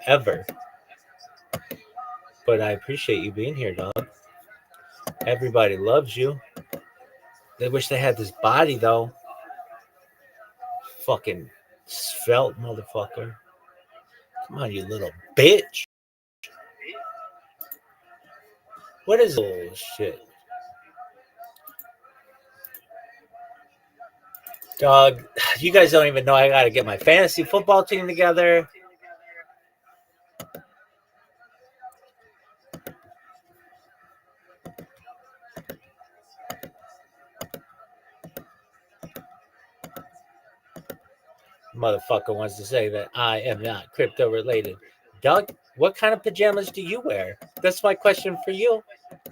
ever. But I appreciate you being here, dog. Everybody loves you. They wish they had this body, though. Fucking svelte motherfucker. Come on, you little bitch. What is bullshit? Dog, you guys don't even know I gotta get my fantasy football team together. Motherfucker wants to say that I am not crypto related. Doug, what kind of pajamas do you wear? That's my question for you.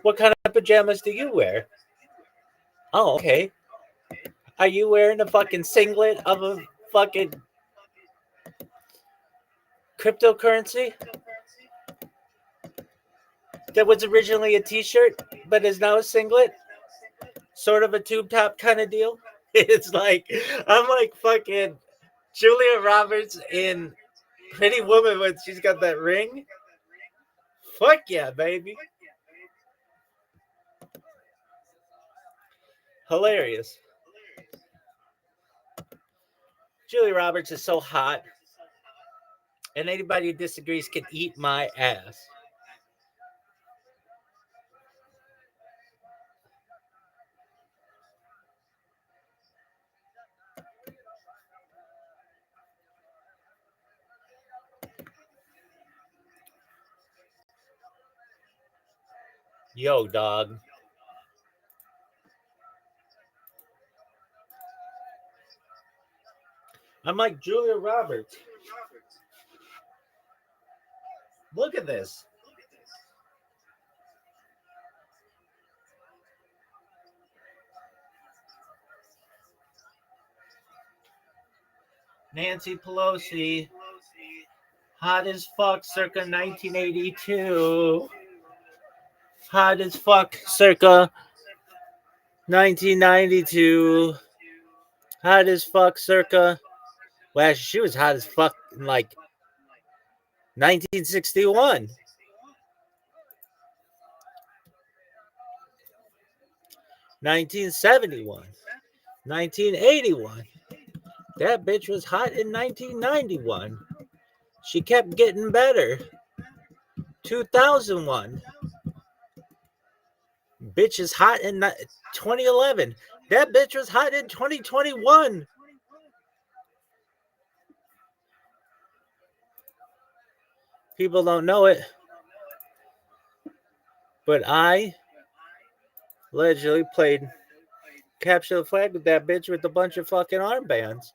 What kind of pajamas do you wear? Oh, okay. Are you wearing a fucking singlet of a fucking cryptocurrency that was originally a t-shirt but is now a singlet? Sort of a tube top kind of deal? It's like, I'm like fucking Julia Roberts in Pretty Woman when she's got that ring. Fuck yeah, baby. Hilarious. Julia Roberts is so hot. And anybody who disagrees can eat my ass. Yo, dog. I'm like Julia Roberts. Look at this. Nancy Pelosi. Hot as fuck circa 1982. Hot as fuck circa 1992. Hot as fuck circa. Well, she was hot as fuck in like 1961. 1971. 1981. That bitch was hot in 1991. She kept getting better. 2001. Bitch is hot in 2011. That bitch was hot in 2021. People don't know it. But I allegedly played capture the flag with that bitch with a bunch of fucking armbands.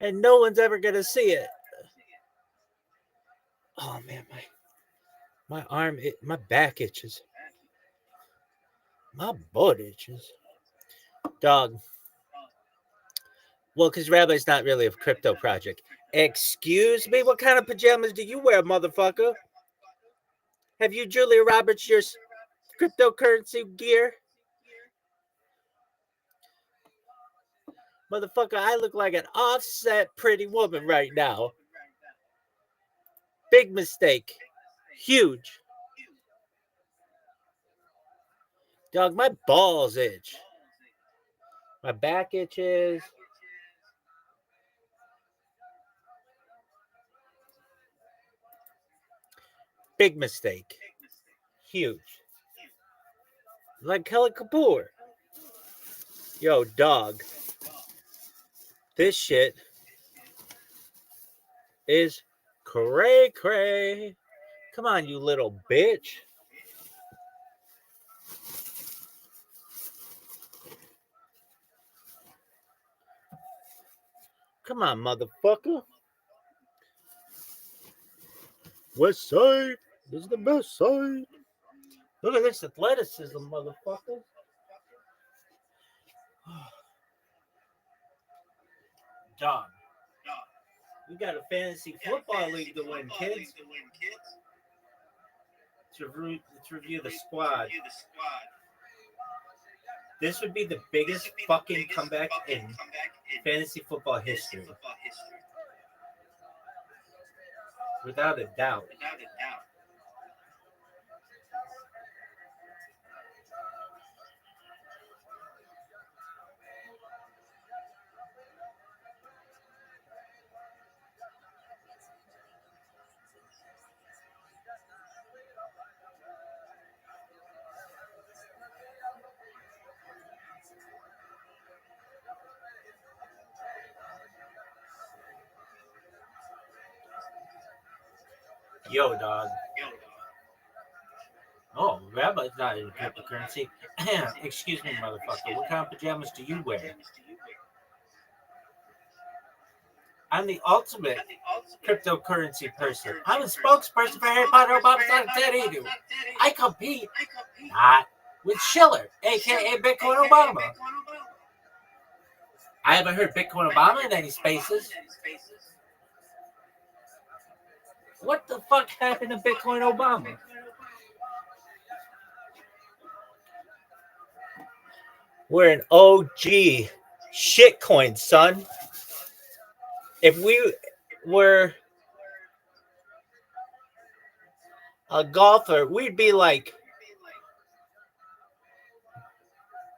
And no one's ever going to see it. Oh, man, my arm, my back itches. My butt itches. Dog. Well, because Rabbi's not really a crypto project. Excuse me? What kind of pajamas do you wear, motherfucker? Have you Julia Roberts your cryptocurrency gear? Motherfucker, I look like an offset Pretty Woman right now. Big mistake. Huge. Dog, my balls itch. My back itches. Big mistake. Huge. Like Kelly Kapoor. Yo, dog. This shit is cray cray. Come on, you little bitch. Come on, motherfucker. West side is the best side. Look at this athleticism, motherfucker. Dog. We got a fantasy football league to win, kids. Let's review the squad. This would be the biggest fucking comeback in fantasy football history. Without a doubt. Yo, dog. Oh, Rabbi's not in cryptocurrency. Excuse me, motherfucker. What kind of pajamas do you wear? I'm the ultimate cryptocurrency person. I'm a spokesperson for Harry Potter Obama's not Edu. I compete not with Schiller, aka Bitcoin Obama. I haven't heard Bitcoin Obama in any spaces. What the fuck happened to Bitcoin Obama? We're an OG shitcoin, son. If we were a golfer, we'd be like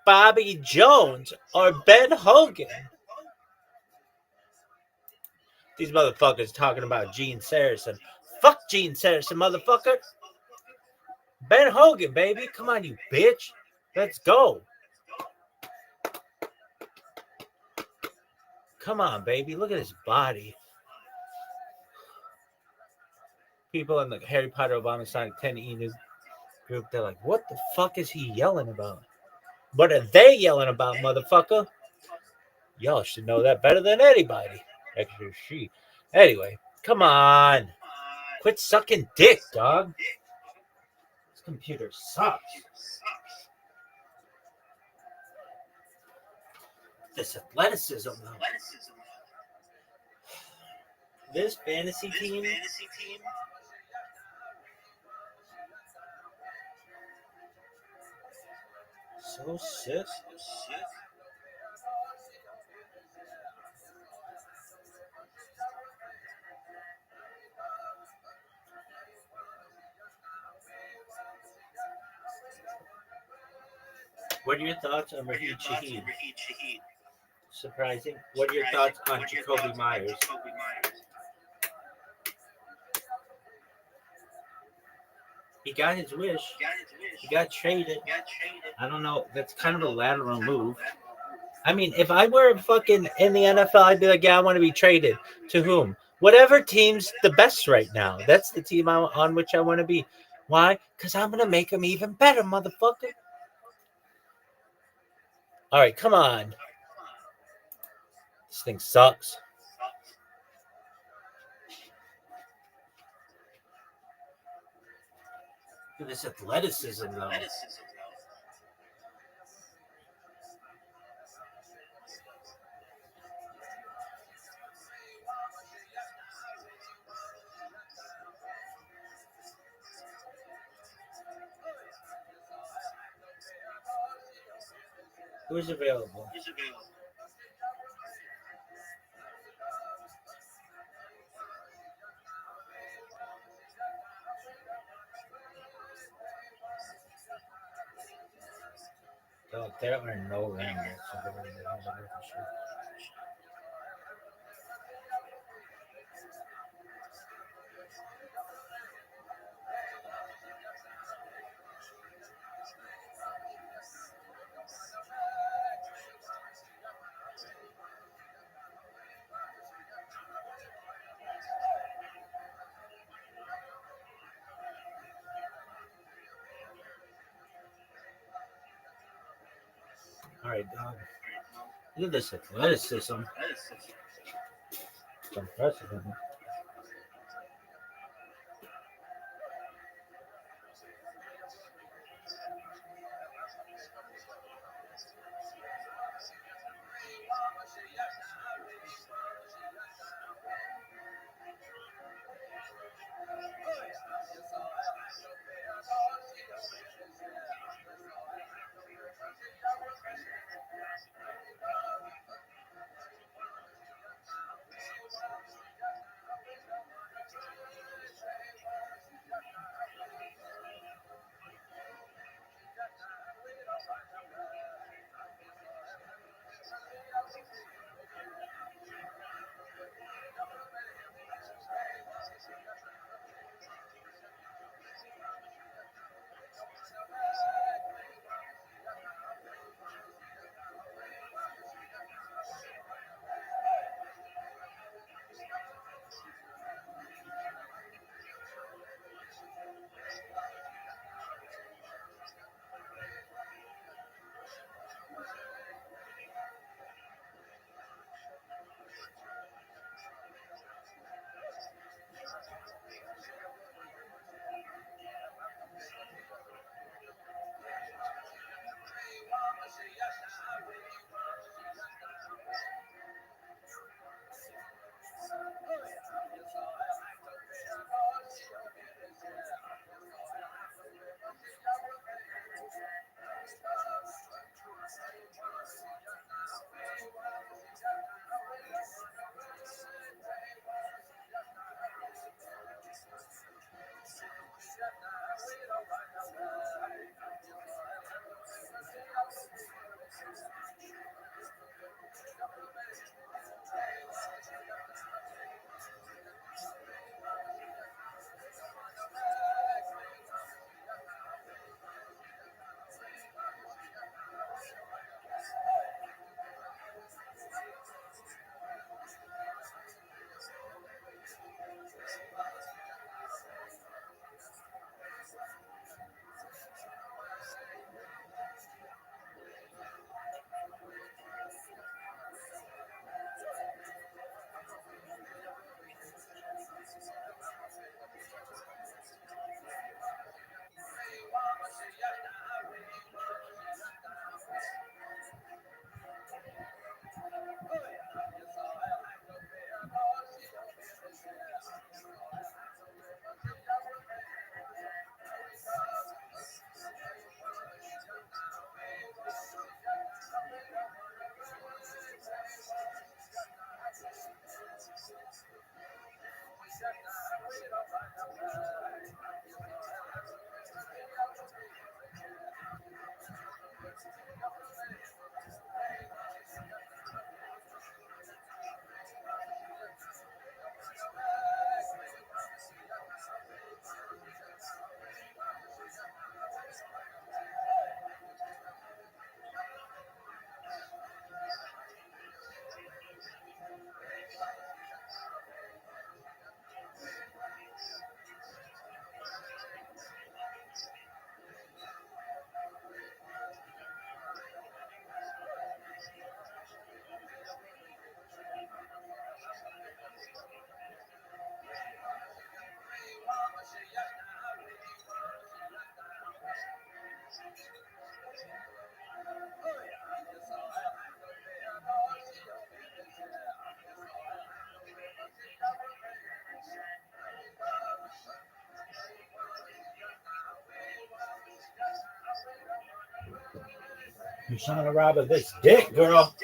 Bobby Jones or Ben Hogan. These motherfuckers talking about Gene Saracen. Fuck Gene Saracen, motherfucker. Ben Hogan, baby. Come on, you bitch. Let's go. Come on, baby. Look at his body. People in the Harry Potter Obama Sonic 10 News group, they're like, what the fuck is he yelling about? What are they yelling about, motherfucker? Y'all should know that better than anybody. Actually, she. Anyway, come on. Quit sucking dick, dog. This computer sucks. This athleticism, though. This fantasy team. So sick. What are your thoughts on Raheem Shaheed? Surprising. What are your thoughts on Jacoby Myers? He got his wish. He got traded. I don't know. That's kind of a lateral move. I mean, if I were fucking in the NFL, I'd be like, yeah, I want to be traded. To whom? Whatever team's the best right now. That's the team on which I want to be. Why? Because I'm going to make them even better, motherfucker. All right, come on. This thing sucks. Look at this athleticism, though. Who's available? Oh, there are no randomers. All right, dog. Look at this athleticism. It's impressive. You're trying to rob a bitch dick, girl.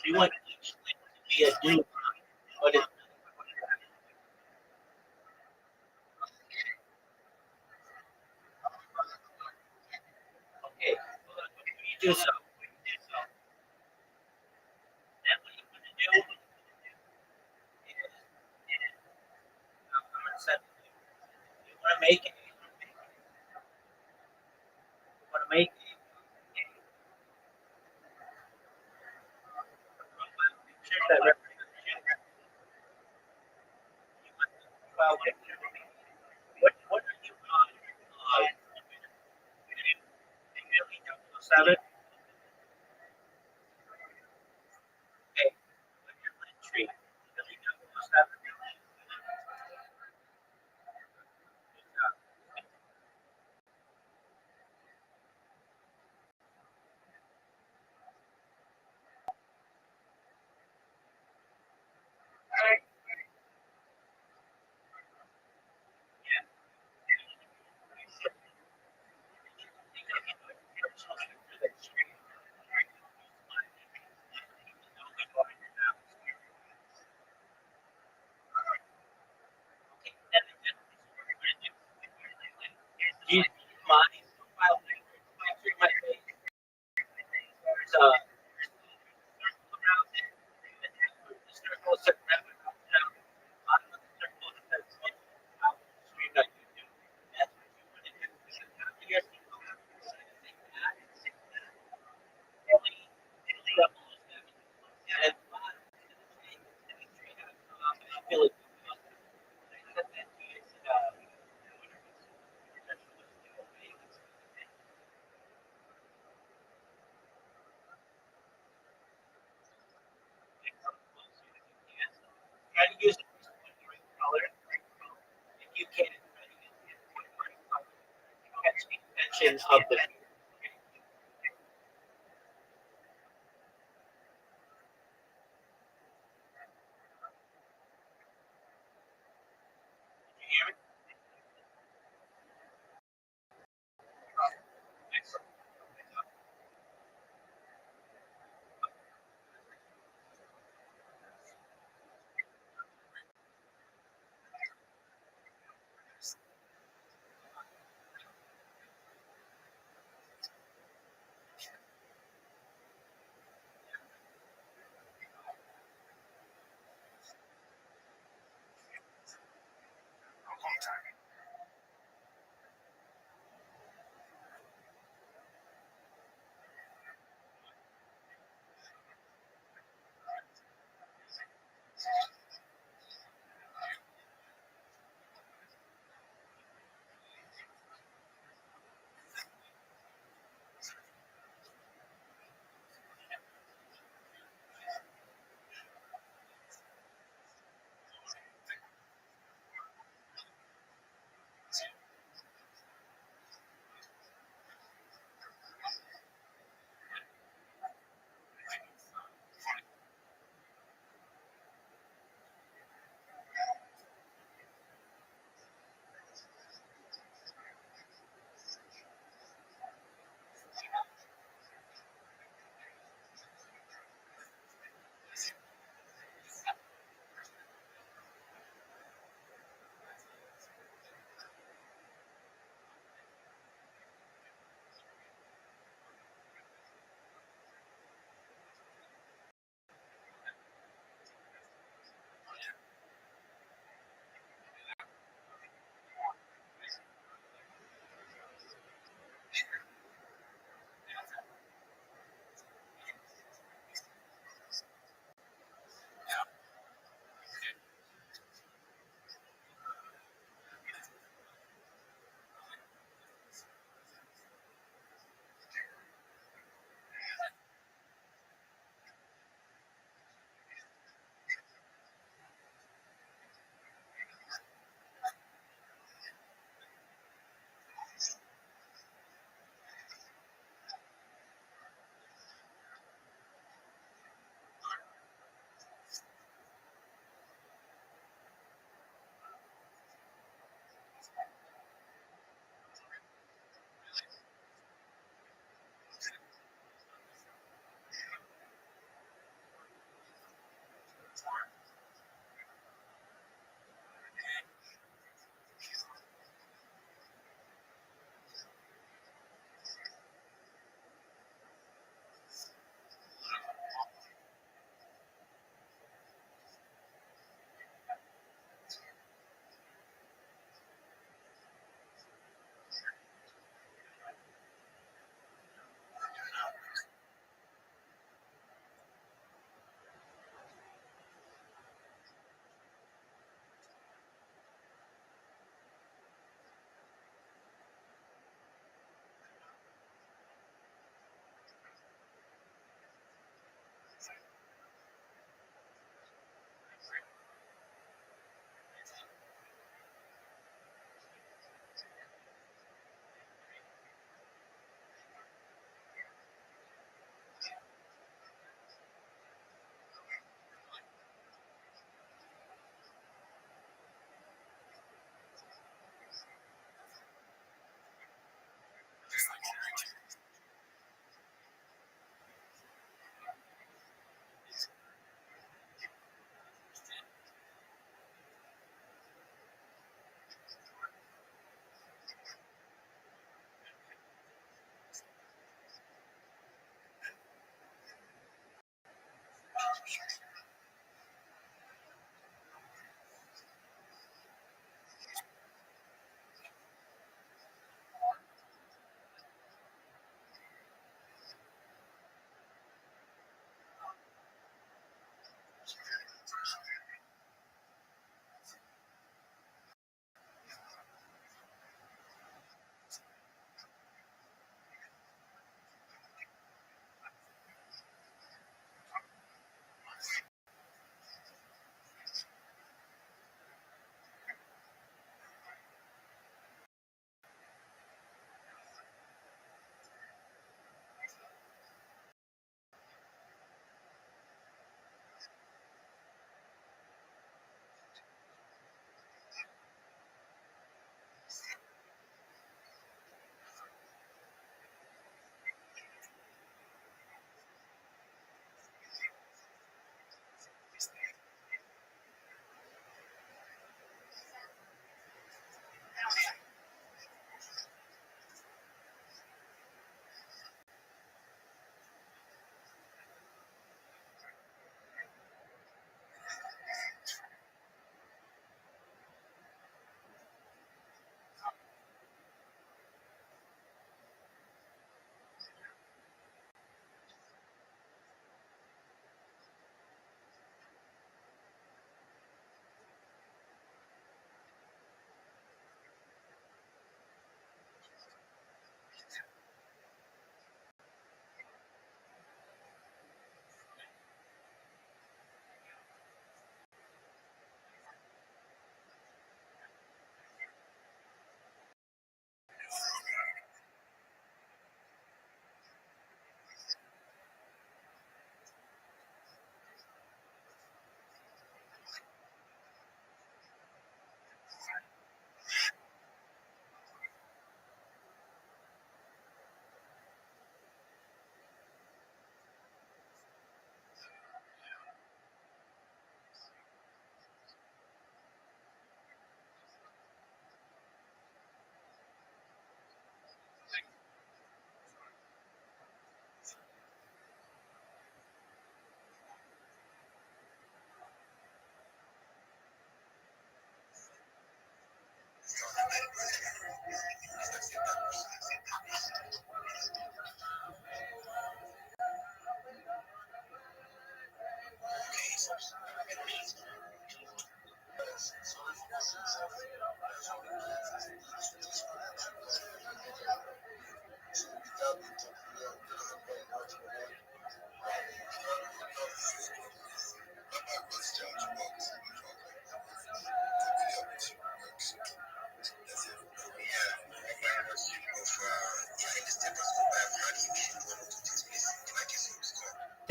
You want to be a dude, but it's okay. You do so. Then what you want to do is you want to make it. You want to make pictures that represent well, what are you on? Really 007? Okay. Tree. Really 007? Do you mind profile picture my face? There's a around it. The circle is around it. On the circle it says out stream that you do. That's what you want to do. After your single, and it's fun. I feel it. Try to use color. If you can, catch the attention of the.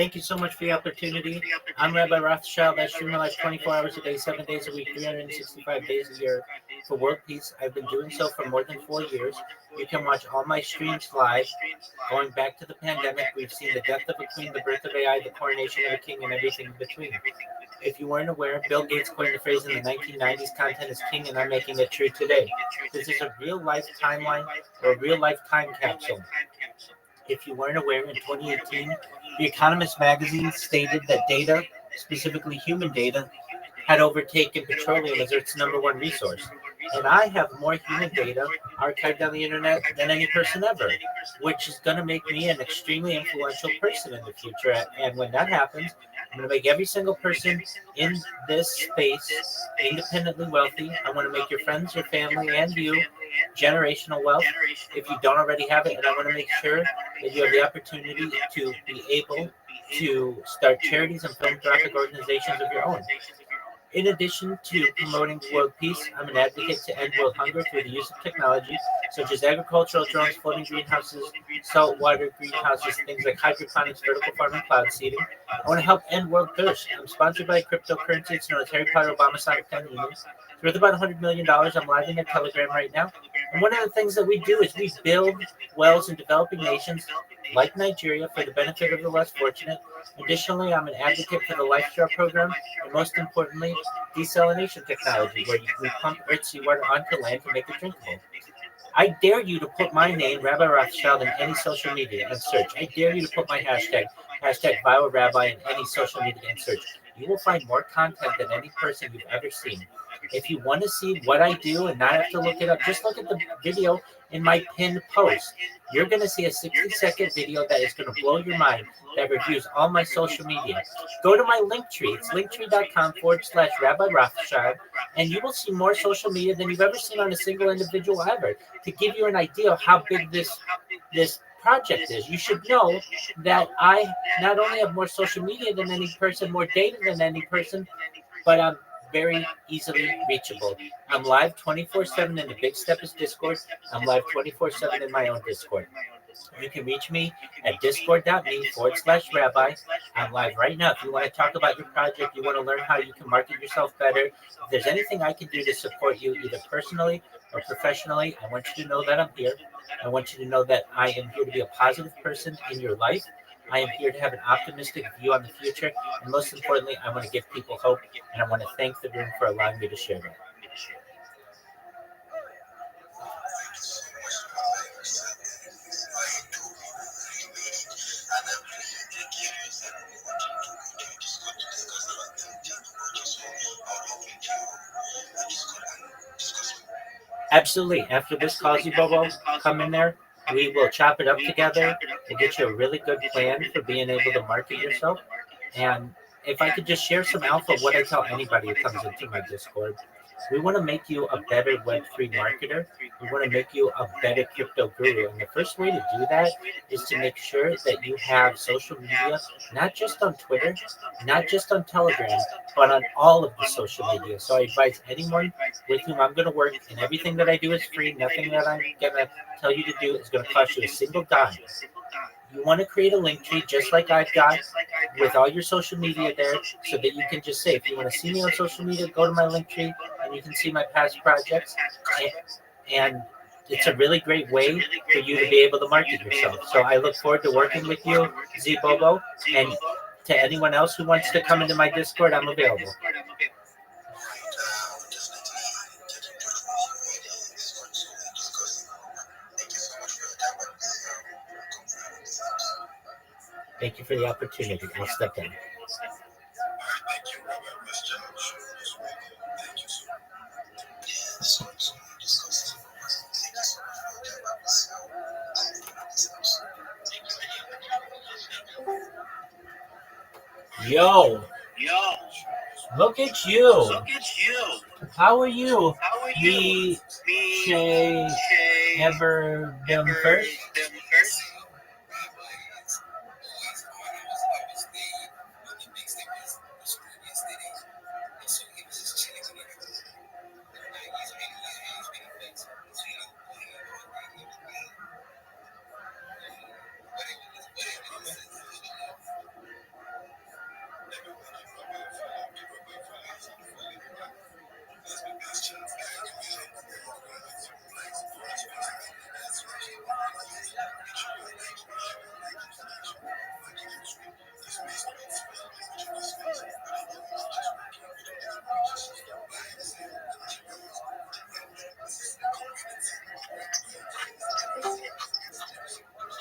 Thank you so much for the opportunity. I'm Rabbi Rothschild. I stream my life 24 hours a day, 7 days a week, 365 days a year for world peace. I've been doing so for more than 4 years. You can watch all my streams live. Going back to the pandemic, we've seen the death of a queen, the birth of AI, the coronation of a king, and everything in between. If you weren't aware, Bill Gates coined the phrase in the 1990s, content is king, and I'm making it true today. This is a real life timeline or a real life time capsule. If you weren't aware, in 2018, The Economist magazine stated that data, specifically human data, had overtaken petroleum as its number one resource. And I have more human data archived on the internet than any person ever, which is going to make me an extremely influential person in the future. And when that happens, I'm going to make every single person in this space independently wealthy. I want to make your friends, your family, and you generational wealth if you don't already have it. And I want to make sure that you have the opportunity to be able to start charities and philanthropic organizations of your own. In addition to promoting world peace, I'm an advocate to end world hunger through the use of technology such as agricultural drones, floating greenhouses, saltwater greenhouses, things like hydroponics, vertical farming, cloud seeding. I want to help end world thirst. I'm sponsored by cryptocurrency. It's known as Harry Potter Obama Sonic 10 Unions. It's worth about $100 million. I'm live in their Telegram right now. And one of the things that we do is we build wells in developing nations like Nigeria for the benefit of the less fortunate. Additionally, I'm an advocate for the Lifestyle program, and most importantly, desalination technology, where we pump earth seawater onto land to make it drinkable. I dare you to put my name, Rabbi Rothschild, in any social media and search. I dare you to put my hashtag BioRabbi, in any social media and search. You will find more content than any person you've ever seen. If you want to see what I do and not have to look it up, just look at the video in my pinned post. You're going to see a 60-second video that is going to blow your mind that reviews all my social media. Go to my link tree. It's linktree.com/Rabbi Rothschild, and you will see more social media than you've ever seen on a single individual ever. To give you an idea of how big this project is, you should know that I not only have more social media than any person, more data than any person, but I'm very easily reachable. I'm live 24/7 in the Big Steppers Discord. I'm live 24/7 in my own Discord. You can reach me at discord.me/rabbi. I'm live right now. If you want to talk about your project, you want to learn how you can market yourself better, if there's anything I can do to support you, either personally or professionally, I want you to know that I'm here. I want you to know that I am here to be a positive person in your life. I am here to have an optimistic view on the future. And most importantly, I want to give people hope. And I want to thank the room for allowing me to share that. Absolutely. After this call, Bobo, come in there. We will chop it up together. We'll get you a really good plan for being able to market yourself. And if I could just share some alpha, what I tell anybody who comes into my Discord, we want to make you a better Web3 marketer. We want to make you a better crypto guru. And the first way to do that is to make sure that you have social media, not just on Twitter, not just on Telegram, but on all of the social media. So I advise anyone with whom I'm going to work, and everything that I do is free. Nothing that I'm going to tell you to do is going to cost you a single dime. You want to create a link tree just like I've got with all your social media there, so that you can just say, if you want to see me on social media, go to my link tree and you can see my past projects. And it's a really great way for you to be able to market yourself. So I look forward to working with you, Bobo, and to anyone else who wants to come into my Discord, I'm available. Thank you for the opportunity. I'll step in. Yo, look at you. How are you? Me, Shay, ever been first?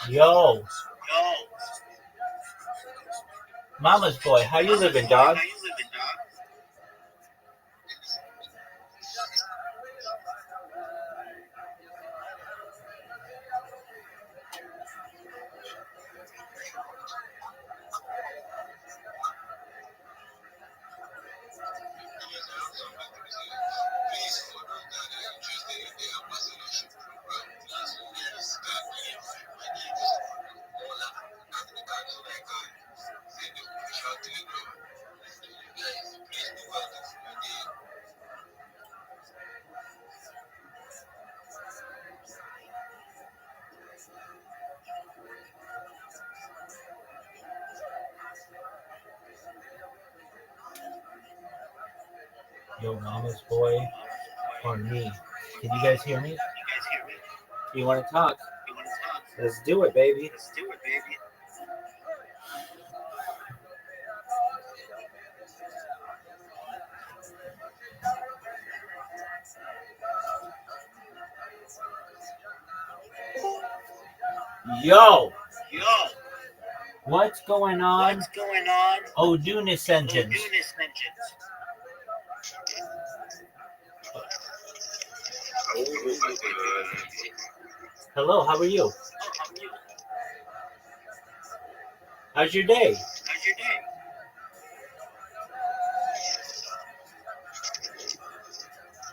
Yo, mama's boy, how you living, dog? Yo, mama's boy, on me. Can you guys hear me? You want to talk? Let's do it, baby. Yo, what's going on? Odunis engines. Hello, how are you? How's your day?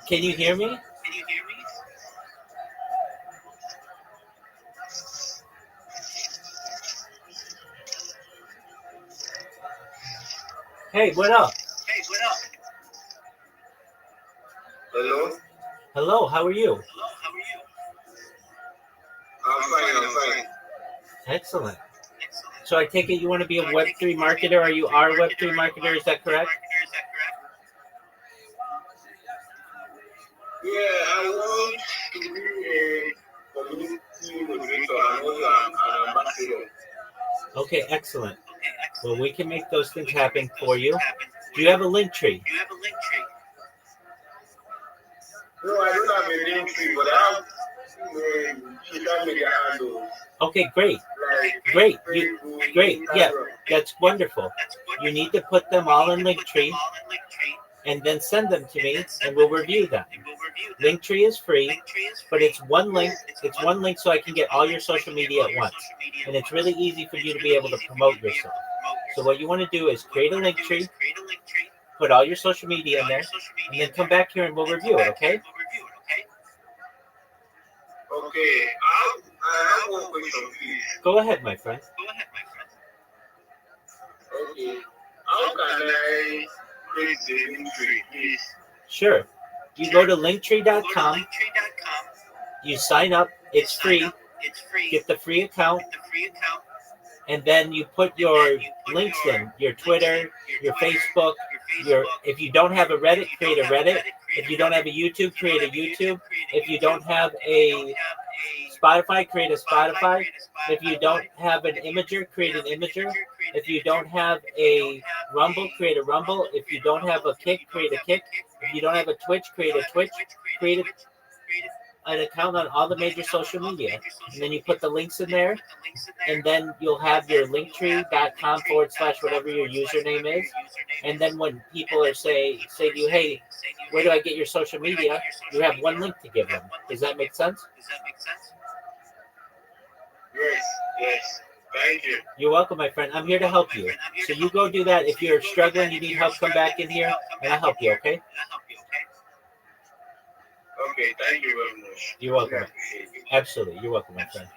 Can you hear me? Hey, what up? Hello? Hello, how are you? I'm fine. Excellent. So I take it you want to be a Web3 marketer, or you are a Web3 marketer, is that correct? Yeah, I want to be a community moderator and also an ambassador. Okay, excellent. Well, we can make those things happen for you. Do you have a link tree? No, I don't have a link tree, but I have social media handles. Okay, great. Like Great. Facebook, Great. Yeah, Instagram. that's wonderful. You need to put them all in Linktree and then send them to me, and we'll review them. Linktree is free, but it's one link. It's one link so I can get all your social media at once. And it's really easy for you to be able to promote yourself. So what you want to do is create a Linktree, put all your social media in there, and then come back here and we'll review it, okay? Okay, I have one question, please. Go ahead, my friend. Okay, how can I create the link tree, please? Sure. You go to linktree.com, you sign up, it's free, get the free account, and then you put your links in, your Twitter, your Facebook, if you don't have a Reddit, create a Reddit. If you don't have a YouTube, create a YouTube. If you don't have a Spotify, create a Spotify. If you don't have an Imager, create an Imager. If you don't have a Rumble, create a Rumble. If you don't have a Kick, create a Kick. If you don't have a Twitch, create a Twitch. Create an account on all the major social media. And then you put the links in there. And then you'll have your linktree.com / whatever your username is. And then when people are say to you, hey, where do I get your social media? You have one link to give them. Does that make sense? Yes. Thank you. You're welcome, my friend. I'm here to help you. So you go do that. If you're struggling, you need help, come back in here and I'll help you, okay? Okay, thank you very much. You're welcome. Absolutely. You're welcome, my friend.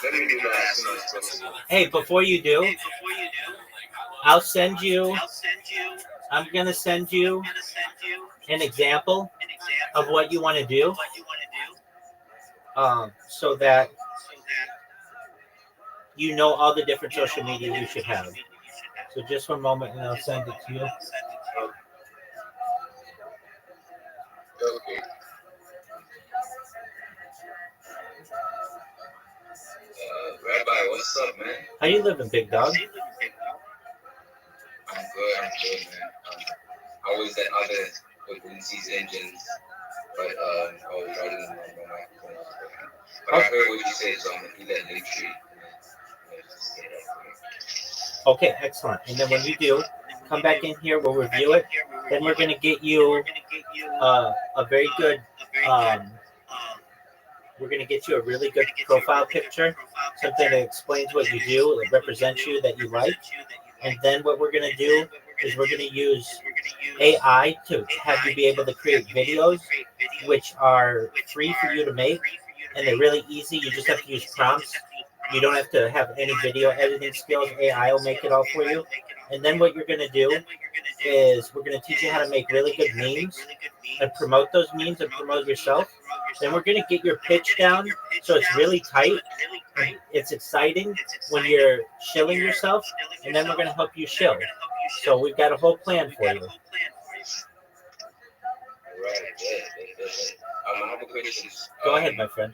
Let me do that as soon as possible. Hey, before you do, I'm going to send you an example of what you want to do so that you know all the different social media you should have. So just one moment and I'll send it to you. Okay. Rabbi, what's up, man? How you living, big dog? I'm good, man. How is that other Quincy's engines? but I was writing on my microphone. But I heard what you said, so I'm gonna do that link tree. Just get that quick. Okay, excellent. And then when you do, come back in here, we'll review it. Then we're going to get you a very good, we're going to get you a really good profile picture, something that explains what you do, that represents you, that you like. And then what we're going to do is we're going to use AI to have you be able to create videos, which are free for you to make, and they're really easy. You just have to use prompts. You don't have to have any video editing skills. AI will make it all for you. And then what you're going to do is we're going to teach you how to make really good memes and promote those memes and promote yourself. Then we're going to get your pitch down so it's really tight. And it's exciting when you're shilling yourself. And then we're going to help you shill. So we've got a whole plan for you. Right. Yeah. I have a question. Go ahead, my friend.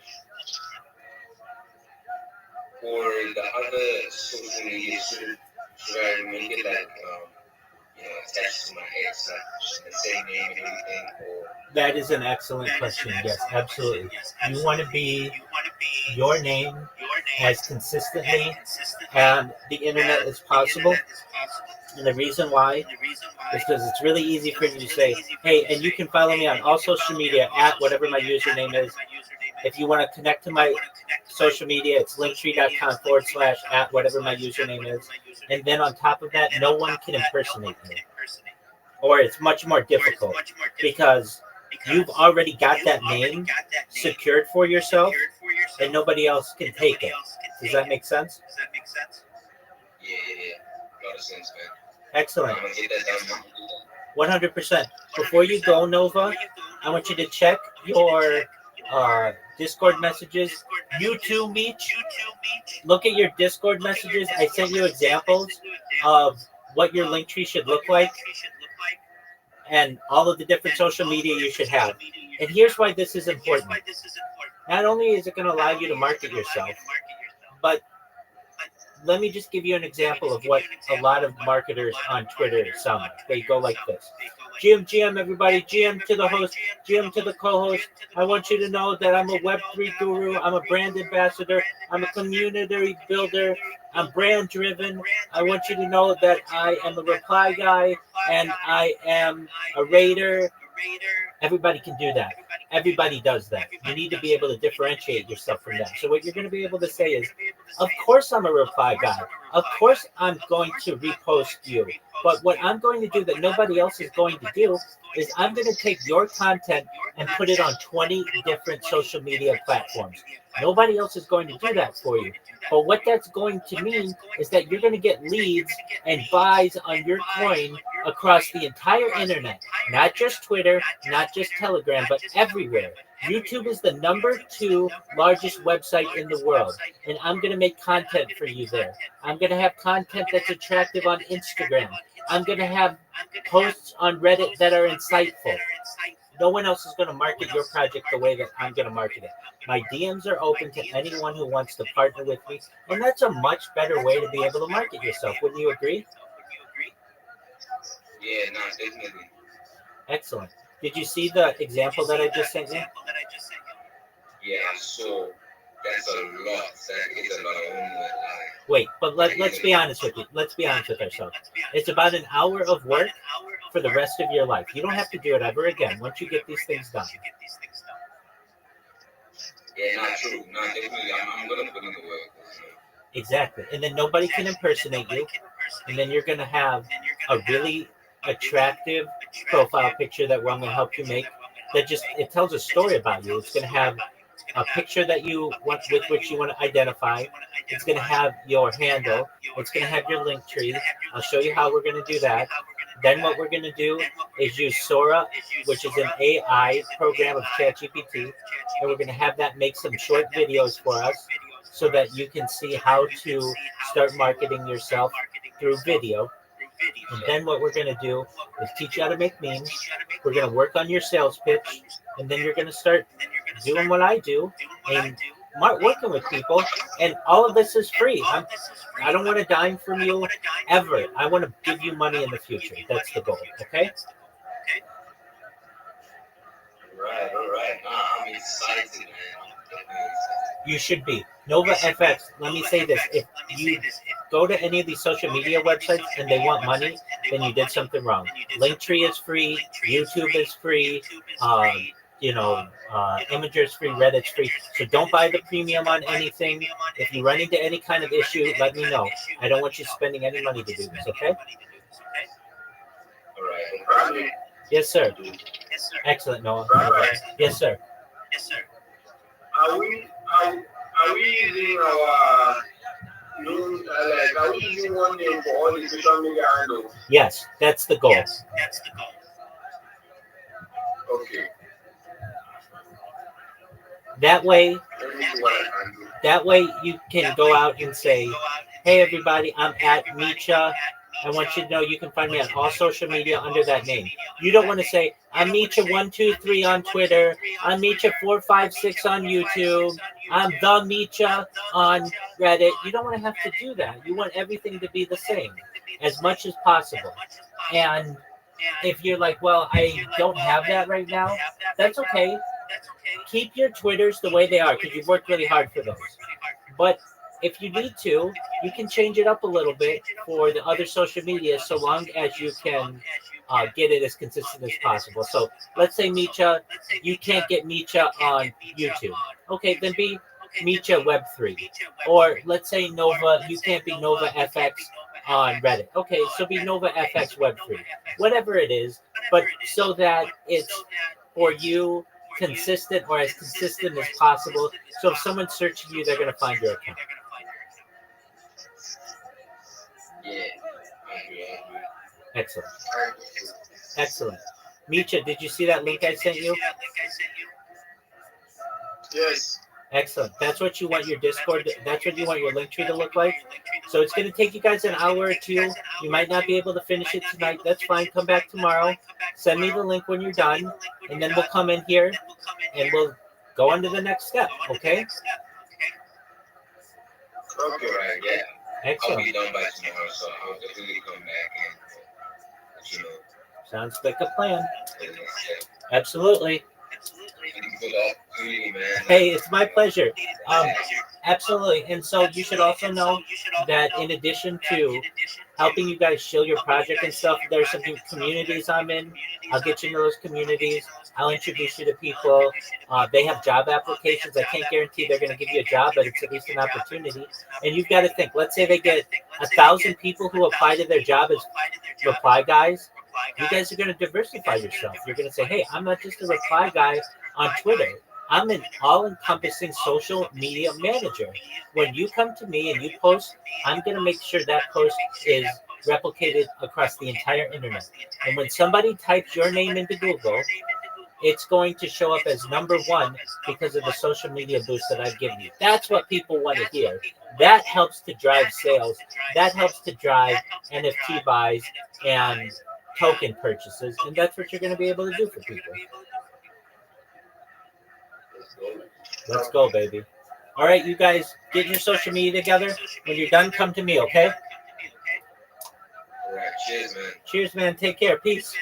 For the other social media, should I make it like attached to my ex, like the same name and everything? Or that is an excellent question. Yes, absolutely. You want to be your name as consistently on the internet as possible. And the reason why is because it's really easy for you to say, hey, and you can follow me on all social media at whatever my username is. If you want to connect to my social media, it's linktree.com/ at whatever my username is. And then on top of that, no one can impersonate me. Or it's much more difficult because you've already got that name secured for yourself and nobody else can take it. Does that make sense? yeah. A lot of sense, man. Excellent. I'm gonna get that done. 100%. Before you go, Nova, I want you to check your Discord messages. You too, Meech. Look at your Discord messages. I sent you examples of what your link tree should look like and all of the different social media you should have. And here's why this is important. Not only is it going to allow you to market yourself, but let me just give you an example of what a lot of marketers on Twitter sound like. They go like this. GM, everybody. GM to the host. GM to the co-host. I want you to know that I'm a Web3 guru. I'm a brand ambassador. I'm a community builder. I'm brand driven. I want you to know that I am a reply guy and I am a raider. Everybody can do that. Everybody does that. You need to be able to differentiate yourself from that. So what you're going to be able to say is, of course I'm a reply guy. Of course I'm going to repost you. But what I'm going to do that nobody else is going to do is I'm going to take your content and put it on 20 different social media platforms. Nobody else is going to do that for you. But what that's going to mean is that you're going to get leads and buys on your coin across the entire internet, not just Twitter, not just Telegram, but everywhere. YouTube is the #2 largest website in the world, and I'm going to make content for you there. I'm going to have content that's attractive on Instagram. I'm going to have posts on Reddit that are insightful. No one else is going to market your project the way that I'm going to market it. My DMs are open to anyone who wants to partner with me, and that's a much better way to be able to market yourself. Wouldn't you agree? Yeah, no, definitely. Excellent. Did you see the example that I just sent you? Yeah, so that's a lot. That is a lot. I won't lie. Wait, but let's be honest with you. Let's be honest with ourselves. It's about an hour of work for the rest of your life. You don't have to do it ever again once you get these things done. Yeah, not true. No, definitely. I'm gonna put in the work. Exactly. And then nobody can impersonate you. And then you're going to have a really attractive profile picture that I'm going to help you make. That just, it tells a story about you. It's going to have a picture that you want, with which you want to identify. It's going to have your handle. It's going to have your link tree. I'll show you how we're going to do that. Then what we're going to do is use Sora, which is an AI program of ChatGPT, and we're going to have that make some short videos for us so that you can see how to start marketing yourself through video. And then what we're going to do is teach you how to make memes. We're going to work on your sales pitch, and then you're going to start doing what I do and working with people. And all of this is free. I don't want a dime from you ever. I want to give you money in the future. That's the goal. Okay? All right. I'm excited, man. I'm definitely excited. You should be. Nova FX, let me say this. If you go to any of these social media websites and they want money, then you did something wrong. Linktree is free, YouTube is free, you know, Imgur is free, Reddit's free. So don't buy the premium on anything. If you run into any kind of issue, let me know. I don't want you spending any money to do this, okay? All right. No problem. Yes, sir. Excellent, Noah. Yes, sir. Are we are we using our are we using one name for all the social media handles? Yes, that's the goal. Okay. That way, Let me see what I can do. that way you can go out and say, "Hey, everybody, I'm at Micha. I want you to know you can find me on all social media under that name." You don't want to say, "I'm Micha123 on Twitter. I'm Micha456 on YouTube. I'm the Micha on Reddit." You don't want to have to do that. You want everything to be the same as much as possible. And if you're like, "Well, I don't have that right now," that's okay. Keep your Twitters the way they are because you've worked really hard for those. But if you need to, you can change it up a little bit for the other social media so long as you can get it as consistent as possible. So let's say Micha, you can't get Micha on YouTube. Okay, then be Micha Web3. Or let's say Nova, you can't be Nova FX on Reddit. Okay, so be Nova FX Web3. Whatever it is, but so that it's for you consistent or as consistent as possible. So if someone's searching you, they're going to find your account. Yeah. I agree. Excellent. Excellent. Micha, did you see that link I sent you? Yes. Excellent. That's what you want your Discord, that's what you want your link tree to look like. So it's going to take you guys an hour or two. You might not be able to finish it tonight. That's fine. Come back tomorrow. Send me the link when you're done. And then we'll come in here and we'll go on to the next step. Okay? Okay, right, yeah. Excellent. I'll be done by tomorrow, so I'll definitely come back and let you know. Sounds like a plan. The next step. Absolutely. Thank you for the opportunity, man. Hey, it's my pleasure. Absolutely. And so you should also know that in addition to helping you guys show your project and stuff, there's some communities I'm in. I'll get you into those communities. I'll introduce you to people. They have job applications. I can't guarantee they're going to give you a job, but it's at least an opportunity. And you've got to think, let's say they get 1,000 people who apply to their job as reply guys. You guys are going to diversify yourself. You're going to say, hey, I'm not just a reply guy on Twitter. I'm an all-encompassing social media manager. When you come to me and you post, I'm going to make sure that post is replicated across the entire internet. And when somebody types your name into Google, it's going to show up as number one because of the social media boost that I've given you. That's what people want to hear. That helps to drive sales. That helps to drive NFT buys and token purchases. And that's what you're going to be able to do for people. Let's go, baby. All right, you guys, get your social media together. When you're done, come to me, okay? All right, cheers, man. Cheers, man. Take care. Peace.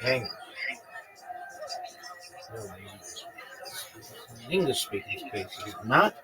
English. English speaking spaces, not.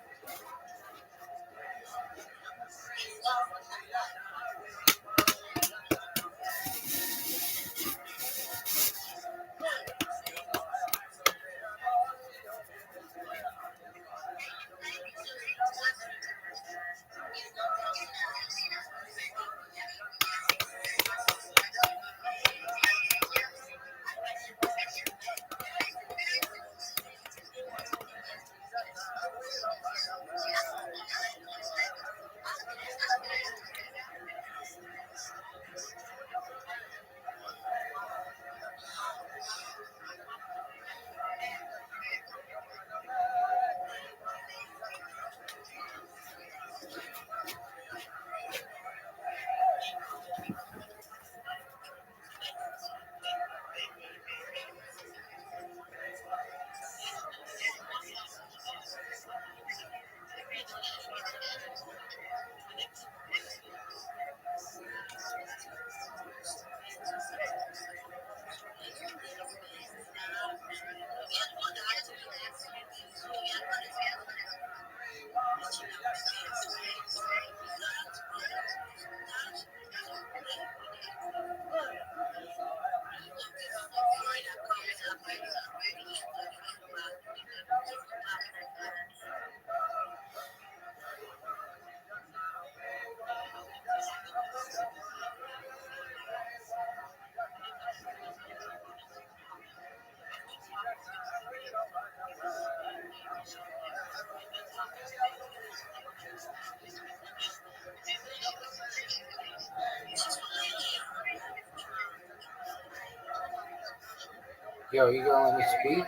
Yo, you gonna let me speak?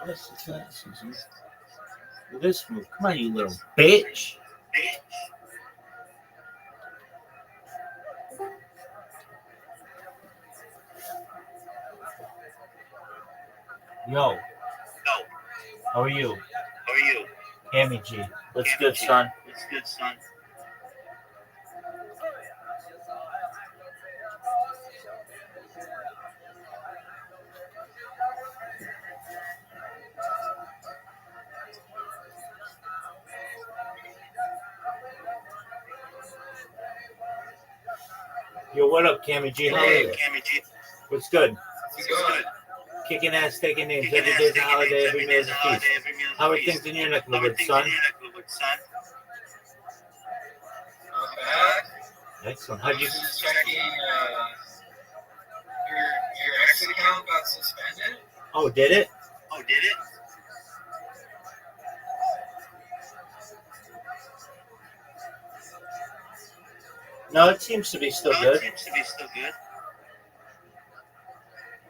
Yes, it's not, Susan. This move. Come on, you little bitch. Yo, how are you? Hammy G. What's good, son? Yo, what up, Cammy G? How are you? What's good? Kicking ass, taking names. Every day's a holiday, every meal's a feast. How are things in your neck of the woods, son? Not bad. Excellent. I How'd was you? just checking your X account got suspended. Oh, did it? No, it seems to be still good.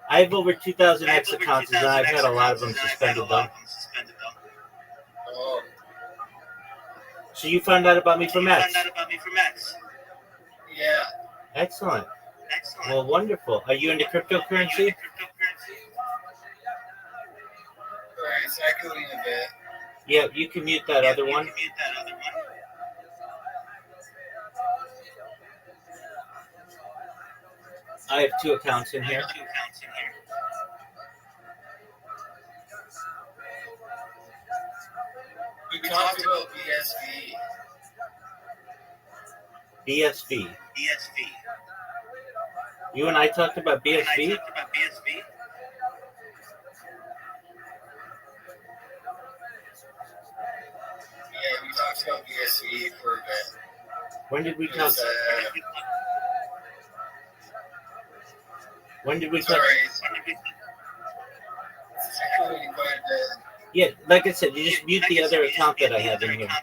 I have over 2,000 X accounts, and I've had a lot of them suspended, though. Oh, So you found out about me from X? yeah. Excellent. Well, wonderful. Are you into cryptocurrency? Sorry, it's echoing a bit. Yeah, you can mute that other one. I have 2 accounts in here. We talked about BSV. BSV. You and I talked about BSV? Yeah, we talked about BSV for a bit. When did we talk? Because, When did we talk? sorry, it's echoing quite a bit. Yeah, like I said, you just mute the other account that I have in here. I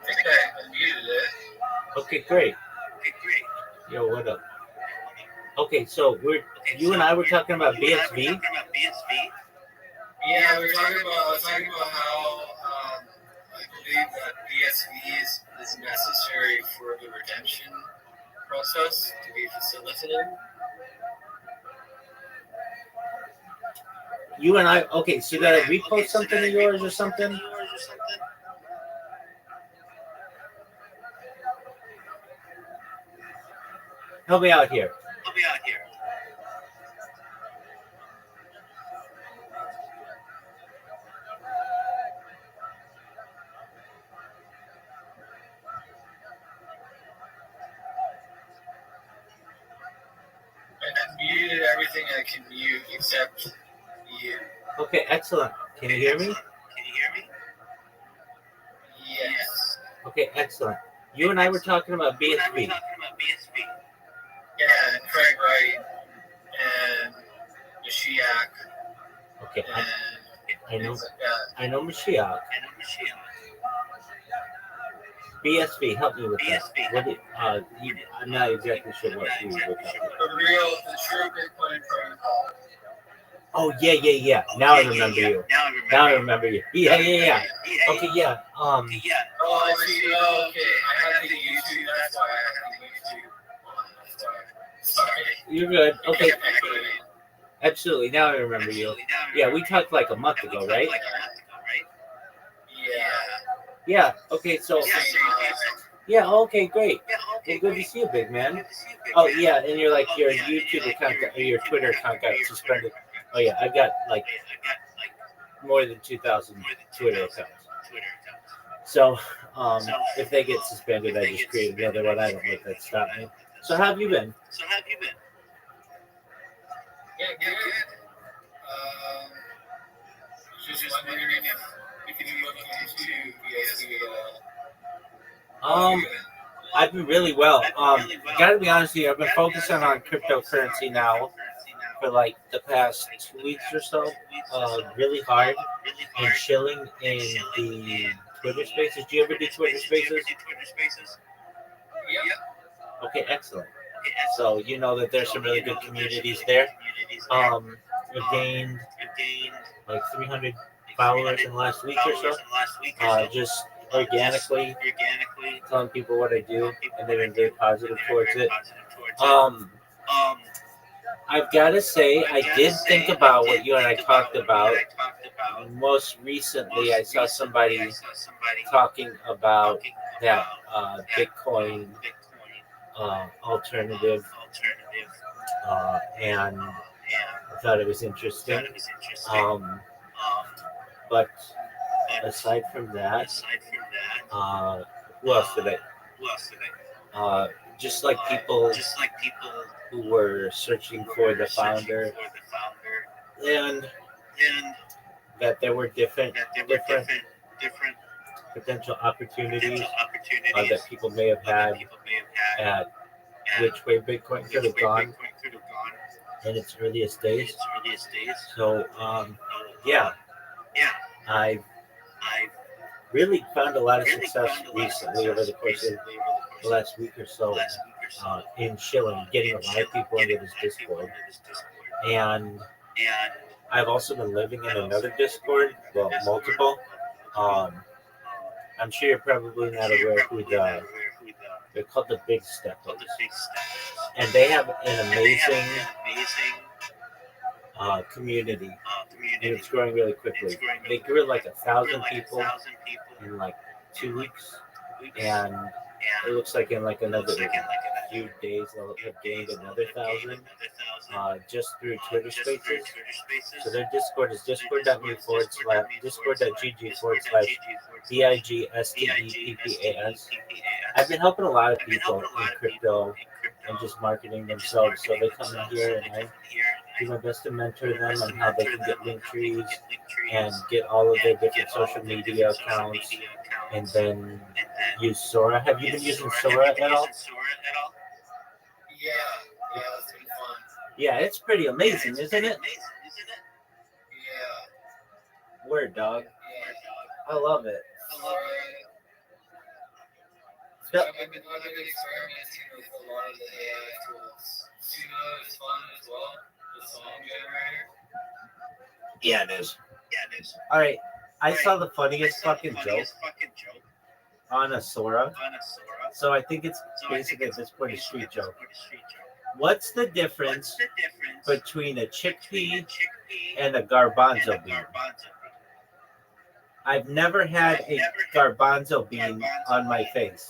think I unmuted it. Okay, great. Yo, what up? Okay, so you and I were talking about BSV. Yeah, I was talking about how I believe that BSV is necessary for the redemption process to be facilitated. You and I. Okay, so did I repost something of yours or something? Help me out here. I muted everything I can mute except you. Okay, excellent. Can you hear me? Yes. Okay, excellent. You and I were talking about BSV. Yeah, and Craig Wright and Mashiach Okay, and I know. things like that. I know Mashiach. BSV, help me with that. What did, I'm not exactly sure what we were talking about. The true Bitcoin protocol. Oh, yeah. Now I remember you. Yeah. Okay, yeah. Oh, I see. Oh, okay. I had the YouTube. That's why I had the YouTube on. Sorry. You're good. Okay, Echoing. absolutely. Now I remember you. Yeah, we talked like a month ago, right? Yeah. Yeah. Okay, so yeah. Okay, great. Well, good to see you, big man. Oh yeah, and you're like your YouTube account or your Twitter account got suspended. Oh yeah, I've got like more than 2,000 Twitter accounts. So if they get suspended, I just create another one. I don't let that stop me. So how have you been? Yeah, good. Just wondering if we can look into BSV at all. I've been really well. Gotta be honest with you, I've been focusing on cryptocurrency now. for like the past 2 weeks or so, really hard and chilling in the Twitter Spaces. Do you ever do Twitter Spaces? Yep. Okay, excellent. So you know that there's some really good communities there. We gained like 300 followers in the last week or so. Just organically telling people what I do, and they've been very positive towards it. I've got to say, I did think about what you and I talked about. Most recently, I saw somebody talking about that Bitcoin alternative, and I thought it was interesting. But aside from that, who else did I? Just like people who were searching for the founder, and that there were different potential opportunities that people may have had at which way Bitcoin could have gone in its earliest days. So, yeah, I've really found a lot of success recently over the course of the last week or so in chilling, getting a lot of people into this Discord. And I've also been living in another Discord, well, multiple. I'm sure you're probably not aware who they're called the Big Steppers. And they have an amazing community, and it's growing really quickly. They grew like 1,000 people in like 2 weeks, and it looks like in like another few days they'll have gained another 1,000 just through Twitter Spaces. So their Discord is discord.me/discord.gg/BIGSTEPPAS. I've been helping a lot of people in crypto and just marketing themselves, so they come in here and I do my best to mentor them on how they can get link trees and get all of their different social media accounts, and then use Sora. Have you been using Sora at all? Yeah, it's been fun. Yeah, it's pretty amazing, isn't it? Yeah. Word, dog. Yeah. I love it. So I've been experimenting with a lot of the AI tools. Suno is fun as well, the song generator. Yeah, it is. All right, I saw the funniest fucking joke on a Sora. So I think it's basically at this point a street joke. What's the difference between a chickpea and a garbanzo bean? I've never had a garbanzo bean on my face.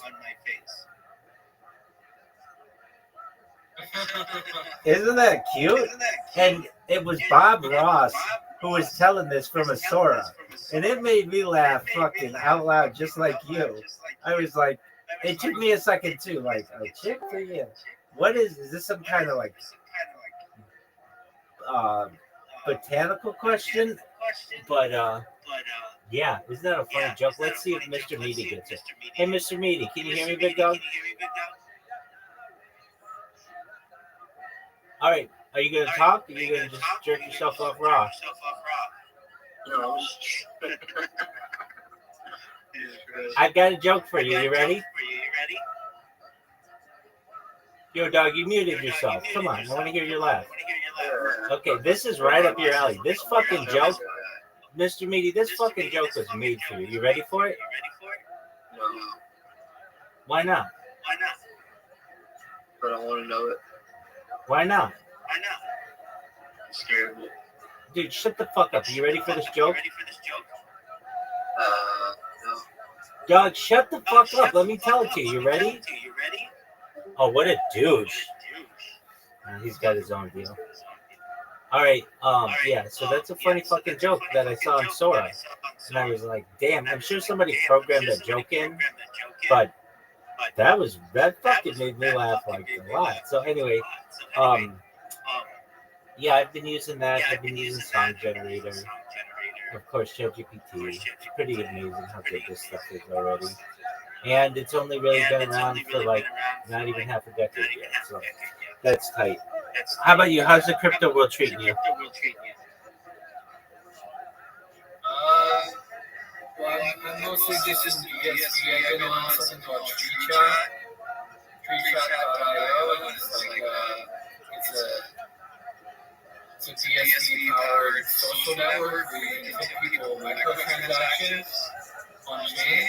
Isn't that cute? And it was Bob Ross who was telling this from a Sora. And it made me laugh fucking out loud just like you. I was like, it took me a second too, like, a chick for you. What is this some kind of like botanical question? But yeah, isn't that a funny joke? Let's see if Mr. Meaty gets it. Hey, Mr. Meaty, can you hear me, big dog? All right, are you gonna talk? Or are you gonna just jerk yourself off raw? No. I've got a joke for you. You ready? Yo, dog, you muted yourself. Come on, I want to hear your laugh. Okay, this is right up your alley. This fucking joke, Mr. Meaty, this fucking joke was made for you. You ready for it? No. Why not? But I want to know it. Why not? I'm scared of it. Dude, shut the fuck up. Are you ready for this joke? No. Dog, shut the fuck up. Let me tell it to you. You ready? Oh, what a douche. He's got his own deal. All right, yeah, so that's a funny fucking joke that I saw in Sora. And I was like, damn, I'm sure somebody programmed that joke in, but that fucking made me laugh like a lot. So anyway, yeah, I've been using that. I've been using Song Generator. Of course, ChatGPT. It's pretty amazing how good this stuff is already. And it's only really been around for like not even half a decade yet. So that's tight. How about you? How's the crypto world treating you? Well, I'm mostly just in BSB. I've been on something called TreeChat.io, and it's a BSB powered social network where you can take people microtransactions on chain,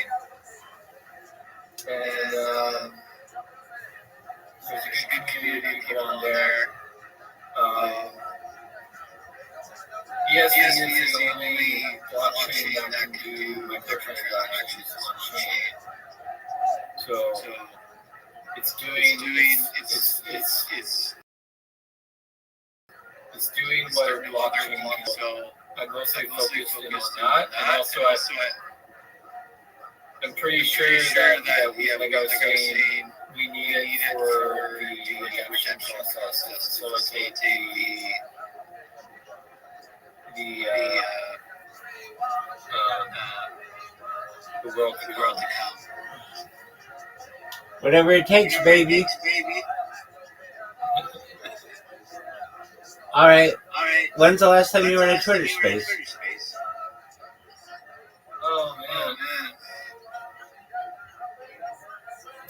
and there's a good community of people on there. BSB is the only blockchain that can do microtransactions on chain. So it's doing what a blockchain can. So I'm mostly focused in on that, and also I'm pretty sure that like I was saying, we need it for the redemption process to facilitate the world to come. Whatever it takes, baby. All right. When's the last time you were in a Twitter space? Oh man,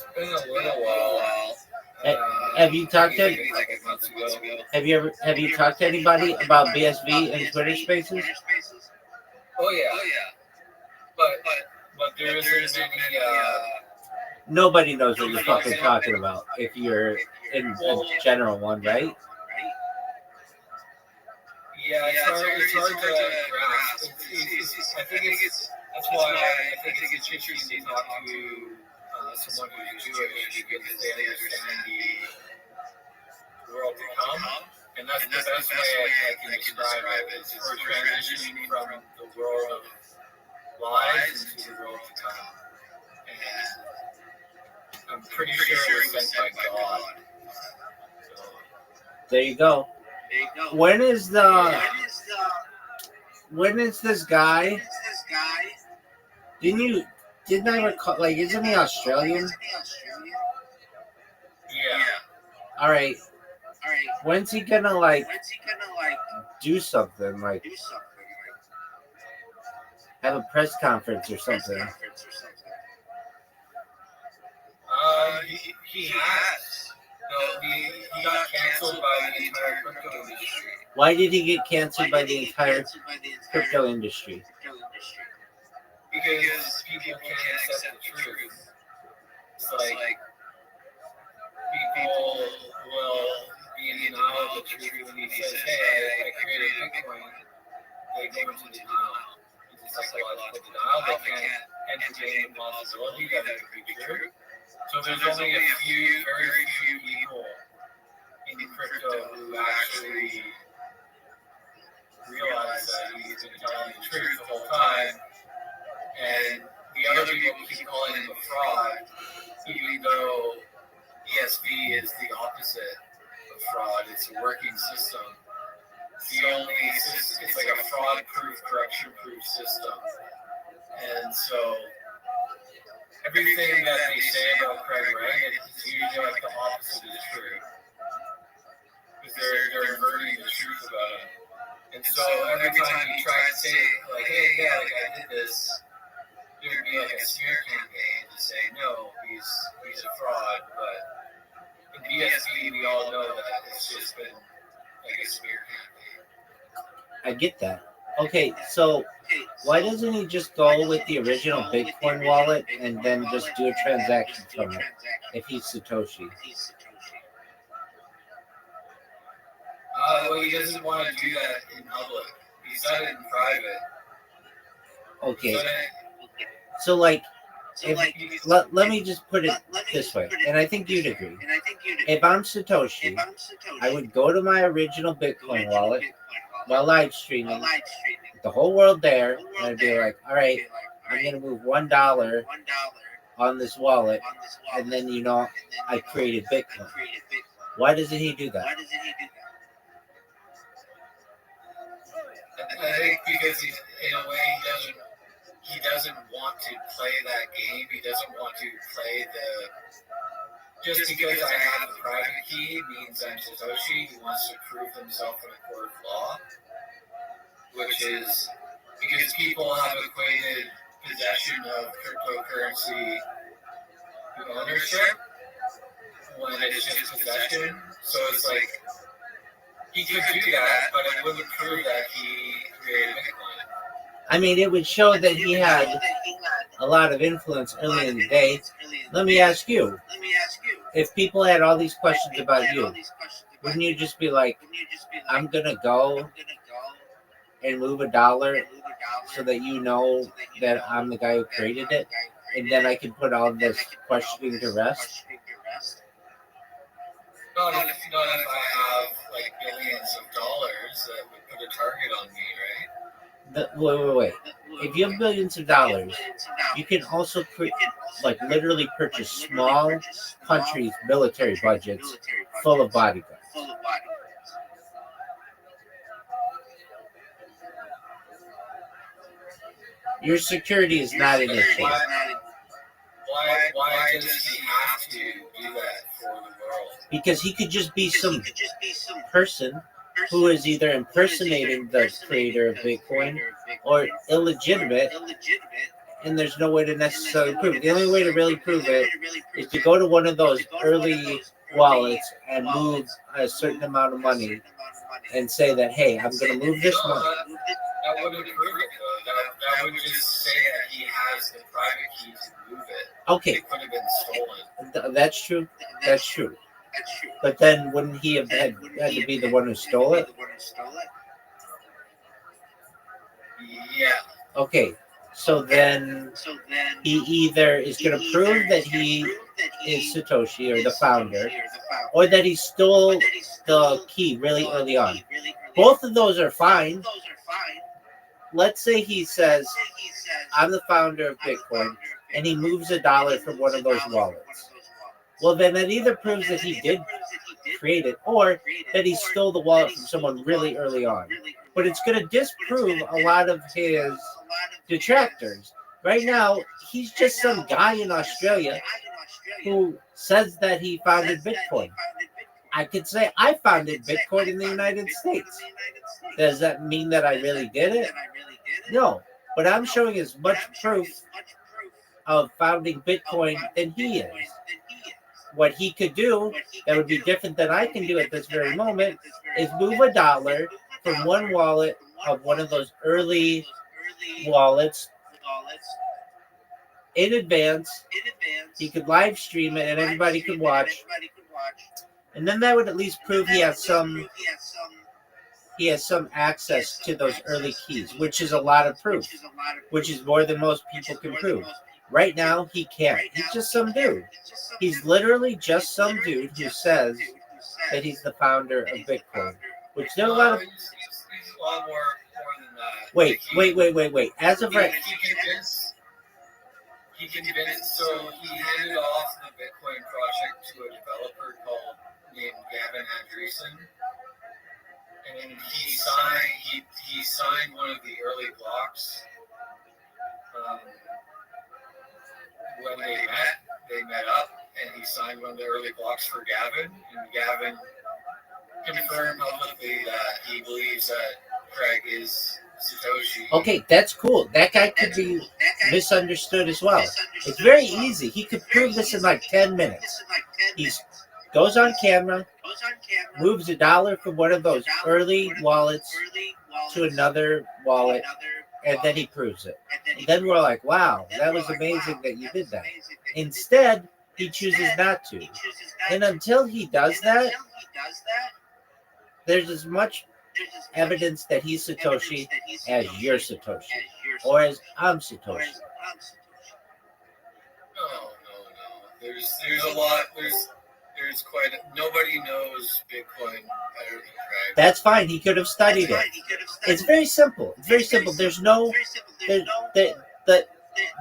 it's been a little while. Have you talked to Maybe like a month ago. Have you talked to anybody about BSV and Twitter spaces? Oh yeah. But there isn't any. Nobody knows what you're fucking talking about if you're in a general one, right? Yeah, it's hard to grasp. I think that's why I think it's interesting to talk to someone who's Jewish because they understand the world to come, and that's the best way I can describe it. Is we're transitioning from the world of lies into the world to come, and I'm pretty sure it was sent by God. So, There you go. When is this guy? Didn't I recall? Like, isn't he Australian? yeah. All right. When's he gonna do something? Like, have a press conference or something? He has. No, he got canceled by the entire crypto industry. Why did he get canceled by the entire crypto industry? Because people can't accept the truth. It's like people will be in denial of the truth when he says, hey, I created Bitcoin. They go into denial. It's psychological denial. They can't entertain the possibility that it could be true. So there's only a few, very few people in crypto who actually realize that he's been telling the truth the whole time. And the other people keep calling him a fraud, even though ESB is the opposite of fraud. It's a working system. It's like a fraud-proof, corruption-proof system. And so everything that they say about Craig Wright is usually like the opposite is true. Because they're inverting the truth about him. And so every time you try to say, like, hey, yeah, like I did this, there would be like a smear campaign to say, no, he's a fraud. But in BSB, we all know that it's just been like a smear campaign. I get that. Okay, so why doesn't he just go with the original Bitcoin wallet and then just do a transaction from it if he's Satoshi? Well, he doesn't want to do that in public. He's done it in private. Okay. So, like, let me just put it this way, and I think you'd agree. If I'm Satoshi, I would go to my original Bitcoin wallet while live streaming, the whole world there, and I'd be like, all right, I'm going to move $1 on this wallet, and then, I created Bitcoin. Why doesn't he do that? I think because in a way he doesn't want to play that game. He doesn't want to play just because I have the private key means I'm Satoshi. He wants to prove himself in a court of law, which is because people have equated possession of cryptocurrency to ownership when it's just possession. So it's like he could do that, but it wouldn't prove that he created Bitcoin. I mean, it would show that he had a lot of influence early in the day. Let me ask you, if people had all these questions about you, wouldn't you just be like, I'm going to go and move $1 so that you know that I'm the guy who created it, and then I can put all this questioning to rest? Not if I have like billions of dollars that would put a target on me, right? Wait. If you have billions of dollars, you can also literally purchase small countries' military budgets full of bodyguards. Your security is not an issue. Why does he have to do that for the world? Because he could just be some person who is either impersonating the creator of Bitcoin or illegitimate, and there's no way to necessarily prove it. The only way to really prove it is to go to one of those early wallets and move a certain amount of money and say that, hey, I'm going to move this money. That wouldn't prove it, though. That would just say that he has the private key to move it. Okay. It could have been stolen. That's true. That's true. But then wouldn't he have had to be the one who stole it? Yeah. Okay. So then he either is going to prove that he is Satoshi or the founder, or that he stole the key really early on. Both of those are fine. Let's say he says, I'm the founder of Bitcoin, and he moves $1 from one of those wallets. Well, then that either proves that he did create it, or that he stole the wallet from someone really early on. But it's going to disprove a lot of his detractors. Right now, he's just some guy in Australia who says that he founded Bitcoin. I could say I founded Bitcoin in the United States. Does that mean that I really did it? No, but I'm showing as much proof of founding Bitcoin than he is. What he could do that would be different than I can do at this very moment is move $1 from one wallet of one of those early wallets in advance. He could live stream it and everybody could watch. And then that would at least prove he has some access to those early keys, which is a lot of proof, which is more than most people can prove. Right now, he can't. He's just some dude. He's literally just some dude who says that he's the founder of Bitcoin, which there are a lot of... He's a lot more than that. Wait. As of right... He convinced, so he handed off the Bitcoin project to a developer named Gavin Andreessen. And he signed one of the early blocks. When they met up, and he signed one of the early blocks for Gavin, and Gavin confirmed publicly that he believes that Craig is Satoshi. Okay, that's cool. That guy could be misunderstood as well. It's very easy. He could prove this in like 10 minutes. He goes on camera, moves $1 from one of those early wallets to another wallet, and then he proves it. And then we're like, wow, that was amazing that you did that. Instead, he chooses not to. And until he does that, there's as much evidence that he's Satoshi as you're Satoshi, or as I'm Satoshi. No. There's a lot. There's quite. Nobody knows Bitcoin better than Craig. That's fine. He could have studied it. It's very simple. There's no.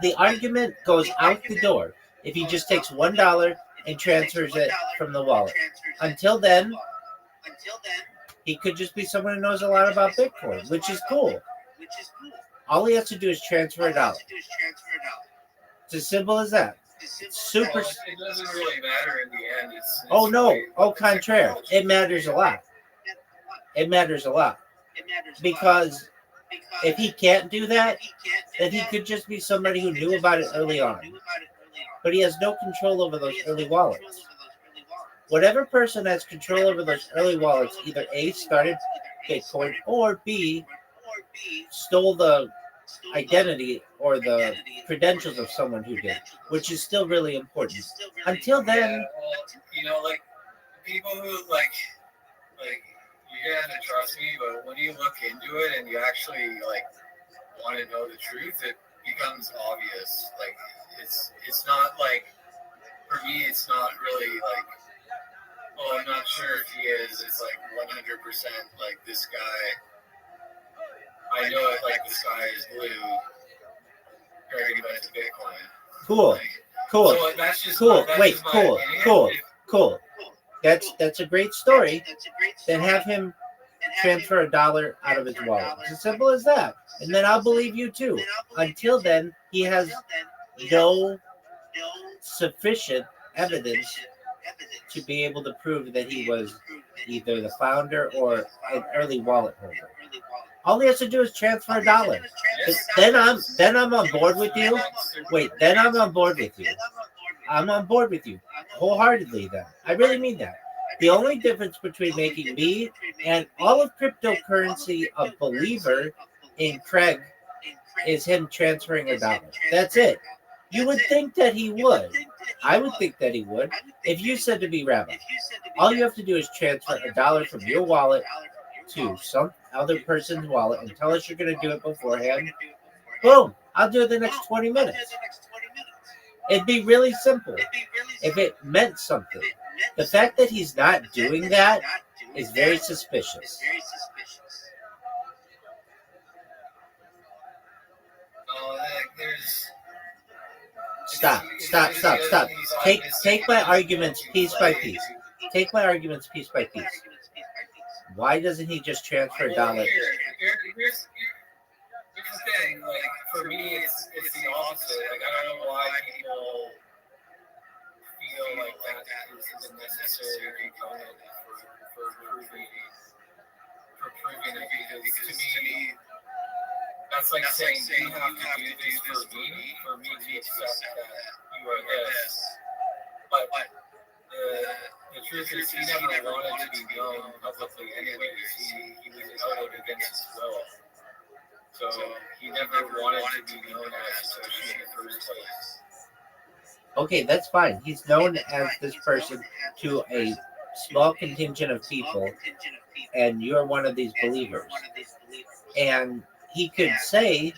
The argument goes out the door if he just takes $1 and transfers it from the wallet. Until then, he could just be someone who knows a lot about Bitcoin, which is cool. All he has to do is transfer it out. It's as simple as that. It's super. Well, it doesn't really matter in the end. Oh no! Au contraire, it matters a lot. It matters a lot because if he can't do that, then he could just be somebody who knew about it early on, but he has no control over those early wallets. Whatever person has control over those early wallets either A, started Bitcoin, or B, stole the identity or the credentials of someone who did, which is still really important. Until then, like people who like you're gonna have to trust me, but when you look into it and you actually like want to know the truth, it becomes obvious. Like it's not like, for me, it's not really like, oh, I'm not sure if he is. It's like 100% like this guy. I know it like the sky is blue. Comparing that to Bitcoin. Cool. Like, Cool. So that's just Cool. that's Wait, just my cool. opinion. Cool. Cool. That's a great story. Then have him transfer $1 out of his wallet. It's as simple as that. And then I'll believe you too. Until then, he has no sufficient evidence to be able to prove that he was either the founder or an early wallet holder. All he has to do is transfer $1. Then I'm on board with you. Wait, then I'm on board with you. I'm on board with you wholeheartedly. Then I really mean that. The only difference between making me and all of cryptocurrency a believer in Craig is him transferring $1. That's it. You would think that he would. I would think that he would. If you said to me, Rabbi, all you have to do is transfer $1 from your wallet to some other person's wallet and tell us you're going to do it beforehand. Boom. I'll do it the next 20 minutes. It'd be really simple if it meant something. The fact that he's not doing that is very suspicious. Stop. Take my arguments piece by piece. Take my arguments piece by piece. Why doesn't he just transfer $1? Here's the thing. Like, for me, it's the opposite. Like, I don't know why people feel like that is a necessary component for proving it. Because to me, that's like saying you have to do this for me to accept that you are this. But the truth is, he never wanted to be known publicly anyways. He was outed against his will. So he never wanted to be known as Satoshi in the first place. Okay, that's fine. He's known as this person to a small contingent of people, and you're one of these believers. And he could say,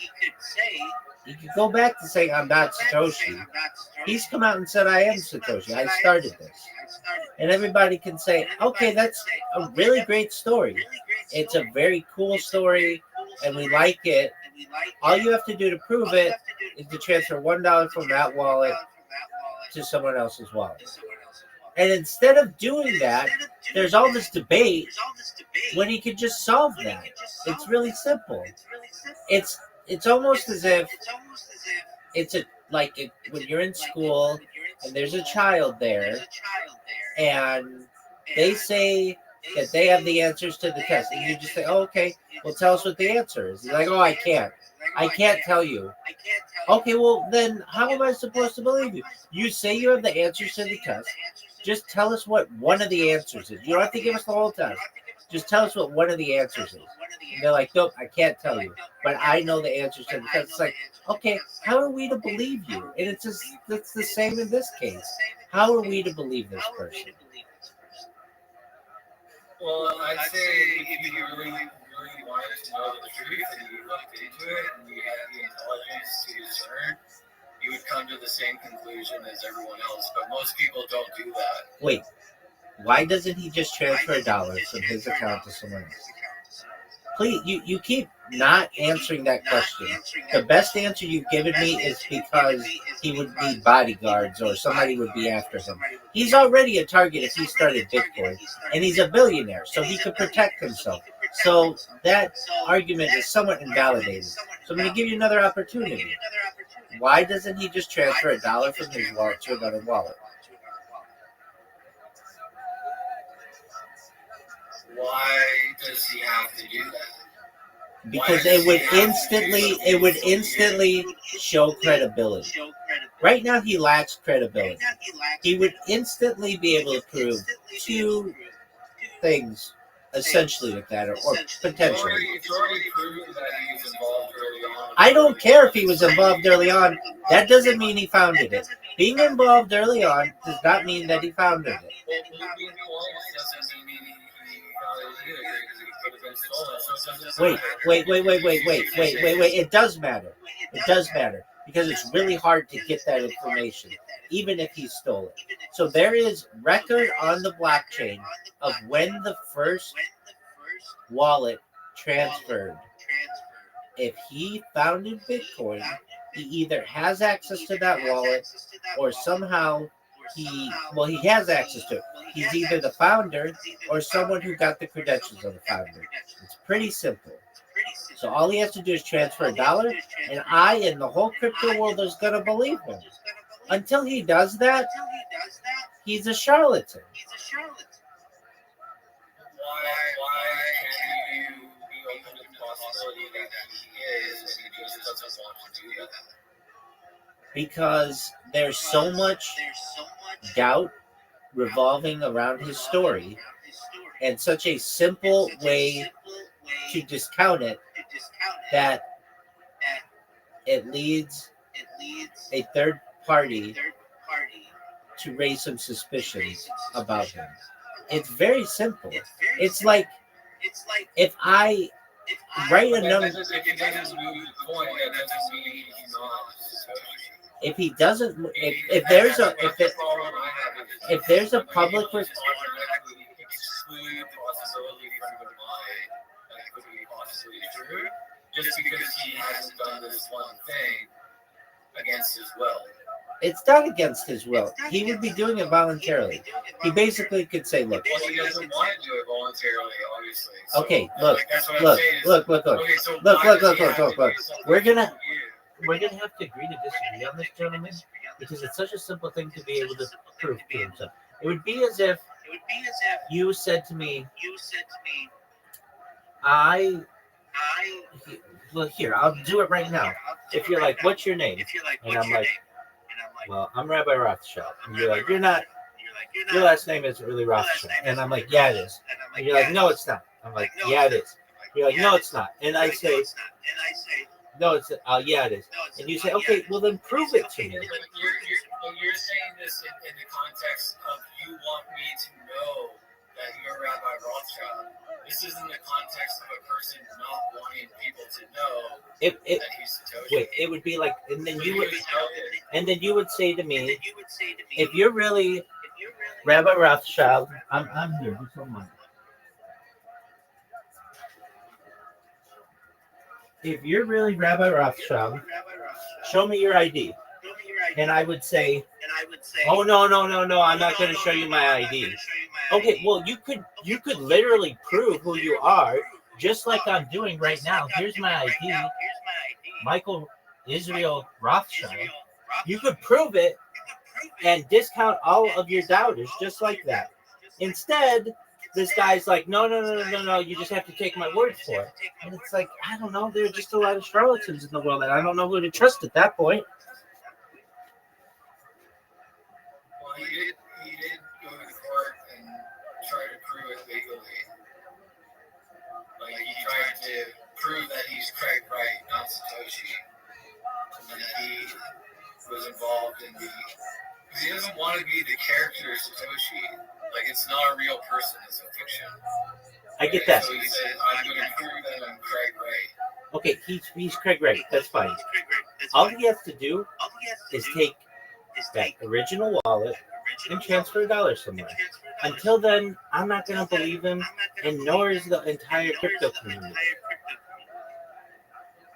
he could go back to saying, I'm not Satoshi. He's come out and said, I am Satoshi. I started this. And everybody can say, okay, that's a really great story. It's a very cool story, and we like it. All you have to do to prove it is to transfer $1 from that wallet to someone else's wallet. And instead of doing that, there's all this debate when he could just solve that. It's really simple. It's almost as if it's when you're in school and there's a child there and they say that they have the answers to the test, and you just say, oh, okay, well, tell us what the answer is. He's like, oh, I can't tell you. Okay, well, then how am I supposed to believe you? You say you have the answers to the test. Just tell us what one of the answers is. You don't have to give us the whole test. Just tell us what one of the answers is. And they're like, nope, I can't tell you. But I know the answers to the test. It's like, okay, how are we to believe you? And it's the same in this case. How are we to believe this person? Well, I'd say if you really wanted to know the truth and you looked into it and you had the intelligence to discern, you would come to the same conclusion as everyone else. But most people don't do that. Wait, why doesn't he just transfer $1 from his account to someone else? Please, you keep not answering that question. The best answer you've given me is because he would need bodyguards or somebody would be after him. He's already a target if he started Bitcoin, and he's a billionaire, so he could protect himself. So that argument is somewhat invalidated. So I'm going to give you another opportunity. why doesn't he just transfer $1 from his wallet to another wallet? Why does he have to do that? Because it would instantly show credibility. Right now he lacks credibility. He would instantly be able to prove two things essentially with that, or potentially. It's already proven that he was involved early on. I don't care if he was involved early on. That doesn't mean he founded it. Being involved early on does not mean that he founded it. Well, moving coins doesn't mean he founded it either, because it could have been stolen. So it doesn't matter. Wait. It does matter. It does matter. Because it's really hard to get that information, even if he stole it. So there is record on the blockchain of when the first wallet transferred. If he founded Bitcoin, he either has access to that wallet or somehow he has access to it. He's either the founder or someone who got the credentials of the founder. It's pretty simple. So all he has to do is transfer $1, and I and the whole crypto world is going to believe him. Until he does that, he's a charlatan. Why can't you be open to the possibility that he is, and he just doesn't want to do that? Because there's so much doubt revolving around his story, and such a simple way to discount it that it leads a third party to raise some suspicions about him. It's very simple. It's like if I write a number. If he doesn't move the coin, that doesn't mean he's not Satoshi. If he doesn't, if there's a public exclude the possibility for him to buy that could be possibly true, just because he hasn't done this one thing against his will. It's not against his will. He would be doing it voluntarily. He basically could say, "Look." Well, he doesn't want to do it voluntarily, obviously. So, Okay, look. We're gonna have to agree to disagree on this, gentlemen, because it's such a simple thing to be able to prove to himself. It would be as if you said to me, Well, here, I'll do it right now. If you're like, "What's your name?" And I'm like, "Well, I'm Rabbi Rothschild." And you're like, "You're not. Your last name isn't really Rothschild." And I'm like, "Yeah, it is." And you're like, "No, it's not." I'm like, "Yeah, it is." You're like, "No, it's not." And I say, "No, it's yeah, it is." And you say, "Okay, well then prove it to me." You're saying this in the context of you want me to know that you're Rabbi Rothschild. This is in the context of a person not wanting people to know that he's Satoshi. Wait, it would be like, and then you would say to me, "If you're really Rabbi Rothschild, I'm here. Just hold on. If you're really Rabbi Rothschild, show me your ID." And I would say, "Oh no, I'm not going to show you my ID." Okay, well you could literally prove who you are, just like I'm doing right now. Here's my ID, Michael Israel Rothschild. You could prove it and discount all of your doubters just like that. Instead, this guy's like, no, you just have to take my word for it. And it's like, I don't know, there are just a lot of charlatans in the world, and I don't know who to trust at that point. Well, he did go to court and try to prove it legally. Like, he tried to prove that he's Craig Wright, not Satoshi. And that he was involved in because he doesn't want to be the character Satoshi. Like, it's not a real person, it's a fiction. I get that. So he said, I'm going to prove that I'm Craig Wright. Okay, he's Craig Wright. That's fine. All he has to do is take that original wallet and transfer $1 somewhere. Until then, I'm not going to believe him, and nor is the entire crypto community.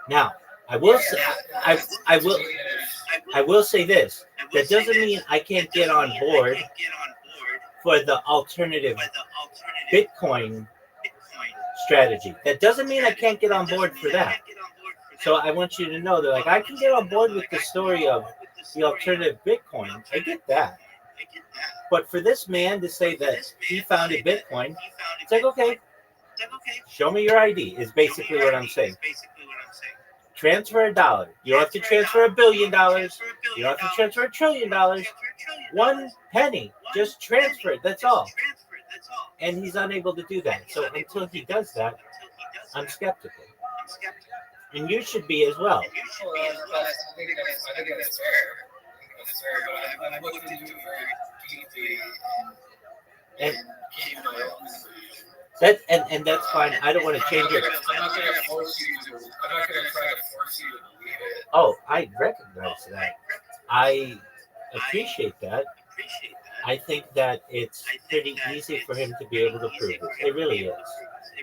Now, I will say this. That doesn't mean I can't get on board for the alternative Bitcoin strategy. That doesn't mean I can't get on board for that. So I want you to know that, like, I can get on board with the story of the alternative Bitcoin. I get that. But for this man to say that he founded Bitcoin, it's like, okay, show me your ID is basically what I'm saying. Transfer $1. You don't have to transfer $1 billion. You don't have to transfer $1 trillion. One penny, just transfer it. That's all. And he's unable to do that. So until he does that, I'm skeptical. And you should be as well. I think that's fair. That's fair, but I've looked into it very deeply and came to my own conclusion. And that's fine. I don't want to change it. I'm not going to force you to. I'm not going to try to force you to believe it. Oh, I recognize that. I appreciate that. I think that it's pretty easy for him to be able to prove it. It really is.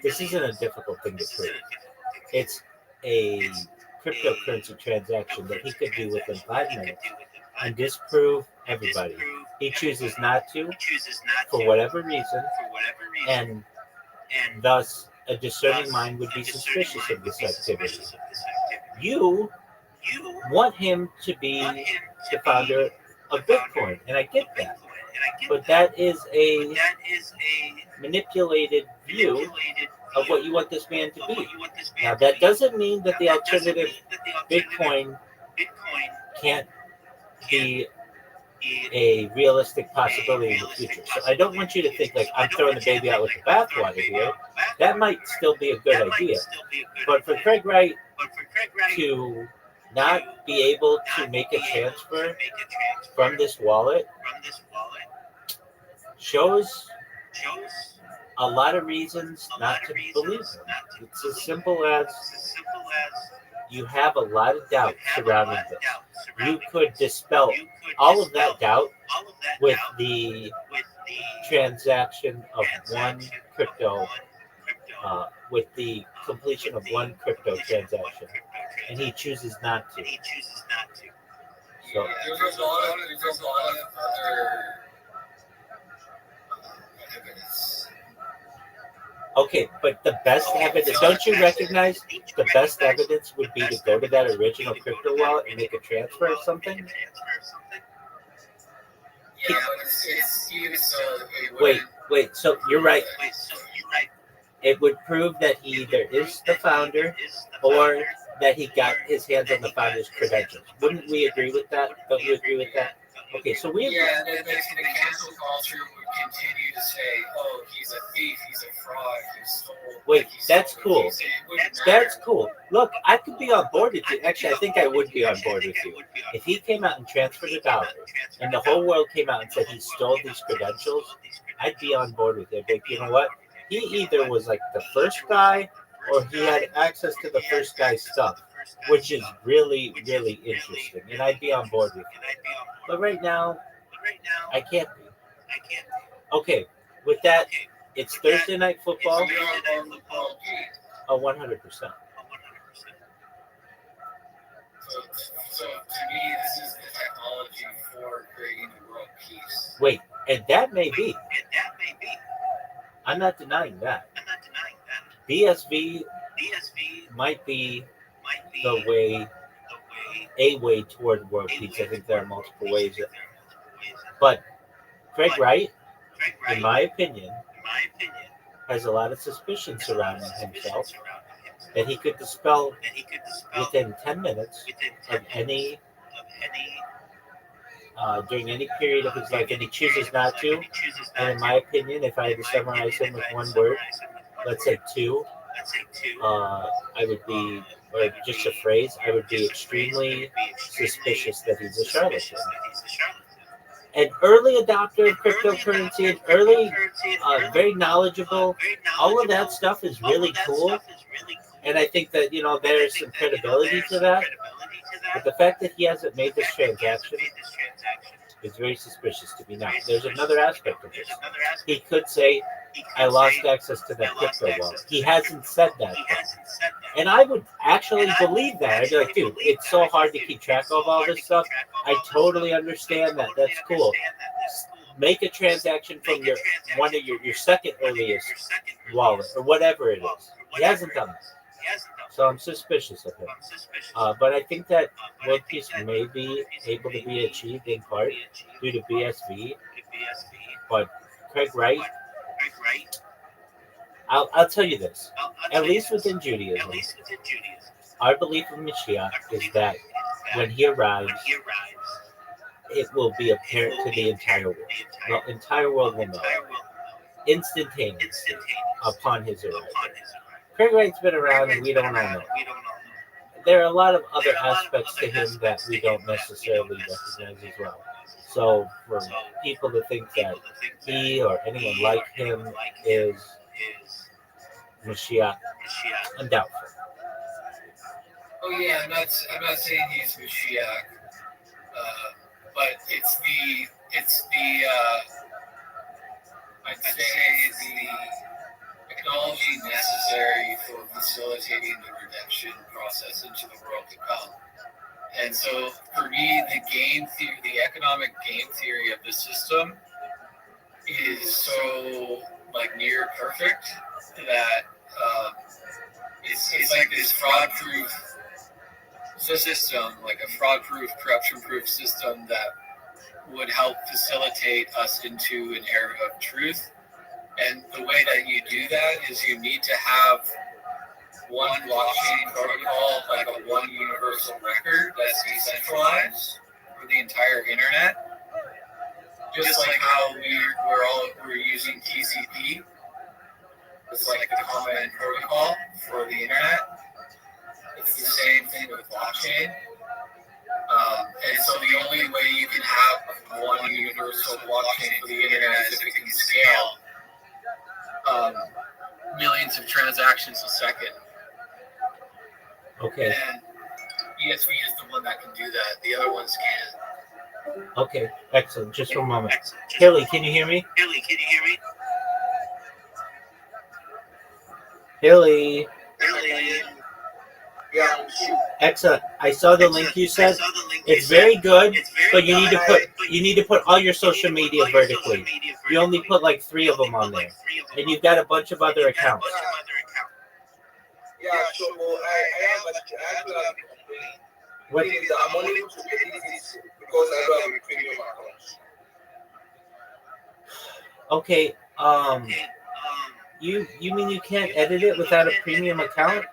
This isn't a difficult thing to prove. It's a cryptocurrency transaction that he could do within 5 minutes and disprove everybody. He chooses not to for whatever reason, and thus a discerning mind would be suspicious of this activity. You want him to be the founder of Bitcoin, and I get that. But that is a manipulated view of what you want this man to be. Now, that doesn't mean that the alternative Bitcoin can't be a realistic possibility in the future. So I don't want you to think like I'm throwing the baby out with the bathwater here. That might still be a good idea. But for Craig Wright to not be able to make a transfer from this wallet shows a lot of reasons not to believe him. It's as simple as you have a lot of doubt surrounding this. You could dispel all of that doubt with the transaction of one crypto, with the completion of one crypto transaction, and he chooses not to. So There's a lot of other evidence. okay, but the best evidence, don't you recognize the best evidence would be to go to that original crypto wallet and make a transfer or something? Yeah, but it's even so. Wait, so you're right. It would prove that he either is the founder or that he got his hands on the founder's credentials. Wouldn't we agree with that? Don't you agree with that? Okay, so we agree. Yeah, the cancel culture would continue to say, "Oh, he's a thief, he's a fraud, he stole." Wait, that's cool. That's cool. Look, I could be on board with you. Actually, I think I would be on board with you. If he came out and transferred $1 and the whole world came out and said he stole these credentials, I'd be on board with it. But you know what? He either was like the first guy or he had access to the first guy's stuff, which is really, really interesting. And I'd be on board with it. But right now, I can't be. Okay, with that, it's Thursday Night Football. Oh, 100%. So to me, this is the technology for creating the world peace. Wait, and that may be. I'm not denying that. BSV might be the way, a way toward world peace. I think there are multiple ways. But Craig Wright, in my opinion, has a lot of suspicion surrounding himself that he could dispel within 10 minutes of any during any period of his life, and he chooses not to. And in my opinion, if I had to summarize him with one word, let's say two, I would be, or just a phrase, I would be extremely suspicious that he's a charlatan. An early adopter of cryptocurrency, an early, very knowledgeable, all of that stuff is really cool. And I think that, you know, there's some credibility to that. But the fact that he hasn't made this transaction is very suspicious to me now. There's another aspect of this. He could say, I lost access to that crypto wallet. He hasn't said that though. And I would actually believe that. I'd be like, dude, it's so hard to keep track of all this stuff. I totally understand that. That's cool. Make a transaction from your second earliest wallet or whatever it is. He hasn't done this. So I'm suspicious of him. But I think that world peace may be able to be achieved in part due to BSV. But Craig Wright, I'll tell you this. At least within Judaism, our belief of Mashiach is that when he arrives, it will be apparent to the entire world. The entire world will know instantaneously upon his arrival. Craig Wright's been around and we don't all know. There are a lot of other aspects to him that we don't necessarily recognize as well. So for people to think that he or anyone like him is Mashiach, I'm doubtful. Oh yeah, I'm not saying he's Mashiach, but it's the I'd say it's the technology necessary for facilitating the redemption process into the world to come. And so for me, the economic game theory of the system is so like near perfect that it's like this fraud-proof system, like a fraud-proof, corruption-proof system that would help facilitate us into an era of truth. And the way that you do that is you need to have one blockchain protocol, like a one universal record that's decentralized for the entire internet. Just like how we're using TCP. It's like the common protocol for the internet. It's the same thing with blockchain. And so the only way you can have one universal blockchain for the internet is if it can scale millions of transactions a second. Okay. And ESV is the one that can do that. The other ones can't. Okay. Excellent. Just for a moment. Hilly, can you hear me? Hilly. Yeah. Excellent. I saw the link you sent. It's very good, but you need to put all your social media vertically. You only put like 3 of them on there, and you've got a bunch of other accounts. Yeah, so I have a What? I'm only able to edit this because I don't have a premium account. Okay. You mean you can't edit it without a premium account?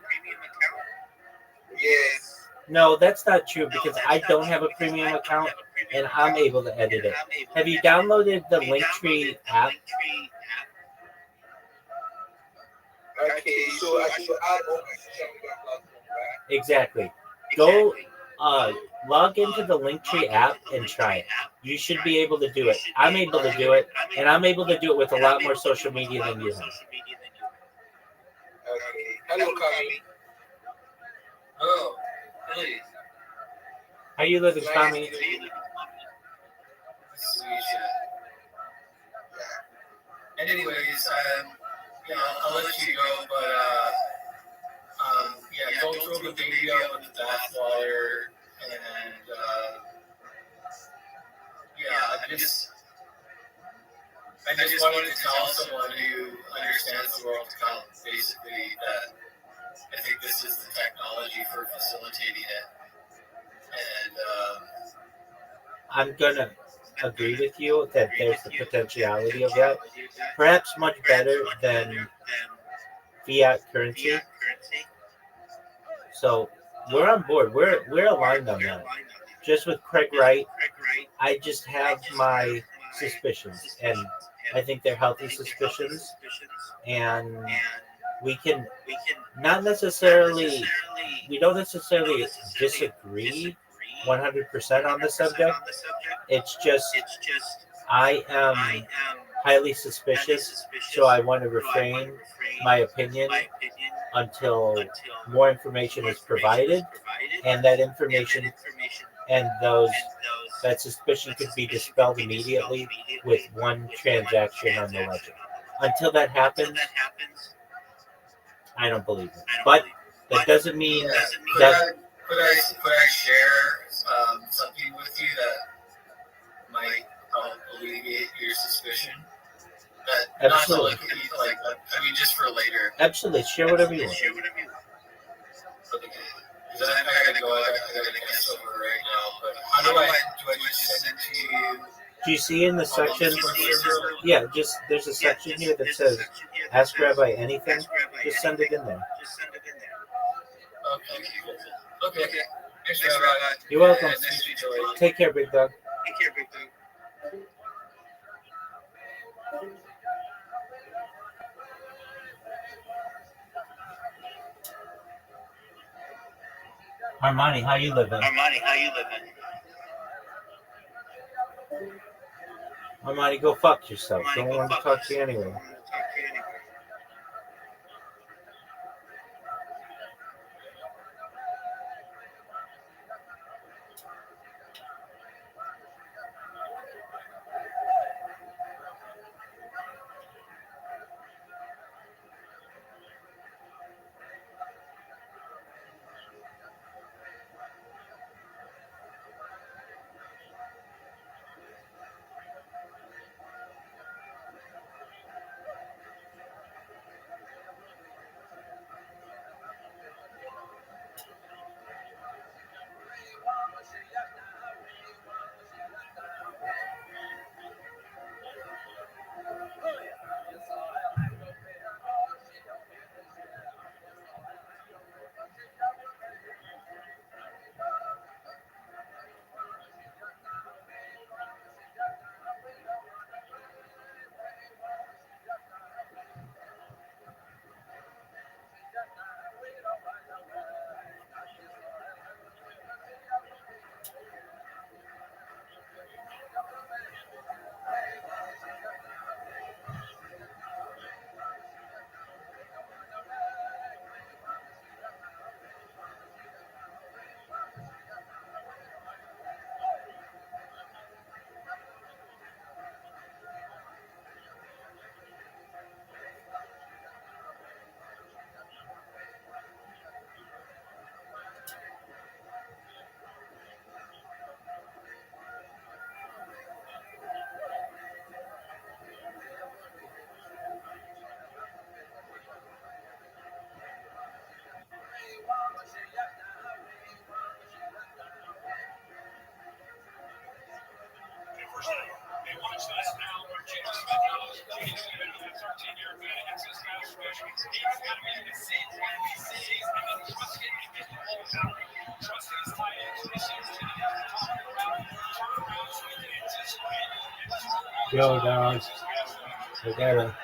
Yes. No, that's not true because I don't have a premium account and I'm able to edit it. Have you downloaded the Linktree app? Okay, so I should add all my social media platforms, right? Exactly. Go log into the Linktree app and try it. You should be able to do it. I'm able to do it, and I'm able to do it with a lot more social media than you have. Okay. Hello, Kami. Oh, really? How you living, Tommy? Sweet shit. Yeah. Anyways, I'll let you go, but yeah, don't throw the baby out with the bathwater, and yeah, I just wanted to tell someone who understands the world to come, basically, that I think this is the technology for facilitating it, and I'm gonna agree with you that there's the potentiality of that. Perhaps much better than fiat currency. So we're on board. We're aligned on that. Just with Craig Wright, I just have my suspicions, and I think they're healthy suspicions, and we don't necessarily disagree 100% on the subject. It's just I am highly suspicious, so I want to refrain my opinion until more information is provided, and that information and that suspicion could be dispelled immediately with one transaction on the ledger. Until that happens, I don't believe it. But that doesn't mean that. Could I share something with you that might help alleviate your suspicion? That Absolutely. not to like, I mean, just for later. Absolutely. Share whatever you want. do I just send it to you? Do you see in the section? Yeah, just there's a section here that says "Ask Rabbi anything." Just send it in there. Okay. Okay. Thanks, Rabbi. You're welcome. Nice to meet you. Take care, big dog. Armani, how you living? Armani, go fuck yourself. Don't want to talk to you anyway. Yo, dog. I gotta.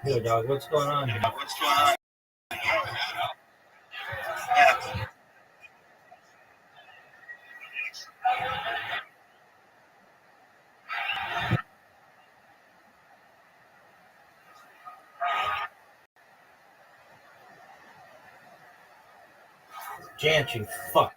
Yo, dog, what's going on here? Janty, fuck.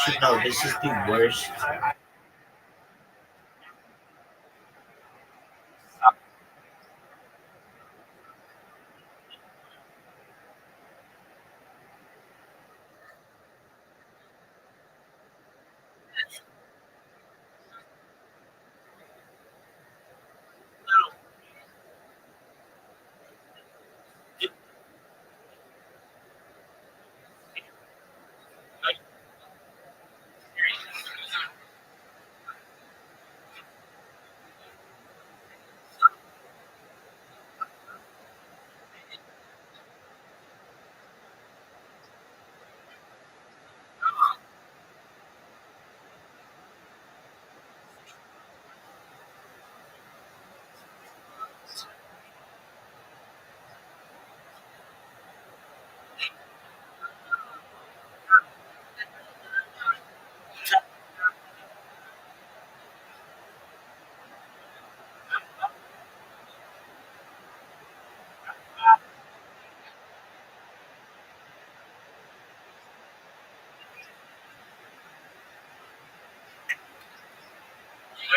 should know this is the worst.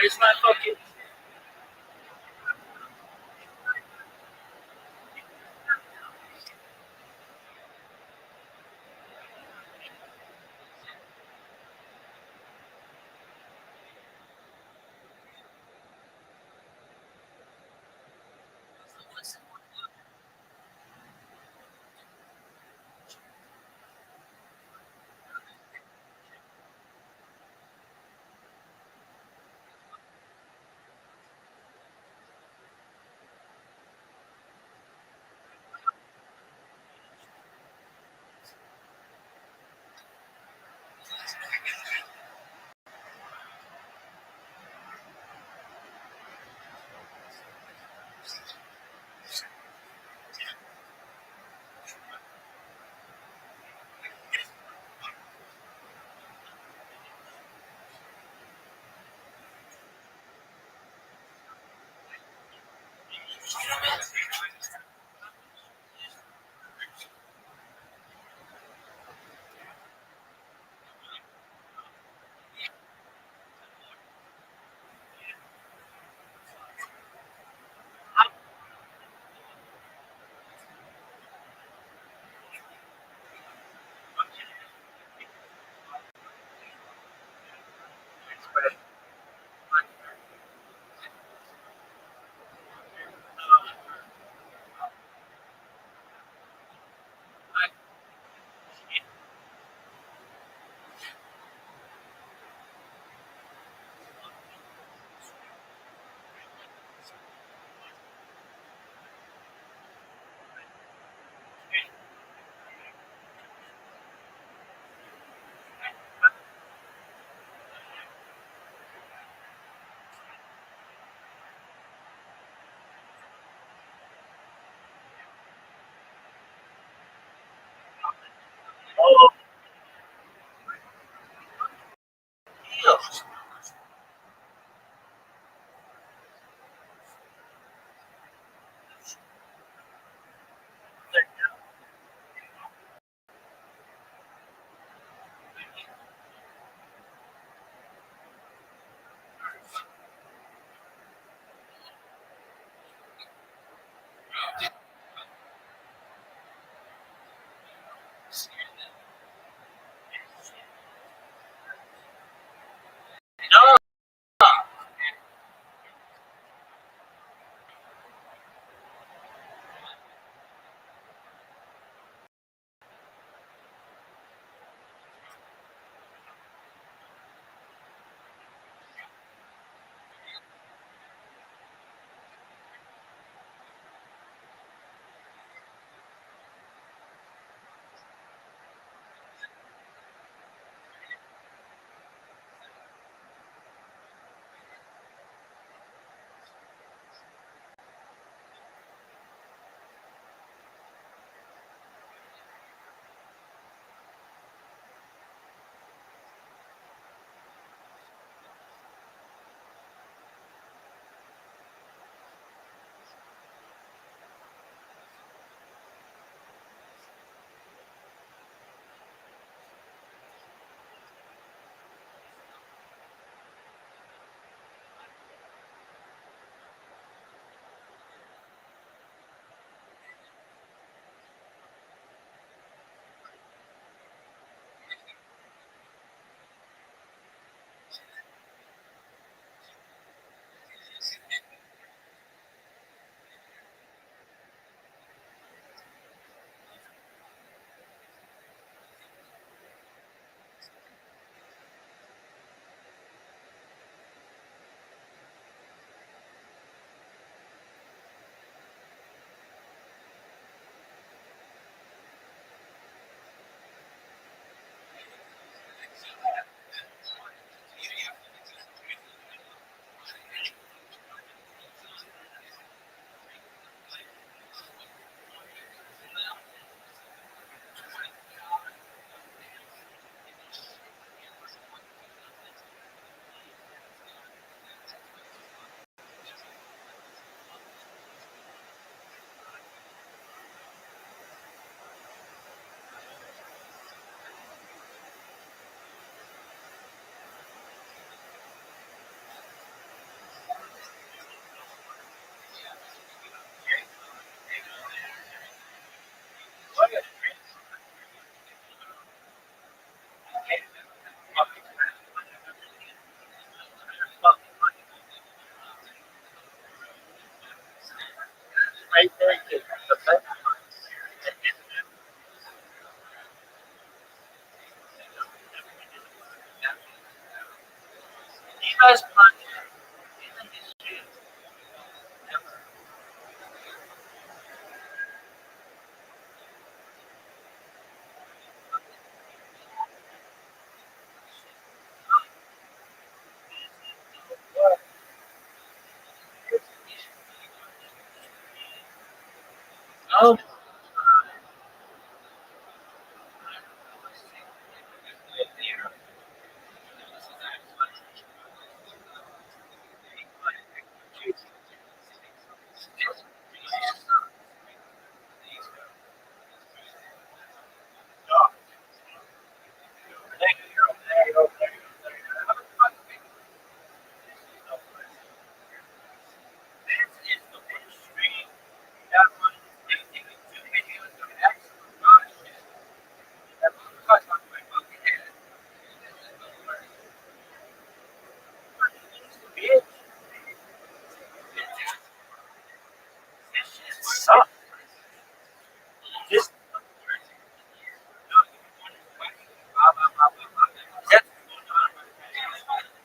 Where's my fucking? best project in the history of ever. Oh,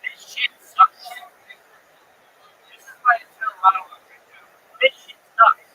this shit sucks. This is why it's so loud. This shit sucks.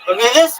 I'm gonna stop. Look at this.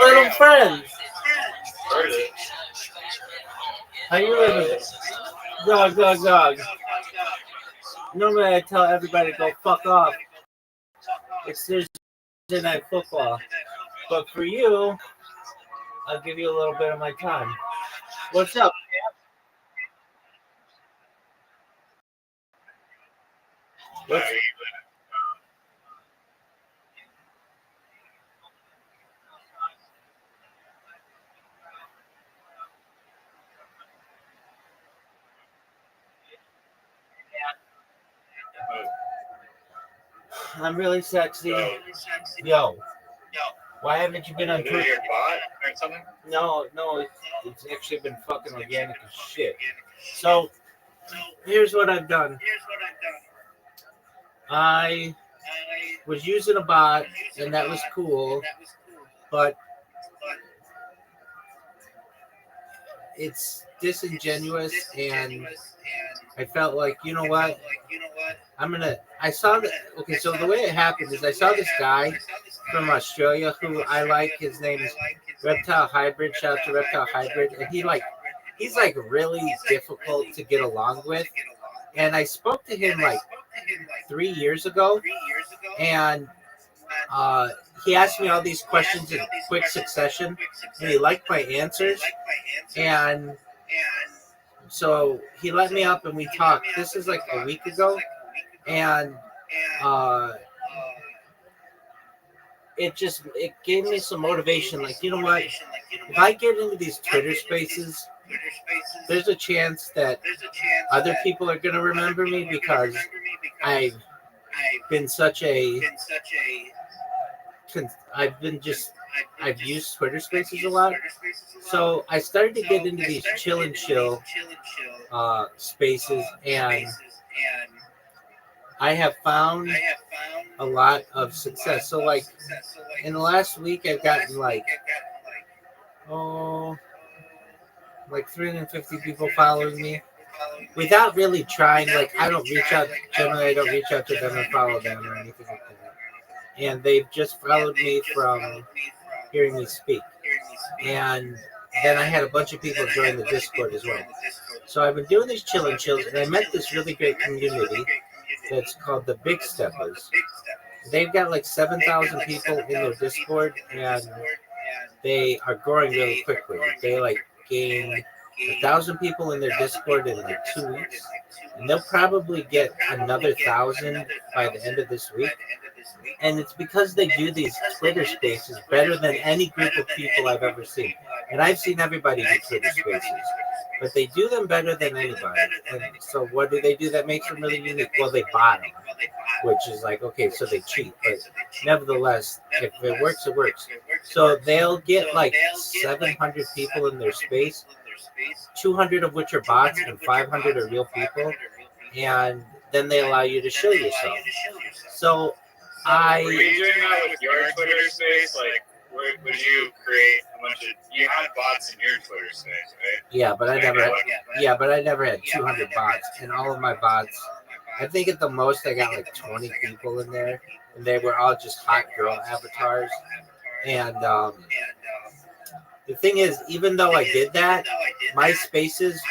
Little friends. How you living? Dog. Normally I tell everybody to go fuck off. It's Thursday night football. But for you, I'll give you a little bit of my time. What's up? What's, I'm really sexy. Yo, why haven't you been on Twitter? No, it's actually been fucking organic as shit. So here's what I've done. I was using a bot, and that was cool, but it's disingenuous, and I felt like, you know what? I saw that. Okay, so the way it happened is I saw this guy from Australia who I like. His name is Reptile Hybrid. Shout out to Reptile Hybrid. And he's like really difficult to get along with. And I spoke to him like 3 years ago, and he asked me all these questions in quick succession, and he liked my answers. And so he let me up and we talked. This is like a week ago, and it gave me some motivation. Like, you know what? If I get into these Twitter spaces, there's a chance that other people are going to remember me because I've been such a I've used Twitter Spaces a lot. So I started to get into these chill and chill spaces, and I have found a lot of success. So like in the last week, I've gotten like 350 people following me without really trying. Like I don't reach out to them and follow them or anything like that. And they've just followed me from hearing me speak. And then I had a bunch of people join the Discord as well. So I've been doing these chill and chills, and I met this really great community that's called the Big Steppers. They've got like 7,000 people in their Discord, and they are growing really quickly. They like gained 1,000 people in their Discord in like 2 weeks, and they'll probably get another 1,000 by the end of this week. And it's because they do these Twitter spaces better than any group of people I've ever seen. And I've seen everybody do Twitter spaces, but they do them better than anybody. And so what do they do that makes them really unique? Well, they bot them, which is like, okay, so they cheat. But nevertheless, if it works, it works. So they'll get like 700 people in their space, 200 of which are bots and 500 are real people. And then they allow you to show yourself. So were you doing that with your Twitter space? Like, would you create a bunch of? You had bots in your Twitter space, right? Yeah, but I never had 200 bots, and all of my bots. I think at the most I got like 20 people in there, and they were all just hot girl avatars. And the thing is, even though I did that, my spaces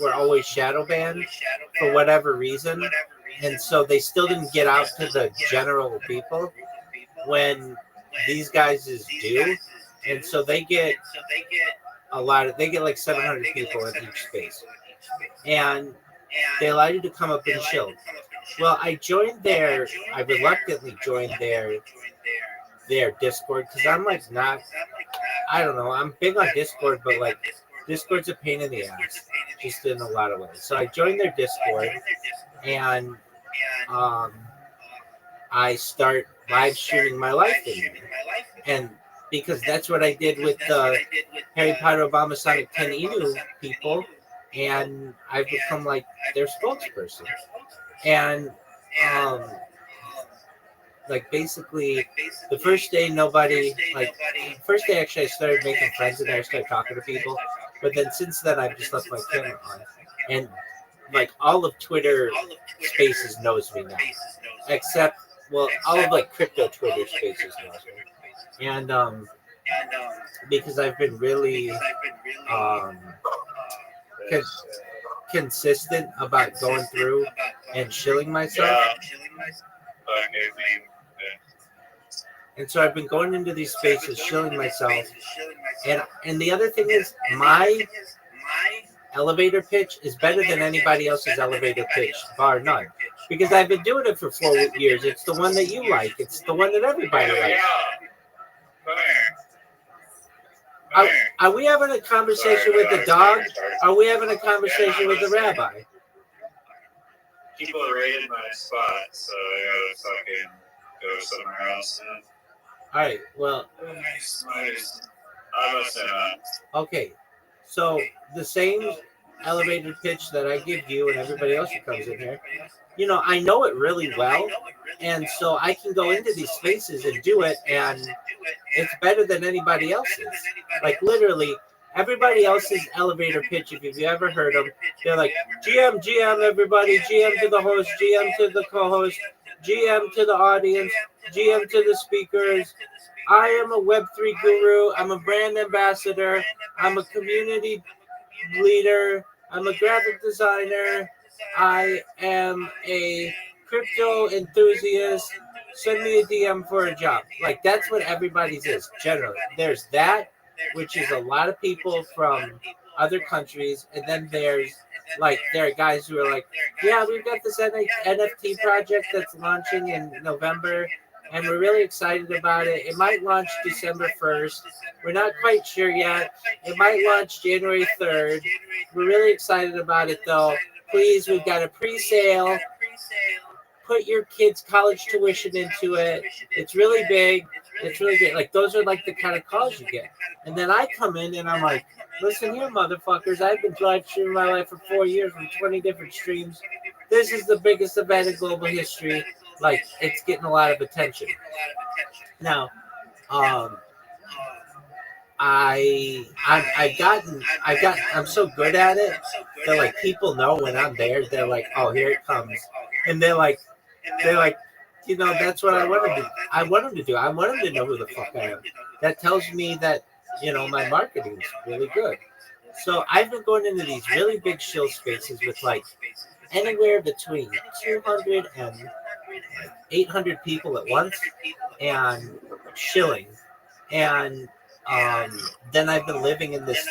were always shadow banned for whatever reason. And so they still didn't get out to the general people when these guys do. And so they get they get like 700 people in each space. And they allow you to come up and chill. Well, I reluctantly joined their Discord because I'm like I don't know, I'm big on Discord, but like Discord's a pain in the ass, just in a lot of ways. So I joined their Discord, and I start live streaming my life in there. And because that's what I did with the Harry Potter Obama Sonic 10 Inu people, and I've become like their spokesperson. And like basically the first day first day actually I started making friends in there, I started talking to people, but then since then I've just left my camera on, and like all of Twitter Spaces knows me now, except all of like crypto Twitter Spaces knows me, and because I've been really consistent about going through and chilling myself. And so I've been going into these spaces, chilling myself. And the other thing is, my elevator pitch is better than anybody else's elevator pitch, bar none. Because I've been doing it for 4 years. It's the one that you like. It's the one that everybody likes. Are we having a conversation with the dog? Are we having a conversation with the rabbi? People raided my spot, so I gotta fucking go somewhere else now. All right, well. I must have. Okay, so the same elevator pitch that I give you and everybody else who comes in here, I know it really well, and so I can go into these spaces and do it, and it's better than anybody else's. Like literally, everybody else's elevator pitch, if you've ever heard them, they're like, GM, everybody, GM to the host, GM to the co-host, GM to the audience, GM to the speakers. I am a Web3 guru. I'm a brand ambassador. I'm a community leader. I'm a graphic designer. I am a crypto enthusiast. Send me a DM for a job. Like, that's what everybody's is, generally. There's that, which is a lot of people from other countries. And then there are guys who are like, yeah, we've got this NFT project that's launching in November, and we're really excited about it. It might launch December 1st. We're not quite sure yet. It might launch January 3rd. We're really excited about it, though. Please, we've got a pre-sale. Put your kids' college tuition into it. It's really big. It's really great. Like, those are like the kind of calls you get. And then I come in and I'm like, listen here, motherfuckers. I've been live streaming my life for 4 years from 20 different streams. This is the biggest event in global history. Like, it's getting a lot of attention. Now, I'm so good at it that like people know when I'm there. They're like, oh, here it comes, and they're like, that's what I want them to do. I want them to know who the fuck I am. That tells me that my marketing's really good. So I've been going into these really big shill spaces with like anywhere between 200 and 800 people at once and shilling. And then I've been living in this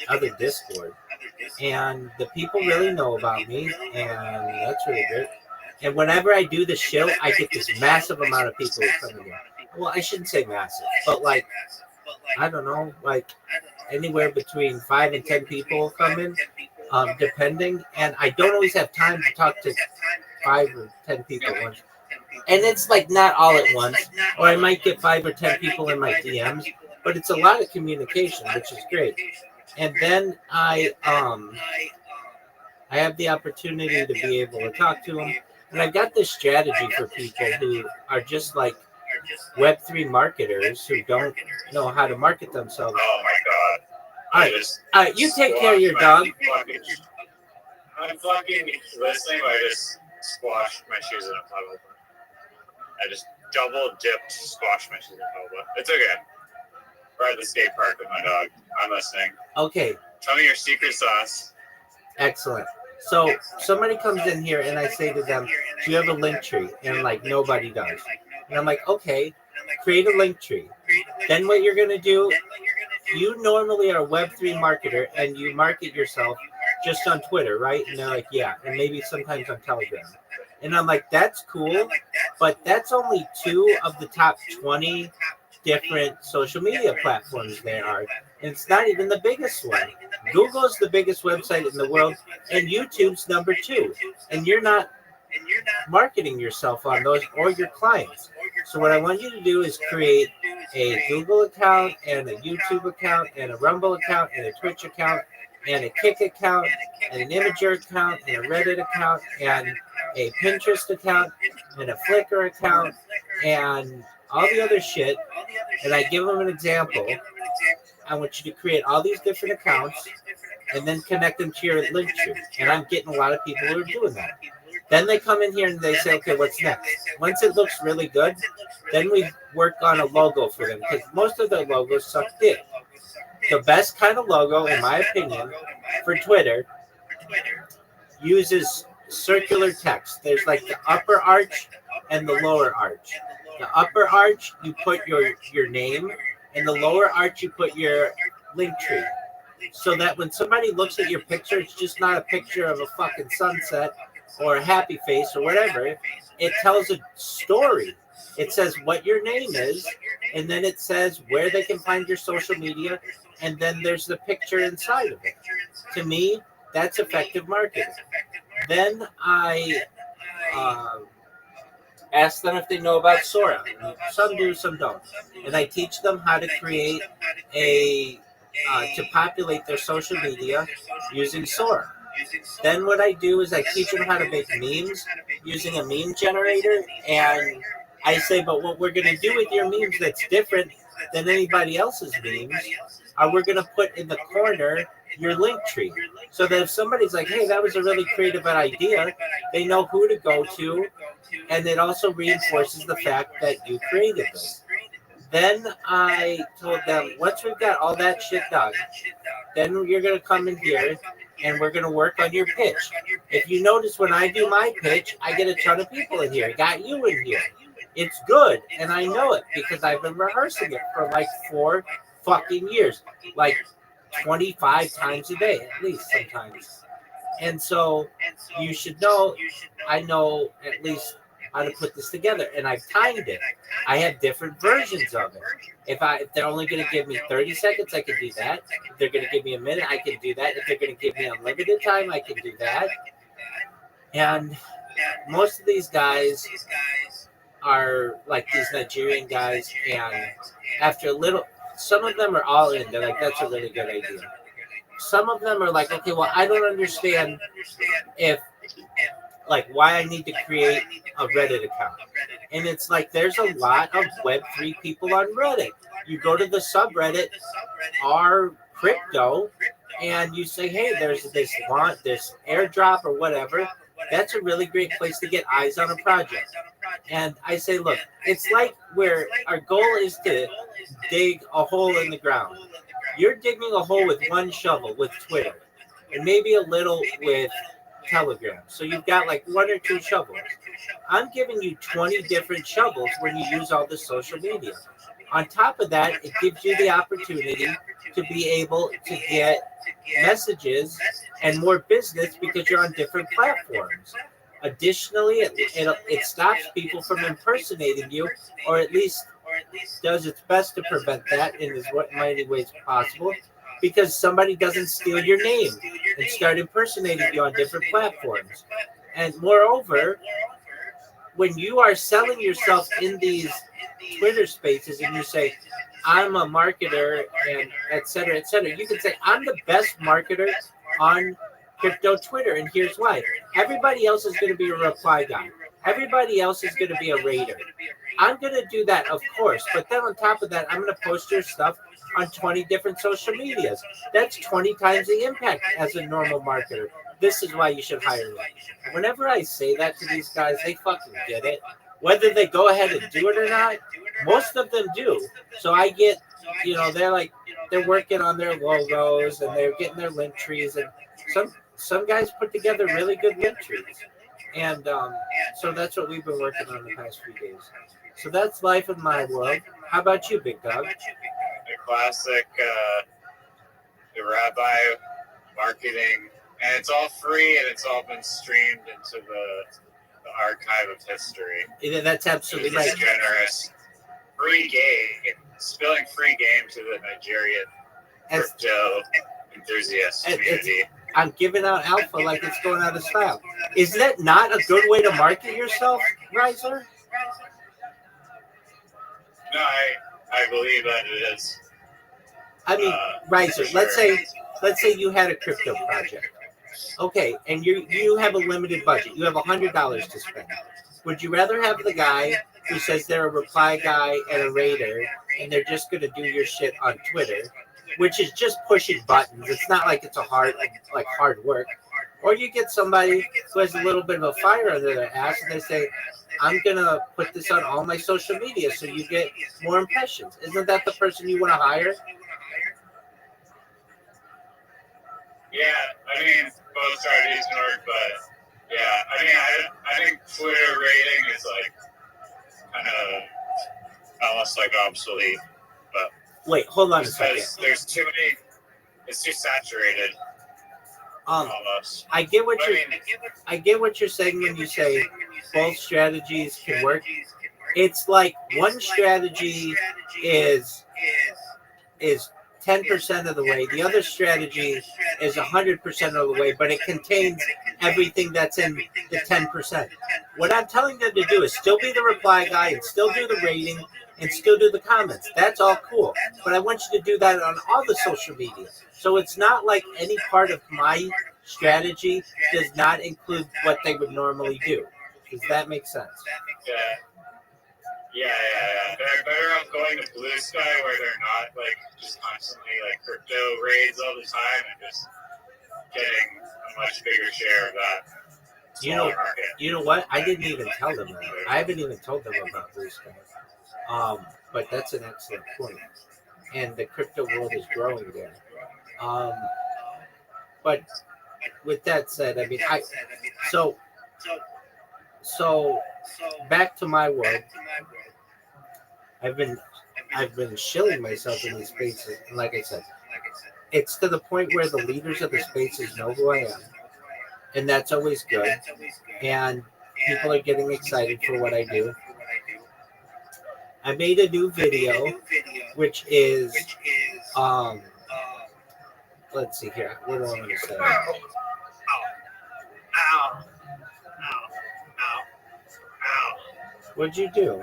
other Discord. And the people really know about me, and that's really good. And whenever I do the shill, I get this massive amount of people who come in here. Well, I shouldn't say massive, but like, I don't know, like anywhere between 5 and 10 people come in, depending. And I don't always have time to talk to 5 or 10 people at once. And it's like not all at once, or I might get 5 or 10 people in my DMs, but it's a lot of communication, which is great. And then I have the opportunity to be able to talk to them. And I've got this strategy for people who are just like Web3 marketers who don't know how to market themselves. Oh my god. All right, you take care of your dog. I'm fucking listening, but I just squashed my shoes in a puddle. I just double dipped, squashed my shoes in a puddle. It's okay. We're at the skate park with my dog. I'm listening. Okay. Tell me your secret sauce. Excellent. So somebody comes in here and I say to them, do you have a link tree? And like nobody does. And I'm like, okay, create a link tree. Then what you're going to do, you normally are a Web3 marketer and you market yourself just on Twitter, right? And they're like, yeah. And maybe sometimes on Telegram. And I'm like, that's cool, but that's only 2 of the top 20 different social media platforms there are. And it's not even the biggest one. Google's the biggest website in the world, and YouTube's number 2. And you're not marketing yourself on those or your clients. So what I want you to do is create a Google account and a YouTube account and a Rumble account and a Twitch account and a Kick account and an Imager account and a Reddit account and a Pinterest account and a Flickr account and all the other shit. And I give them an example. I want you to create all these different accounts and then connect them to your link tree. And I'm getting a lot of people who are doing that. Then they come in here and they say, okay, what's next? Once it looks really good, then we work on a logo for them because most of their logos suck dick. The best kind of logo, in my opinion, for Twitter uses circular text. There's like the upper arch and the lower arch. The upper arch, you put your name, and the lower arch, you put your link tree. So that when somebody looks at your picture, it's just not a picture of a fucking sunset or a happy face or whatever. It tells a story. It says what your name is, and then it says where they can find your social media, and then there's the picture inside of it. To me, that's effective marketing. Then I ask them if they know about Sora. Some do, some don't. And I teach them how to create to populate their social media using Sora. Then what I do is I teach them how to make memes using a meme generator. And I say, but what we're going to do with your memes that's different than anybody else's memes are we're going to put in the corner your link tree. So that if somebody's like, hey, that was a really creative idea, they know who to go to. And it also reinforces the fact that you created this. Then I told them, once we've got all that shit done, then you're going to come in here and we're going to work on your pitch. If you notice, when I do my pitch, I get a ton of people in here. I got you in here. It's good, and I know it because I've been rehearsing it for like 4 fucking years, like 25 times a day, at least sometimes. And so you should know, I know at least how to put this together, and I've timed it. I have different versions of it. If they're only going to give me 30 seconds, I can do that. If they're going to give me a minute, I can do that. If they're going to give me unlimited time, I can do that. And most of these guys are like these Nigerian guys, and after a little, some of them are all in. They're like, that's a really good idea. Some of them are like, okay, well, I don't understand if, like, why I need to create a Reddit account. And it's like, there's a lot of Web3 people on Reddit. You go to the subreddit, r crypto, and you say, hey, there's this airdrop or whatever. That's a really great place to get eyes on a project. And I say, look, it's like where our goal is to dig a hole in the ground. You're digging a hole with one shovel with Twitter, and maybe a little with Telegram. So you've got like one or two shovels. I'm giving you 20 different shovels when you use all the social media. On top of that, it gives you the opportunity to be able to get messages and more business because you're on different platforms. Additionally, it stops people from impersonating you, or at least does its best to prevent that in as many ways possible, because somebody doesn't steal your name and start impersonating you on different platforms. And moreover, when you are selling yourself in these Twitter spaces and you say, I'm a marketer and et cetera, you can say, I'm the best marketer on crypto Twitter, and here's why. Everybody else is going to be a reply guy. Everybody else is going to be a raider. I'm going to do that, of course, but then on top of that, I'm going to post your stuff on 20 different social medias. That's 20 times the impact as a normal marketer. This is why you should hire me. Whenever I say that to these guys, they fucking get it. Whether they go ahead and do it or not, most of them do. So I get, they're working on their logos and they're getting their link trees, and some guys put together really good link trees. And so that's what we've been working on the past few days. So that's life in my world. How about you, Big Dog? The classic, the Rabbi marketing, and it's all free and it's all been streamed into the archive of history. Yeah, that's absolutely It's right. generous. Free game, spilling free game to the Nigerian crypto enthusiast community. I'm giving out alpha like it's going out of style. Is that not a good way to market yourself, Riser? No, I believe that it is. I mean, Riser, sure. let's say you had a crypto project. Okay, and you have a limited budget. You have $100 to spend. Would you rather have the guy who says they're a reply guy and a raider, and they're just going to do your shit on Twitter, which is just pushing buttons? It's not like it's hard work. Or you get somebody who has a little bit of a fire under their ass, and they say, I'm going to put this on all my social media so you get more impressions. Isn't that the person you want to hire? Yeah, I mean, both strategies can work, but yeah, I mean, I think Twitter rating is like kind of almost like obsolete. But wait, hold on a second. Because there's too many, it's too saturated. Almost. I get what you're saying when you say both strategies can work. It's like one strategy is 10% of the way. The other strategy is 100% of the way, but it contains everything that's in the 10%. What I'm telling them to do is still be the reply guy and still do the rating and still do the comments. That's all cool. But I want you to do that on all the social media. So it's not like any part of my strategy does not include what they would normally do. Does that make sense? Yeah. They're better off going to Blue Sky where they're not like just constantly like crypto raids all the time and just getting a much bigger share of that. You know what? I didn't even tell them that. I haven't even told them about Blue Sky. But that's an excellent point. And the crypto world is growing there. But with that said, I mean, so back to my world. I've been shilling myself in these spaces, and like I said, it's to the point where the leaders of the spaces know who I am, and that's always good. And people are getting excited for what I do. I made a new video, which is let's see here. What do I want to say? What'd you do?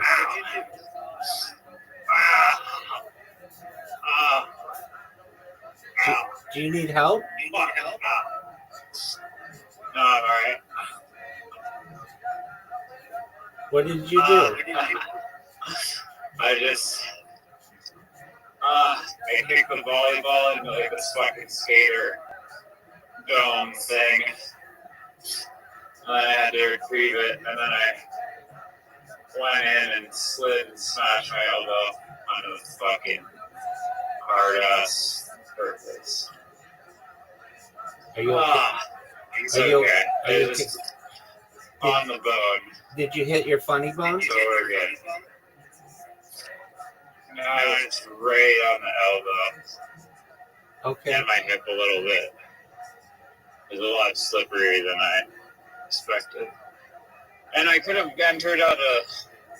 Do you need help? No, I'm alright. What did you do? I just I kicked the volleyball into like this fucking skater dome thing. And I had to retrieve it, and then I went in and slid and smashed my elbow onto the fucking hard ass purpose. Are you okay? It's Are you- okay. are you It's just on the bone. Did you hit your funny bone? So we're good. Now it's right on the elbow Okay. and my hip a little bit. It's a lot slipperier than I expected. And I could have entered out a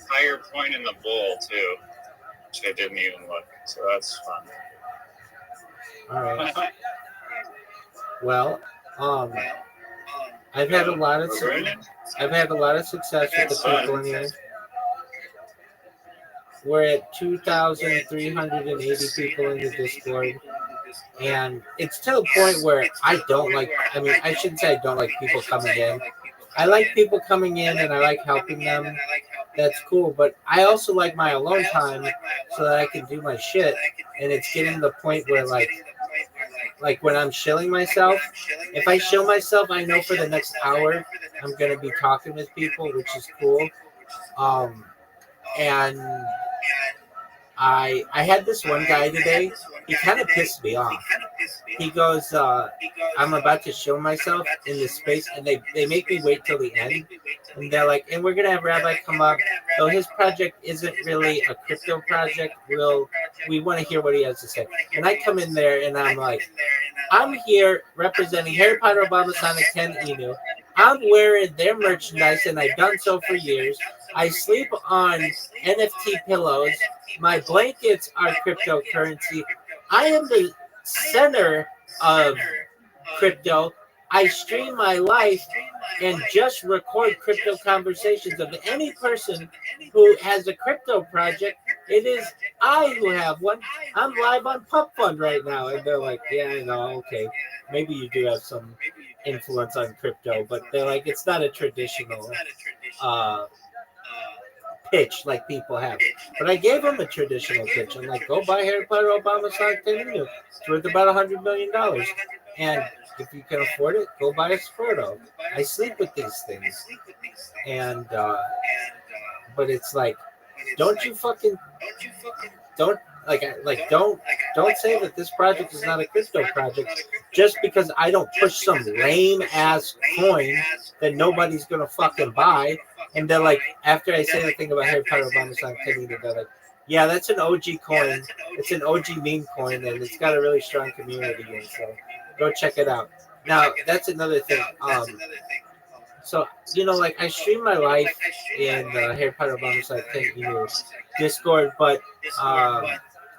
higher point in the bowl too, which I didn't even look. So that's fun. All right. Well, I've had a lot of success with the people in here. We're at 2,380 people in the Discord, and it's to the point where I don't like. I mean, I shouldn't say I don't like people coming in. I like people coming in, and I like helping them. That's cool, but I also like my alone time so that I can do my shit. And it's getting to the point where like when I'm shilling myself, if I shill myself, I know for the next hour I'm gonna be talking with people, which is cool. And I had this one guy today. He kind of pissed me off. He goes, I'm about to show myself in this space, and they make me wait till the end. And they're like, and we're going to have Rabbi come up. So his project isn't really a crypto project. We want to hear what he has to say. And I come in there, and I'm like, I'm here representing Harry Potter, Obama, Sonic, Ken Inu. I'm wearing their merchandise, and I've done so for years. I sleep on NFT pillows. My blankets are cryptocurrency. I am the center of crypto. I stream my life and just record crypto conversations of any person who has a crypto project. It is I who have one. I'm live on Pup Fund right now. And they're like, yeah, I know, okay. Maybe you do have some influence on crypto, but they're like, it's not a traditional pitch like people have. But I gave them a traditional pitch. I'm like, go buy Harry Potter, Obama, Sonic, Nintendo. It's worth about $100 million. And if you can afford it, go buy a Squirtle. I sleep with these things. And, but it's like, don't say that this project is not a crypto project just because I don't push some lame ass coin that nobody's gonna fucking buy. And they're like, after I say the thing about Harry Potter, Obama, Sonic, Nintendo, they're like, yeah, that's an OG coin. It's an OG meme coin, and it's got a really strong community. And so go check it out. Now that's another thing. So, like I stream my life in Harry Potter, Obama, Sonic, Nintendo Discord, but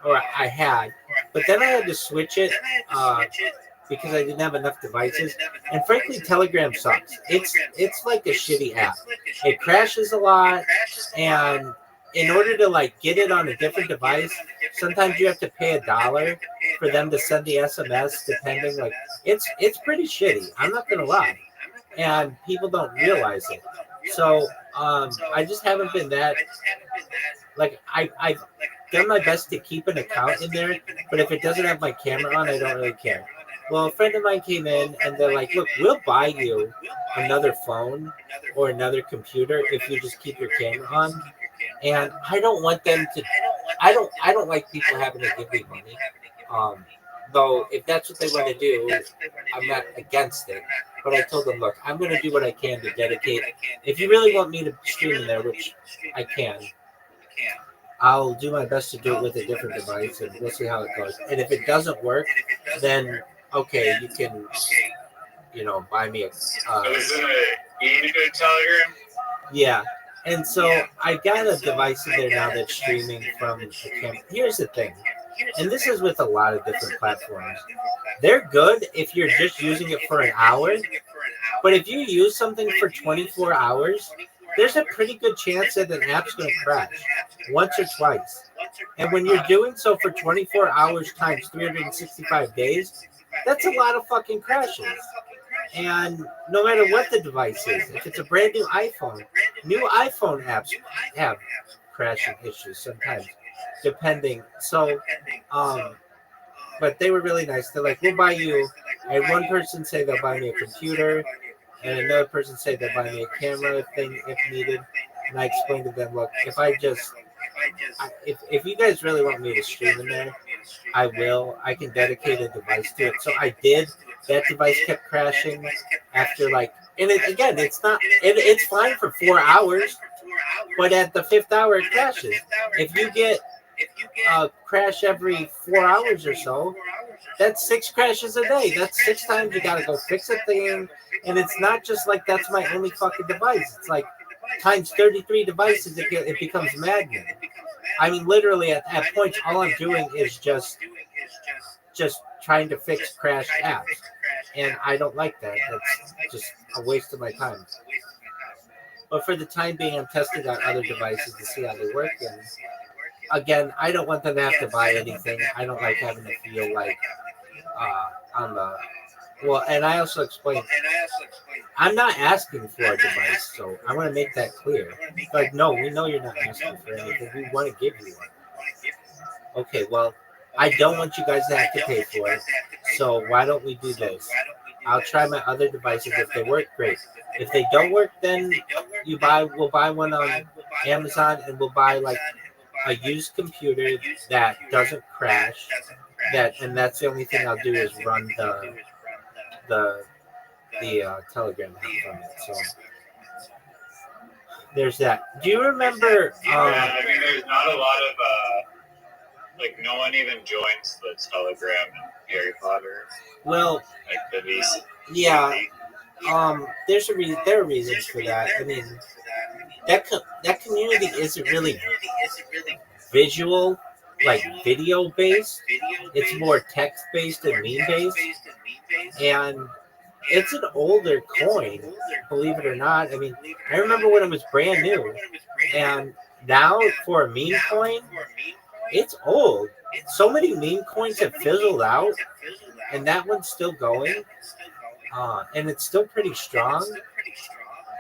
or I had, but then I had to switch it because I didn't have enough devices. And frankly, Telegram sucks. It's like a shitty app. It crashes a lot, and in order to get it on a different device, sometimes you have to pay $1 for them to send the SMS. Depending, it's pretty shitty. I'm not gonna lie, and people don't realize it. So I just haven't been that. I've done my best to keep an account in there, but if it doesn't have my camera on, I don't really care. Well, a friend of mine came in and they're like, look, we'll buy you another phone or another computer if you just keep your camera on. And I don't want them to, I don't like people having to give me money. Though if that's what they want to do, I'm not against it. But I told them, look, I'm going to do what I can to dedicate. If you really want me to stream in there, which I can, I'll do my best to do it with a different device, and we'll see how it goes. And if it doesn't work, then okay, you can, buy me a. Is it a Telegram? Yeah, and so I got a device in there now that's streaming from a camera. Here's the thing, and this is with a lot of different platforms. They're good if you're just using it for an hour, but if you use something for 24 hours, there's a pretty good chance that an app's going to crash once or twice. And when you're doing so for 24 hours times 365 days, that's a lot of fucking crashes. And no matter what the device is, if it's a brand new iPhone apps have crashing issues sometimes, depending. So, but they were really nice. They're like, we'll buy you. I had one person say they'll buy me a computer, and another person said they'll buy me a camera thing if needed. And I explained to them, look, if you guys really want me to stream in there, I will. I can dedicate a device to it. So I did. That device kept crashing after like, and it, again, it's not. It's fine for 4 hours, but at the 5th hour it crashes. If you get a crash every 4 hours or so, that's 6 crashes a day. That's 6 times you gotta go fix a thing. And it's not just like that's my only fucking device. It's like times 33 devices, it becomes maddening. I mean, literally at points, all I'm doing is just trying to fix crashed apps, and I don't like that. That's just a waste of my time. But for the time being, I'm testing out other devices to see how they work. And again, I don't want them to have to buy anything. I don't like having to feel like on the well. And I also explained, I'm not asking for a device, so I want to make that clear. Like, no, we know you're not asking for anything. We want to give you one. Okay, well, I don't want you guys to have to pay for it. So why don't we do this? I'll try my other devices. If they work, great. If they don't work, then we'll buy one on Amazon, and we'll buy like a used computer that doesn't crash. And that's the only thing I'll do is run the Telegram app from it. So there's that. Do you remember? I mean, there's not a lot of like no one even joins the Telegram and Harry Potter. Well, like the VC. Yeah. There are reasons for that. I mean, that community isn't really visual, like video based. It's more text based and meme based, and it's an older coin, believe it or not. I mean, I remember when it was brand new, and now for a meme coin, it's old. So many meme coins have fizzled out, and that one's still going, and it's still pretty strong.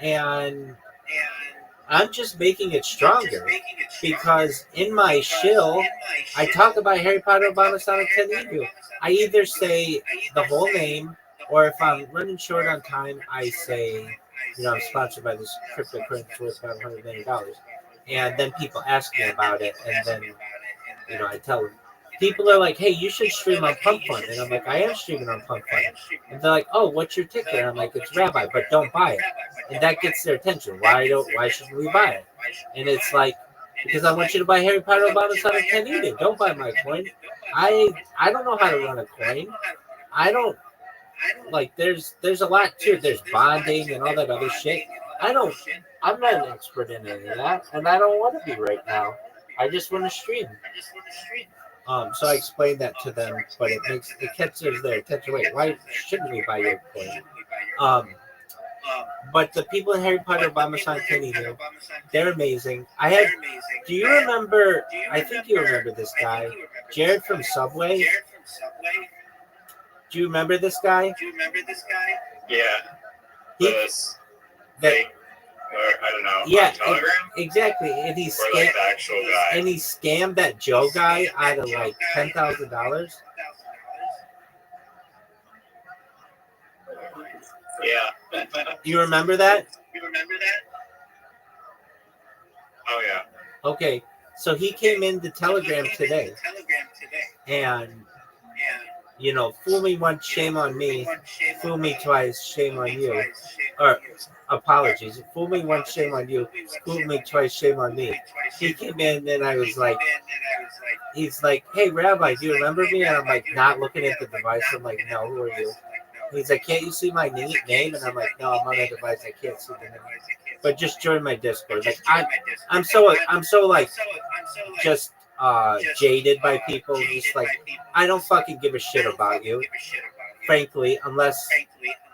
And I'm just making it stronger because in my shill, I talk about Harry Potter, Obama, Sonic 10 Evil. I either say the whole name, or if I'm running short on time, I say, I'm sponsored by this cryptocurrency worth $500 million. And then people ask me about it, and then, I tell them. People are like, hey, you should stream on Pump Fund. And I'm like, I am streaming on Pump Fund. And they're like, oh, what's your ticker? And I'm like, it's Rabbi, but don't buy it. And that gets their attention. Why shouldn't we buy it? And it's like, because I want you to buy Harry Potter, Obama, Sonic 10 Evil. Don't buy my coin. I don't know how to run a coin. I don't, like, there's a lot to it. There's bonding and all that other shit. I'm not an expert in any of that, and I don't want to be right now. I just want to stream. So I explained that to them, but it catches their attention. Wait, why shouldn't we buy your coin? But the people in Harry Potter, Obama, Sonic 10 Evil, they're amazing. Do you remember, I think you remember this guy, Jared from Subway? Do you remember this guy? Yeah. Or I don't know. Yeah, Telegram? exactly. And he Or like the actual guy. And he scammed that Joe guy out of like $10,000. Yeah. You remember that? Oh yeah. Okay, so he came into Telegram today, and fool me once, shame on me. Fool me twice, shame on you. Or apologies. Fool me once, shame on you. Fool me twice, shame on me. He came in, and I was like, he's like, hey, Rabbi, do you remember me? And I'm like, not looking at the device. I'm like, no, who are you? He's like, can't you see my name? And I'm like, no, I'm on a device. I can't see the name. But just join my Discord. Like, I'm so like, just jaded by people. Just like, I don't fucking give a shit about you, frankly, unless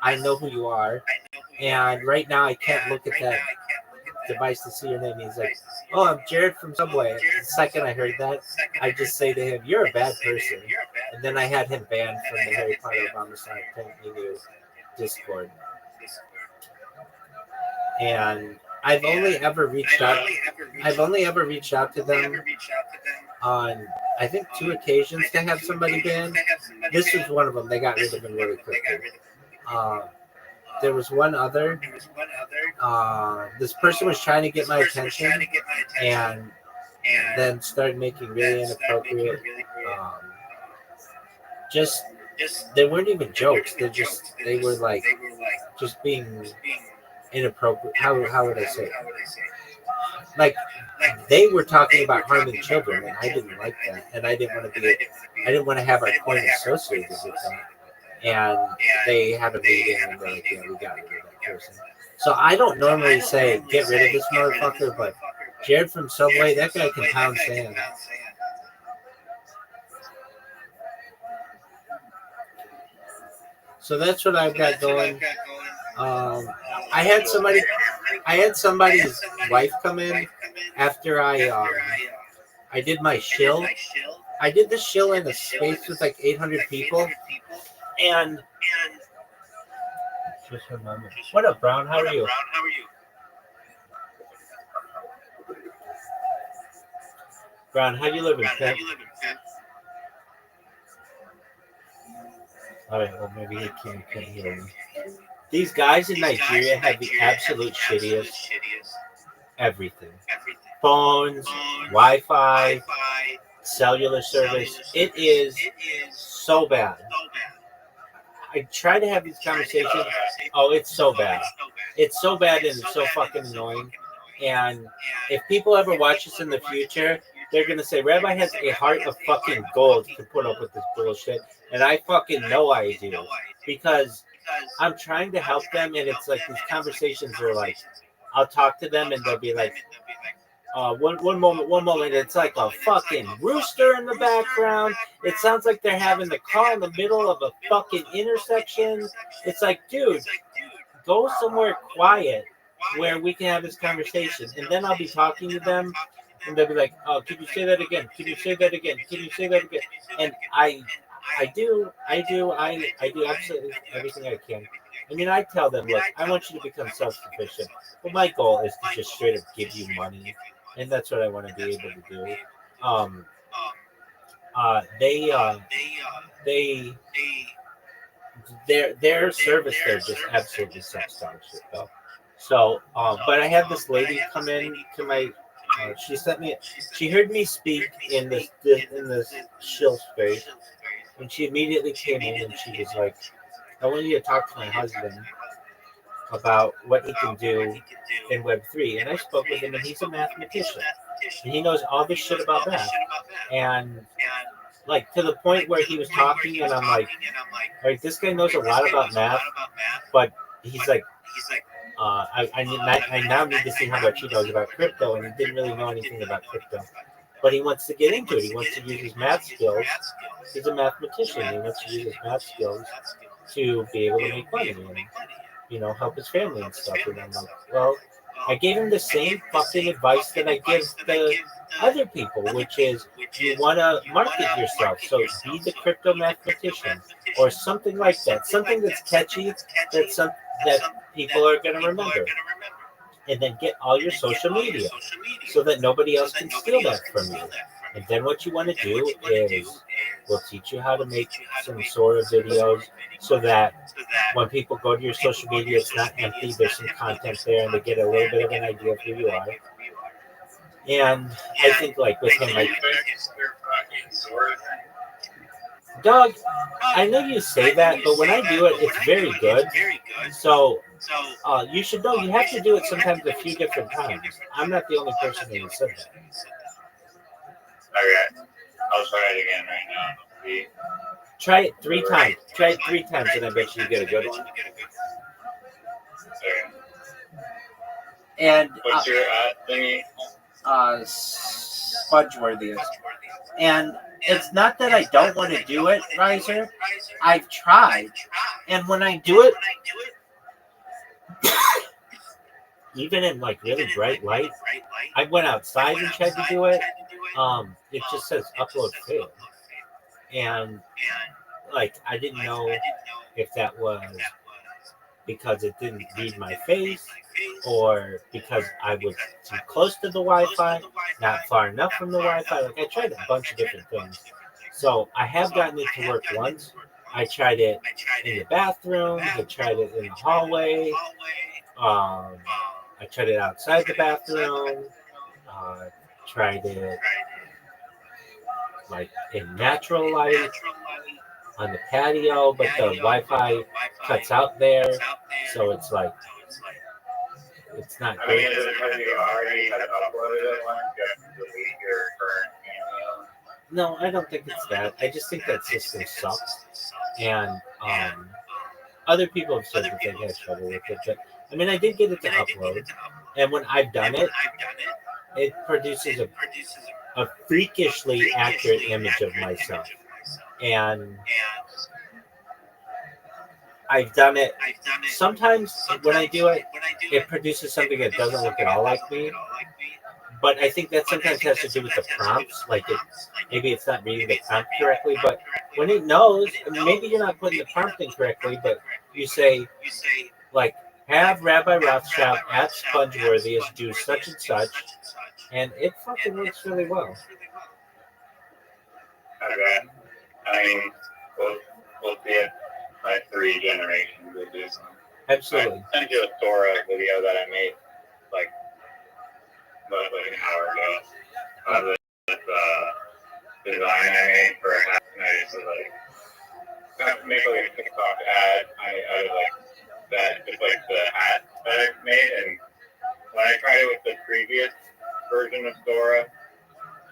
I know who you are. And right now, I can't look at that device to see your name. He's like, oh, I'm Jared from Subway. The second I heard that, I just say to him, you're a bad person. And then I had him banned from the Harry Potter Obama Sonic 10 Evil Discord. And I've only ever reached out to them on, I think, 2 occasions to have somebody banned. This was one of them. They got rid of him really quickly. There was one other. This person was trying to get my attention, and then started making really inappropriate just they weren't even jokes. They were like just being inappropriate. How would I say it? Like they were talking about harming children, and I didn't like that, and I didn't want to be. I didn't want to have our point associated with that. And they had a meeting, and they're like, "Yeah, we got rid of that person." So I don't normally say get rid of this motherfucker, but Jared from Subway, that guy can pound sand. So that's what I've got going. I had somebody's wife come in after I did my shill. I did the shill in a space with like 800 people, and just a moment. What up, Brown? How are you? Brown, how you living, Pimp? All right, well maybe he can't hear me. These guys in Nigeria have the absolute shittiest everything. Phones, Wi-Fi, cellular service. It is so bad. I try to have these conversations. Oh, it's so bad. It's so bad and it's so fucking annoying. And if people ever watch this in the future, they're going to say, Rabbi has a heart of fucking gold to put up with this bullshit. And I fucking know I do. Because I'm trying to help them, and it's like these conversations are like, I'll talk to them and they'll be like, one moment, it's like a fucking rooster in the background. It sounds like they're having the car in the middle of a fucking intersection. It's like, dude, go somewhere quiet where we can have this conversation. And then I'll be talking to them, and they'll be like, oh, could you say that again? Could you say that again? Can you say that again? And I do absolutely everything I can. I mean, I tell them, look, I want you to become self-sufficient. But my goal is to just straight up give you money. And that's what I want to be able to do. Their service there just absolutely sucks dog shit though. So, but I had this lady come in to my. She heard me speak in this shill space, and she immediately came in and she was like, "I want you to talk to my husband about what he can do in Web3." And I spoke with him, and he's a mathematician, and he knows all this shit about math. And like to the point where he was talking, and I'm like, all right, this guy knows a lot about math, but he's like, I now need to see how much he knows about crypto, and he didn't really know anything about crypto. But he wants to get into it. He wants to use his math skills. He's a mathematician. He wants to use his math skills to be able to make money and, help his family and stuff. And I'm like, well, I gave him the same fucking advice that I give the other people, which is you want to market yourself. So be the crypto mathematician or something like that. Something that's catchy, that people are going to remember. And then get all your social media so that nobody else can steal that from you. And then what you want to do is we'll teach you how to make some sort of videos so that when people go to your social media, it's not empty. There's some content there, and they get a little bit of an idea of who you are. And I think, like with him, Doug, I know you say that, but when I do it, it's very good. So you should know you have to do it sometimes a few different times. I'm not the only person who said that. Okay, I'll try it again right now. Try it 3 times. Try it 3 times, and I bet you get a good one. Okay. And what's your thingy? Fudgeworthiest. And it's not that I don't want to do it, Riser. I've tried, and when I do it, even in like really bright light, I went outside and tried to do it. It just says upload failed, and like I didn't know if that was because it didn't read my face or because I was too close to the Wi-Fi, not far enough from the Wi-Fi. Like I tried a bunch of different things. So I have gotten it to work once. I tried it in the bathroom. I tried it in the hallway. I tried it outside the bathroom. Tried it like in natural light. on the patio, but the Wi-Fi cuts out there, so it's like it's not I mean, great. is it because you already had uploaded it once? You have to delete your current email? No, I don't think it's that. I just think that system sucks, and other people have said that they've had trouble with it. But I mean, I did get it to upload, and when I've done it, it produces a freakishly accurate image of myself, and I've done it. Sometimes when I do it, it produces something that doesn't look at all like me. But I think that sometimes has to do with the prompts. Like maybe it's not reading the prompt correctly. But when it knows, maybe you're not putting the prompt in correctly, but you say like have Rabbi Rothschild at Spongeworthiest do such and such, and it fucking works really well. Okay. I mean, we'll see it by 3 generations will do something. Absolutely. I sent you a Thora video that I made like an hour ago of this design I made for a hat. And I just make like a TikTok ad. I like that, just like the hat that I made. And when I tried it with the previous version of Thora,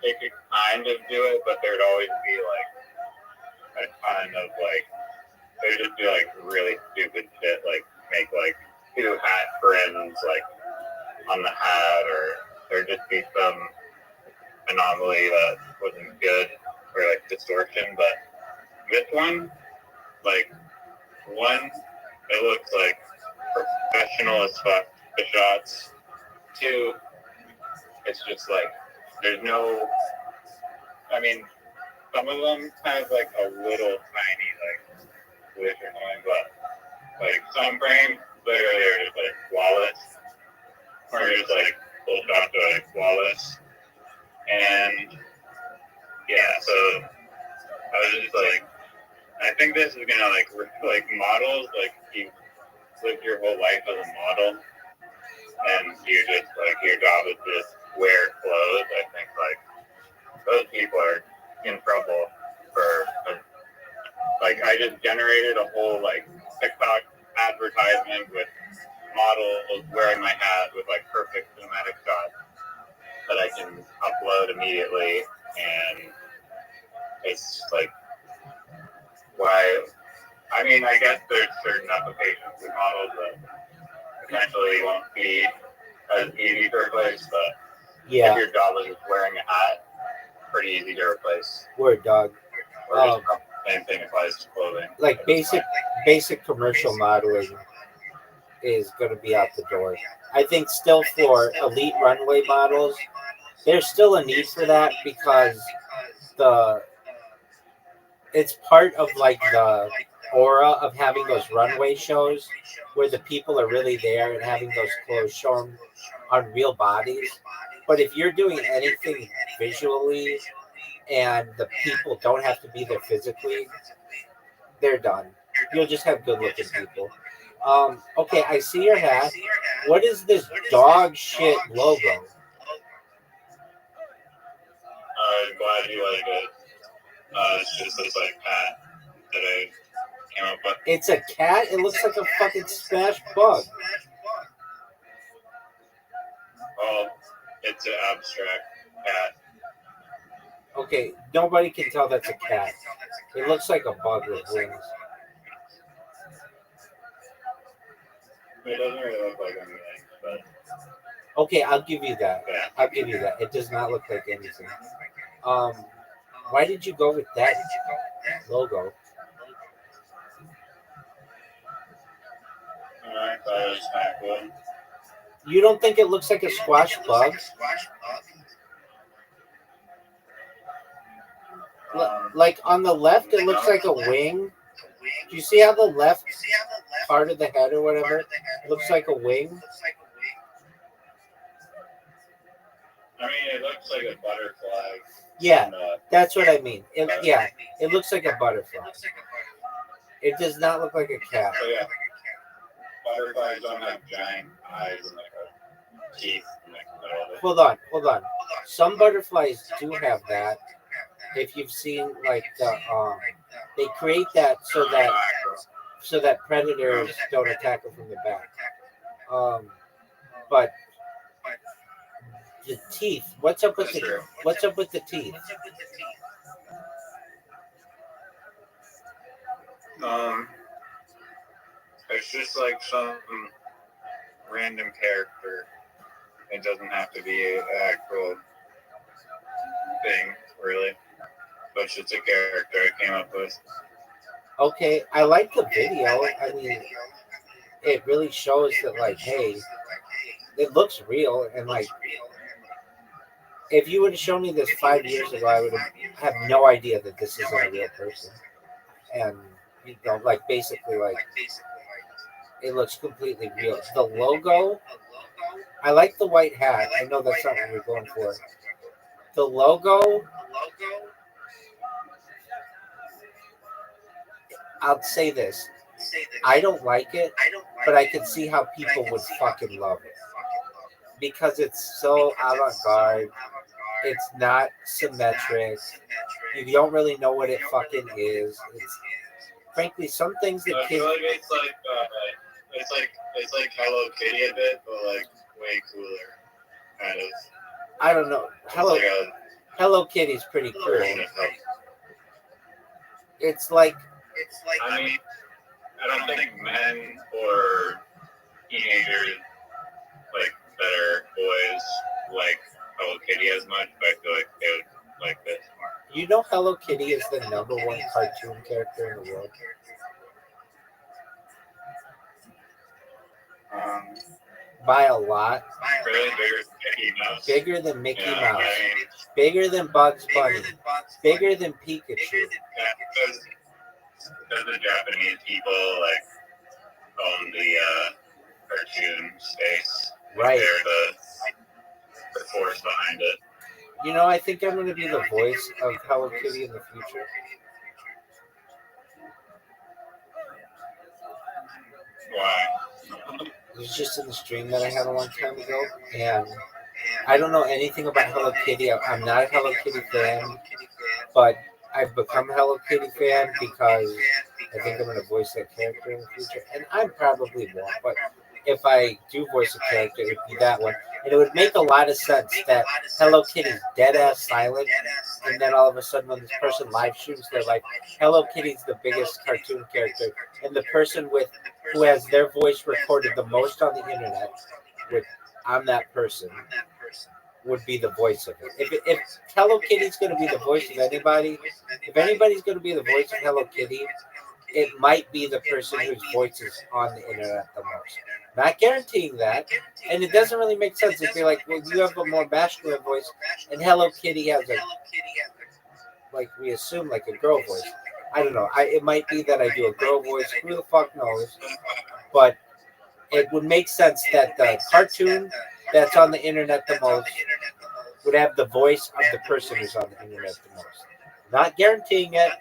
it could kind of do it, but there'd always be like a ton of like, there'd just be like really stupid shit, like make like 2 hat brims like on the hat, or there'd just be some anomaly that wasn't good, or like distortion. But this one, like, one, it looks like professional as fuck, the shots. 2, it's just like, there's no, I mean, some of them have like a little tiny like glitch or something, but like some frames literally are just like flawless, or just like full shots are like flawless. And yeah, so I was just like, I think this is gonna like models, like you live your whole life as a model, and you just like your job is just wear clothes. I think like those people are in trouble for like, I just generated a whole like TikTok advertisement with models wearing my hat with like perfect cinematic shots that I can upload immediately, and it's like, why? I mean, I guess there's certain applications with models that potentially won't be as easy to replace, but Yeah. if your job is just wearing a hat, pretty easy to replace. Word dog. Or just same thing applies to clothing. Like basic commercial modeling is going to be out the door. I think still for elite runway models, there's still a need for that because it's part of like the aura of having those runway shows where the people are really there and having those clothes shown on real bodies. But if you're doing anything visually and the people don't have to be there physically, they're done. You'll just have good looking people. Okay, I see your hat. What is this dog shit logo? I'm glad you like it. It's just this like hat that I came up with. It's a cat? It looks like a fucking smashed bug. Well, it's an abstract hat. Okay, nobody can tell that's a cat. It looks like a bug with wings. It doesn't really look like anything, but Okay, I'll give you that. yeah. I'll give you that. It does not look like anything. Why did you go with that logo? I thought it was kind of cool. You don't think it looks like a squash bug? Like on the left, it looks like a wing. Do you see how the left part of the head or whatever looks like a wing? I mean, it looks like a butterfly. Yeah, that's what I mean. It looks like a butterfly. It does not look like a cat. So yeah, butterflies don't have giant eyes and like a teeth in the middle of it. Hold on. Some butterflies do have that. If you've seen like They create that so that predators don't attack them from the back. But the teeth. What's up with the teeth? It's just like some random character. It doesn't have to be an actual thing, really. But it's just a character I came up with. Okay, I like the video. I mean, it really shows that, like, hey, it looks real, and like, if you would have shown me this 5 years ago, I would have no idea that this isn't a real person. And like basically, like, it looks completely real. The logo, I like the white hat. I know that's not what you're going for. The logo, I'll say this. I don't like it, but I can see how people would fucking love it. Because it's so avant-garde. It's not symmetric. You don't really know what it fucking is. It's, frankly, some things that I kids... feel like it's like Hello Kitty a bit, but like way cooler, kind of. I don't know. Hello Kitty's pretty cool. It's like... I mean, I don't think men or teenagers, like better boys, like Hello Kitty as much, but I feel like they would like this more. You know Hello Kitty is the #1 cartoon character in the world? By a lot. Really bigger than Mickey Mouse. Bigger than Mickey Yeah, Mouse. I mean, Bigger than Bugs Bunny. Bigger than Pikachu. yeah, because the Japanese people like own the cartoon space. Right. They're the force behind it. You know, I think I'm going to be the voice of Hello Kitty in the future. Why? It was just in the stream that I had a long time ago, and I don't know anything about Hello Kitty. I'm not a Hello Kitty fan, but I've become a Hello Kitty fan because I think I'm going to voice that character in the future, and I probably won't, but if I do voice a character, it would be that one. And it would make a lot of sense that Hello Kitty's dead-ass silent, and then all of a sudden when this person live streams, they're like, Hello Kitty's the biggest cartoon character, and the person who has their voice recorded the most on the internet, I'm that person, would be the voice of it. If Hello Kitty's going to be the voice of anybody, if anybody's going to be the voice of Hello Kitty, it might be the person whose voice is on the internet the most. Not guaranteeing that, and it doesn't really make sense if you're like, well, you have a more masculine voice, and Hello Kitty has like we assume, like a girl voice. I don't know. It might be that I do a girl voice. Who the fuck knows? But it would make sense that the cartoon that's on the internet the most would have the voice of the person who's on the internet the most. Not guaranteeing it,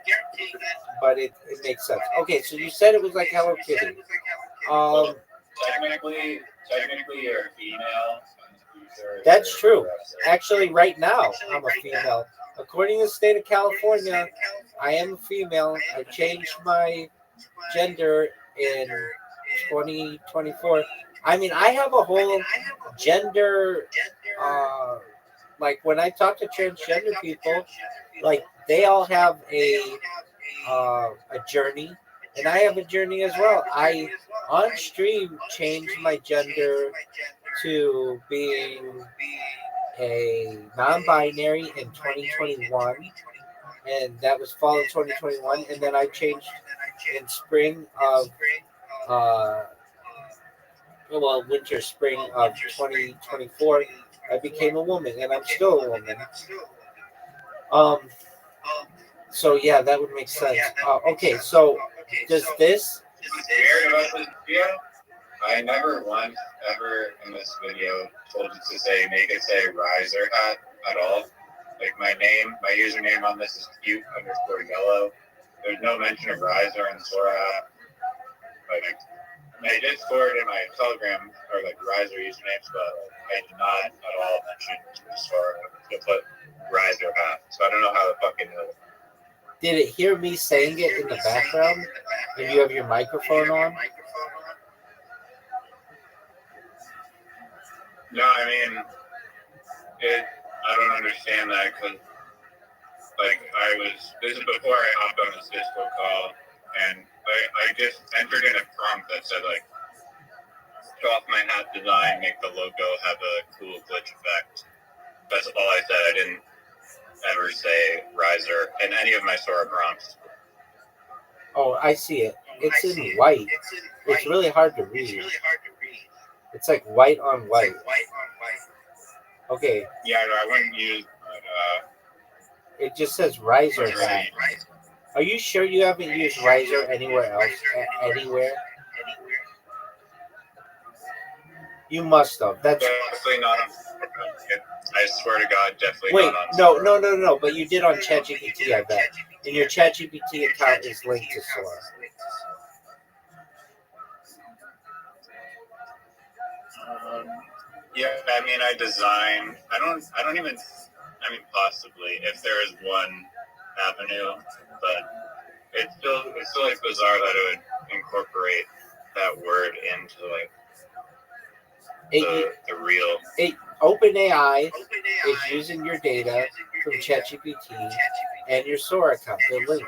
but it makes sense. Okay, so you said it was like Hello Kitty. Technically, you're a female. That's true. Actually, right now, I'm a female. According to the state of California, I am a female. I changed my gender in 2024. I mean, I have a whole gender, like when I talk to transgender people, like they all have a journey, and I have a journey as well. I on stream changed my gender to being a non-binary in 2021, and that was fall of 2021, and then I changed in spring of winter spring of 2024. I became a woman, and I'm still a woman. So yeah, that would make sense. Okay, so does this? Weird about this video. I never once ever in this video told it to make it say riser hat at all. Like my username on this is cute_yellow. There's no mention of riser in Sora hat. Like I did score it in my Telegram or like riser usernames, but I did not at all mention Sora to put riser hat. So I don't know how the fucking Did it hear me saying it in the background? And you have your microphone on? No, I mean, I don't understand that because, like, this is before I hopped on this Discord call, and I just entered in a prompt that said, like, show off my hat design, make the logo have a cool glitch effect. That's all I said. I didn't ever say riser in any of my Sora prompts. Oh, I see it. It's in white. It's really hard to read. It's like white on white. Okay. Yeah, I wouldn't use. It just says riser hat. Are you sure you haven't used riser anywhere else? Anywhere? You must have. That's definitely not on. I swear to God, definitely wait. not on. No. But you did on ChatGPT, I bet. And your ChatGPT account is linked to Sora. Yeah, I mean, I design. I don't even. I mean, possibly if there is one avenue, but it's still like bizarre that it would incorporate that word into like the real. OpenAI is using your data from ChatGPT and your Sora account. They're linked.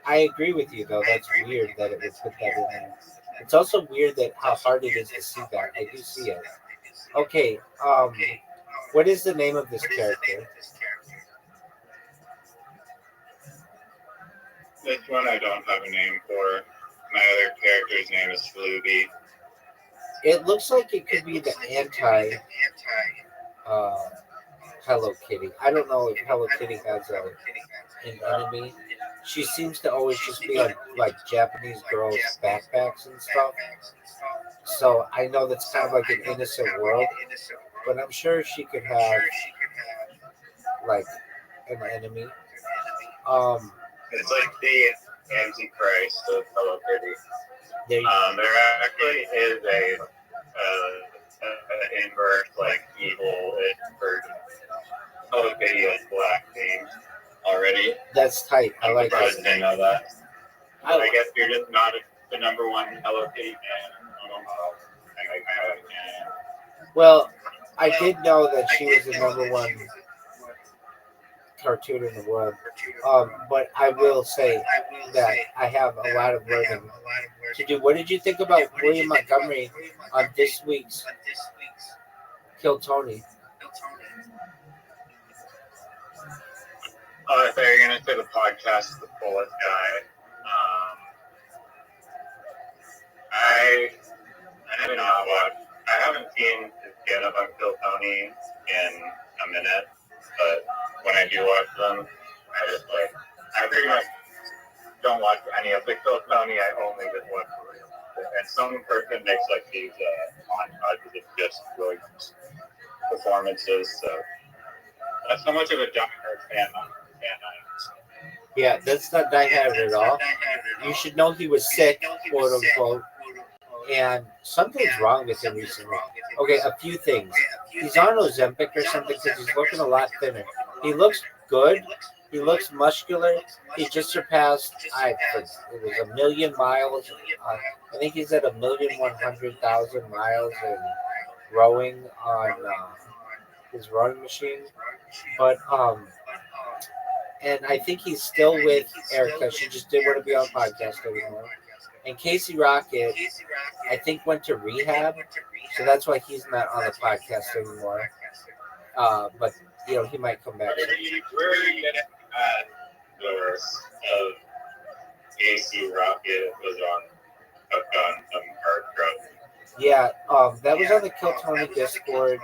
I agree with you, though. That's weird that it would put that in there. It's also weird that how hard it is to see that. I do see it. Okay. What is the name of this character? This one I don't have a name for. My other character's name is Fluby. It looks like it could be the anti Hello Kitty. I don't know if Hello Kitty has an enemy. She seems to always just be on like Japanese girls' backpacks and stuff. So I know that's kind of like an innocent world, but I'm sure she could have like an enemy. It's like the Antichrist of Hello Kitty. There actually is a inverse like evil version. Hello Kitty is black themed already. That's tight. I like that. I know that. I guess you're just not the number one Hello Kitty fan. I don't know. Well, I did know that she was the number one cartoon in the world. But I will say that I have a lot of learning to do. What did you think about William Montgomery on this week's Kill Tony? I thought you were going to say the podcast, The Fullest Guy. I did not watch. I haven't seen his get up on Kill Tony in a minute, but when I do watch them, I pretty much don't watch any of the Kill Tony. I only just watch the real. And some person makes like these montages of just Williams performances. So that's how much of a diehard fan I am. Yeah, that's not diehard at all. You should know he was sick, quote unquote, and something's wrong with him recently. Okay, a few things. He's on Ozempic or something because he's looking a lot thinner. He looks good. He looks muscular. He just surpassed, it was 1 million miles. I think he's at 1,100,000 miles and rowing on his rowing machine. But and I think he's still with Erica. She just didn't want to be on podcast anymore. And Casey Rocket, I think, went to rehab, so that's why he's not on the podcast anymore. But he might come back. Where are you getting source of Casey Rocket was on some hard drugs? Yeah, that was on the Kill Tony Discord.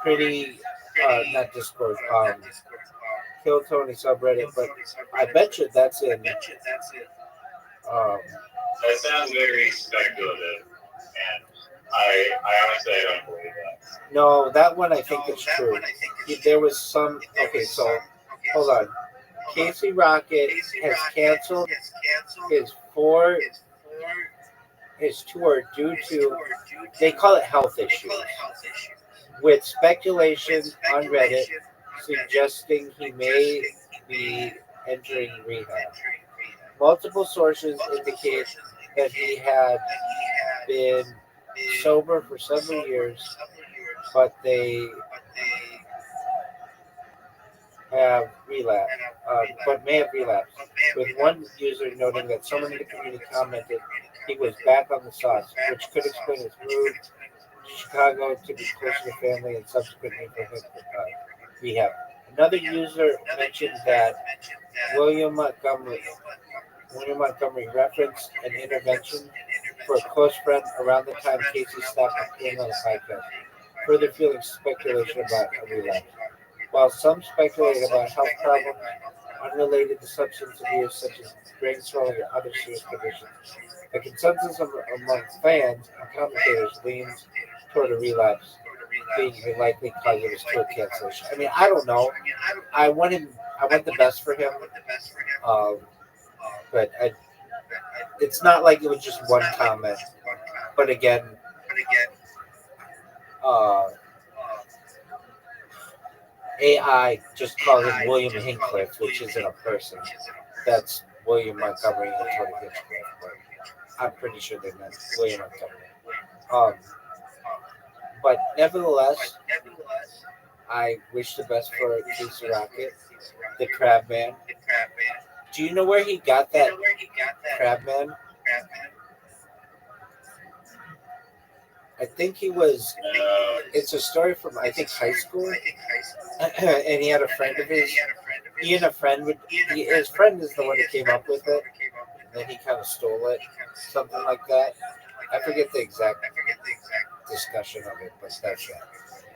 Pretty, not Discord. Kill Tony subreddit, but I bet you that's in. That sounds very speculative, and I honestly don't believe that. No, that one I think is true. There was some. Okay, so hold on. Casey Rocket has canceled his tour due to, they call it health issues, with speculation on Reddit suggesting he may be entering rehab. Multiple sources indicate that he had been sober for several years, but they have relapsed, but may have relapsed, with one user noting that someone in the community commented he was back on the sauce, which could explain his move to Chicago to be closer to family and subsequently for his rehab. Another user mentioned that William Montgomery William Montgomery referenced an intervention for a close friend around the time Casey stopped appearing on the podcast, further fueling speculation about a relapse. While some speculated about health problems unrelated to substance abuse, such as brain swelling or other serious conditions, the consensus among fans and commentators leans toward a relapse being a likely cause of his tour cancellation. I mean, I don't know. I want him. I want the best for him. Um, but it's not like it was just one comment. But again, uh, AI just called him William Hinckliffe, which isn't a person. That's William Montgomery and Tony Hinchcliffe. But I'm pretty sure they meant William Montgomery. Um, but nevertheless, I wish the best for Casey Rocket, the Crab Man. Do you know where he got that Crab Man? I think he was. It's a story from I think high school, and he had a friend of his. He and a friend would. His friend is the one who came up with it. And then he kind of stole it, something like that. I forget the exact discussion of it, but that's it.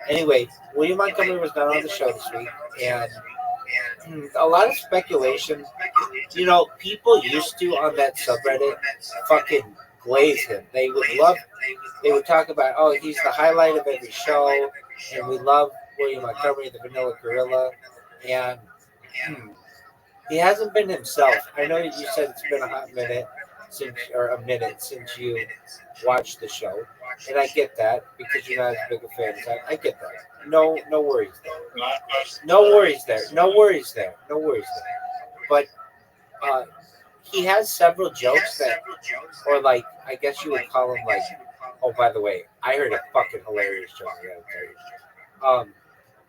Anyway, William Montgomery was not on the show this week, and a lot of speculation. You know, people used to on that subreddit fucking glaze him. They would love. They would talk about, oh, he's the highlight of every show, and we love William Montgomery, the Vanilla Gorilla, and he hasn't been himself. I know you said it's been a hot minute since you watched the show, and I get that because you're not as big a fan as I get that. No worries there. No worries there. No worries there. No worries there. But he has several jokes that, or like, I guess you would call them like, oh, by the way, I heard a fucking hilarious joke. I gotta tell you.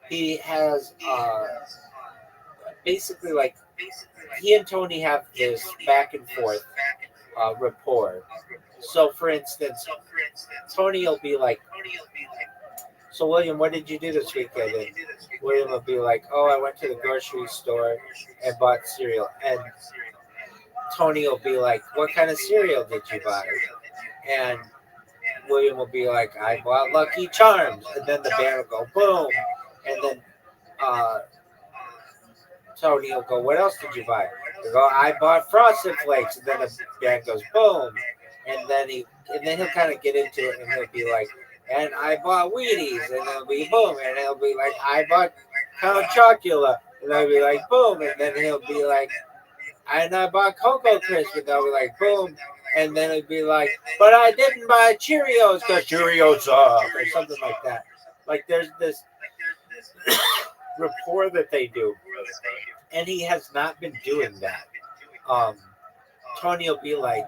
He has basically like he and Tony have this back and forth rapport. So, for instance, Tony will be like, "So, William, what did you do this weekend?" And William will be like, "Oh, I went to the grocery store and bought cereal." And Tony will be like, "What kind of cereal did you buy?" And William will be like, "I bought Lucky Charms." And then the band will go boom. And then Tony will go, "What else did you buy?" He'll go, "I bought Frosted Flakes." And then the band goes boom. And then he'll kind of get into it, and he'll be like, "And I bought Wheaties," and it'll be boom. And he'll be like, "I bought Count Chocula," and they'll be like boom. And then he'll be like, "And I bought Cocoa Crisp," and they'll be like boom. And then it'd be like, "But I didn't buy Cheerios because Cheerios suck," or something like that. Like there's this rapport that they do, and he has not been doing that. Tony will be like,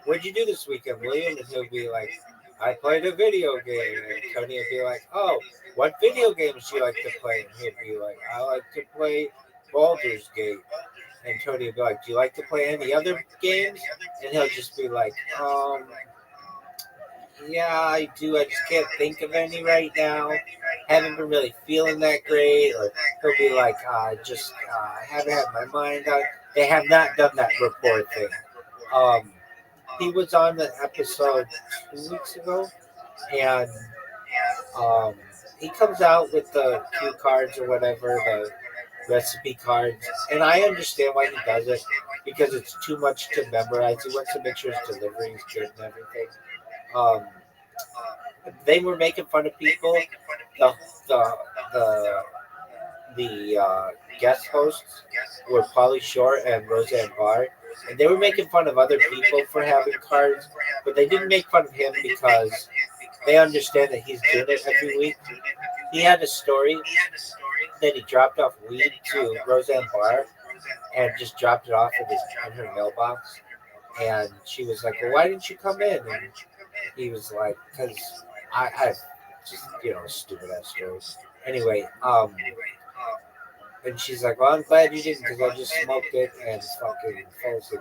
"What'd you do this weekend, William?" And he'll be like, "I played a video game." And Tony will be like, "Oh, what video games do you like to play?" And he'll be like, "I like to play Baldur's Gate." And Tony will be like, "Do you like to play any other games?" And he'll just be like, "Yeah, I do. I just can't think of any right now. Haven't been really feeling that great." Or he'll be like, I haven't had my mind on." They have not done that rapport thing. He was on the episode 2 weeks ago, and he comes out with the cue cards or whatever, the recipe cards, and I understand why he does it because it's too much to memorize. He wants to make sure his delivery is good and everything. They were making fun of people. The guest hosts were Pauly Shore and Roseanne Barr, and they were making fun of other people for having cards, but they didn't make fun of him because they understand that he's doing it every week. He had a story that he dropped off weed to Roseanne Barr, and just dropped it off in her mailbox. And she was like, "Well, why didn't you come in?" And he was like, "Because I just stupid ass stories." Anyway, and she's like, "Well, I'm glad you didn't because I just smoked it and fucking fell asleep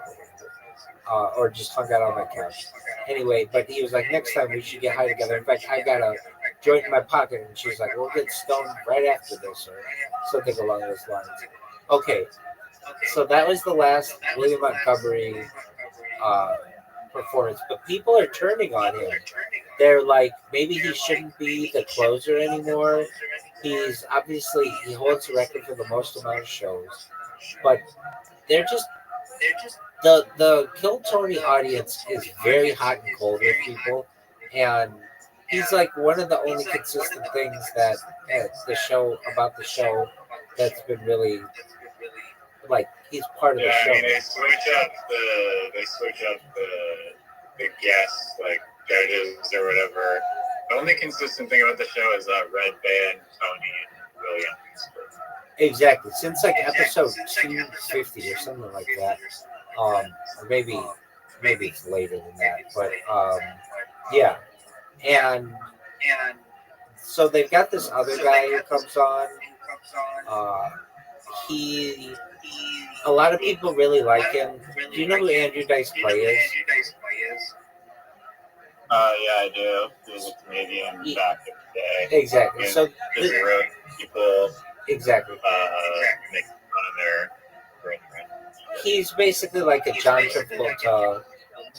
or just hung out on my couch." Anyway, but he was like, "Next time we should get high together. In fact, I got a joint in my pocket." And she's like, "We'll get stoned right after this," or something along those lines. Okay, so that was the last William Montgomery uh, performance, but people are turning on him. They're like, maybe he shouldn't be the closer anymore. He's obviously he holds the record for the most amount of shows, but they're just the Kill Tony audience is very hot and cold with people, and he's like one of the only consistent things that the show about the show that's been really like he's part of the Yeah, show. I mean they switch up the guests like judges or whatever. The only consistent thing about the show is Red Band, Tony, and Williams. Exactly. Since like episode 250 or something like that. Or maybe it's later than that. But yeah. And so they've got this other guy who comes on. He a lot of people really like him. Do you know who Andrew Dice Clay is? Yeah, I do. He was a comedian back in the day. Exactly. And So just wrote people exactly. make fun of their brethren. He's basically like a John Travolta,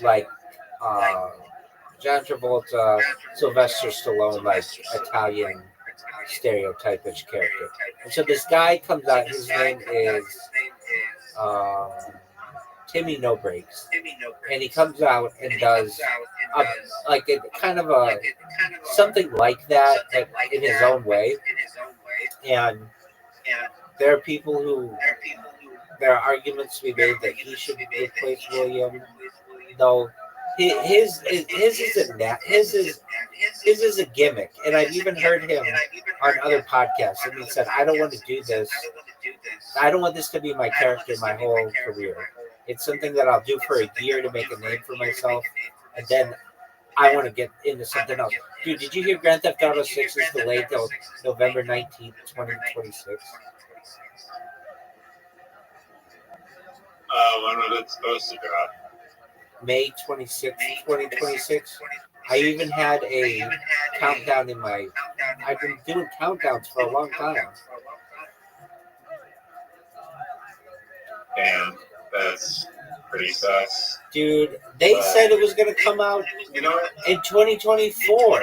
like John Travolta, Sylvester Stallone, like Italian stereotypish character. And so this guy comes out. His name is um, Timmy No Breaks, and he comes out and does like a kind of a something like that, but in his own way. And there are people who there are arguments to be made that he should replace William, though his isn't that his is a gimmick, and I've even heard him on other podcasts, and he said, "I don't want to do this. I don't want this to be my character my whole career. It's something that I'll do for a year to make a name for myself, and then I want to get into something else." Dude, did you hear Grand Theft Auto 6 is delayed till November 19th, 2026? When was it supposed to drop? May 26th, 2026. I even had a countdown in my. I've been doing countdowns for a long time. Damn, that's pretty sus. Dude, they said it was going to come out You know what? in 2024.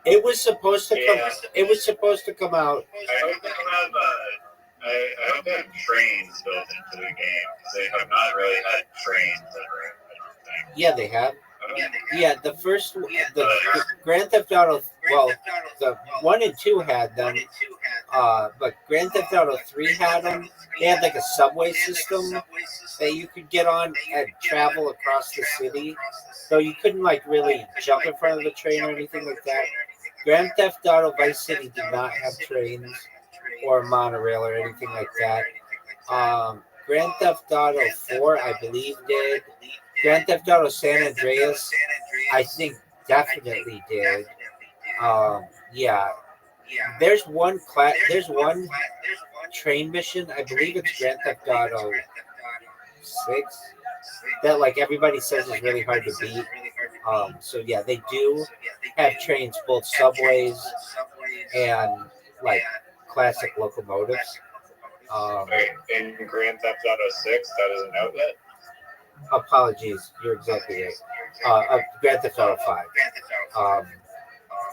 It was supposed to come. It was supposed to come out. I hope they have I hope they have trains built into the game because they have not really had trains ever. I don't think. Yeah, they have. I don't Yeah, the first, the Grand Theft Auto. Well, the 1 and 2 had them. But Grand Theft Auto 3 had them. They had like a subway system that you could get on and travel across the city. So you couldn't like really jump in front of the train or anything like that. Grand Theft Auto Vice City did not have trains or monorail or anything like that. Grand Theft Auto 4, I believe, did. Grand Theft Auto San Andreas, I think, definitely did. Yeah. There's one train mission. I believe it's Grand Theft Auto 6 that like everybody says is really hard to beat. So yeah, they do have trains, both subways and like classic locomotives. Wait, in Grand Theft Auto 6, that isn't out yet? Apologies, you're exactly right. Grand Theft Auto 5.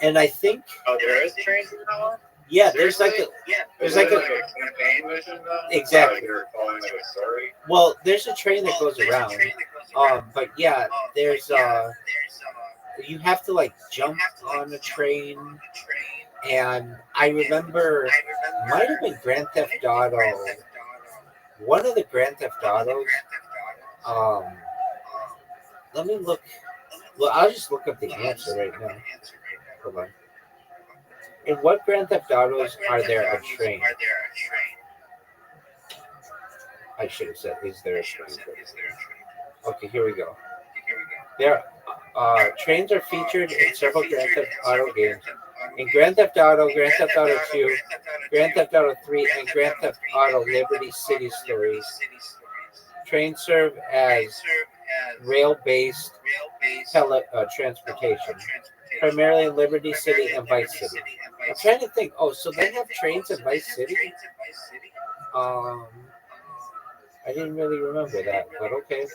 And I think there is trains in that one? yeah, there's like a campaign mission though? Exactly. Like you're following like a story? well, there's a train that goes around. But yeah, there's you have to like jump on a train, and I remember might have been Grand Theft Auto. One of the Grand Theft Autos. Let me look. Well, I'll just look up the answer right now. Hold on. In what Grand Theft Autos are there a train? I should have said, is there a train? Okay, here we go. There, trains are featured in several Grand Theft Auto games. In Grand Theft Auto, Grand Theft Auto 2, Grand Theft Auto 3, and Grand Theft Auto Liberty City Stories. Trains serve as rail-based transportation, primarily in Liberty City and Vice City. I'm trying to think. Oh, so they have trains in Vice City? I didn't really remember that, but okay.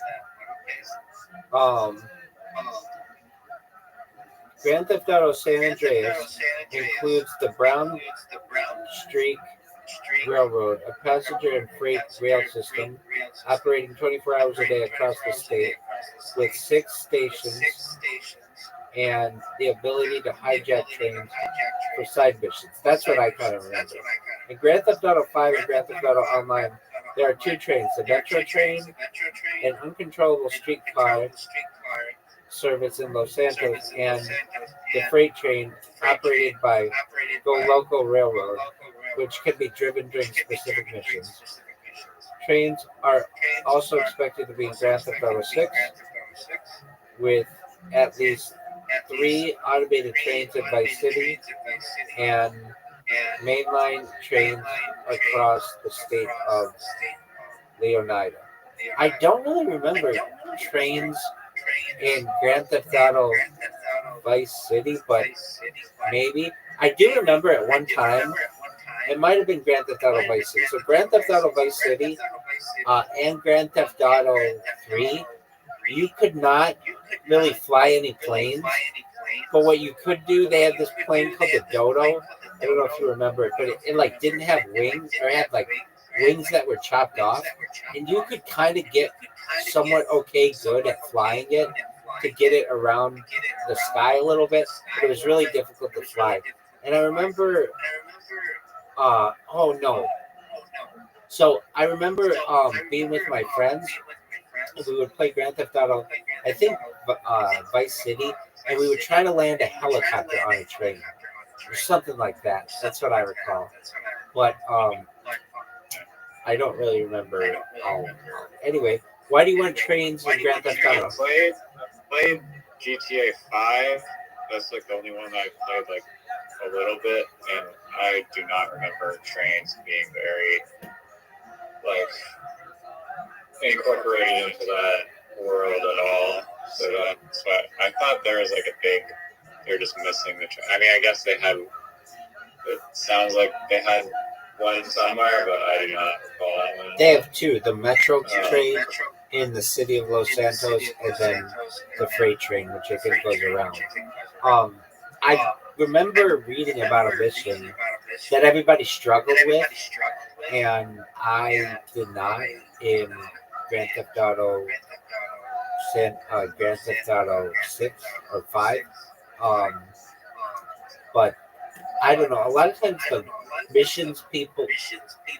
Grand Theft Auto San Andreas includes the Brown Streak Railroad, a passenger and freight rail system operating 24 hours a day across the state, with 6 stations and the ability to hijack trains for side missions. That's what I kind of remember. In Grand Theft Auto 5 and Grand Theft Auto Online, there are 2 trains, the Metro train, an uncontrollable streetcar service in Los Santos, and the freight train operated by Go Local Railroad, which can be driven during specific missions. Trains are also expected to be in Grand Theft Auto 6, with at least 3 automated trains in Vice City and mainline trains across the state of Leonida. I don't really remember trains in Grand Theft Auto Vice City, but maybe. I do remember at one time, it might have been Grand Theft Auto Vice City. So Grand Theft Auto Vice City and Grand Theft Auto 3, you could not really fly any planes. But what you could do, they had this plane called the Dodo. I don't know if you remember it, but it like didn't have wings, or it had like wings that were chopped off, and you could kind of get somewhat okay good at flying it to get it around the sky a little bit, but it was really difficult to fly. And I remember, oh no. So I remember being with my friends, and we would play Grand Theft Auto, I think Vice City, and we would try to land a helicopter on a train, or something like that. That's what I recall. But I don't really remember. Anyway, why do you want trains in Grand Theft Auto? I played GTA 5. That's like the only one that I played like a little bit, and I do not remember trains being very like incorporated into that world at all. So I thought there was like a big. They're just missing the train. I mean, I guess they had. It sounds like they had one somewhere, but I do not recall that one. They have 2: the Metro train in the city of Los Santos, and then the freight train, which I think goes around. I remember reading about a mission that everybody struggled with, and I did not in Grand Theft Auto, Grand Theft Auto 6 or 5. But I don't know. A lot of times the missions people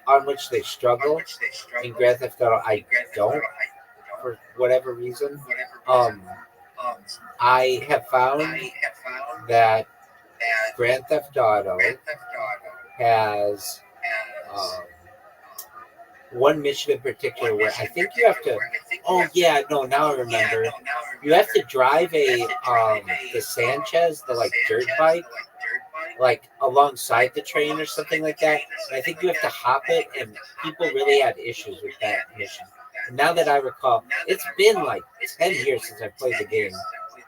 on which they struggle in Grand Theft Auto, I don't, for whatever reason. I have found that Grand Theft Auto has one mission in particular where I think you have to. Oh yeah, no, now I remember. You have to drive the Sanchez, the like dirt bike, like alongside the train or something like that. And I think you have to hop it, and people really had issues with that mission. And now that I recall, it's been like 10 years since I played the game,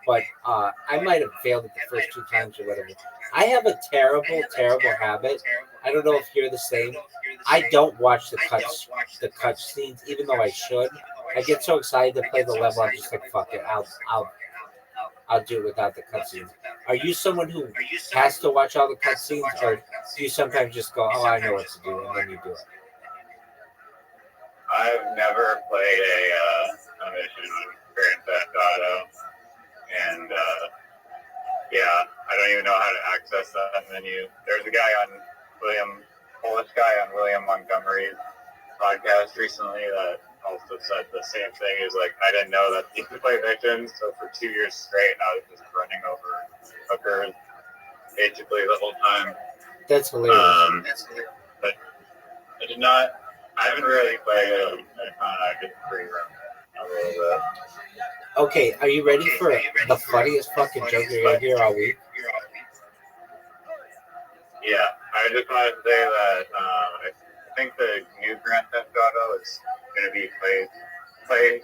but I might have failed it the first 2 times or whatever. I have a terrible, terrible habit. I don't know if you're the same. I don't watch the cut scenes, even though I should. I get so excited to play the level, I'm just like, fuck it, I'll do it without the cutscenes. Are you someone who has to watch all the cutscenes, or do you sometimes just go, oh, I know what to do, and then you do it? I've never played a mission on Grand Theft Auto, and yeah, I don't even know how to access that menu. There's a guy on Polish guy on William Montgomery's podcast recently that also said the same thing. He's like, I didn't know that you could play missions, so for 2 years straight, I was just running over hookers basically the whole time. That's hilarious. But I did not. I haven't really played it. I did free run a little bit. Okay, are you ready for the funniest fucking joke you're gonna hear all week? Yeah, I just wanted to say that I think the new Grand Theft Auto is going to be played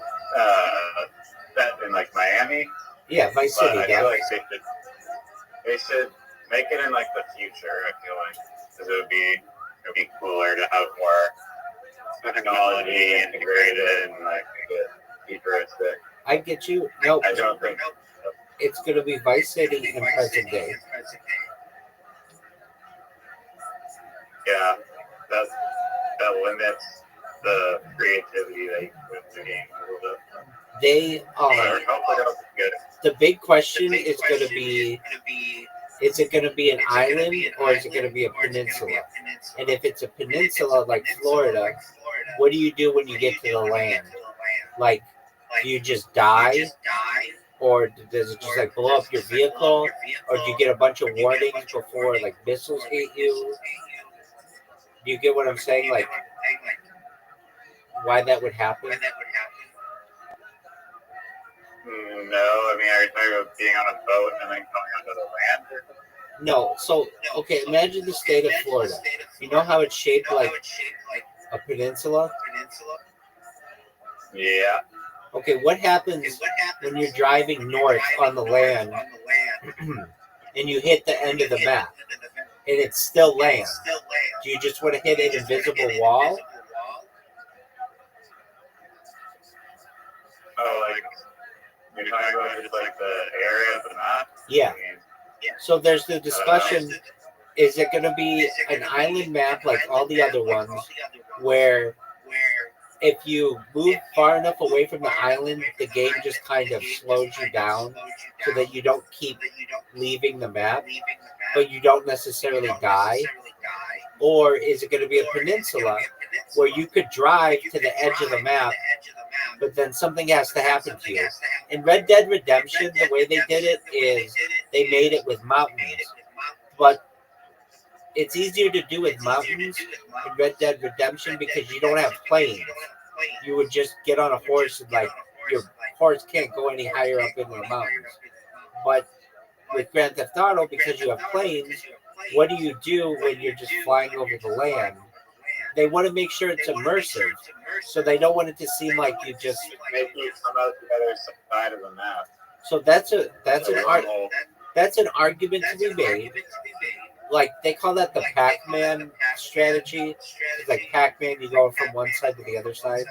set in like Miami. Yeah, Vice City. But I feel like they should make it in like the future. I feel like because it would be cooler to have more technology integrated and like futuristic. I get you. No, I don't think it's gonna be Vice City in present day. Yeah, that limits the creativity that you put in the game a little bit. They Hopefully that's good. the big question is gonna be: is it gonna be an island or is it gonna be a peninsula? And if it's a peninsula like Florida, what do you do when you get to the land? Like, do you just die? Or does it just like blow up your vehicle? Or do you get a bunch of warnings before like missiles hit you? Do you get what I'm saying? Like, why that would happen? No, I mean, are you talking about being on a boat and then going onto the land? Or something? No. So, okay, imagine the state of Florida. You know how it's shaped like a peninsula? Yeah. Okay, what happens when you're driving north on the land and you hit the end of the map and it's still land? Do you just want to hit an invisible wall? Oh, like you're talking about just like the area of the map? Yeah. I mean, So there's the discussion, is it going to be an island map like all the other ones where if you move far enough away from the island, the game just kind of slows you down so that you don't keep leaving the map, but you don't necessarily die? Or is it going to be a peninsula where you could drive to the edge of the map, but then something has to happen to you? In Red Dead Redemption, the way they did it is they made it with mountains, but it's easier to do with mountains in Red Dead Redemption because you don't have planes. You would just get on a horse and like your horse can't go any higher up into the mountains. But with Grand Theft Auto, because you have planes, what do you do when you're just flying over the land? They want to make sure it's immersive, so they don't want it to seem like you just make you come out the other side of the map. So that's an argument to be made. Like they call that the Pac-Man strategy. It's like Pac-Man, you go from one side to the other side.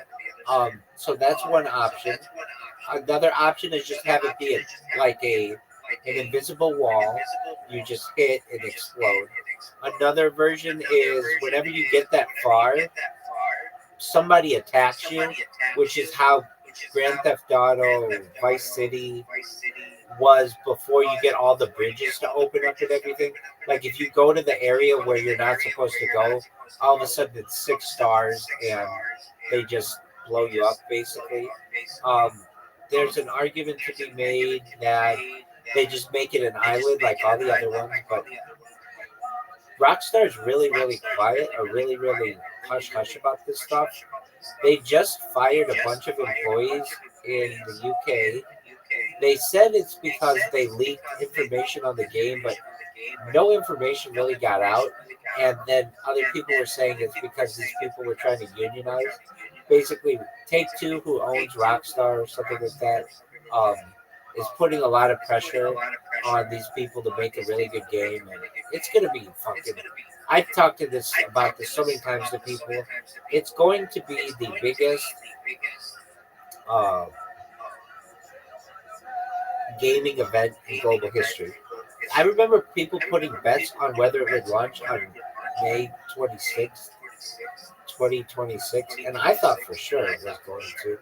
So that's one option. Another option is just have it be an invisible wall. You just hit and explode. Another version is whenever you get that far, somebody attacks you, which is how Grand Theft Auto, Vice City was before you get all the bridges to open up and everything. Like if you go to the area where you're not supposed to go, all of a sudden it's 6 stars and they just blow you up basically. There's an argument to be made that they just make it an island like all the other ones, but Rockstar's really, really quiet or really, really hush-hush about this stuff. They just fired a bunch of employees in the UK. They said it's because they leaked information on the game, but no information really got out. And then other people were saying it's because these people were trying to unionize. Basically, Take-Two, who owns Rockstar or something like that, is putting a lot of pressure on these people to make a really good game. And it's going to be fucking... I've talked about this so many times to people. It's going to be the biggest gaming event in global history. I remember people putting bets on whether it would launch on May 26th, 2026, and I thought for sure it was going to.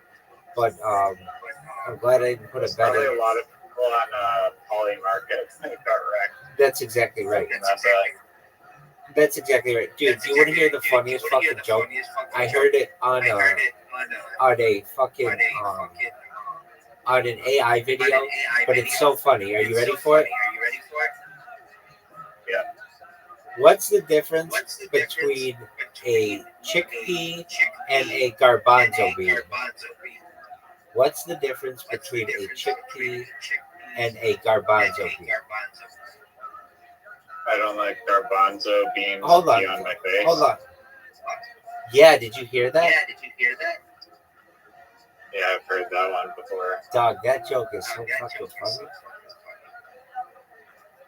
But I'm glad I didn't put a bet Probably in. a lot of people on Poly Market got wrecked. That's exactly right. That's exactly right. Dude, do you want to hear the funniest fucking joke? I heard it on a fucking on an AI video, but it's so funny. Are you ready for it? Yeah. What's the difference between a chickpea and a garbanzo bean. What's the difference between a chickpea and a garbanzo bean? I don't like garbanzo beans Hold on. on my face. Hold on. Yeah, did you hear that? Yeah, I've heard that one before. Dog, that joke is so fucking funny.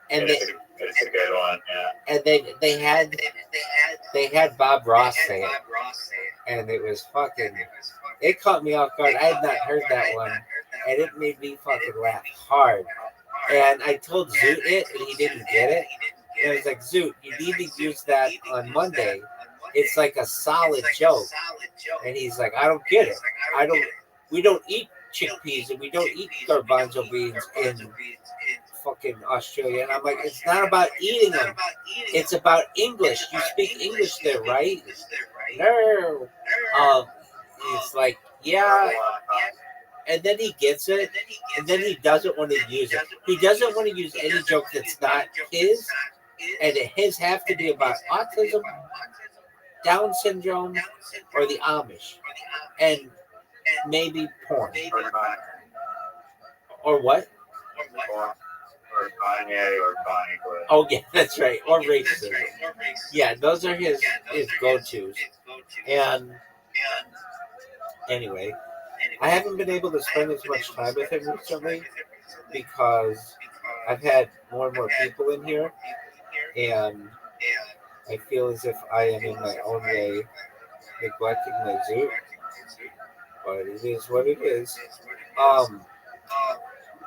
And It's a good one, yeah. and they had Bob Ross say it, and it was fucking. It caught me off guard. I had not heard that one, and it made me fucking laugh hard. And I told Zoot it, and he didn't get it. And I was like, Zoot, you need to use that on Monday. It's like a solid joke. And he's like, I don't get it. We don't eat chickpeas and we don't eat garbanzo beans in fucking Australia. And I'm like, it's not about eating them. It's about English. You speak English there, right? No. He's like, yeah. And then he gets it, and then he doesn't want to use it. He doesn't want to use any joke that's not his, and his have to be about autism, Down syndrome, or the Amish, and maybe porn. Or what? Or Kanye or Kanye. Oh, yeah, that's right. Or racism. Yeah, those are his go-tos. And anyway, I haven't been able to spend as much time with him recently because I've had more and more people in here, and I feel as if I am in my own way neglecting my zoo. But it is what it is.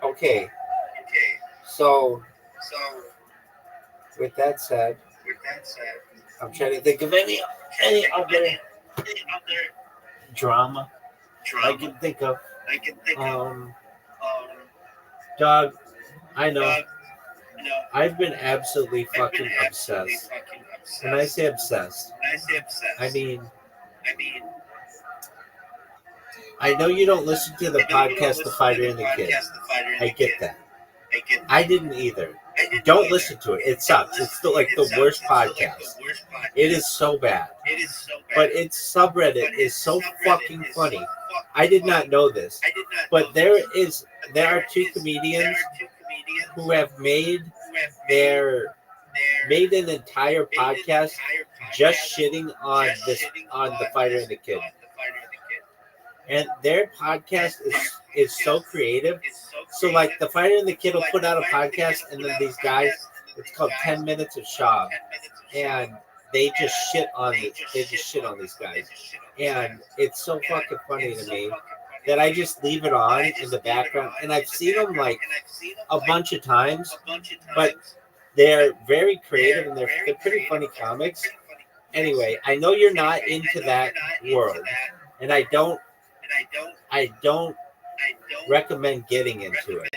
Okay. So with that said, I'm trying to think of any other drama I can think of. Dog, I know. I've been absolutely fucking obsessed. When I say obsessed, I mean, I know you don't listen to the podcast The Fighter and the Kid. I get that. I didn't either. Don't listen to it. It sucks. It's the worst podcast. It is so bad. But its subreddit is so fucking funny. I did not know this. But there are two comedians who have made an entire podcast just shitting on The Fighter and the Kid. And their podcast is so creative. So like The Fighter and the Kid will put out a podcast, and then these guys, it's called 10 Minutes of Shaw, and they just shit on these guys. And it's so fucking funny to me that I just leave it on in the background. And I've seen them like a bunch of times, but they're very creative and they're pretty funny comics. Anyway, I know you're not into that world, and I don't recommend getting into it.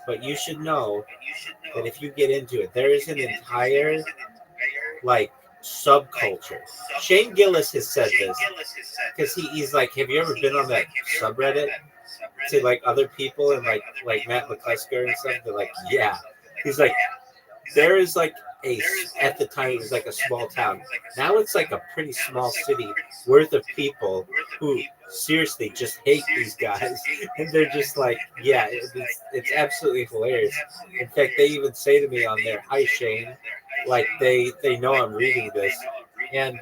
But you should know that if you get into it, there is an entire like subculture. Shane Gillis has said this because he's like, have you ever been on that subreddit to like other people and like Matt McCusker and stuff? They're like, yeah. He's like, there is like at the time it was like a small town. Now it's like a pretty small city worth of people who seriously just hate these guys, and they're just like, yeah, it's absolutely hilarious. In fact, they even say to me on there, "Hi Shane," like they know I'm reading this, and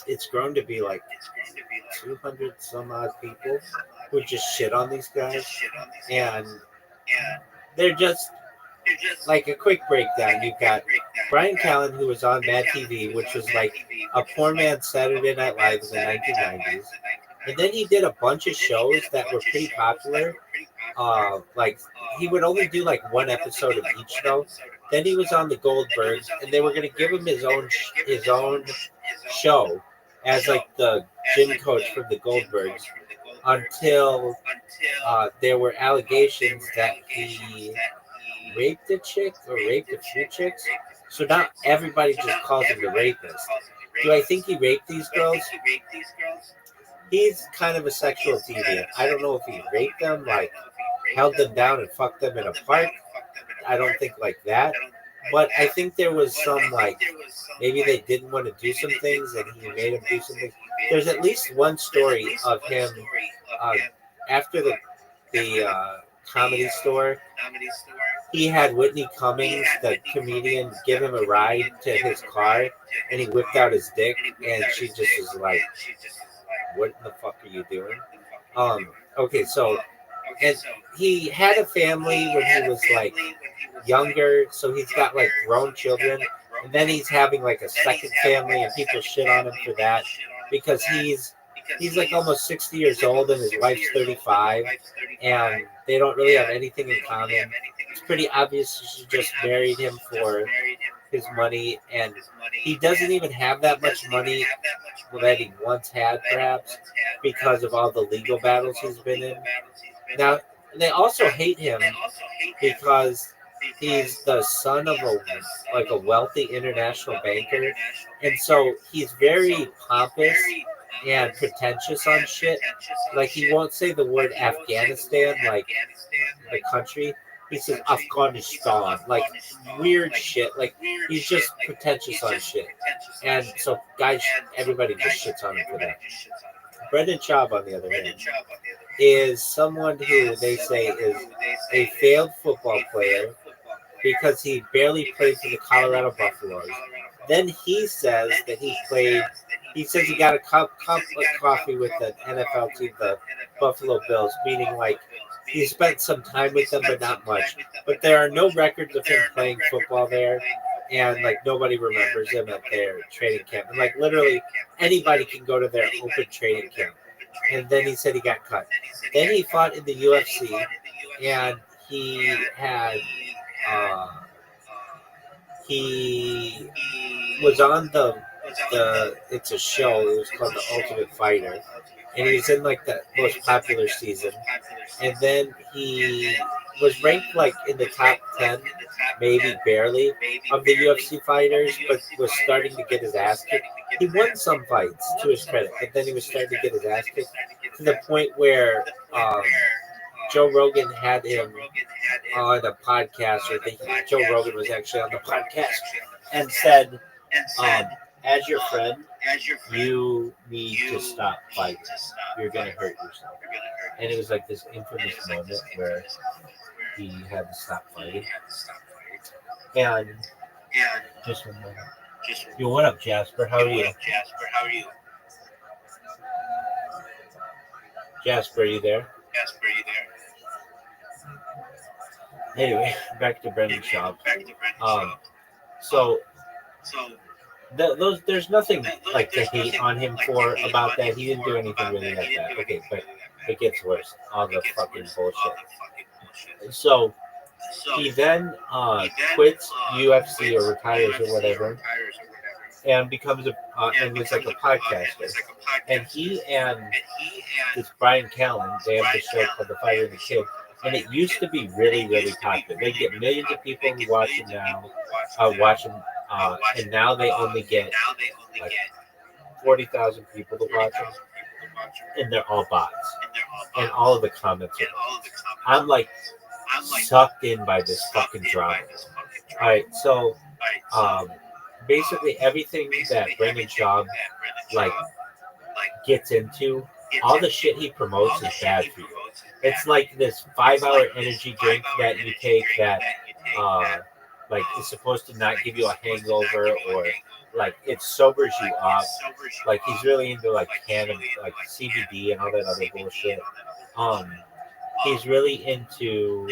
it's grown to be like 200 some odd people who just shit on these guys, and they're just like a quick breakdown. You've got Brian Callen, who was on Mad TV, which was like a poor man's Saturday Night Live in the 1990s. And then he did a bunch of shows that were pretty popular. Like he would only do like one episode of each show. Then he was on the Goldbergs, and they were going to give him his own show as like the gym coach for the Goldbergs until there were allegations that he raped a chick or raped a few chicks. So now everybody just calls him the rapist. Do I think he raped these girls? He's kind of a sexual deviant. I don't know if he raped them, like held them down and fucked them in a park. I don't think like that. But I think there was some like maybe they didn't want to do some things and he made them do some things. There's at least one story of him after the comedy store. He had Whitney Cummings, the comedian, give him a ride to his car, and he whipped out his dick, and she just was like, "What the fuck are you doing?" Okay, so and he had a family when he was like younger, so he's got like grown children, and then he's having like a second family, and people shit on him for that because he's like almost 60 years old and his wife's 35, and they don't really have anything in common. It's pretty obvious she just married him for his money, and he doesn't even have that much money that he once had, perhaps because of all the legal battles he's been in. Now, they also hate him because he's the son of a wealthy international banker, and so he's very pompous and pretentious on shit. Like he won't say the word Afghanistan, like the country. He says Afghanistan, like weird shit. Like he's just pretentious on shit, and so guys, everybody just shits on him for that. Brendan Schaub, on the other hand, is someone who they say is a failed football player because he barely played for the Colorado Buffaloes. Then he says that he played. He says he got a cup of coffee with the NFL team, the Buffalo Bills, meaning like he spent some time with them, but not much. But there are no records of him playing football there, and like nobody remembers him at their training camp. And like literally anybody can go to their open training camp. And then he said he got cut. Then he fought in the UFC, and he had he was on the it's a show. It was called The Ultimate Fighter, and he was in like the most popular season. And then he was ranked like in the top 10, maybe barely, of the UFC fighters, but was starting to get his ass kicked. He won some fights to his credit, but then he was starting to get his ass kicked to the point where Joe Rogan had him on a podcast, or Joe Rogan was actually on the podcast and said, as your friend, you need to stop fighting. You're going to hurt yourself. And it was like this infamous moment where he had to stop fighting. And just one moment. Yo, what up, Jasper? How are you? Jasper, are you there? Anyway, back to Brendan Schaub. So there's nothing like to hate on him for about that. He didn't do anything really that bad. Okay, but it gets worse. All the fucking bullshit. So he then quits UFC or retires or whatever, and becomes and is like a podcaster. And he and this Brian Callen, they have this show called The Fighter and the Kid, and it used to be really, really popular. They get millions of people who watch it now, and now they only get like 40,000 people to watch them, and they're all bots, and all of the comments are bots. I'm like sucked in by this fucking drama. All right, so basically everything that Brendan Schaub like gets into, all the shit he promotes is bad for you. It's like this 5-hour energy drink that you take that like is supposed to not give you a hangover, or like it sobers you up. Like he's really into like like CBD and all that other bullshit. He's really into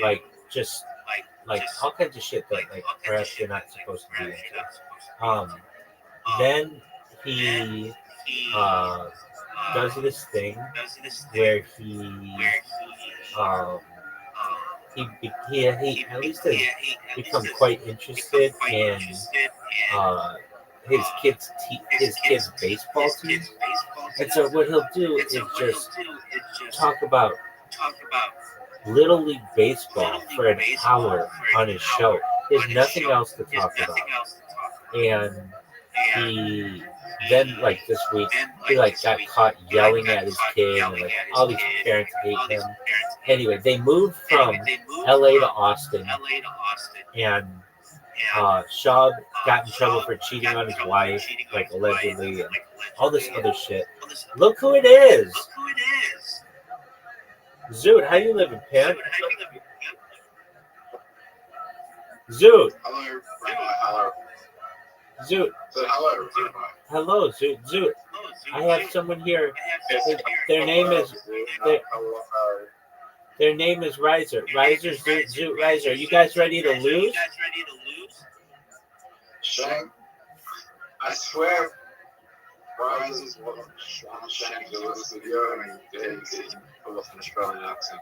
like just like all kinds of shit that like perhaps you're not supposed to be into. Then he does this thing where he at least has become quite interested in his kids' baseball team. And so what he'll do is just talk about Little League Baseball for an hour on his show. There's nothing else to talk about. And he then, like this week, he like got caught yelling at his kid, and like all these parents hate him. Anyway, they moved from LA to Austin, and Shaw got in trouble for cheating on his wife, like allegedly, and all this other shit. Look who it is. Zoot, how you living, pimp? Zoot. Hello. Zoot. Hello. Hello, Zoot. Zoot. I have someone here. Their name is their name is Riser. Riser, Zoot, Zoot, Riser. Are you guys ready to lose? Shang, I swear, Rise is one of Shang's Lewis video and he's full of an Australian accent.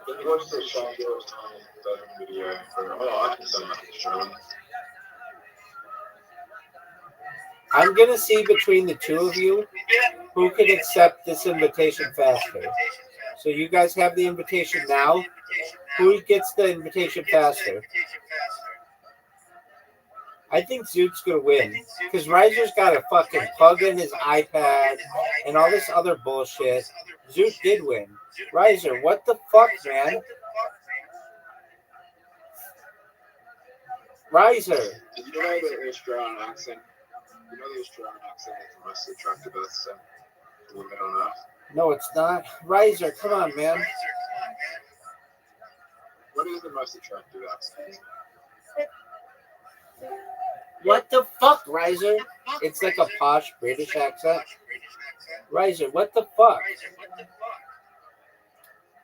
If you watch the Shang Lewis video, I can sound like Australian. I'm gonna see between the two of you who can accept this invitation faster. So you guys have the invitation now. Who gets the invitation faster? I think Zoot's gonna win because Riser's got a fucking plug in his iPad and all this other bullshit. Zoot did win. Riser, what the fuck, man? Riser. Did you know the Australian accent? You know the Australian accent is the most attractive accent to women on earth? No, it's not. Riser, come on, man. What is the most attractive accent? What the fuck, Riser? It's like a posh British accent. Riser, what the fuck?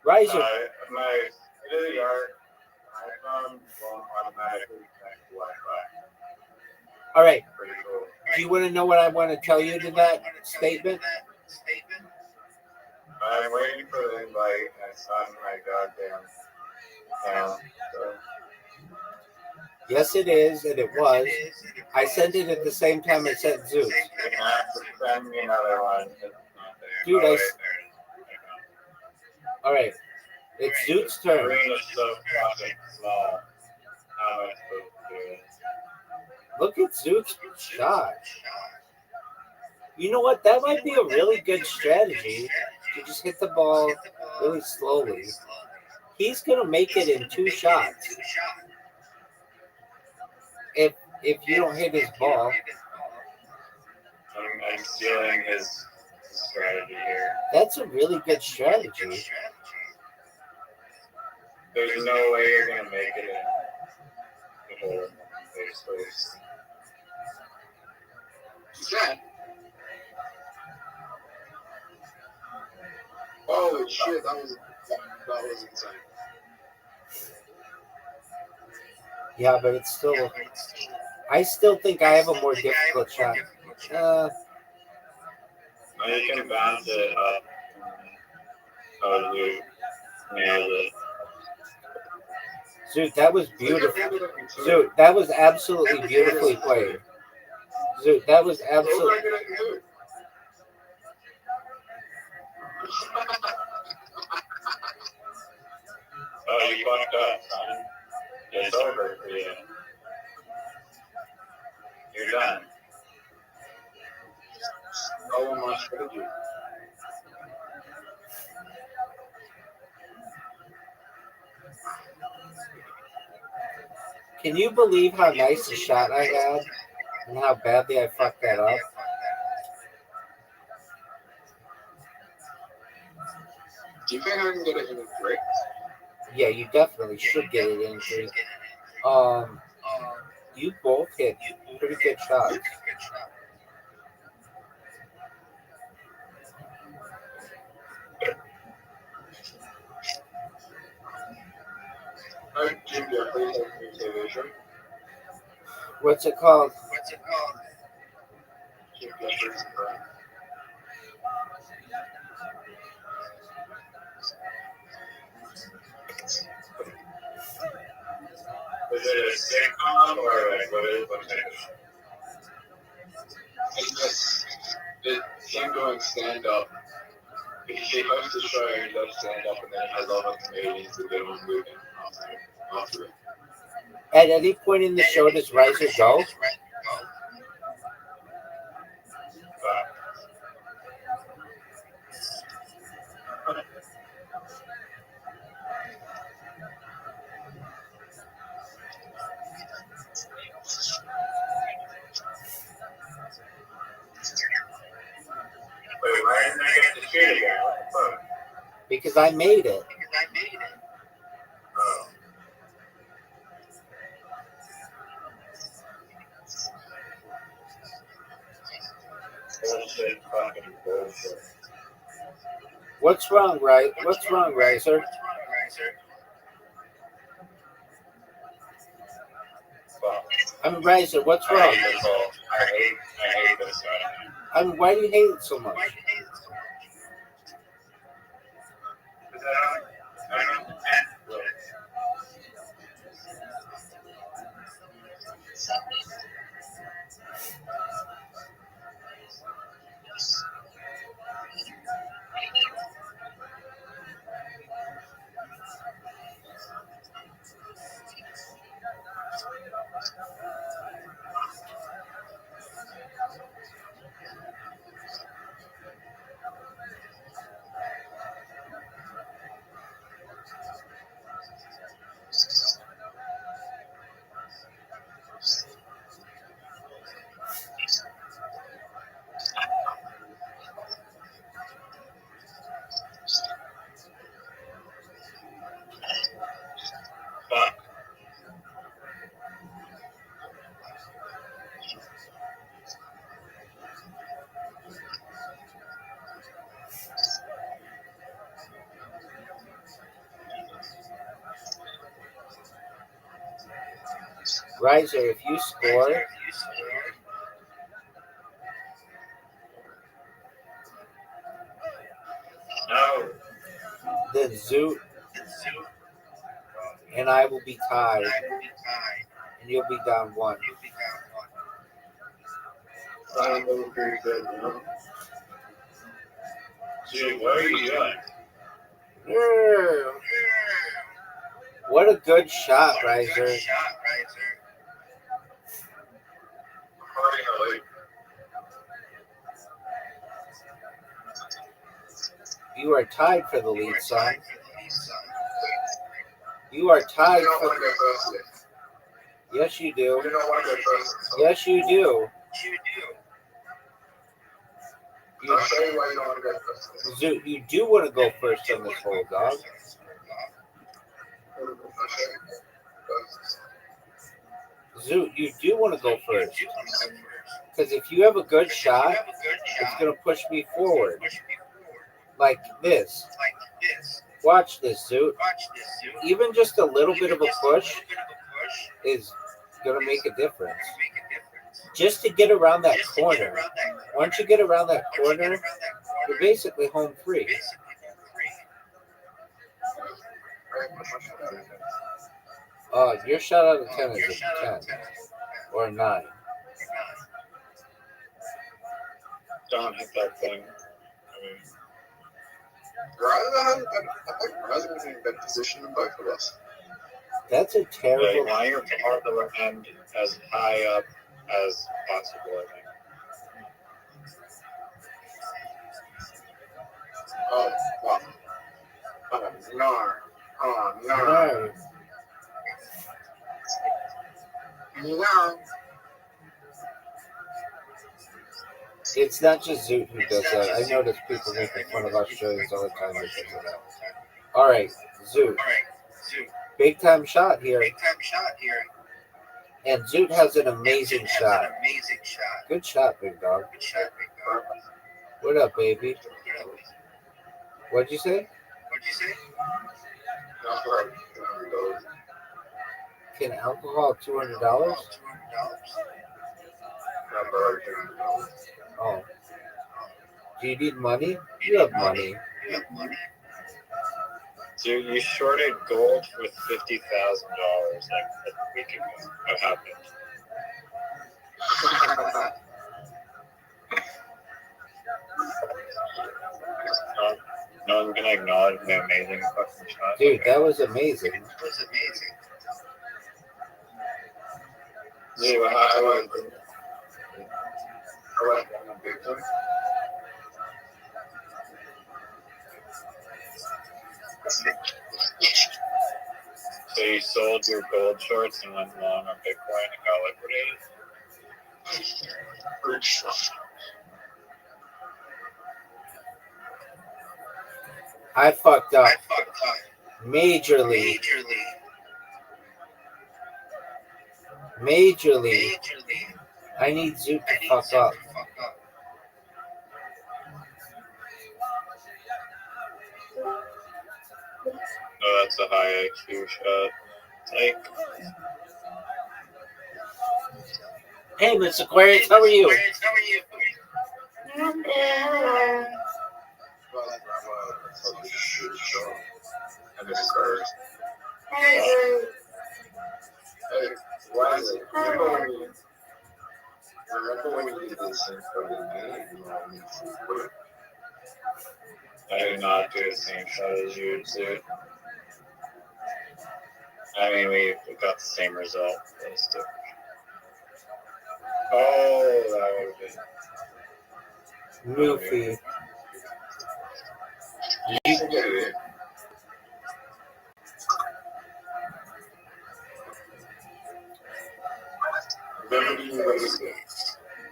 Riser. My really iPhone won't automatically connect to Wi-Fi. All right. Pretty cool. Do you want to know what I want to tell you to that statement? I'm waiting for the invite and it's on my goddamn phone. So. Yes, it is, and it was. I sent it at the same time I sent Zoot. You're gonna have to send me another one. It's not there. Dude, Oh, wait, there. All right. It's Zoot's turn. Screen is so fucking small. How am I supposed to do it? Look at Zoot's shot. You know what? That might be a really good strategy to just hit the ball really slowly. He's going to make it in 2 shots. If you don't hit his ball. I'm stealing his strategy here. That's a really good strategy. There's no way you're going to make it in the whole place. Yeah. Holy shit, that was insane. Yeah, but it's still. I still think I have a more difficult shot. You can bounce it up. Oh, dude. Nailed it. Zoot, that was beautiful. Zoot, that was absolutely beautifully played. Zoot, that was absolutely. Oh, you fucked up, son. It's over for you. You're done. No one wants to do. Can you believe how nice a shot I had and how badly I fucked that up? Do you think I can get it in a break? Yeah, you definitely should get it in 3. You both hit pretty good shots. What's it called? Is it a sitcom or like what is it? It's him doing stand up. He hosts a show and does stand up and then he has other comedians that do on with him after it. At any point in the show, does Riser go? Because I made it. Oh. Bullshit, fucking bullshit. What's wrong, right? What's wrong, Riser? Fuck. I'm Riser. What's I wrong? hate this all. I hate this guy. Why do you hate it so much? Fuck. Riser, if you score, No. then Zoot and I will be tied, and you'll be down 1. I'm doing pretty good, you know? Dude, what are you doing? Yeah. What a good shot, Riser. Hurting or late? You are tied for the lead, son. You are tied You don't for want to go first. Yes, you do. You don't want to go first. Yes, you do. I'll show you why you don't want to go first. Zoot, you do want to go first on this hole, dog. Zoot, you do want to go first. Because if you have a good shot, it's going to push me forward. Like this. Watch this, Zoot. Even just a little bit of a push is going to make a difference. Just to get around that corner. Once you get around that corner, you're basically home free. Your shot out of 10 is a 10 or a 9. Don't hit that thing. I mean, Rather was in a good position than both of us. That's a like, terrible. want your part to end as high up as possible, I think. Oh, wow. Oh, no. Oh, no. No. No. It's not just Zoot who does that. I notice people making fun of Australians all the time because of that. All right, Zoot. Big time shot here. And Zoot has an amazing shot. Good shot, big dog. What up, baby? What'd you say? Can alcohol $200? Oh. Do you need money? You have money. Dude, you shorted gold with $50,000 like a week ago. What happened? No one's gonna acknowledge the amazing fucking shot. Dude, that was amazing. Dude, I went big time. So you sold your gold shorts and went long on Bitcoin and got liquidated? I fucked up majorly. I need Zoot to fuck up. Oh, that's a high IQ shot. Like, Hey, Miss Aquarius, how are you? I did not do the same shot as you did. I mean, we got the same result. But it's different. Oh, that would have been. Goofy.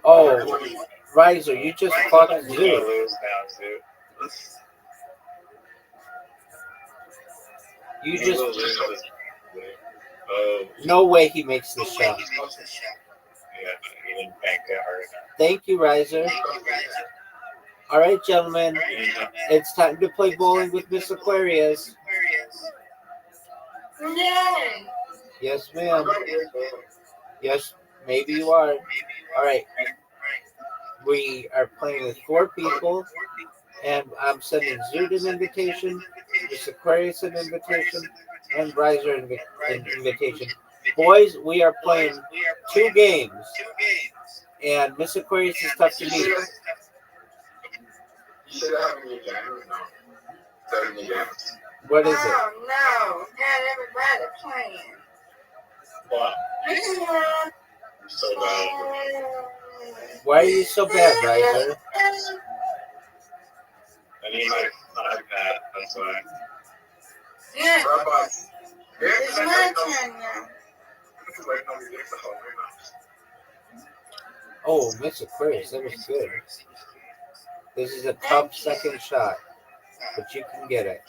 Oh, Riser, you just fucked You're gonna Zoot. lose now, Zoot. You You just. will lose this. Oh, No way he makes this shot. yeah, you didn't bank that hard enough. Thank you, Riser. All right, gentlemen, it's time to play bowling with Miss Aquarius. Yes, ma'am. Yes, maybe you are. All right. We are playing with 4 people, and I'm sending Zoot an invitation, Miss Aquarius an invitation, and Riser an invitation. Boys, we are playing 2 games, and Miss Aquarius is tough to beat. What is it? No, got everybody playing. Wow, so bad. Why are you so bad, Riser? I need my iPad, that's why. Yeah, it's my turn now. Oh, Miss Aquarius, that was good. This is a tough second shot, but you can get it.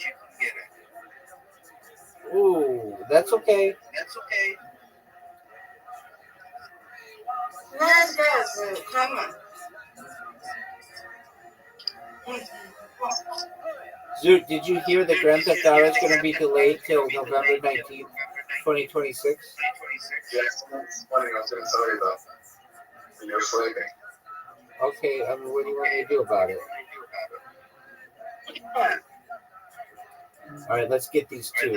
Ooh, that's okay. Let's go, Sue. Come on. Zoot, did you hear the Grand Theft Auto is going to be delayed till November 19th, 2026? Yes, it's funny. I was going to tell you that. When you're sleeping. Okay, I mean, what do you want me to do about it? All right, let's get these 2.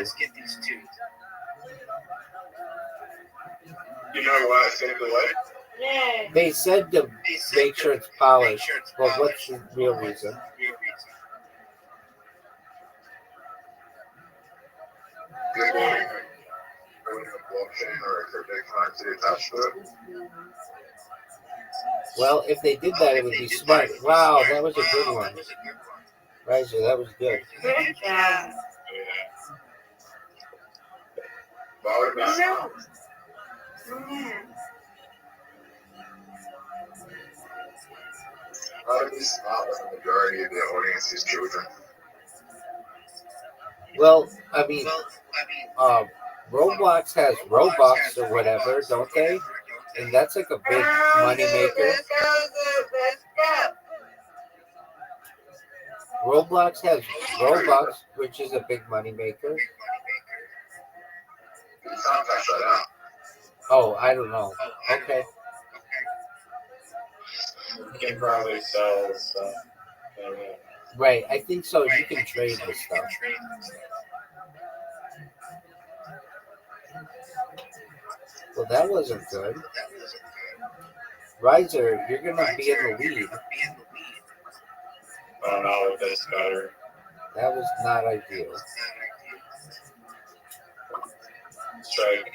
You know why I stayed away? Yeah. They said to make sure it's polished, but what's the real reason? Good morning. Building a blockchain or a cryptocurrency attached to it. Well, if they did that, it would be smart. Wow, that was a good one. Riser, that was good. Good job. Yeah. Bottom No. is Yeah. bottom is not when the majority of the audience is children. Well, I mean, Roblox has Robux or whatever, don't they? And that's like a big money maker. Let's go. Roblox has Robux, which is a big money maker. You can't pass that out. Oh, I don't know. Okay. You can probably sell stuff. Right, I think so. You can trade this stuff. Well, that wasn't good. Riser, you're going to be in the lead. I don't know if that's better. That was not ideal. Strike.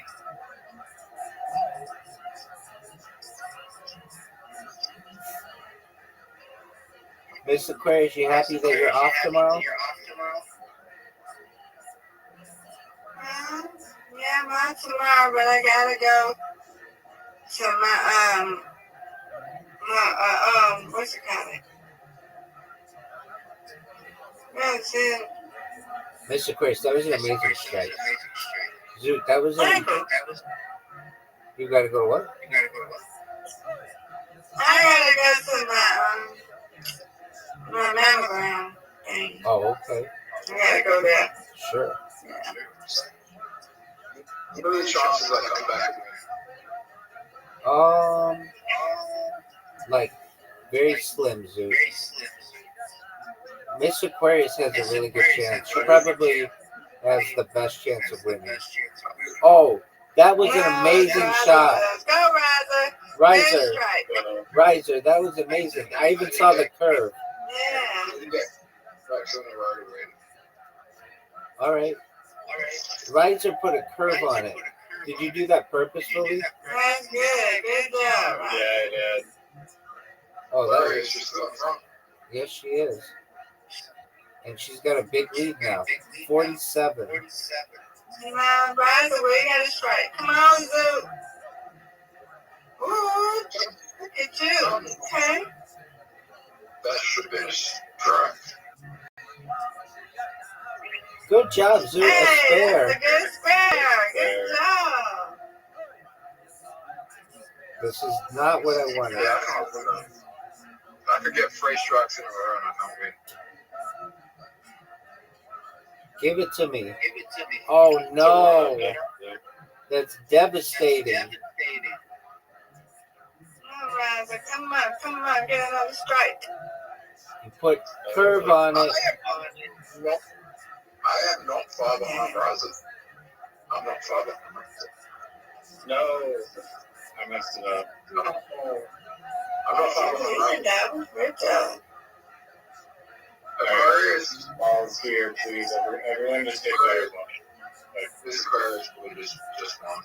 Miss Aquarius, you happy that you're off tomorrow? Yeah, I'm on tomorrow, but I gotta go to my what's it called? Well, Mr. Chris, that was an amazing strike. Zoot, that was Thank a. you. You gotta go to what? I gotta go to my mammogram thing. Oh, okay. I gotta go there. Sure. Yeah. What are the chances I come back? Like very slim, Zoot. Miss Aquarius has a really good chance. She probably has the best chance of winning. Oh, that was an amazing shot. Go, Riser. Riser, Strike. Riser, that was amazing. I even saw the curve. Yeah. You get Rex on the right away. All right. Riser put a curve on it. Did you do that purposefully? That's good. Good job, Riser. Yeah, I did. Oh, that Larry is. is just up front. Yes, she is. And she's got a big lead now. 47. Come on, Riser, we got a strike. Come on, Zoo. Ooh, look at you. Okay. That should have been a strike. Good job, Zoot. A Hey, spare. that's a good spare. Good job. This is not what I wanted. Yeah, I can't win that. I could get 3 strikes in a row and I can't win. Give it to me. Oh, no. That's devastating. Come on, Riser. Come on. Get another strike. You put curve on it. I am not far behind Riser. I'm not far behind. No, I messed it up. No. I'm not far behind Riser. Good job. Aquarius. Balls here, please. Everyone just take better money. This Aquarius would just won.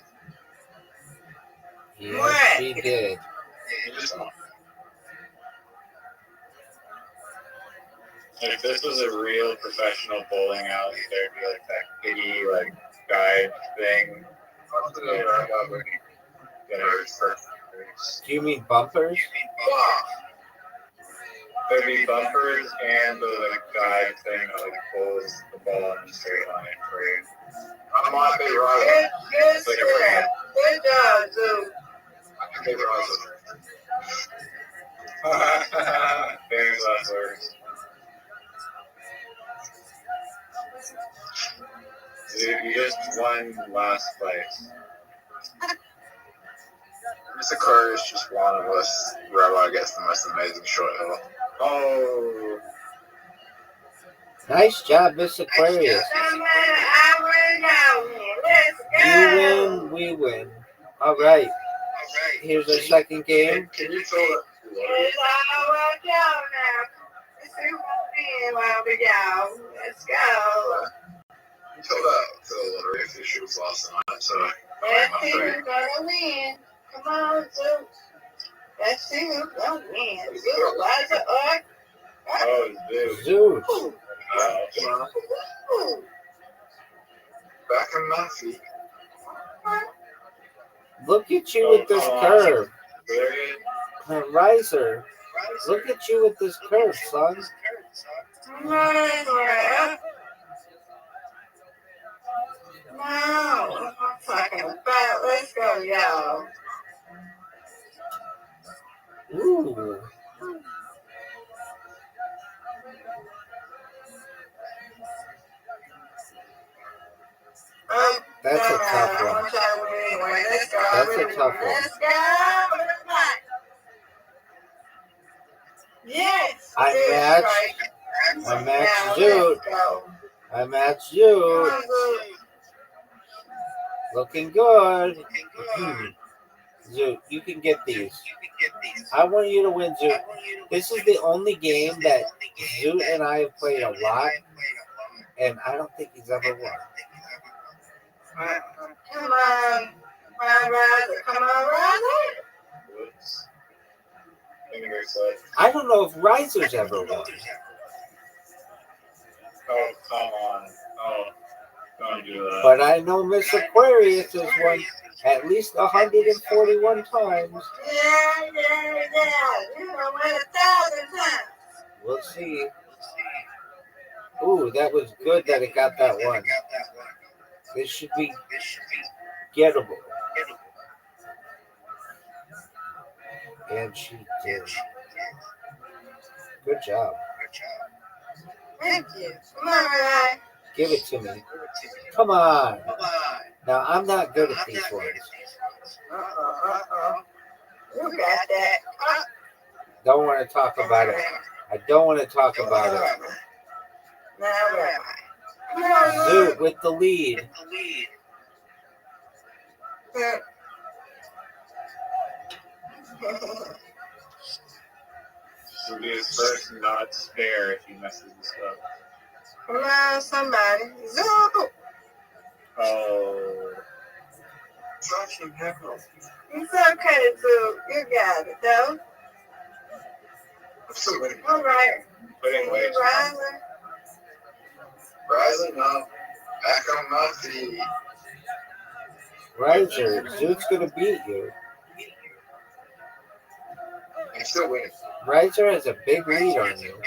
Yes, she did. He just won. If this was a real professional bowling alley, there'd be like that kiddie like guide thing. Do you mean bumpers? There'd be bumpers and the like guide thing that like pulls the ball in a straight line for you. I might be right. Good spare. Good job, Zoo. I can be right. Famous last words. You just won last place. Mr. Aquarius just won of us. Rabbi gets the most amazing shot ever. Oh, Nice job, Miss Aquarius. You win, we win. All right. Here's our second game. Can you tell that? Let's go. You tell that to the lottery officials last night. So Let's see who's gonna win. Come on, Zoo. Let's see who's gonna win. Zoo, Liza, or oh, dude. Zoot. back in my feet. Look at you with this curve. Riser. Look at you with this curve, son. No, I'm talking about. Let's go, y'all. Ooh. That's a tough one. Anyway, let's go. That's a tough one. Let's go. Yes. I good matched. strike. I matched Now, Zoot. let's go. I matched Come you. on, Zoot. Looking good. Zoot, you can get these. I want you to win, Zoot. This is the only game that Zoot and I have played a lot, and I don't think he's ever won. Come on, Riser. Come on, Riser. Whoops. Finger slip. I don't know if Riser's ever won. Oh, come on. Oh, don't do that. But I know Miss Aquarius has won at least 141 times. Yeah. You know, win 1,000 times. We'll see. Ooh, that was good that it got that one. This should be gettable. And she did. Good job. Thank you. Come on, Rabbi. Give it to me. Come on. Now, I'm not good at these ones. You got that. Don't want to talk about it. I don't want to talk about it. Now, Rabbi. Come on, Zoot with the lead. This will be his first not spare if he messes this up. Come on, somebody. Zoom. Oh. It's okay, Zoom. You got it, though. All right. Putting weight. Rising up, back on my feet. Riser, Zoot's going to beat you. I'm still winning. Riser has a big lead on you.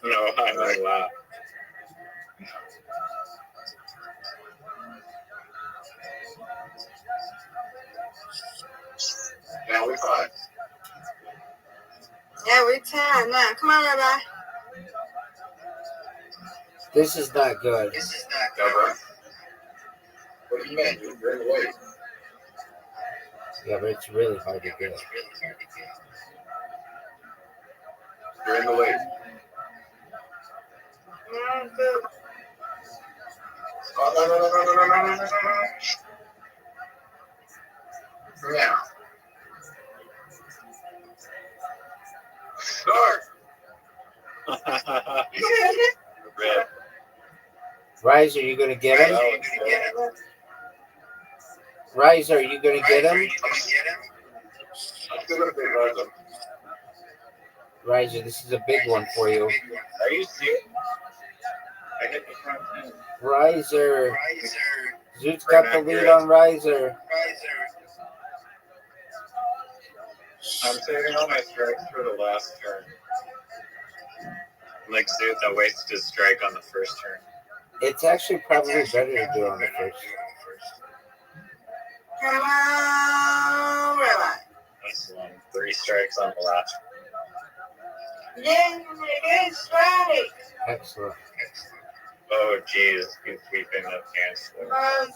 No, I'm not allowed. Now we're fine. Yeah, we tied now. Come on, Rabbi. This is not good. Never. What do you mean? You're in the way. Yeah, but it's really hard to get. You're in the way. Zoom. Oh, no. Now. Start. Red. Riser, you going to get him? Riser, you going to get him? I'm still going to be rising. Riser, this is a big one for you. Are you serious? I hit the front end. Riser. Zoot's got the lead on Riser. I'm saving all my strikes for the last turn. Like Zoot that wasted his strike on the first turn. It's actually probably better to do it on the first. Come on, Rabbi. That's 3 strikes on the last. Yeah, good strike. Excellent. Oh, jeez. He's sweeping up hands. Come on,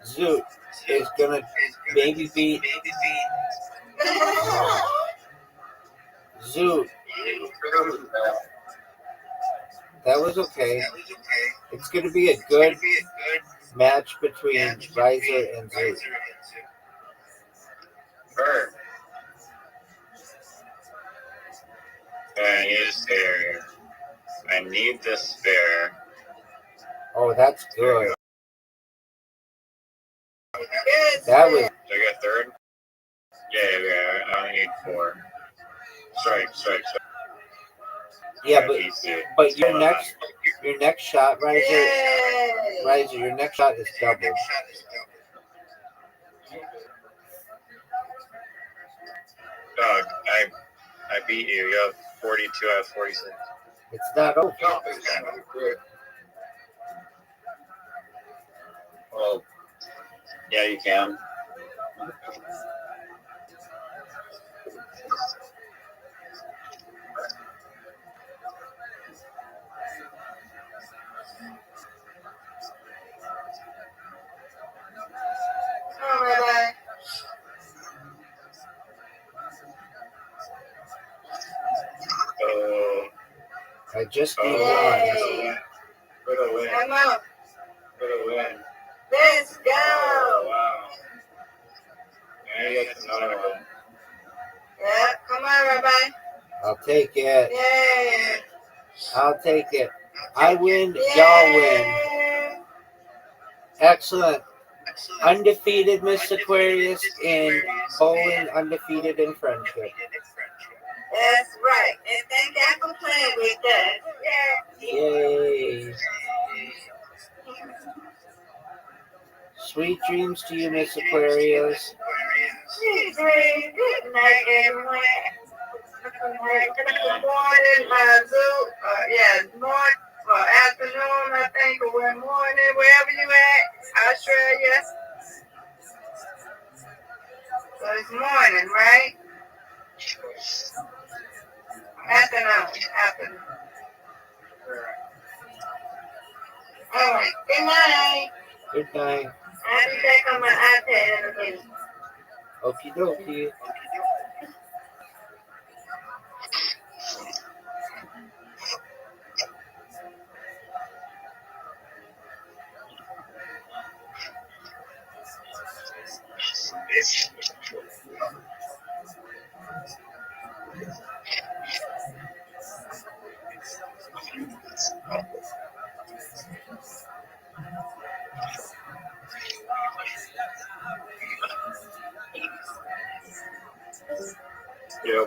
Zoom. Zoot is going to maybe beat Zoot. That was okay. It's going to be a good match between Riser and Zoot. Bird. I need a spare. I need the spare. Oh, that's good. Good That was Did I get third? Yeah. I only need 4. Strike. yeah, Easy. but your next shot, Riser, Yay. your next shot is double. Dog, I beat you. You have 42. I have 46. It's not over. Well, yeah, you can. Come on, Rabbi. Oh, I just need one. Yay. for the win. Come on. For the win. Let's Oh, go. wow. And you get another one. Yeah, come on, Rabbi. I'll take it. Yay. I'll take it. I win, y'all win. Yay. Excellent. Undefeated Miss Aquarius in bowling, undefeated in friendship. That's right. And thank God for playing with us. Yay. Sweet dreams to you, Miss Aquarius. Sweet dreams. Good night, everyone. Good morning, morning, afternoon, I think, or morning, wherever you at, Australia. So it's morning, right? Afternoon. All right. Good night. Good night. I'll be back on my iPad in a minute. Okie dokie.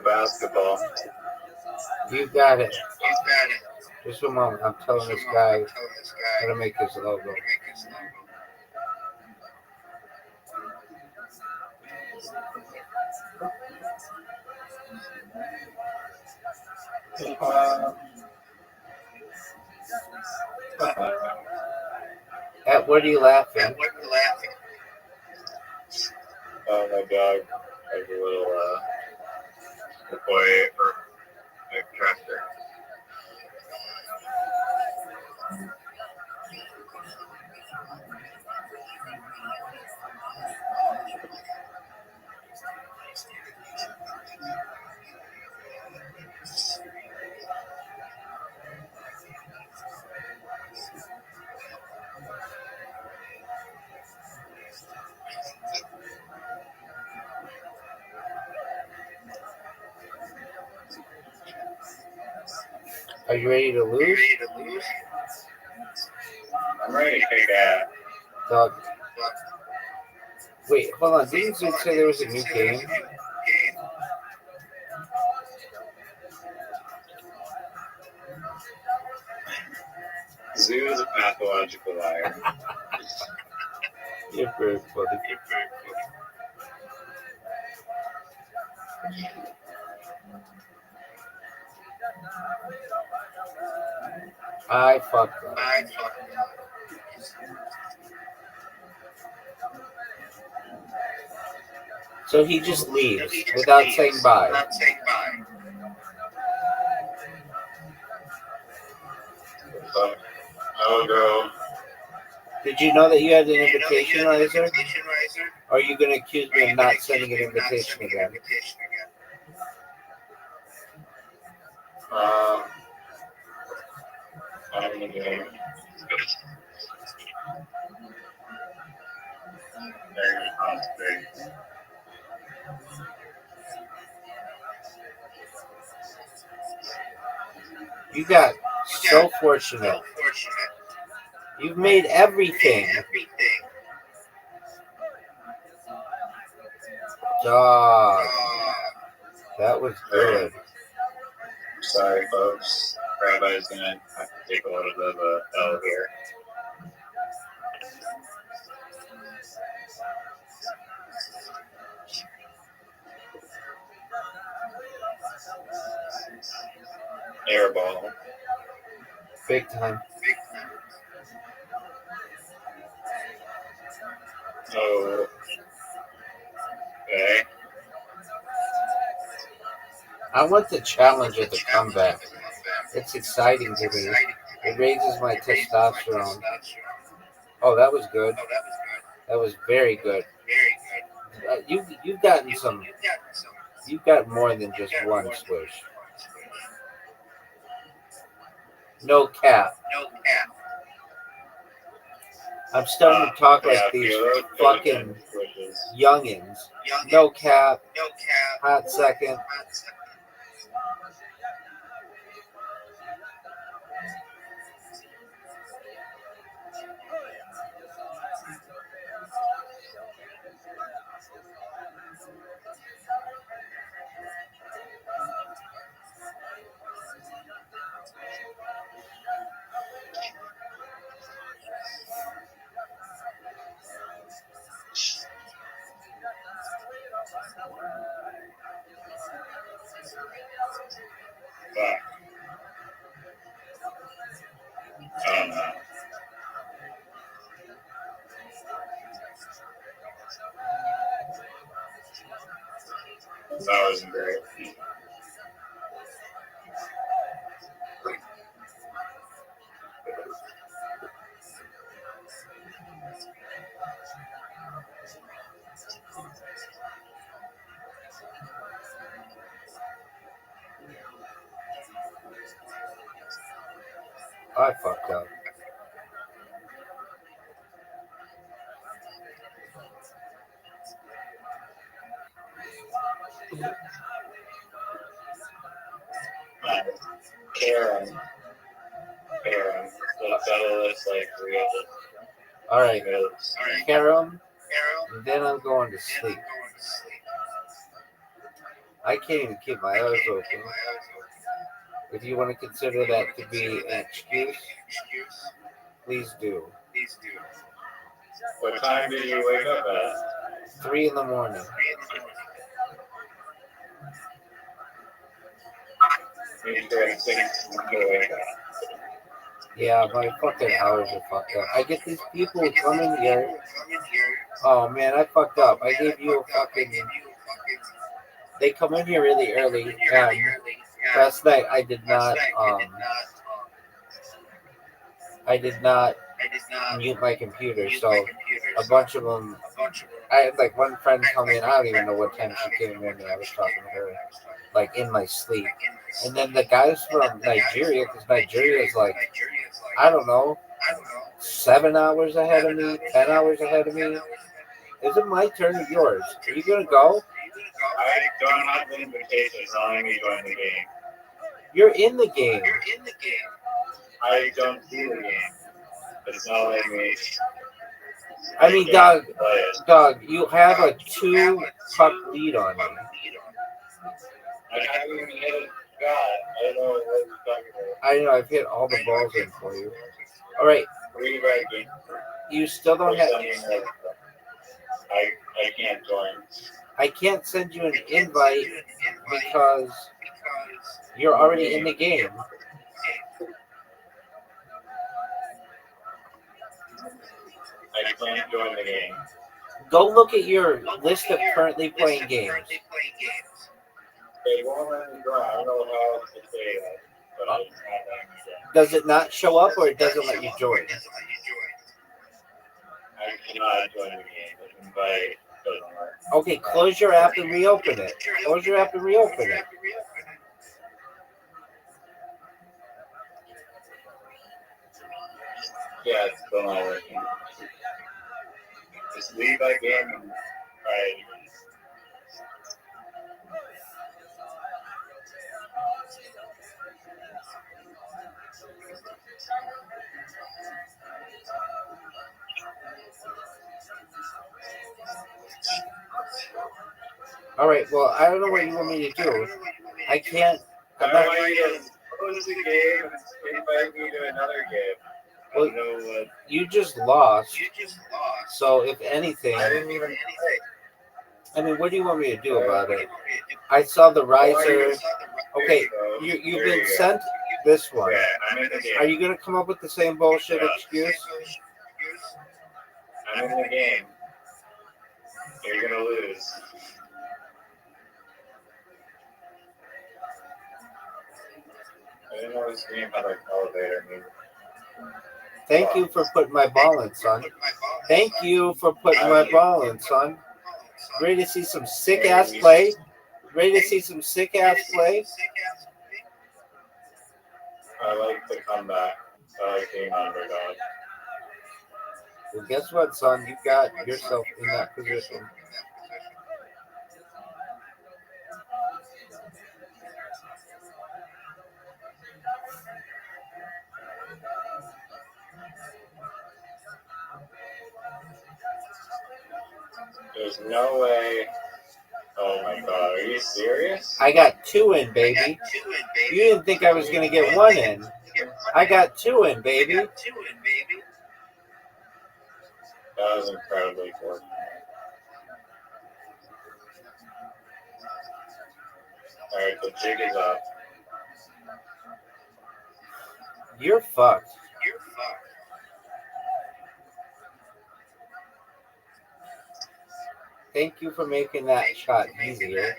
Basketball. You got it. Just a moment. I'm telling this guy how to make his logo. At what are you laughing? Oh, my dog has a little boy or a tractor. Are you ready to lose? I'm ready to kick ass. Dog. Wait, hold on. Didn't you say there was a new game? Zoo is a pathological liar. You're very funny. I fucked up. So he just leaves without saying bye. I'll go. Did you know that you had an invitation riser? Or are you going to accuse me of not sending an invitation again? I'm gonna go. You got so fortunate. You've made everything. Dog. That was good. Sorry, folks. Rabbi's gonna have to take a little bit of a L here. Airball. Big time. Oh. Okay. I want the challenge of the comeback. It's exciting to me. It raises my testosterone. Oh, that was good. That was very good. You've gotten some. You've got more than just one swish. No cap. I'm starting to talk like these fucking youngins. No cap. Hot second. That was great. I fucked up. Karen. The fellow looks like real. All right, Karam, and then I'm going to sleep. I can't even keep my eyes open. If you want to consider that to be an excuse, please do. What time did you wake up at? 3 in the morning. Yeah, my fucking hours are fucked up. I get these people who come in here. Oh man, I fucked up. I gave you a fucking. They come in here really early. And last night I did not. I did not mute my computer, so a bunch of them. I had like one friend come in. I don't even know what time she came in, and I was talking to her, like in my sleep. And then the guys from Nigeria, because Nigeria is like, I don't know, 7 hours ahead of me, 10 hours ahead of me. Is it my turn or yours? Are you gonna go? I don't have the invitation. It's not letting me join the game. You're in the game. I don't see the game. It's not letting me. I mean, Doug, you have a 2-puck lead on me. I haven't even hit a shot. I don't know what you're talking about. I know, I've hit all the balls in for you. All right, Rewriting. you still don't have. I can't join. I can't send you an invite because you're already in the game. I can't join the game. Go look at your list of currently playing games. They won't let me join. I don't know how else to say that, but it's not letting me join. Does it not show up or it doesn't let you join? I cannot join the game. The invite doesn't work. Okay, close your app and reopen it. Close your app and reopen it. Yeah, it's still not working. Just leave that game and try it again. All right, well, I don't know what you want me to do. I can't. I want you to close the game and invite me to another game. Well, I don't know what. you just lost. So, if anything, I didn't even play. I mean, what do you want me to do about it? I saw the riser. Okay, you've been sent this one. Yeah, I'm in the game. Are you going to come up with the same bullshit excuse? I'm in the game. You're gonna lose. I didn't know this game had like elevator movie. Thank you for putting my ball in, son. Thank you for putting my ball in, son. Ready to see some sick ass play? Ready to see some sick ass play? I like the comeback. I like being underdog. Well, guess what, son? You got yourself in that position. There's no way. Oh my god, are you serious? I got 2 in, baby. You didn't think I was going to get 1 in. I got 2 in, baby. That was incredibly fortunate. Alright, the jig is up. You're fucked. Thank you for making that shot easier.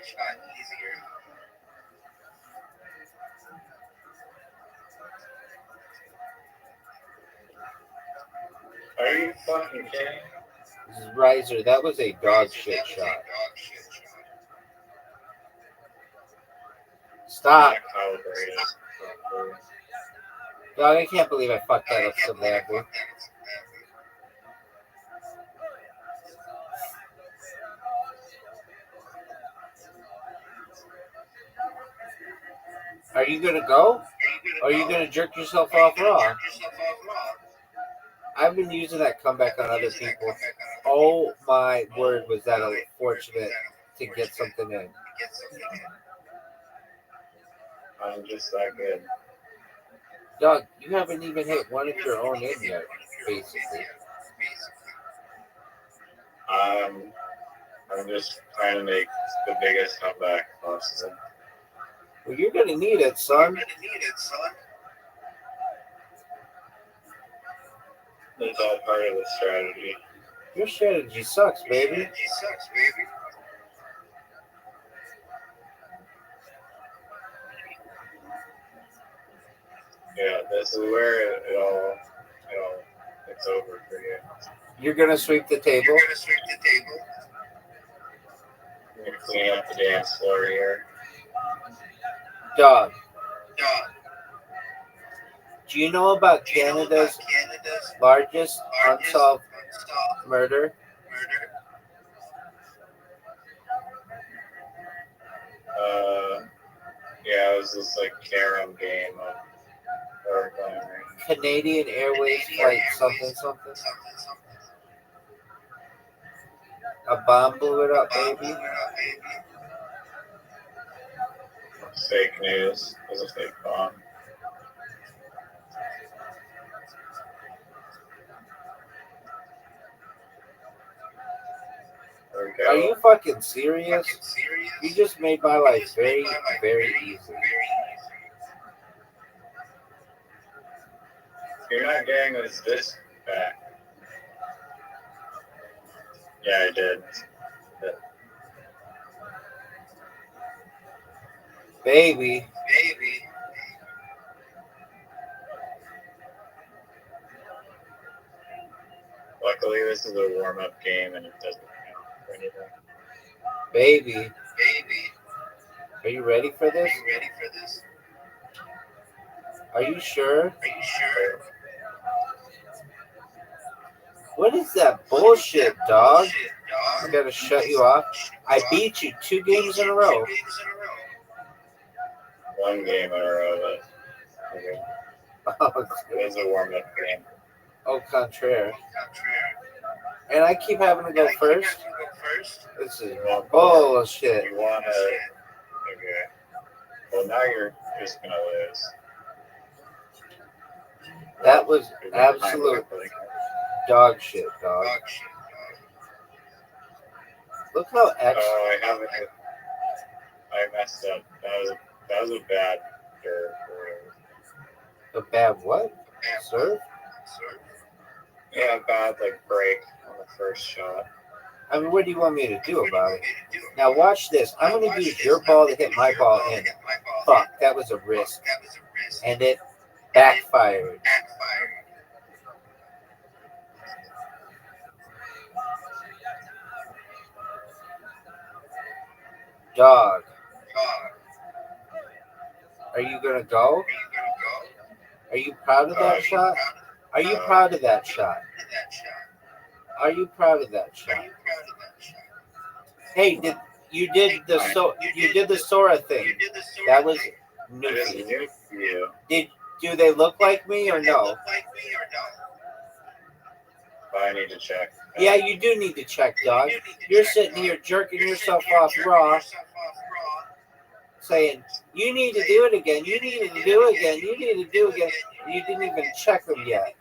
Are you fucking kidding? Riser, that was a dog shit shot. Stop. Not calibrated. Dog, I can't believe I fucked that up so badly. Are you gonna go? Or are you gonna jerk yourself off raw? I've been using that comeback on other people. Oh my word, was that unfortunate to get something in. I'm just that good. Doug, you haven't even hit one of your own in yet, basically. I'm just trying to make the biggest comeback possible. Well, you're gonna need it, son. It's all part of the strategy. Your strategy sucks, baby. Yeah, this is where it's over for you. You're gonna sweep the table. I'm gonna clean up the dance floor here. Dog. Do you know about Canada's largest unsolved murder? Yeah, it was this like carom game of Canadian Airways flight something. A bomb blew it up, baby. Fake news. It was a fake bomb. Are you fucking serious? You just made my life very, very easy. You're not getting this back. Yeah, I did. Baby. Luckily, this is a warm-up game and it doesn't count for anything. Baby. Are you ready for this? Are you sure? What is that bullshit, dog? I gotta shut you off. I beat you 2 games in a row. 1 game in a row, but okay. It was a warm-up game. Au contraire. And I keep having to go first. This is bullshit. You wanna? Okay. Well, now you're just gonna lose. That was absolute dog shit, dog. Look how Oh, I messed up. That was a bad serve. A bad what? Serve? Yeah, bad like break on the first shot. I mean, what do you want me to do about it? Now watch this. I'm going to use your ball to hit my ball in. Fuck, that was a risk. And it backfired. Dog. Are you going to go? Are you proud of that shot? Are you proud of that shot? Are you proud of that shot? Hey, you did the Sora thing. That was new. Do they look like me or no? I need to check. Yeah, you do need to check, dog. You're sitting here jerking yourself off raw, saying, you need to do it again, you need to do it again, you need to do it again. You didn't even check them yet.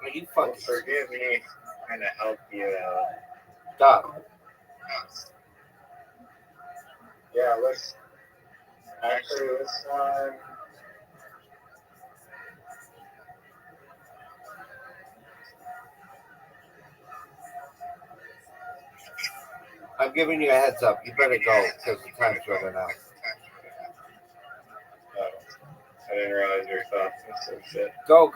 Are you fucking... Forgive me, trying to help you out. Dog. Yeah, let's... Actually, this one... I'm giving you a heads up. You better go because the time's running out. I didn't realize your thoughts and some shit. Go.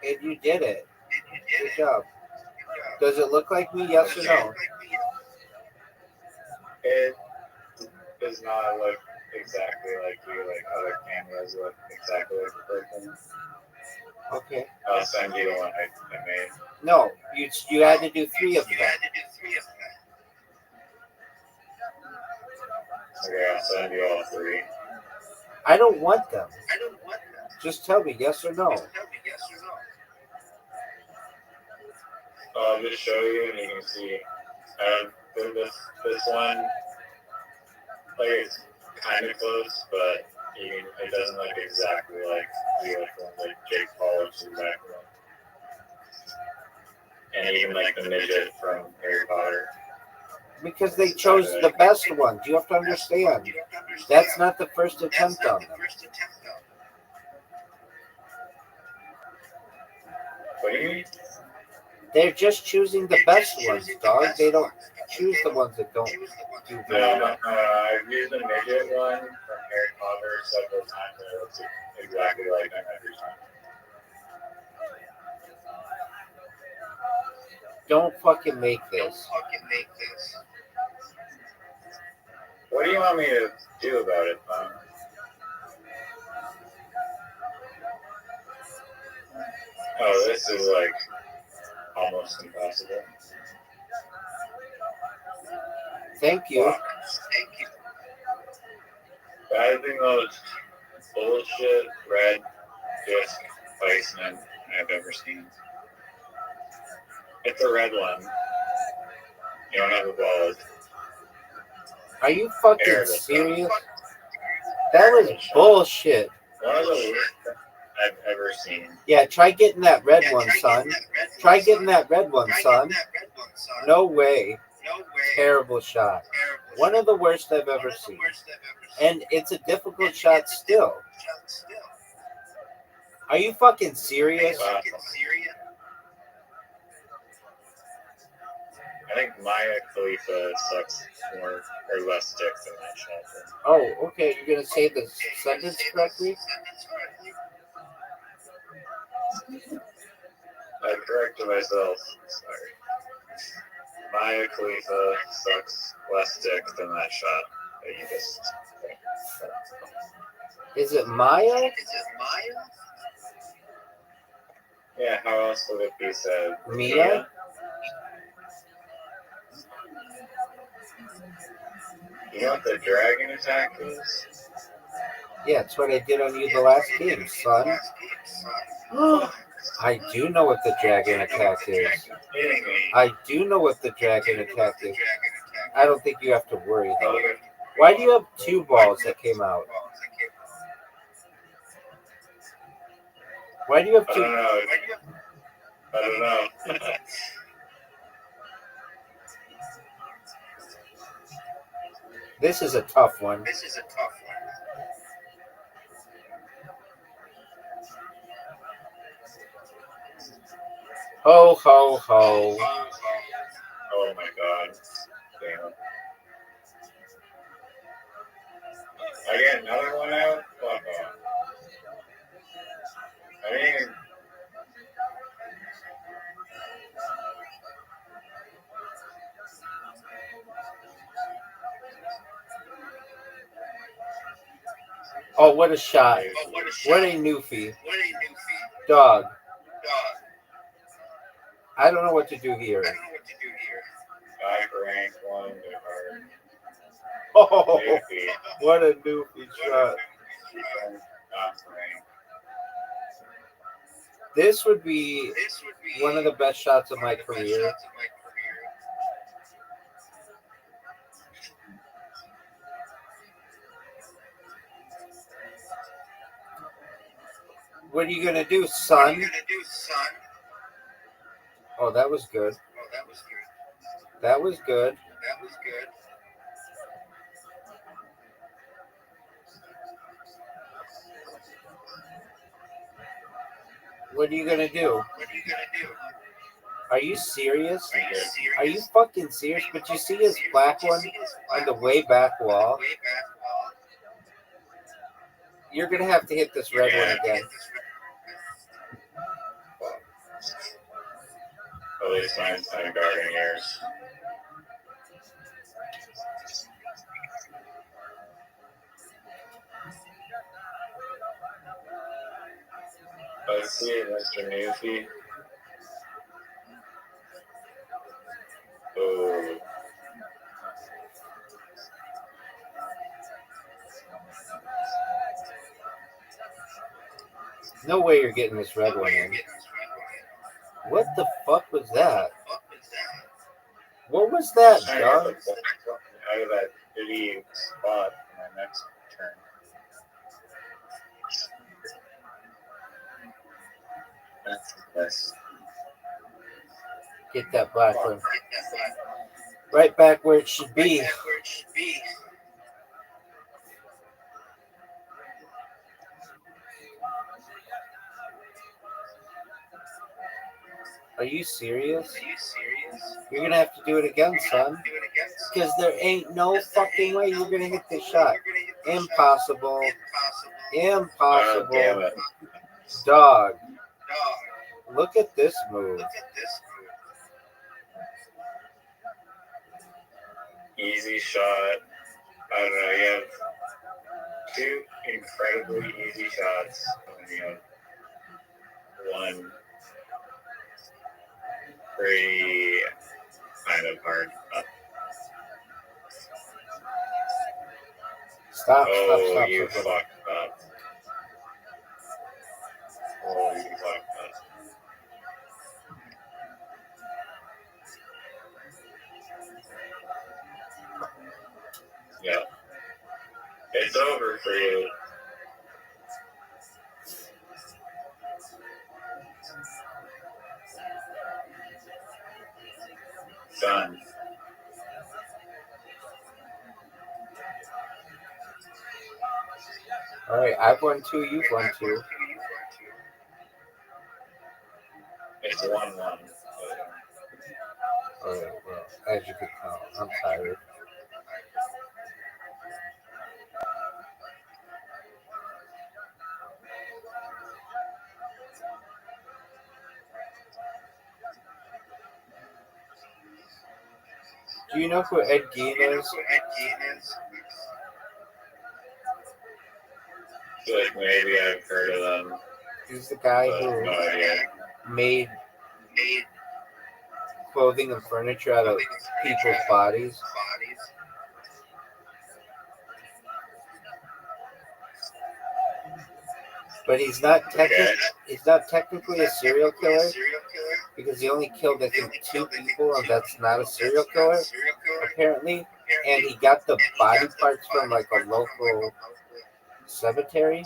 And you did it. Good job. Does it look like me? Yes or no? It does not look exactly like you. Like other cameras look exactly like the person. Okay. I'll send you the one I made. No, you had to do 3 of them. Okay, I'll send you all 3. I don't want them. Just tell me yes or no. I'll just show you and you can see. This one, like it's kind of close, but it doesn't look exactly like the other one, like Jake Paul, which is exactly one. And even like the midget from Harry Potter. Because they chose the best ones. You have to understand. That's not the first attempt on them. What do you mean? They're just choosing the best ones, dog. They don't choose the ones that don't do very well. I've used the midget one from Harry Potter several times and it looks exactly like them every time. Don't fucking make this. What do you want me to do about it, Tom? Oh, this is like almost impossible. Thank you. I think the most bullshit red disc placement I've ever seen. It's a red one. You don't have a wallet. Are you fucking serious? That was bullshit. One of the worst I've ever seen. Yeah, try getting that red one, son. Try getting that red one, son. No way. Terrible shot. One of the worst I've ever seen. And it's a difficult shot still. Are you fucking serious? Wow. I think Maya Khalifa sucks more or less dick than that shot. Oh, okay. You're going to say the sentence correctly? I corrected myself. Sorry. Maya Khalifa sucks less dick than that shot that you just. Is it Maya? Yeah, how else would it be said? Mia? You know what the dragon attack is? Yeah, it's what I did on you the last game, son. I do know what the dragon attack is. I do know what the dragon attack is. I don't think you have to worry, though. Why do you have 2 balls that came out? Why do you have 2? I don't know. This is a tough one. Ho, ho, ho. Oh my god. Damn. I get another one out? Fuck off. I didn't even. Oh, what a shot. What a newfie. Dog. I don't know what to do here. Guy for rank 1 to her. Oh, what a newfie shot. This would be one of the best shots of my career. What are you going to do, son? Oh, that was good. That was good. What are you going to do? Are you serious? Are you fucking serious? But you see his black one on the way back wall? You're gonna have to hit this red one again. At least mine's kind of guarding yours. Let's see, Mr. Newfie. Oh. No way you're getting this red one in. What the fuck was that? What was that, Trying to dog? get the fuck out of that shitty spot for my next turn. That's the best. Get that black one. Right back where it should be. Are you serious? You're gonna have to do it again, son. Because there ain't no fucking way you're gonna hit this shot. Impossible. Damn Impossible. it. Dog. Look at this move. Easy shot. I don't know, you have two incredibly easy shots. And you have one pretty kind of hard. Stop, Oh, stop, you stop. fucked up. Oh, you fucked up. Yeah. It's over for you. Done. Alright, I've won two, you've won two. It's 1-1. Alright, well, as you can tell, I'm tired. Do you know who Ed Gein is? I feel like maybe I've heard of them. He's the guy But who no idea. made clothing and furniture out of people's bodies. But he's not technically a serial killer because he only killed, I think, 2 people, and that's not a serial killer, apparently. And he got the body parts from like a local cemetery.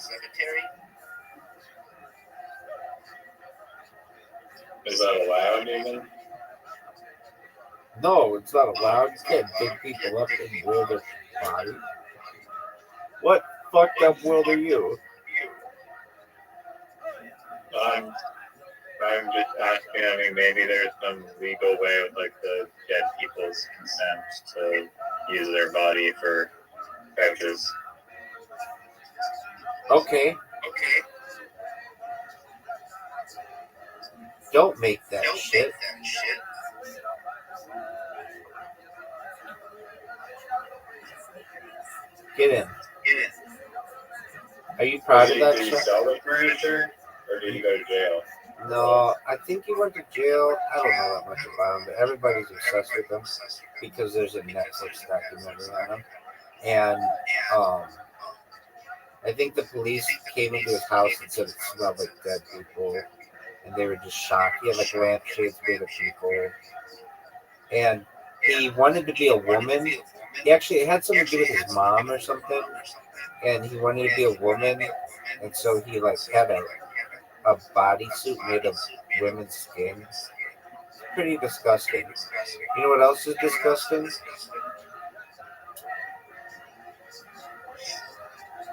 Is that allowed even? No, it's not allowed. You can't dig people up and wear their body. What fucked up world are you? I'm just asking, I mean, maybe there's some legal way with like the dead people's consent to use their body for couches. Okay. Don't make that shit. Get in. Are you proud of that Did he shit? sell the furniture or did he go to jail? No, I think he went to jail. I don't know that much about him, but everybody's obsessed with him because there's a Netflix documentary on him. And I think the police came into his house and said it smelled like dead people, and they were just shocked. He had like lampshades made of people, and he wanted to be a woman. He actually had something to do with his mom or something, and he wanted to be a woman, and so he like had a bodysuit made of women's skin. Pretty disgusting. You know what else is disgusting?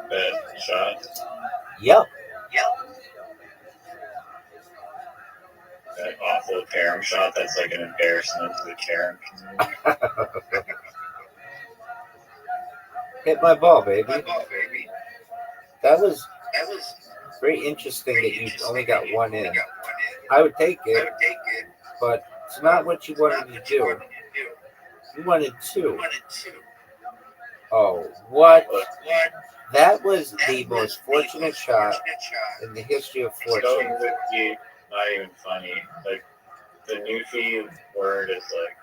That shot? Yep. That awful carom shot that's like an embarrassment to the carom community. Hit my ball, baby. That was very interesting that you only got one in. I would take it, but it's not what you wanted to do. You wanted two. Oh, what? That was the most fortunate shot in the history of Going fortune. with you, not even funny. Like, the Newfie word is like,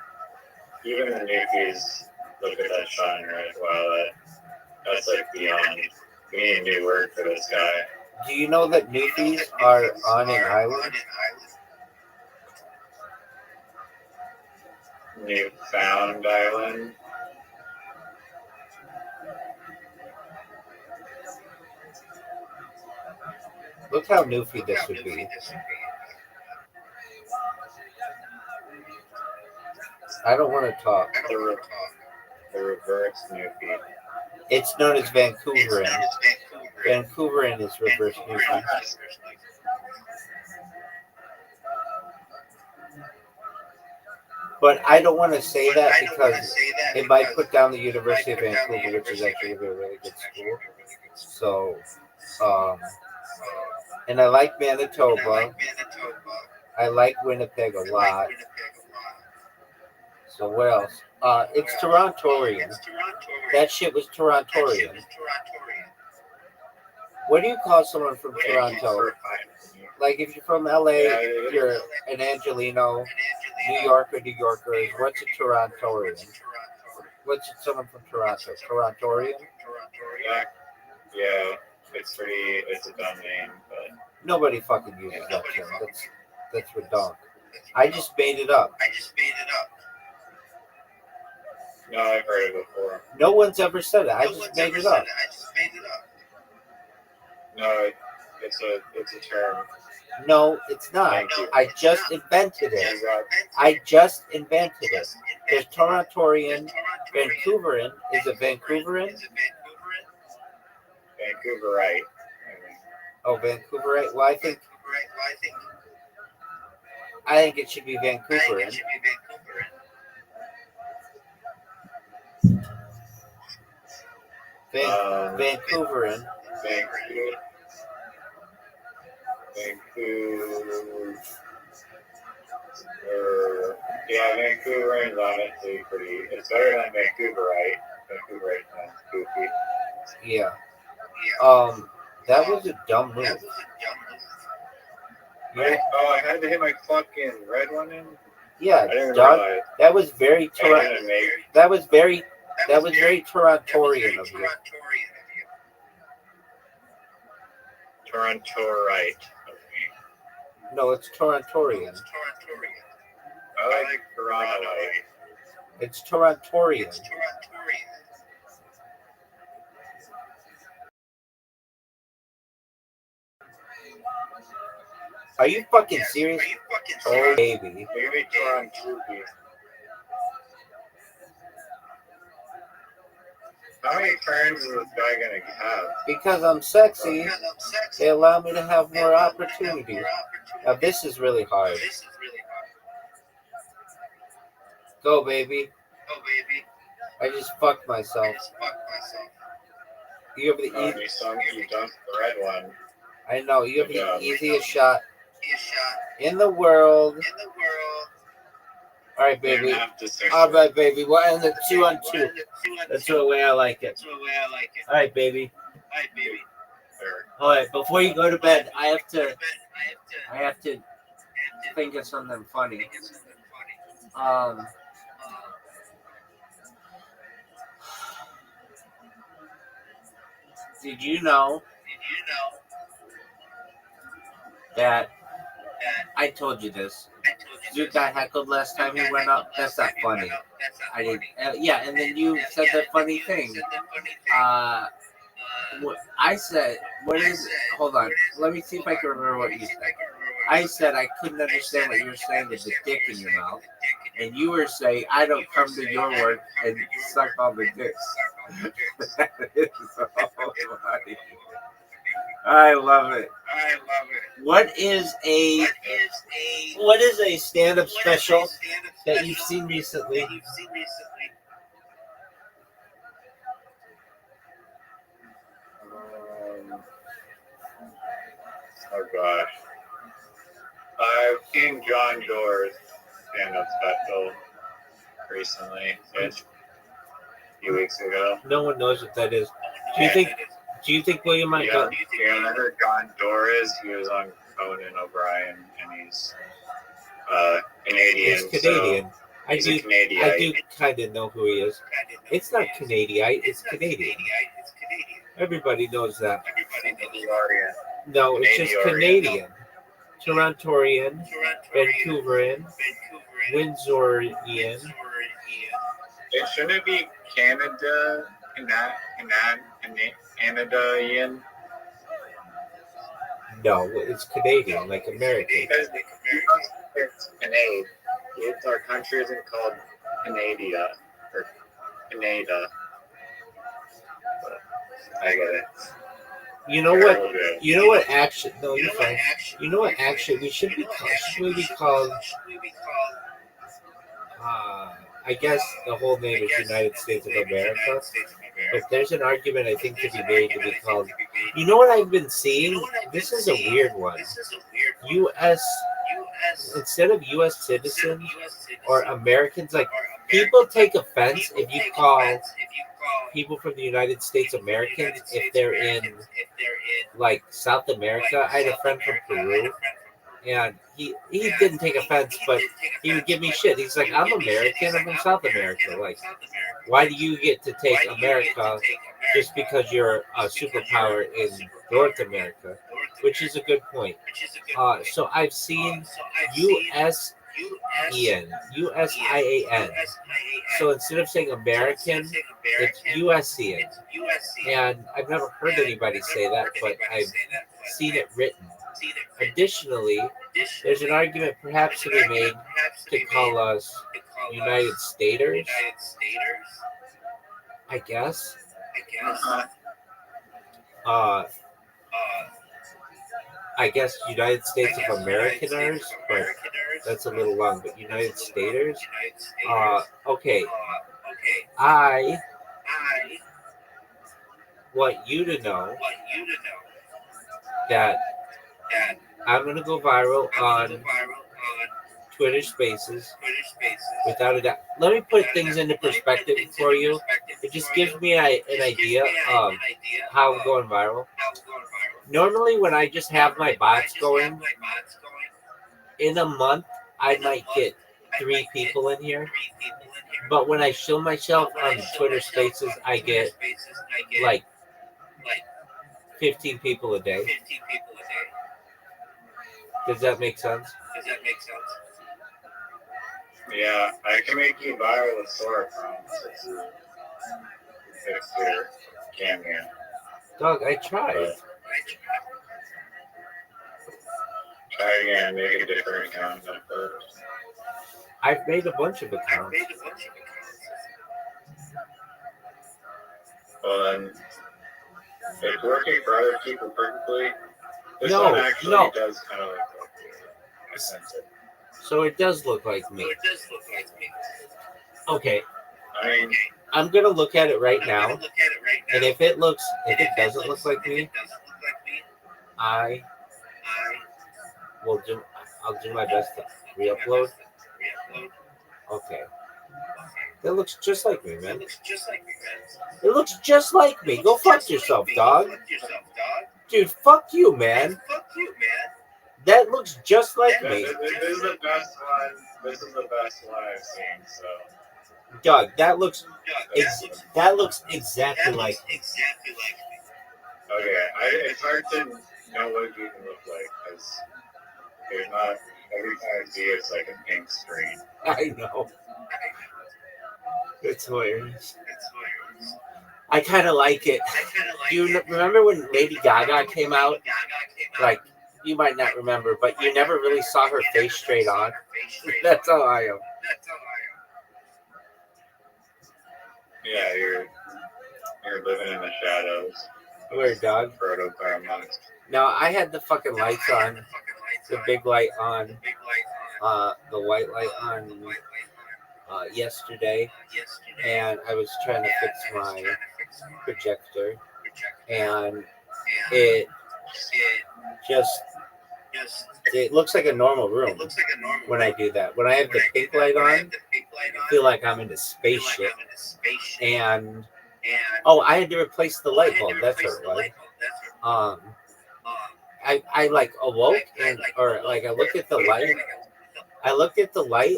even the Newfies look at that shot and are like, wow, that's like beyond. We need a new word for this guy. Do you know that Newfies are on an island? Newfound Island. Look how Newfie this would be. I don't want to talk. The reverse Newfie. It's known as Vancouveran. Vancouveran is reverse Newfie. But I don't want to say that because it might put down the University of Vancouver, which is actually a really good school. So, and I like Manitoba. I like Winnipeg a lot. So what else? It's Torontorian. That shit was Torontorian. What do you call someone from Toronto? Like if you're from LA, you're an Angelino. New Yorker, New Yorkers. What's a Torontorian? What's someone from Toronto? Torontorian? Yeah, it's a dumb name, but nobody fucking uses that term. That's redundant. I just made it up. No, I've heard it before. No one's ever said it. I just made it up. No, it's a term. No, it's not. I just invented it. There's Torontorian. Vancouveran. Is it Vancouveran? Vancouverite. Oh, Vancouverite. Well, I think it should be Vancouveran. Vancouveran. Yeah, Vancouver is honestly pretty. It's better than Vancouverite. Vancouverite sounds goofy. Yeah. That was a dumb move. Right? Oh, I had to hit my fucking red one in. Yeah, I didn't Doug. realize. That was very That was very Torontorian of you. Torontorite of me. No, it's Torontorian. I like Torontoite. It's Torontorian. Are you fucking serious? Oh, baby. Maybe Torontoopy. How many turns is this guy gonna have? Because I'm sexy, they allow me to have more opportunities. Now this is really hard. Go, baby. I just fucked myself. You have the You dunked the red one. I know, you have the easiest shot in the world. All right, baby. All right, baby. We'll end it 2-on-2. That's the way I like it. All right, baby. All right, before you go to bed, I have to think of something funny. Did you know that I told you this? Dude got heckled last time he went up. That's not funny. I didn't. Yeah, and then you said that funny thing. I said, what is it? Hold on. Let me see if I can remember what you said. I said I couldn't understand what you were saying with the dick in your mouth. And you were saying, I don't come to your work and suck all the dicks. That is so funny. I love it. What is a stand-up special that you've seen recently? Oh gosh. I've seen John Doerr's stand-up special recently, a few weeks ago. No one knows what that is. Do you think William might go? You know who John Doerr is? He was on Conan O'Brien, and he's Canadian. He's Canadian. He's a Canadian. I do kind of know who he is. It's not Canadian. It's Canadian. Everybody knows that. No, it's just Canadian. Torontorian, Vancouverian, Windsorian. It shouldn't be Canada, Canadian. No, it's Canadian, like American. Because it's Canada. Our country isn't called Canada or Canada. But I get it. You know what? You know what? Actually, no, you're fine. You know what? Actually, we should be called. Should we be called? I guess the whole name is United States of America. But there's an argument I think to be made to be called. You know what I've been seeing? This is a weird one. U.S. instead of U.S. citizens or Americans, like people take offense if you call people from the United States Americans if they're in like South America. I had a friend from Peru, and he didn't take offense, but he would give me shit. He's like, I'm American, I'm from South America. Like, why do you get to take America just because you're a superpower in North America? Which is a good point. So I've seen U.S.IAN. So instead of saying American, it's U.S.ian. And I've never heard anybody say that, but I've seen it written. Additionally, there's an argument perhaps to be made to call us United Staters, I guess. I guess United States of Americaners, but that's a little long. But United Staters, okay. I want you to know that I'm gonna go viral on Twitter Spaces without a doubt. Let me put things into perspective for you. It just gives me an idea of how I'm going viral. Normally, when I just have my bots going, in a month, I might get 3 people in here. But when I show myself on Twitter Spaces, I get like 15 people a day. Does that make sense? Yeah, I can make you viral with Sora prompts. It's clear. Cameo. Dog, I tried. Try again, make a different account than first. I've made a bunch of accounts. Well then, it's working for other people perfectly. This No, one actually no. does kind of look like you. I sense it. So it does look like me. Okay, I mean, I'm gonna look at it right now, and if it doesn't look like me, I'll do my best to re-upload. Okay. That looks just like me, man. It looks just like me. Go fuck yourself, dog. Dude, fuck you, man. That looks just like me. this is the best one. This is the best one I've seen. So, Doug, that looks exactly like me. okay, it's hard to know what you can look like because there's not every time I see it, it's like a pink screen. I know. It's hilarious. I kind of like it. Do you remember when Lady Gaga came out? Like, you might not remember, but you never really saw her face straight on. That's how I am. Yeah, you're living in the shadows. Weird dog. proto-paramount. Now I had the fucking lights on, the big light on, the white light on yesterday, and I was trying to fix my projector, and it just it looks like a normal room when I do that. When I have the pink light on, I feel like I'm in a spaceship. And I had to replace the light bulb. That's what it was. I like awoke and I looked at the light. I looked at the light.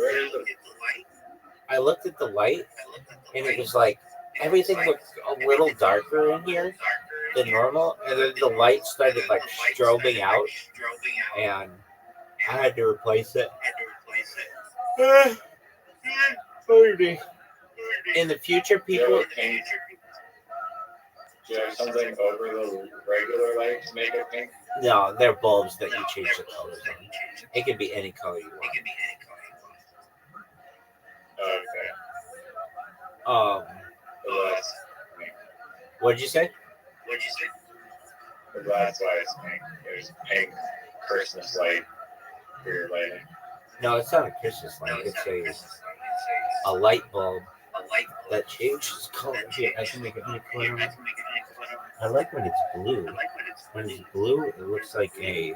I looked at the light, and it was like everything looked a little darker in here than normal, and then the light started like strobing out, and I had to replace it. In the future, people. Do you have something over the regular light to make it pink? No, they're bulbs that you change the colors on. It can be any color you want. Okay. What'd you say? That's why it's pink. There's pink Christmas light for your lighting. No, it's not a Christmas light. It's a light bulb that changes color. Here, I can make it any color. I like when it's blue. When it's blue, it looks like a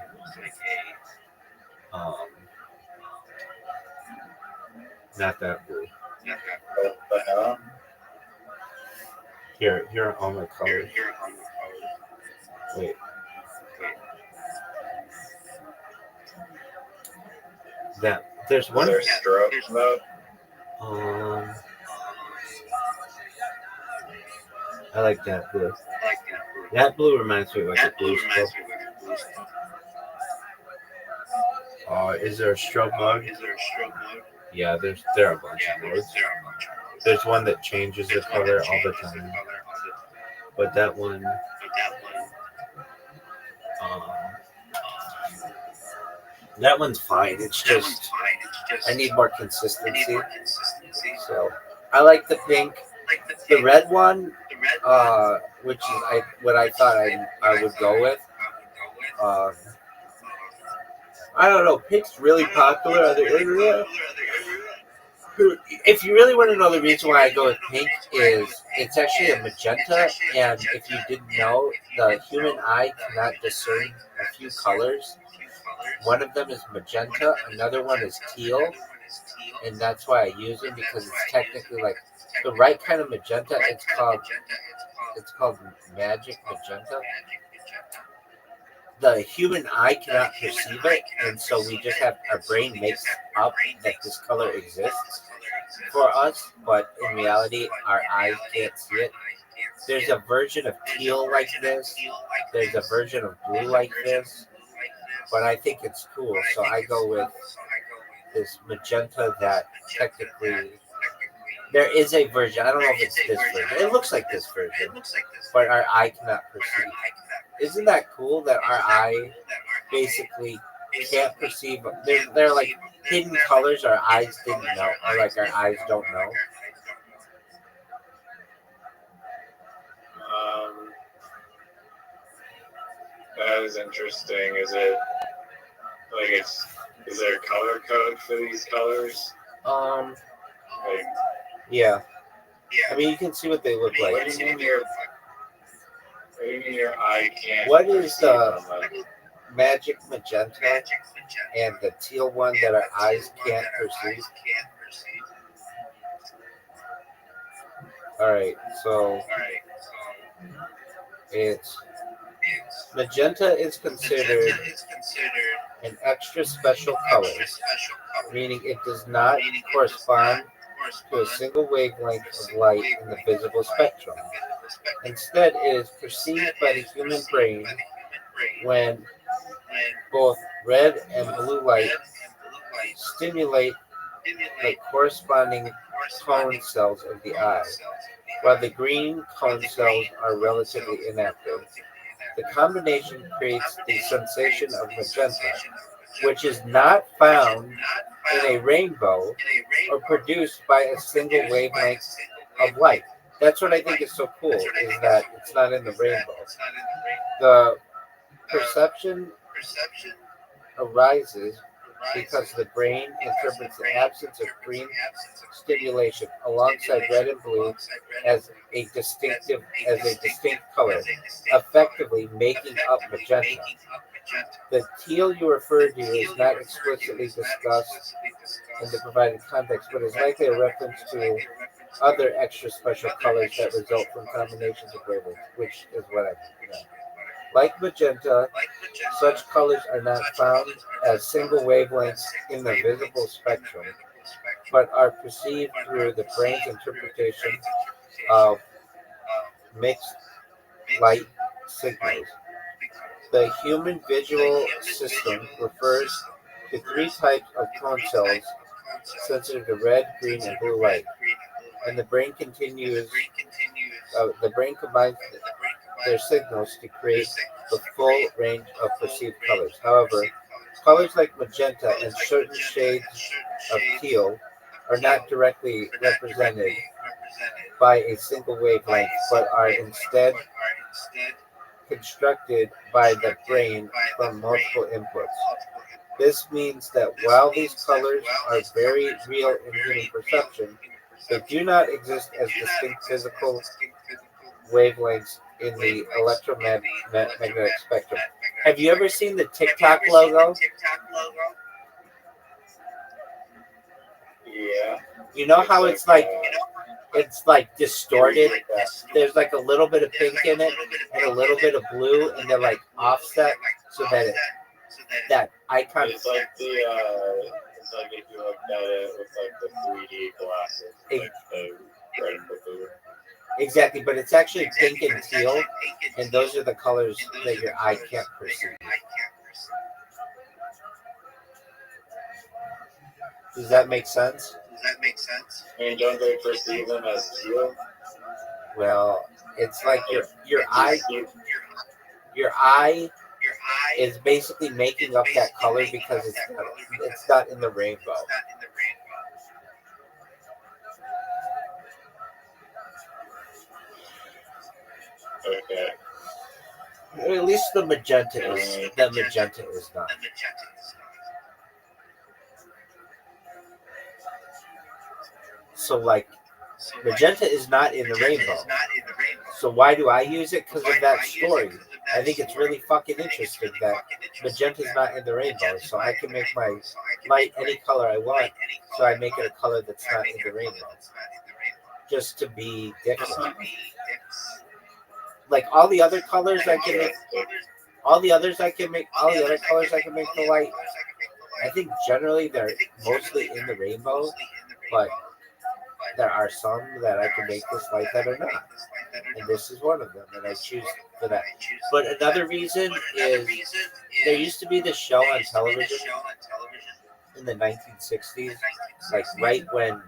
not that blue. What the hell? Here are all my colors. Wait. There's one. Is there strobe mode? I like that blue. That blue reminds me of like a blue strobe. Is there a strobe mode? Yeah, there are a bunch of modes. There's one that changes the color all the time. But that one, that one's fine. It's just I need more consistency. So I like the pink. The red one, which is what I thought I would go with. I don't know. Pink's really popular on the internet. If you really want to know the reason why I go with pink is it's actually a magenta, and if you didn't know, the human eye cannot discern a few colors. One of them is magenta, another one is teal, and that's why I use them because it's technically like the right kind of magenta. It's called magic magenta. The human eye cannot perceive it, and so we just have our brain makes up that this color exists for us, but in reality, our eyes can't see it. There's a version of teal like this. There's a version of blue like this, but I think it's cool, so I go with this magenta that technically. There is a version. I don't know if it's this version. It looks like this version, but our eye cannot perceive. Isn't that cool that our eye basically can't perceive? They're like hidden colors our eyes didn't know, or like our eyes don't know. That is interesting. Is it like is there a color code for these colors? Like, Yeah. I mean, you can see what they look like. what do you mean your eye can't? What is perceive them? magic magenta and the teal one that our eyes can't perceive? All right, so it's magenta is considered an extra special color, meaning it does not correspond to a single wavelength of light in the visible spectrum. Instead, it is perceived by the human brain when both red and blue light stimulate the corresponding cone cells of the eye, while the green cone cells are relatively inactive. The combination creates the sensation of magenta, which is not found in a rainbow or produced by a single wavelength of light. That's what I think is so cool, is that it's not in the rainbow. The perception arises because the brain interprets the absence of green stimulation alongside red and blue as a distinct color, effectively making up magenta. The teal you referred to is not explicitly discussed in the provided context, but is likely a reference to other extra special colors that result from combinations of wavelengths, which is what I mean. Like magenta, such colors are not found as single wavelengths in the visible spectrum, but are perceived through the brain's interpretation of mixed light signals. The human visual system refers to three types of tone cells sensitive to red, green, and blue light, and the brain combines their signals to create the full range of perceived colors. However, colors like magenta and certain shades of teal are not directly represented by a single wavelength, but are instead constructed by the brain from multiple inputs. This means that while these colors are very real in human perception, they do not exist as distinct physical wavelengths in the electromagnetic spectrum. Have you ever seen the TikTok logo? Yeah. You know how it's like distorted? There's like a little bit of pink in it and a little bit of blue, and they're like offset so that that icon. It's like it's like if you looked at it with like the 3D glasses, like the red and blue. Exactly, but it's actually pink and teal, and those are the colors that your eye can't perceive. Does that make sense? I mean, don't they perceive them as teal? Well, it's like your eye is basically making up that color because it's not in the rainbow. Okay. Or at least the magenta is not. So like magenta is not in the rainbow. So why do I use it? Because of that story. I think it's really fucking interesting that magenta is not in the rainbow. So I can make my light any color I want. So I make it a color that's not in the rainbow. Just to be different. Like all the other colors I can make. All the other colors I can make the light. I think generally they're mostly in the rainbow, but there are some that I can make this light that are not, and this is one of them, and I choose for that. But another reason is there used to be this show on television in the 1960s, like right when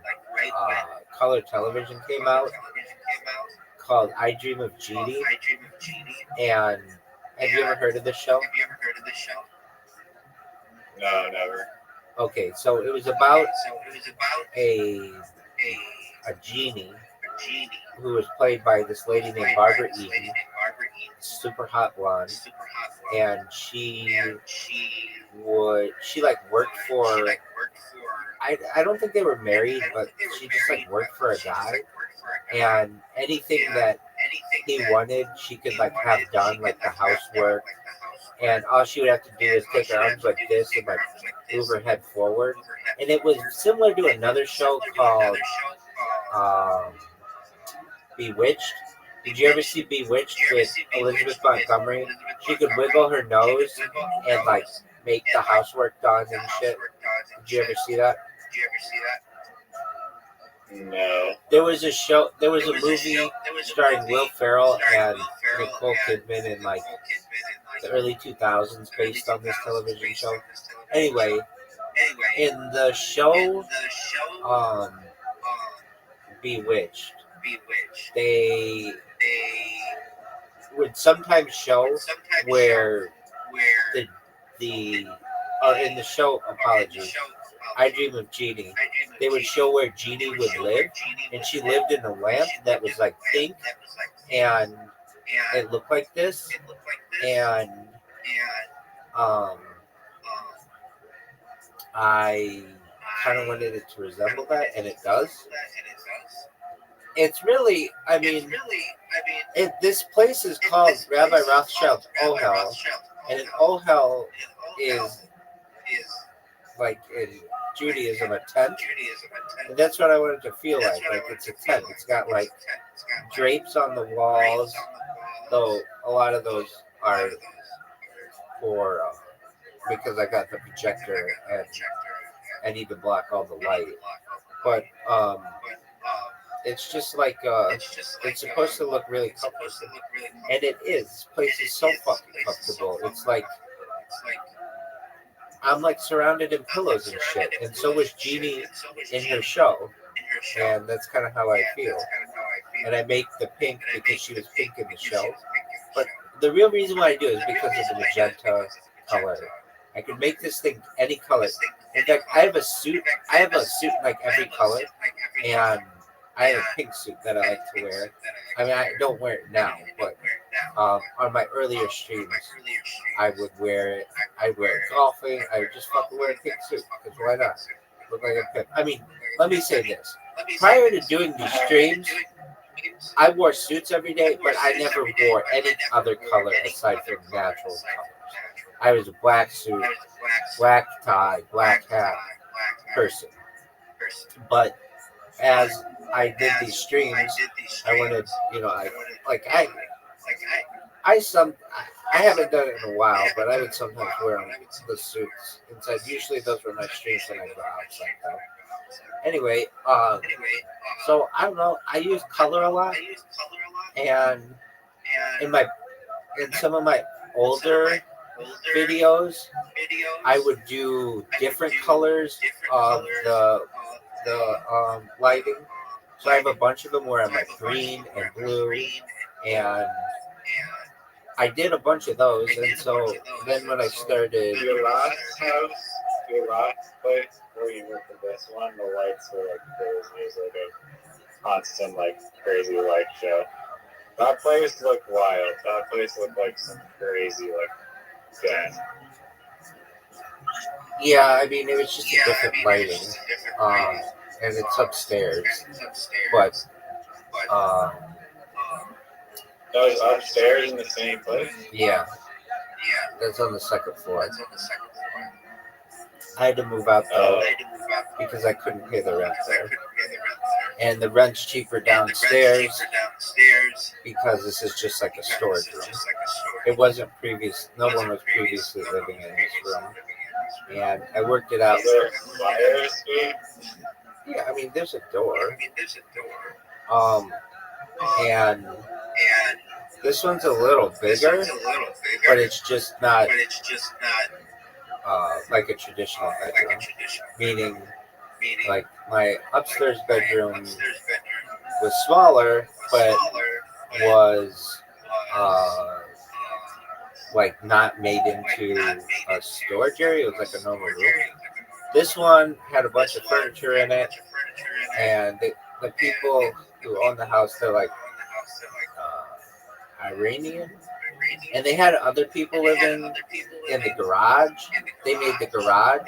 color television came out, called I Dream of Jeannie. And have you ever heard of this show? No, never. Okay, so it was about a genie who was played by this lady named Barbara Eden, super hot blonde, and she worked for, I don't think they were married, but she just like worked for a guy, and anything that he wanted she could like have done, like the housework, and all she would have to do is take her arms like this and like move her head forward. And it was similar to another show called Bewitched. Did you ever see Bewitched with Elizabeth Montgomery? She could wiggle her nose and like make the housework done and shit. Did you ever see that? No. There was a movie starring Will Ferrell and Nicole Kidman in like the early 2000s based on this television show. Anyway, in the show Bewitched, they would sometimes show where in the show, apologies, I Dream of Jeannie, they would show where Jeannie would live, and she lived in a lamp that was like pink, and it looked like this, and um, I kind of wanted it to resemble that, and it does. It's really, I mean, this place is called Rabbi Rothschild Ohel, and an Ohel is like in Judaism a tent, and that's what I wanted to feel like it's a tent. It's got like drapes on the walls, though a lot of those are for because I got the projector and I need to block all the light, but it's just like it's supposed to look really comfortable, and it is. This place is so fucking comfortable. It's like I'm like surrounded in pillows and shit, and so was Jeannie in her show, and that's kind of how I feel. And I make the pink because she was pink in the show, but the real reason why I do it is because of the magenta color. I can make this thing any color. In fact, I have a suit in like every color, and I have a pink suit that I like to wear. I mean, I don't wear it now, but on my earlier streams, I would wear it. I'd wear it golfing. I would just fucking wear a pink suit, because why not? Look like a pimp. I mean, let me say this. Prior to doing these streams, I wore suits every day, but I never wore any other color aside from natural colors. I was a black suit, black tie, black hat person. But as I did these streams, I wanted, I haven't done it in a while, but I would sometimes wear the suits inside. Usually those were my streams when I go outside though. Anyway, so I don't know. I use color a lot, and in some of my older videos, I would do different colors of the lighting. So I have a bunch of them where I'm like green and blue, and I did a bunch of those. And so then when I started, Your last place where you were for this one, the lights were like crazy. It was like a constant, like crazy light show. That place looked wild. That place looked like some crazy, like den. yeah, I mean, it was just a different lighting, and it's upstairs, but That was upstairs in the same place. yeah, that's on the second floor. I had to move out though because I couldn't pay the rent there, and the rent's cheaper downstairs because this is just like a storage room. It wasn't previous. No one was previously living in this room, and I worked it out. Is there a fire escape? Yeah, I mean, there's a door. And this one's a little bigger, but it's just not like a traditional bedroom. Meaning, like my upstairs bedroom was smaller, but was like not made into a storage area. It was like a normal room. This one had a bunch of furniture in it, and the people who own the house, they're like Iranian, and they had other people living in the garage. They made the garage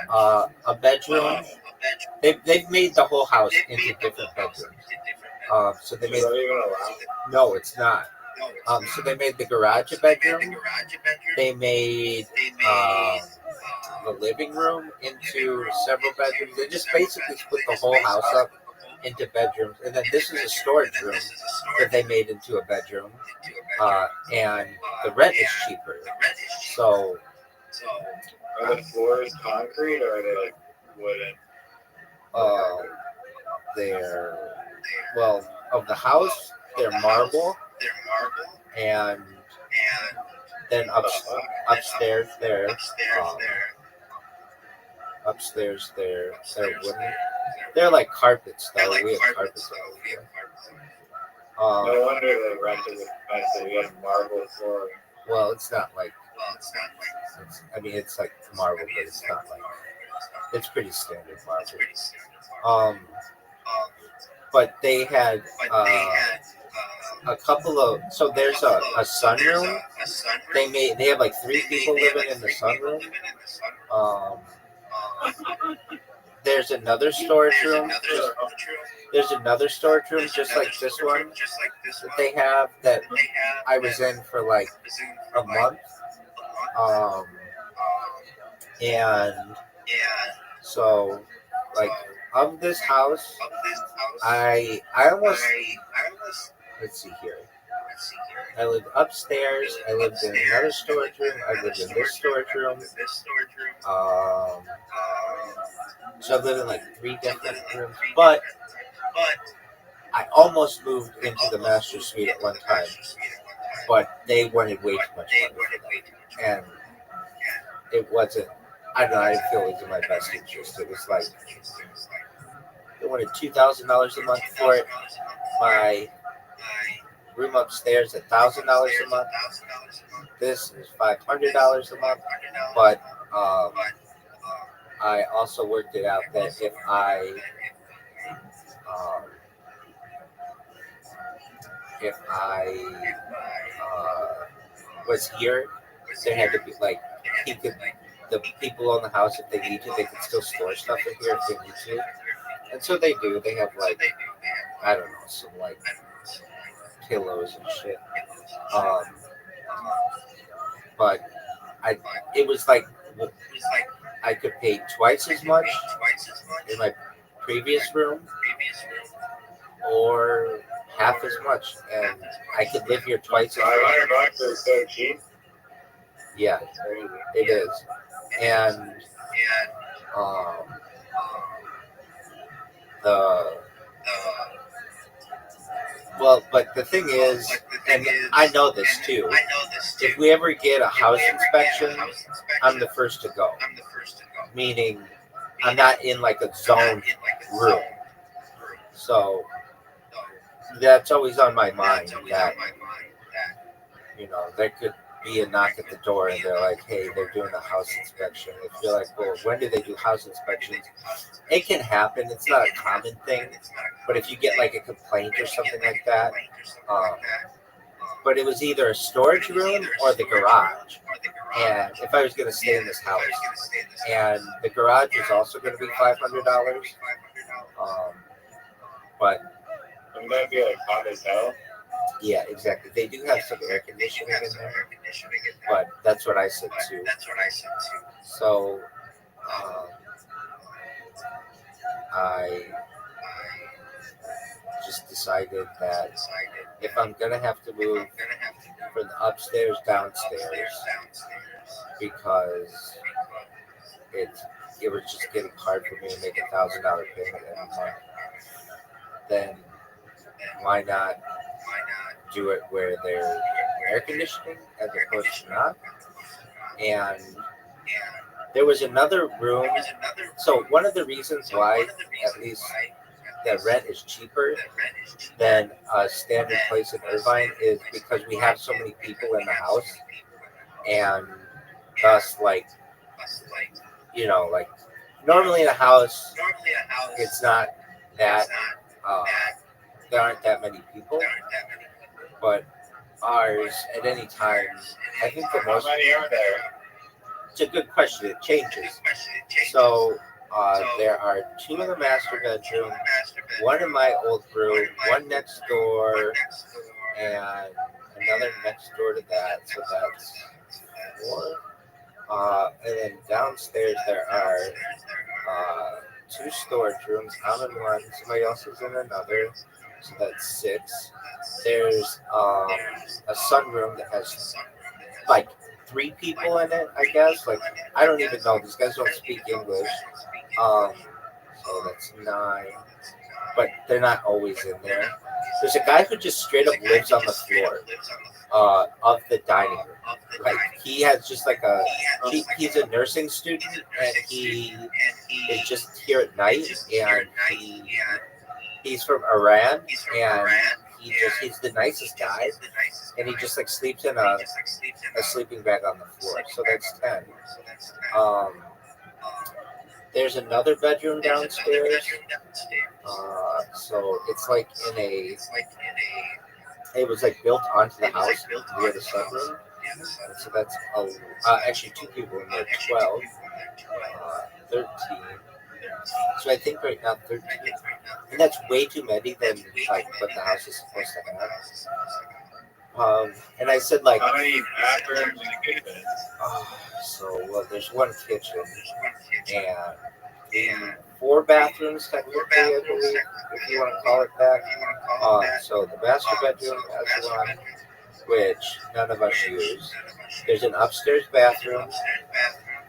a bedroom. They've made the whole house into different bedrooms. So they made. Is that even allowed? No, it's not. So they made the garage a bedroom. They made the living room into several bedrooms. They just basically split the whole house up into bedrooms, and then this is a storage room that they made into a bedroom, and the rent is cheaper. So, Are the floors concrete or are they like wooden? they're of the house, they're marble, and then upstairs they're wooden. They're like carpets though. We have carpets over here. No wonder the rent is expensive. You have marble floor. Well, it's not like. I mean, it's like marble, but it's not like It's pretty standard closet. But they had a couple of, so there's a sunroom. They have like 3 people living in the sunroom. There's another storage room. There's another storage room just like this one that they have that I was in for like a month. And so like of this house, I almost, let's see here. I lived upstairs. I lived in another storage room. I lived in this storage room. So I lived in like 3 different rooms. But I almost moved into the master suite at one time. But they wanted way too much money for that. And it wasn't, I don't know, I didn't feel it was in my best interest. It was like, they wanted $2,000 a month for it. My room upstairs $1,000 a month. This is $500 a month. But I also worked it out that if I was here, there had to be like the people on the house, if they need to, they can still store stuff in here if they need to. And so they do. They have like, I don't know, some like pillows and shit. But it was like I could pay twice as much in my previous room, or half as much, and I could live here twice as much. $500 is so cheap. Yeah, it is. And but the thing is, and I know this too, if we ever get a house inspection, I'm the first to go. Meaning, I'm not in like a zoned room. So that's always on my mind that, you know, there could be a knock at the door and they're like, hey, they're doing a house inspection. If you're like, well, when do they do house inspections? It can happen. It's not a common thing. But if you get like a complaint or something like that, but it was either a storage room or the garage. And if I was going to stay in this house, and the garage is also going to be $500, but Wouldn't that be like hot as hell? yeah, exactly. They do have some air conditioning in there, but that's what I said too. So I just decided that if I'm gonna have to move from the upstairs downstairs, because it was just getting hard for me to make $1,000 payment every month, then why not do it where there's air conditioning as opposed to not? And there was another room. So one of the reasons why, at least, the rent is cheaper than a standard place in Irvine is because we have so many people in the house, and thus, like, you know, like normally in a house, it's not that there aren't that many people, but ours at any time, I think the most. How many are there? It's a good question. It changes. So there are 2 in the master bedroom, 1 in my old room, 1 next door, and another next door to that. So that's 4. And then downstairs there are 2 storage rooms. I'm in 1. Somebody else is in another. So that's 6. There's a sunroom that has like 3 people in it, I guess. Like, I don't even know. These guys don't speak English. So that's 9. But they're not always in there. There's a guy who just straight up lives on the floor of the dining room. Like, he has just like he's a nursing student, and he is just here at night, and he's from Iran, and he's the nicest guy, and he just like sleeps in a sleeping bag on the floor. So that's 10. There's another bedroom downstairs. So it's like in a. It was like built onto the house near the sunroom. And so that's actually two people in there, 12, 13. So I think right now 13. And that's way too many than like what the house is supposed to have. And I said like, how many bathrooms and kitchens? So well, there's one kitchen and 4 bathrooms technically, I believe, if you want to call it that. So the master bedroom has one, which none of us use. There's an upstairs bathroom,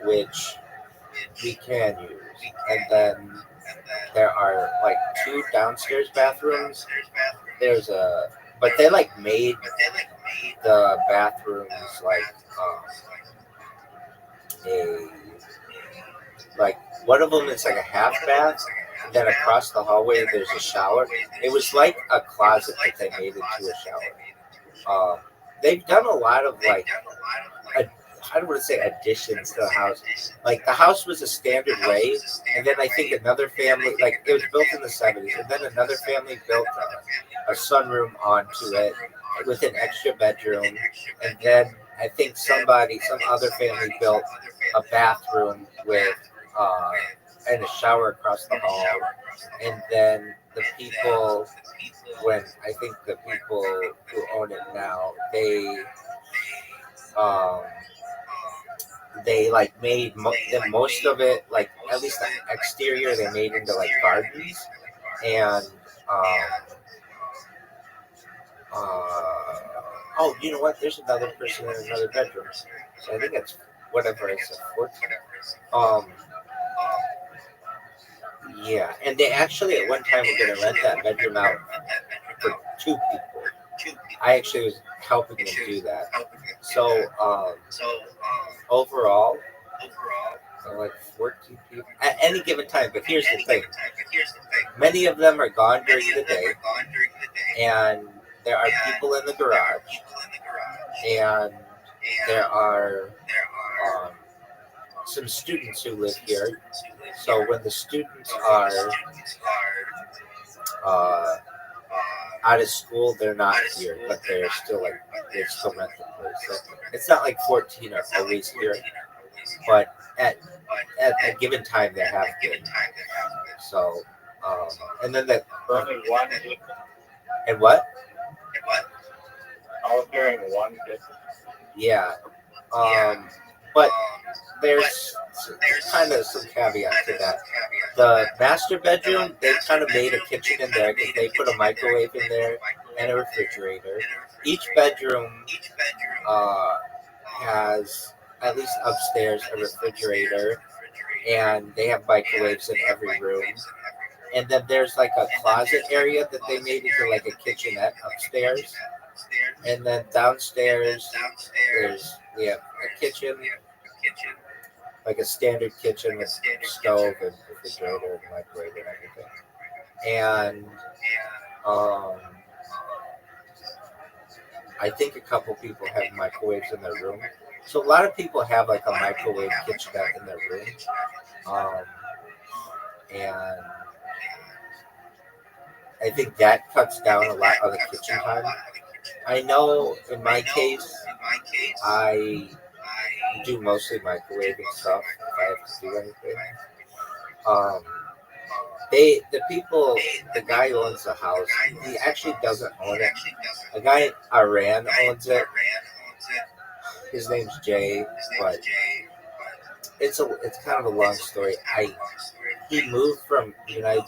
which we can use, and then there are like 2 downstairs bathrooms. But they like made the bathrooms a like one of them is like a half bath, and then across the hallway there's a shower. It was like a closet that they made into a shower. They've done a lot of like I don't want to say additions to the house. Like the house was a standard way, and then I think another family, like it was built in the 70s, and then another family built a sunroom onto it with an extra bedroom, and then I think some other family built a bathroom with and a shower across the hall, and then the people who own it now, they like made most of it, like at least the exterior they made into like gardens, and oh, you know what, there's another person in another bedroom, so I think it's whatever I said, 14. Yeah, and they actually at one time were going to rent that bedroom out for 2 people. I actually was helping them do that. So overall, like 14 people at any given time. But here's the thing: many of them are gone during the day, and there are people in the garage, and there are some students who live here. So when the students are out of school, they're not here, but they still rent the place. So it's not like 14 are always here, but at a given time they have been. So and then that Only one. and what? All during one kitchen. Yeah. But there's kind of some caveat to that. The master bedroom, they kind of made a kitchen in there because they put a microwave in there and a refrigerator. Each bedroom has, at least upstairs, a refrigerator, and they have microwaves in every room. And then there's like a closet area that they made into like a kitchenette upstairs. And then downstairs, we have a kitchen, like a standard kitchen with stove and refrigerator and microwave and everything. And I think a couple people have microwaves in their room. So a lot of people have like a microwave kitchenette in their room. And I think that cuts down a lot of the kitchen time. I know in my case, I do mostly microwaving stuff if I have to do anything. The guy who owns the house, he actually doesn't own it. A guy in Iran owns it. His name's Jay, but it's kind of a long story. He moved from the United.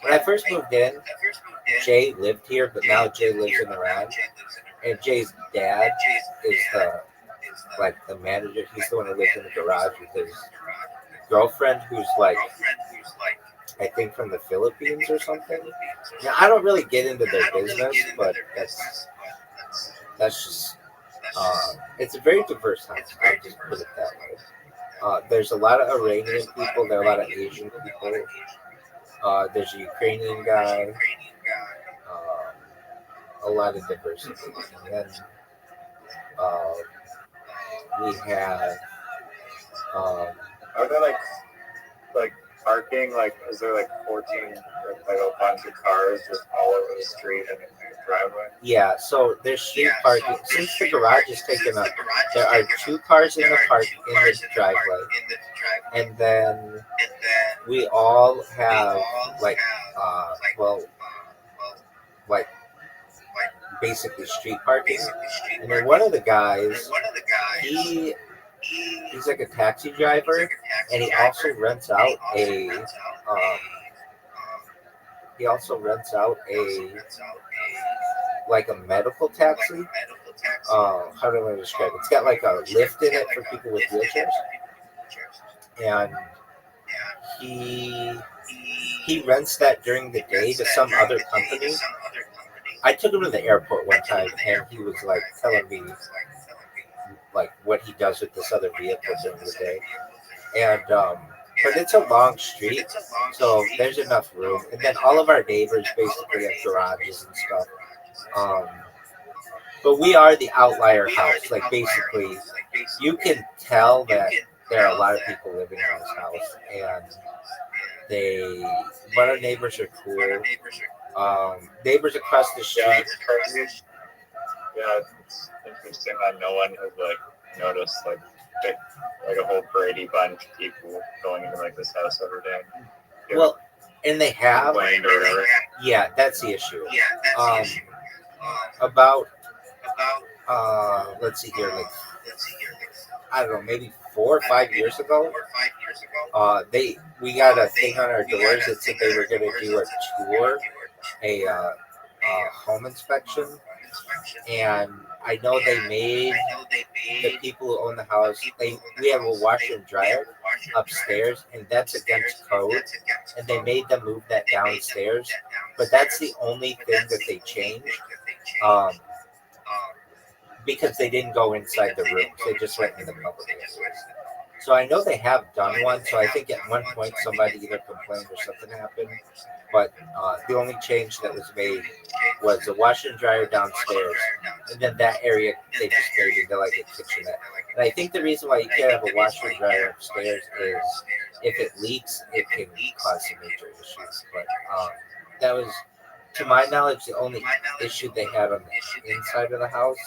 When I first moved in, Jay lived here, but now Jay lives in Iran. And Jay's dad is the manager. He's the one who lives in the garage with his girlfriend, who's like, I think from the Philippines or something. Now, I don't really get into their business, but that's just it's a very diverse house. I'll just put it that way. There's a lot of Iranian people. There are a lot of Asian people. There's a Ukrainian guy. A lot of diversity. And then we have Are there like like parking? Like, is there like 14, like a bunch of cars just all over the street and in the driveway? Yeah, so there's street parking. Since the garage is taken up, there are 2 cars in the driveway, and then we all have like well, like basically street parking. And then one of the guys, he's like a taxi driver, and he also rents out a like a medical taxi. How do I describe it? It's got like a lift in it for people with wheelchairs, and he rents that during the day to some other company. I took him to the airport one time, and he was like telling me like what he does with this other vehicle during the day, and but it's a long street, so there's enough room, and then all of our neighbors basically have garages and stuff. But we are the outlier house. Like basically, you can tell that there are a lot of people living in this house, and but our neighbors are cool. Neighbors across the street. Yeah, it's interesting that no one has like noticed like a whole Brady bunch of people going into like this house every day. Well, and they have. Or whatever. Yeah, that's the issue. About let's see here, like I don't know, maybe 4 or 5 years ago, we got a thing on our doors that said they were going to do a tour, a home inspection, and I know they made the people who own the house. We have a washer and dryer upstairs, and that's against code, and they made them move that downstairs. But that's the only thing that they changed. Because they didn't go inside the rooms, they just went in the public areas. So I know they have done one. So I think at one point somebody either complained or something happened. But the only change that was made was the washer and dryer downstairs, and then that area they just made into like a kitchenette. And I think the reason why you can't have a washer and dryer upstairs is if it leaks, it can cause some major issues. But that was, to my knowledge, the only issue they had on the inside of the house,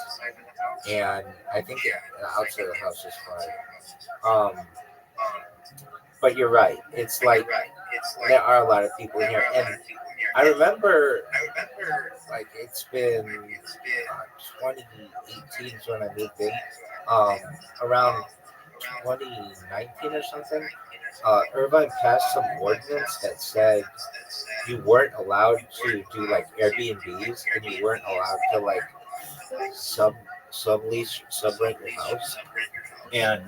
and I think the outside of the house is fine. But you're right. It's like there are a lot of people here, and I remember like it's been 2018 is when I moved in. Around 2019 or something, Irvine passed some ordinance that said you weren't allowed to do like Airbnbs, and you weren't allowed to like subrent your house. And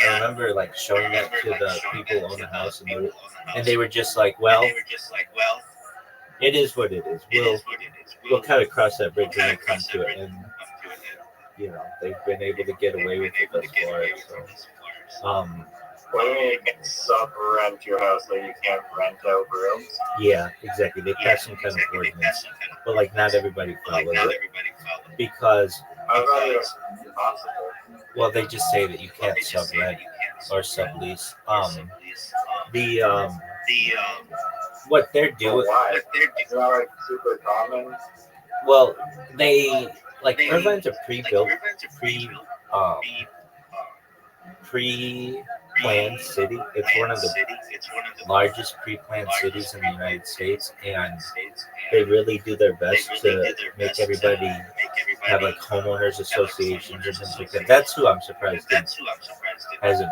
I remember like showing that to the people who own the house, and they were just like, well, it is what it is. We'll kind of cross that bridge when we come to it. And you know, they've been able to get away with it thus far. So, what do you mean you can sub-rent your house? Like you can't rent out rooms? Yeah, exactly. They passed some kind of ordinance, but like not everybody followed it because. I thought it was possible. Well, they just say that you can't sub-rent or sublease. What they're doing. Why? It's not like super common. Well, they like Irvine's a pre-planned city. It's one of the largest pre-planned cities in the United States, and they really do their best to make everybody have like homeowners associations and things like that. That's who I'm surprised hasn't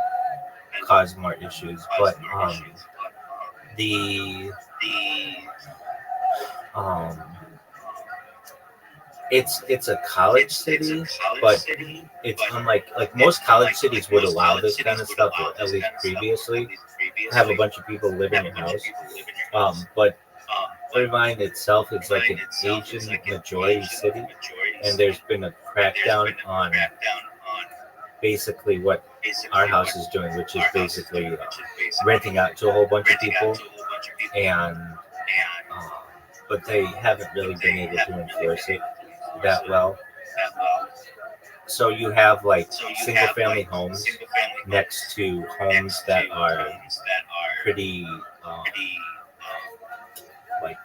caused more issues. But it's a college city, but it's unlike like most college cities would allow this kind of stuff, or at least previously have a bunch of people live in your house. But Irvine itself is like an Asian majority city, and there's been a crackdown on basically what our house is doing, which is basically renting out to a whole bunch of people, and but they haven't really been able to enforce it that well. So you have like single family homes next to homes that are pretty like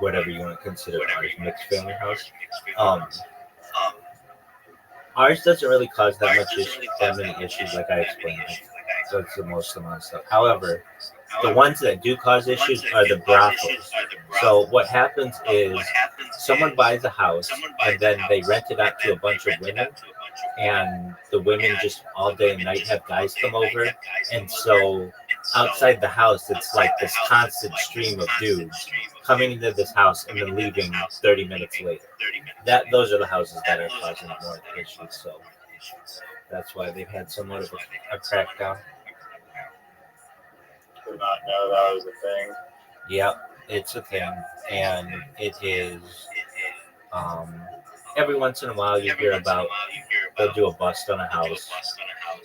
whatever you want to consider ours, mixed family house. Um, Ours doesn't really cause that many issues, like I explained. So it's the most amount of stuff. However, the ones that do cause issues are the brothels. So what happens is someone buys a house and then they rent it out to a bunch of women, and the women just all day and night have guys come over, and so outside the house it's like this constant stream of dudes coming into this house and then leaving 30 minutes later. Those are the houses that are causing more issues. So that's why they've had somewhat of a crackdown. Did not know that was a thing. Yep, it's a thing, and it is. Every once in a while, you hear about they'll do a bust on a house,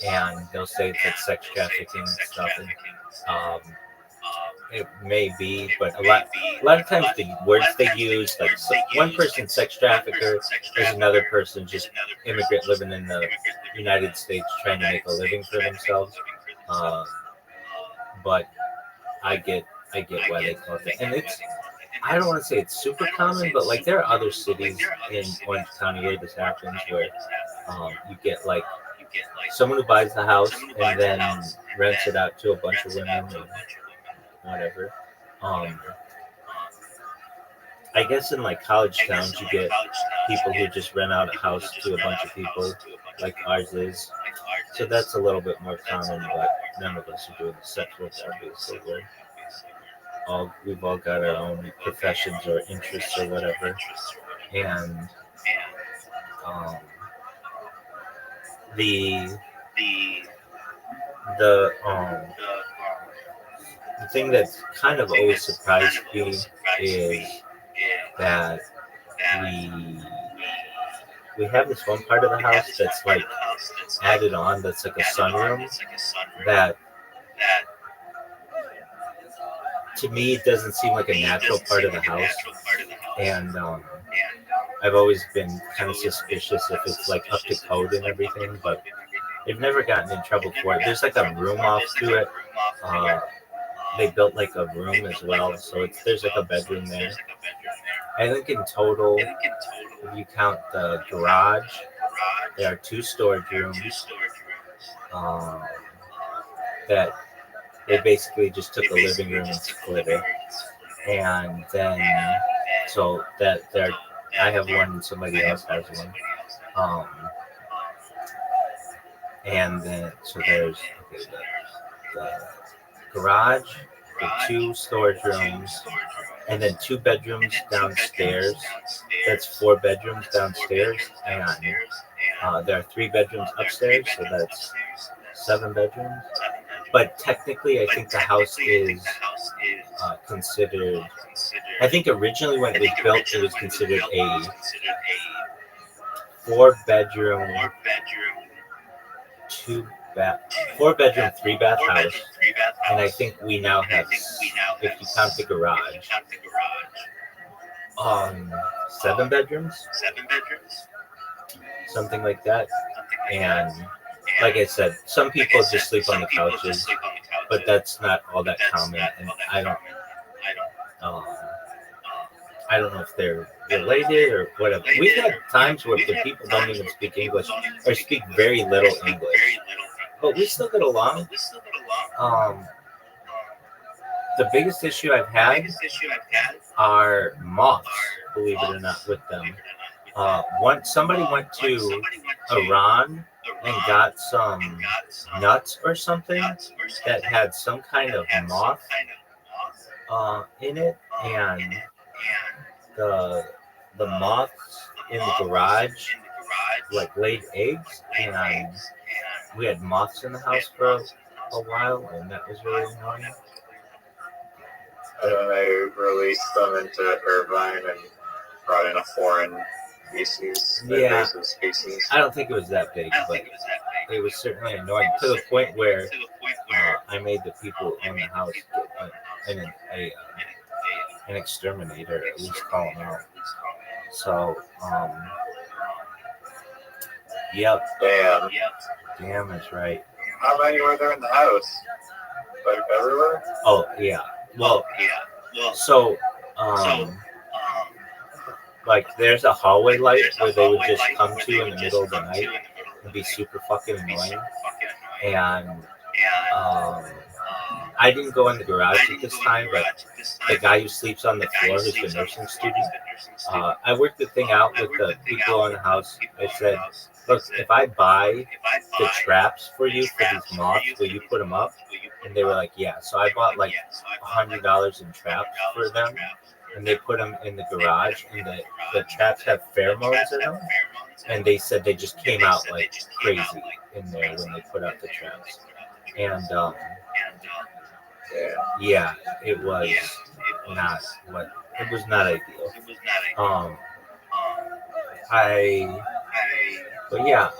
and they'll say it's like sex trafficking and stuff. And it may be, but a lot of times the words they use, like one person sex trafficker, is another person just immigrant living in the United States trying to make a living for themselves. But I get why they call it that. And I don't want to say it's super common, but like there are other cities in Orange County where this happens, where you get like someone who buys the house and then rents it out to a bunch of women or whatever. I guess in like college towns you get people who just rent out a house to a bunch of people, like ours is. So that's a little bit more common, but none of us are doing the sex work, obviously. We've all got our own professions or interests or whatever, and the thing that's kind of always surprised me is that we have this one part of the house that's like added on, that's like a sunroom that to me it doesn't seem like a natural part of the house, and I've always been kind of suspicious if it's like up to code and everything, but they've never gotten in trouble for it. There's like a room off to it. They built like a room as well, so there's like a bedroom there. I think in total, if you count the garage, there are 2 storage rooms that they basically just took a living room and split it. And then, so that there, I have one and somebody else has one. And then, so there's the garage, the 2 storage rooms, and then 2 bedrooms downstairs. That's 4 bedrooms downstairs, and there are 3 bedrooms upstairs, so that's 7 bedrooms. But technically, I think the house is considered. I think originally when it was built, it was considered a 4-bedroom, 4-bedroom, 3-bath house, and I think we now have, if you count the garage, 7 bedrooms, something like that. And like I said, some people just sleep on the couches, but that's not all that common. And I don't know if they're related or whatever. We've had times where the people don't even speak English or speak very little English, but we still get along. The biggest issue I've had are moths, believe it or not, with them. Somebody went to Iran and got some nuts or something that had some kind of moth in it, and the moths in the garage like laid eggs, and we had moths in the house for a while, and that was really annoying. And then they released them into Irvine and brought in a foreign species. I don't think it was that big, but it was certainly annoying to the point where I made the people who own the house get an exterminator, at least call them out. So, Yep. Damn. Damn, that's right. How many were there in the house? Like everywhere? Oh yeah. Well, so like there's a hallway light where they would just come to in the middle of the night and be super fucking annoying. And I didn't go in the garage at this time, but the guy who sleeps on the floor, who's the nursing student, I worked the thing out with the people in the house. I said, look, if I buy the traps for you for these moths, will you put them up? And they were like, yeah. So I bought like $100 in traps for them, and they put them in the garage, and the traps have pheromones in them. And they said they just came out like crazy in there when they put up the traps. And yeah, it was not ideal. But yeah,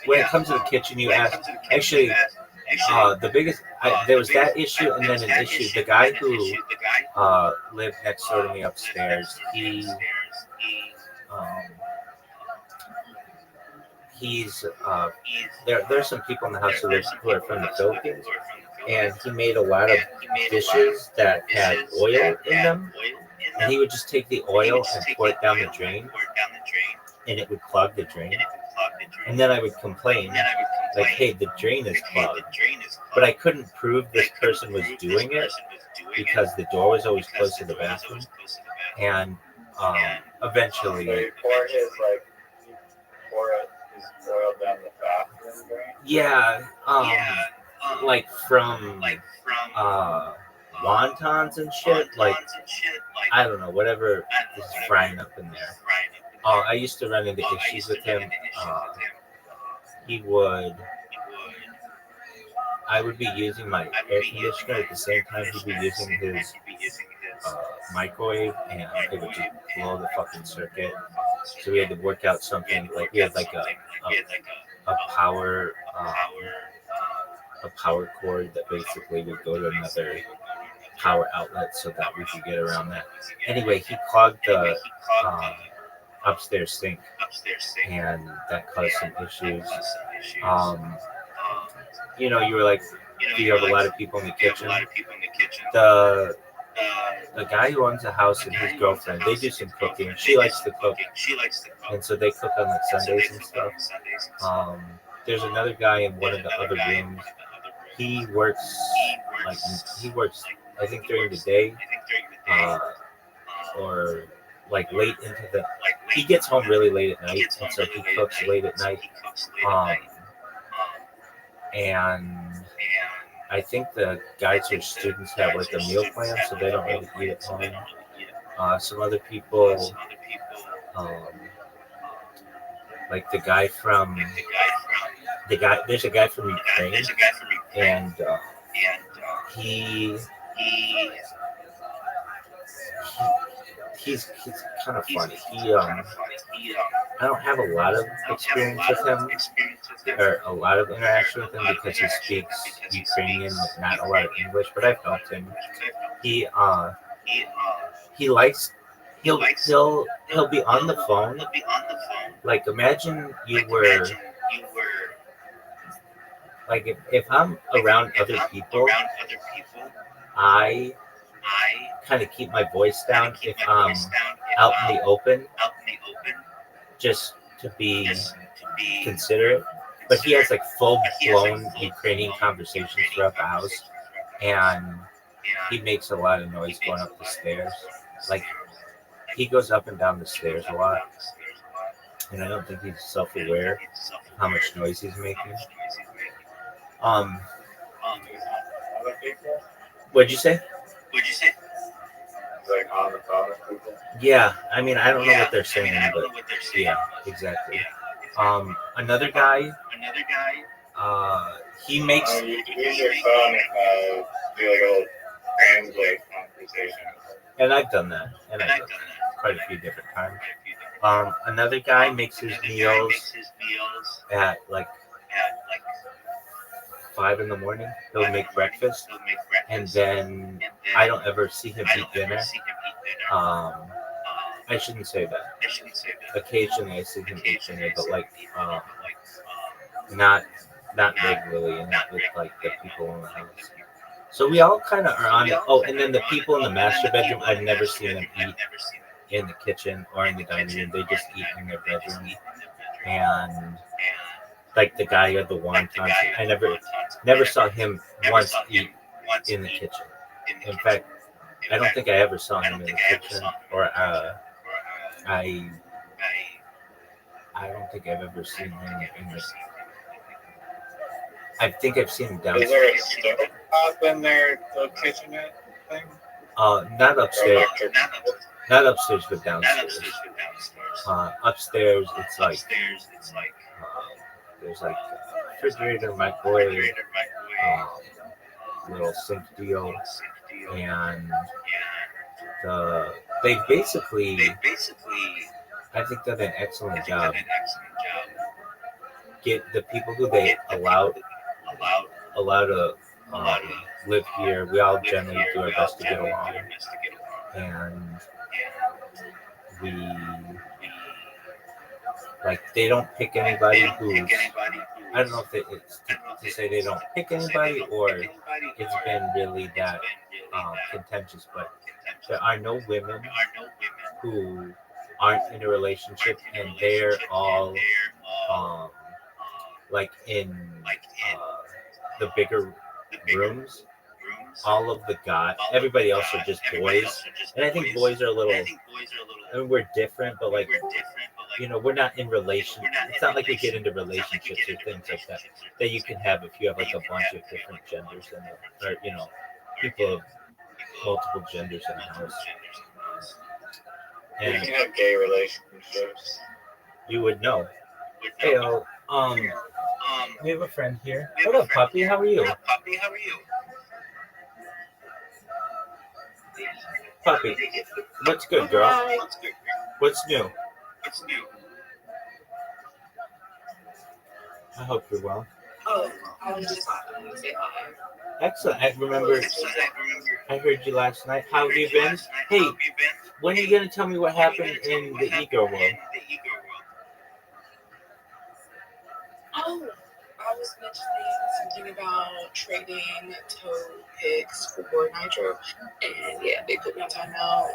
when it comes to the kitchen, you asked, actually, the biggest, there was that issue, and then an issue, the guy who lived next door to me upstairs, there's some people in the house who are from the Philippines, and he made a lot of dishes that had oil in them, and he would just take the oil and pour it down the drain, and it would clog the drain. And then I would complain, like, hey, the drain is clogged. But I couldn't prove this person was doing it because the door was always close to the bathroom. And eventually, So you pour his oil down the bathroom drain? yeah, like from wontons and shit, like I don't know, whatever is frying up in there. I used to run into issues with him. I would be using my air conditioner at the same time he'd be using his microwave, and it would just blow the fucking circuit. So we had to work out something, like we had like a power cord that basically would go to another power outlet so that we could get around that. Anyway, he clogged the upstairs sink, and that caused some issues. You were like, do you have a lot of people in the kitchen? The guy who owns the house and his girlfriend, they do some cooking. She likes to cook, and so they cook on like Sundays and stuff. There's another guy in one of the other rooms. He works, I think during the day, or like late into the. He gets home really late at night, and so he cooks late at night. And I think the guys who are students have like a meal plan, so they don't really eat at home. Some other people, like there's a guy from Ukraine, and he's kind of funny. I don't have a lot of experience with him, or a lot of interaction with him, because he speaks Ukrainian, not a lot of English, but I've helped him. He'll be on the phone. Like, imagine you were, like, if I'm around other people, I kind of keep my voice down if I'm out in the open, just to be considerate. But he has like full-blown Ukrainian conversations throughout the house, and he makes a lot of noise going up the stairs. Like, he goes up and down the stairs a lot, and I don't think he's self-aware of how much noise he's making. What'd you say? Like on the phone with people? Yeah, I mean, I don't know what they're saying, but yeah, exactly. Another guy, he makes. You use your phone and do like a little translate conversation. And I've done that, quite a few different times. Another guy makes his meals at like 5 in the morning. He'll make breakfast, and then I don't ever see him eat dinner. I shouldn't say that. Occasionally I see him eat dinner, but like not regularly, and with like the people in the house. So we all kind of are on it. Oh, and then the people in the master bedroom, I've never seen them eat in the kitchen or in the dining room. They just eat in their bedroom. And like the guy who had the wontons, I never saw him once eat in the kitchen. In fact, I don't think I ever saw him in the kitchen, or I don't think I've ever seen him in the. I think I've seen him Is there a downstairs. stove top in their little kitchenette thing? Not Or upstairs. electric? Not upstairs, but downstairs. Upstairs, it's like there's like a refrigerator, microwave, little sink deal, and they basically, I think, done an excellent job. Get the people who they allow to live here. We all generally do our best to get along, and we like they don't pick anybody who's. I don't know if it's to say they don't pick anybody or it's been really that contentious, but there are no women who aren't in a relationship and they're all like in the bigger rooms. All of the guys, everybody else are just boys, and I think boys are a little. I mean, we're different, but like we're not in relation. It's not like we get into relationships or things like that that you can have if you have like a bunch of different genders or people of multiple genders in a house. You And can have gay relationships. you would know. Hey, we have a friend here. What up, puppy? How are you? Puppy, what's good, girl? What's new? I hope you're well. Oh, I was just talking to say hi. Excellent. I remember. I heard you last night. How have you been? Hey, when are you gonna tell me what happened in the ego world? Oh, I was mentioning something about trading toe picks for nitro, and yeah, they put me on timeout.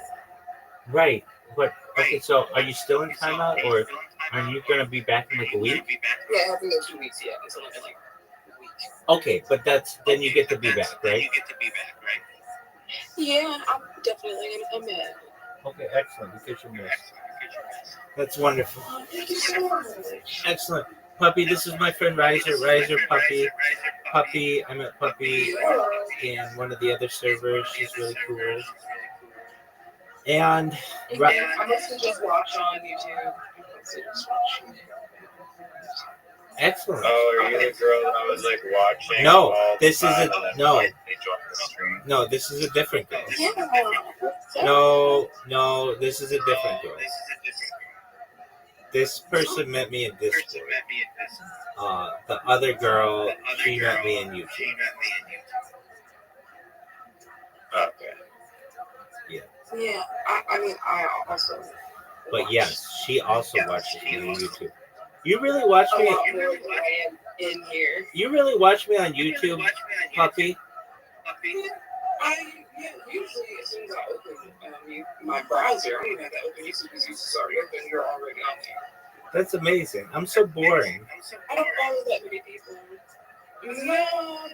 Right. But okay, so are you still in timeout, or are you gonna be back in like a week? Yeah, I think in 2 weeks. Yeah, it's only been like a week. Okay, but then you get to be back, right? Yeah, I'm definitely gonna come in. Okay, excellent. Because you missed. That's wonderful. Oh, thank you so much. Excellent. Puppy, this is my friend Riser. Puppy. Puppy, I met Puppy in one of the other servers. She's really cool. And I must have just watched on YouTube. excellent. Oh, are you the girl that was like watching? No, all the this is time a and then, no. like, they joined the stream? No, this is a different girl. Yeah. No, this is a different girl. This person met me in Discord. The other girl, she met me in YouTube. Okay. Yeah. I mean, I also. But yes, she also watches me on YouTube. You really watch A me? lot more than I am in here. You really watch me on YouTube, Puppy? Usually as soon as I open my browser, I don't even have to open YouTube because it's already open. You're already on there. That's amazing. I'm so boring. I don't follow that many people. No.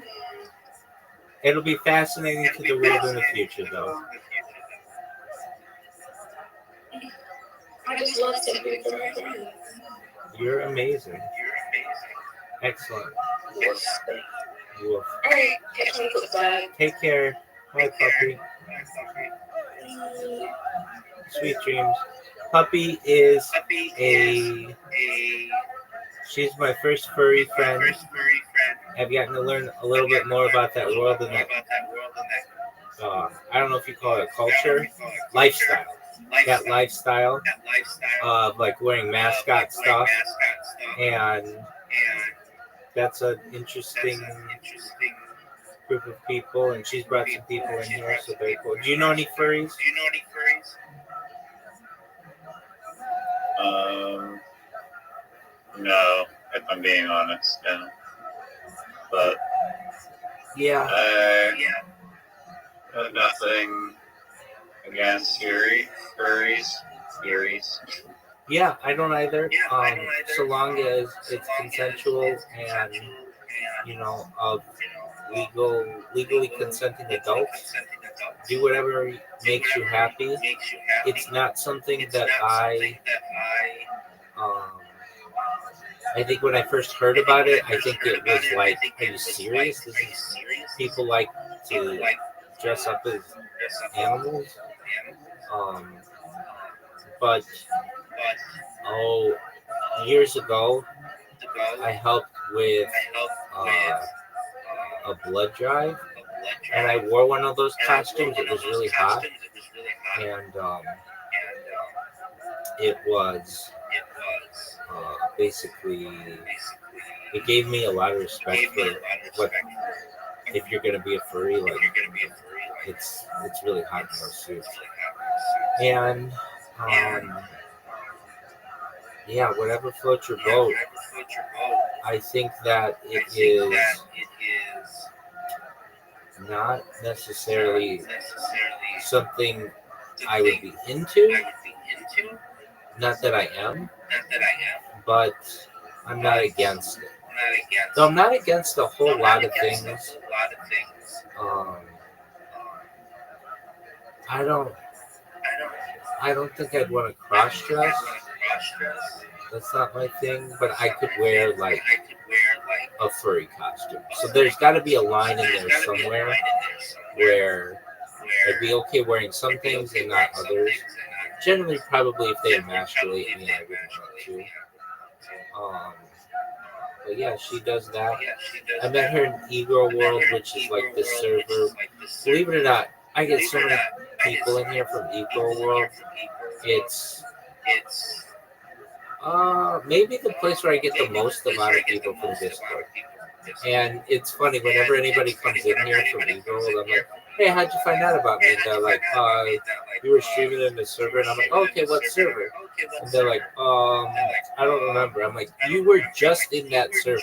It'll be fascinating to the world in the future, though. I just love taking from my friends. You're amazing. Excellent. Yes. Woof. All right, catch me flip side. Take care. Bye, Puppy. Sweet dreams. Puppy is she's my first furry friend. I've gotten to learn a little bit more about that world and that. I don't know if you call it culture, lifestyle. That lifestyle of like wearing mascot stuff, and that's an interesting group of people. And she's brought some people in here, so very cool. Do you know any furries? No, if I'm being honest. Yeah. But Yeah. I have nothing against furries. Yeah, I don't either. So long as it's consensual and of legally consenting adults, do whatever makes you happy. It's not something that I think when I first heard about it, I think it was like, are you serious? This is people like to dress up as animals. But years ago, I helped with a blood drive, and I wore one of those costumes. It was really hot, and it was basically, it gave me a lot of respect for what, if you're gonna be a furry, like it's really hot in those suits, and yeah, whatever floats your boat. I think that it is not necessarily something I would be into. Not that I am, but I'm not against it. So I'm not against a whole lot of things. I don't think I'd want to cross dress. That's not my thing, but I could wear like a furry costume. So there's got to be a line in there somewhere where I'd be okay wearing some things and not others. Generally, probably if they emasculate me, I wouldn't want to. But yeah, she does that. I met her in E-Girl World, which is like the server. Believe it or not, I get so many people in here from E-Girl World. It's maybe the place where I get the most amount of people from Discord. And it's funny, whenever anybody comes in here from E-Girl World, I'm like, hey, how'd you find out about me? And they're like, you were streaming in the server. And I'm like, oh, okay, what server? And they're like, I don't remember. I'm like, you were just in that server.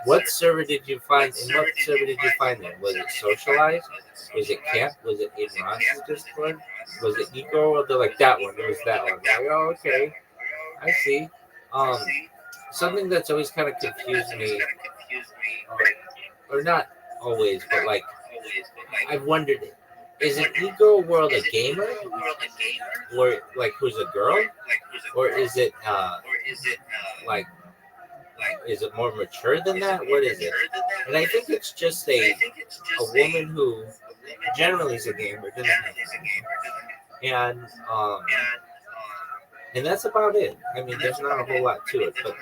What server did you find? In what server did you find them? Was it socialized? Was it camp? Was it in Ross's Discord? Was it E-Girl? They're like, that one. It was that one. I'm like, oh, okay. I see. Something that's always kind of confused me, or not always, but like, I've wondered, is an E-Girl World a gamer? Or like, who's a girl? Or is it like, is it more mature than that? What is it? And I think it's just a woman who generally is a gamer, and that's about it. I mean, there's not a whole lot to it, but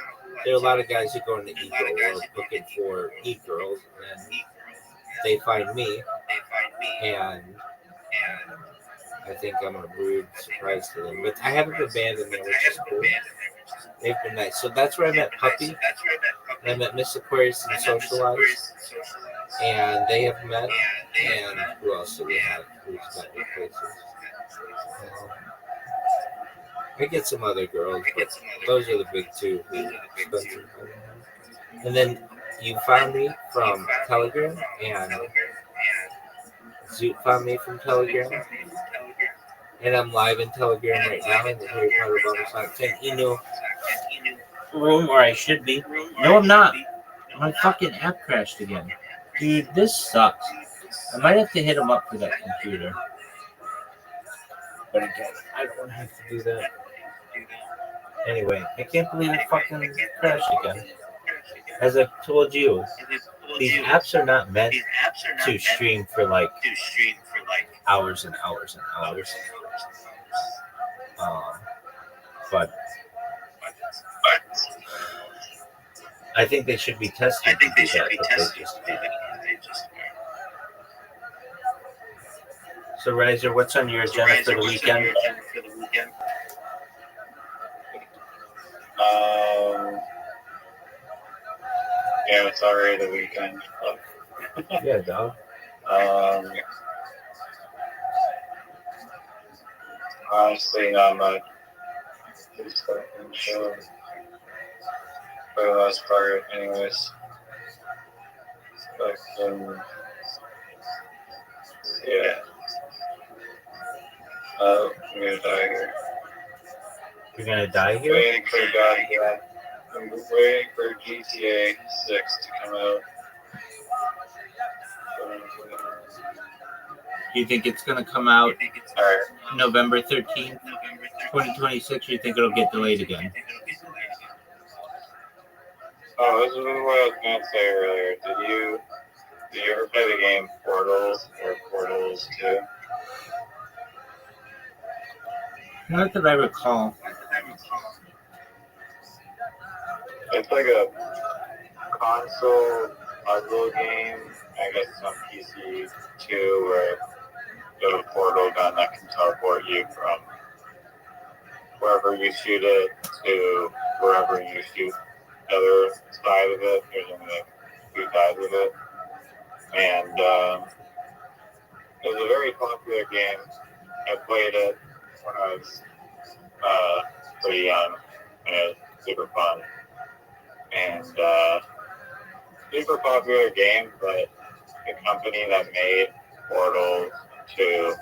there are a lot of guys who go into E-Girl World looking for E-Girls, and they find me, and I think I'm a rude surprise to them. But I haven't been banned in there, which is cool. They've been nice. So that's where I met Puppy, and I met Miss Aquarius and Socialized, and they have met, and who else do we have who's met in places? I get some other girls, but those are the big two who spend some time. And then you found me from Telegram, and Zoot found me from Telegram, and I'm live in Telegram right now in the Harry Potter Bubble Science Inu room, or I should be. No, I'm not. My fucking app crashed again. Dude, this sucks. I might have to hit him up for that computer. But again, I don't want to have to do that. Anyway, I can't believe it fucking crashed again. As I told you, these apps are not meant to stream for like hours and hours and hours. But I think they should be tested to do that, but they just can't. So, Riser, what's on your agenda for the weekend? Yeah, it's already the weekend. Yeah, dog. Honestly, not much. Just fucking chill. for the most part, anyways. But, yeah. I'm gonna die here. You're gonna die here? Waiting for God, yeah. I'm waiting for GTA 6 to come out. You think it's gonna come out Alright. November 13th, 2026, or you think it'll get delayed again? Oh, this is what I was gonna say earlier. Did you ever play the game Portals or Portals 2? Not that I recall. It's like a console puzzle game. I guess it's on PC too, where you have a portal gun that can teleport you from wherever you shoot it to wherever you shoot the other side of it. There's only like two sides of it. And it was a very popular game. I played it when I was pretty young, and it was super fun. And super popular game, but the company that made Portal to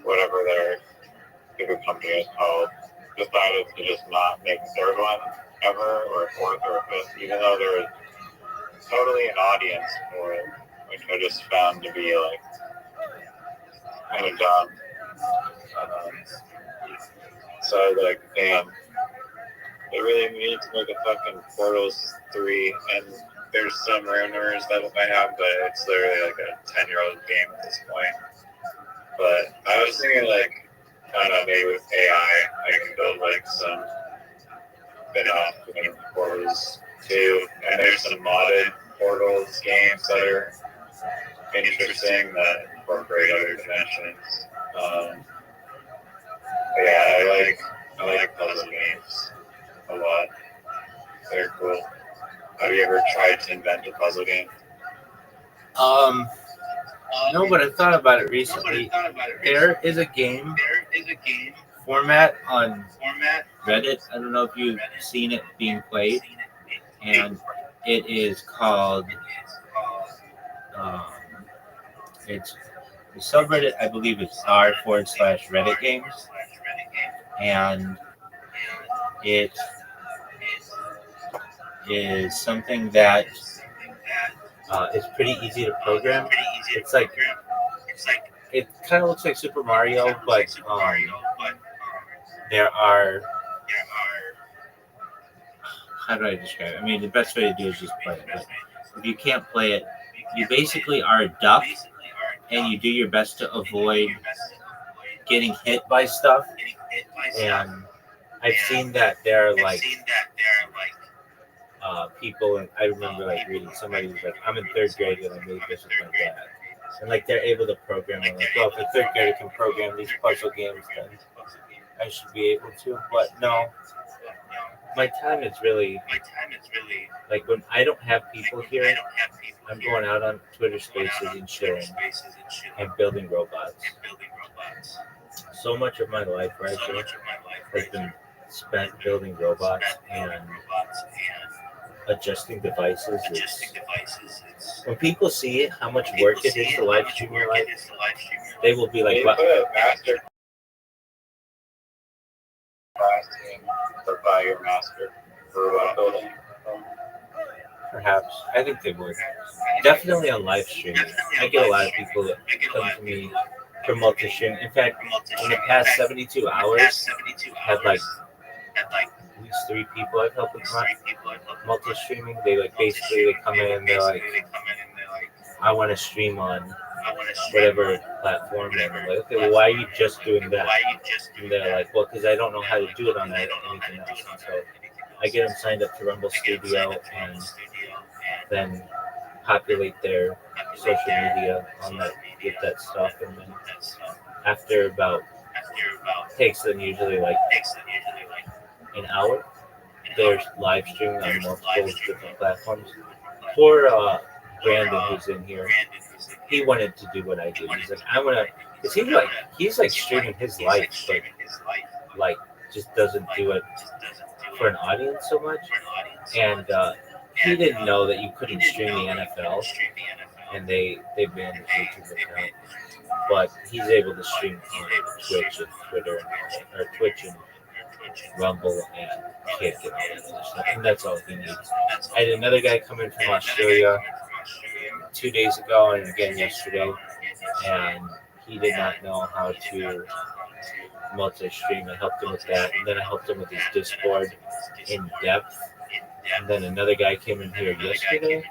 whatever their stupid company is called decided to just not make a third one ever, or a fourth or a fifth, even though there was totally an audience for it, which I just found to be like kind of dumb. So I was like, damn, they really need to make a fucking Portals 3, and there's some rumors that it might have, but it's literally like a 10-year-old game at this point. But I was thinking like, I don't know, maybe with AI, I can build like some spin-off between Portals 2, and there's some modded Portals games that are interesting that incorporate other dimensions. But yeah, I like puzzle games a lot. They're cool. Have you ever tried to invent a puzzle game? No, but I thought about it recently. There is a game format on Reddit. I don't know if you've seen it being played, and it is called. It's the subreddit. I believe it's r/Reddit games, and it is something that is pretty easy to program. It's like it kind of looks like Super Mario, but there are. How do I describe it? I mean, the best way to do it is just play it. But if you can't play it, you basically are a duck, and you do your best to avoid getting hit by stuff. And I've seen that there are like people, and I remember like reading somebody who's like, I'm in third grade and I made this with my dad. And like they're able to program it. Like, well, if a third grader can program these puzzle games, then I should be able to. But no, my time is really like when I don't have people here, I'm going out on Twitter Spaces and chilling and building robots. So much of my life right here has been spent building robots and adjusting devices. When people see how much work it is to live stream your life, they will be like, "What?" Master class to buy your master robot building. Perhaps. I think they would. Definitely on live streaming. I get a lot of people that come to me for multi-stream. In fact, in the past 72 hours, I've had like at least 3 people I've helped with multi-streaming. They like basically they come in and they're like, I want to stream on whatever platform, and I'm like, okay, well, why are you just doing that? And they're like, well, because I don't know how to do it on anything else. And so I get them signed up to Rumble Studio and then populate their social media on that with that stuff, and then after about takes them usually like an hour, they're live streaming on multiple different platforms. Poor Brandon, who's in here, he wanted to do what I do. He's like, I want to, because he's like streaming his life, but like just doesn't do it for an audience so much. and he didn't know that you couldn't stream the NFL, and they banned his YouTube account. But he's able to stream on Twitch and Twitter and all that, or Twitch and Rumble and Kick and all that other stuff, and that's all he needs. I had another guy come in from Australia 2 days ago and again yesterday, and he did not know how to multi-stream. I helped him with that, and then I helped him with his Discord in depth. And then another guy came in here yesterday,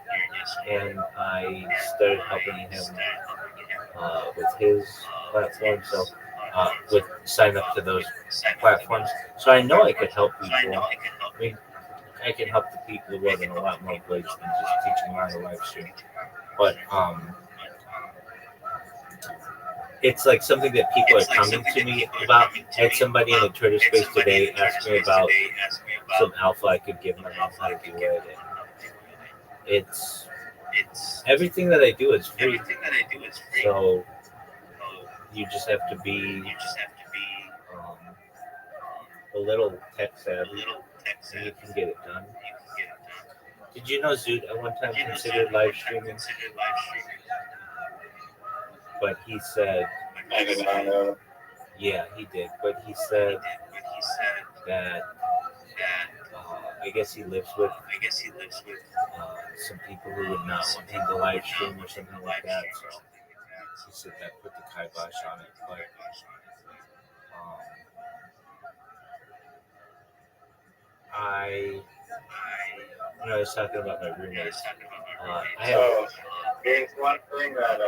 and I started helping him with his platform. So would sign up to those platforms. So I know I could help people. I mean, I can help the people who in a lot more ways than just teaching them how to live stream. But it's like something that people are coming to me about. I had somebody in the Twitter space today ask me about some alpha I could give them on how to do it. And it's everything that I do is free. So you just have to be a little tech savvy, and you can get it done. Did you know Zoot at one time considered live streaming? But he said, I did not know. yeah, he did. But he said that I guess he lives with some people who would not want him to live stream or something like that. So he said that put the kibosh on it. But I was talking about my roommates. There's one thing that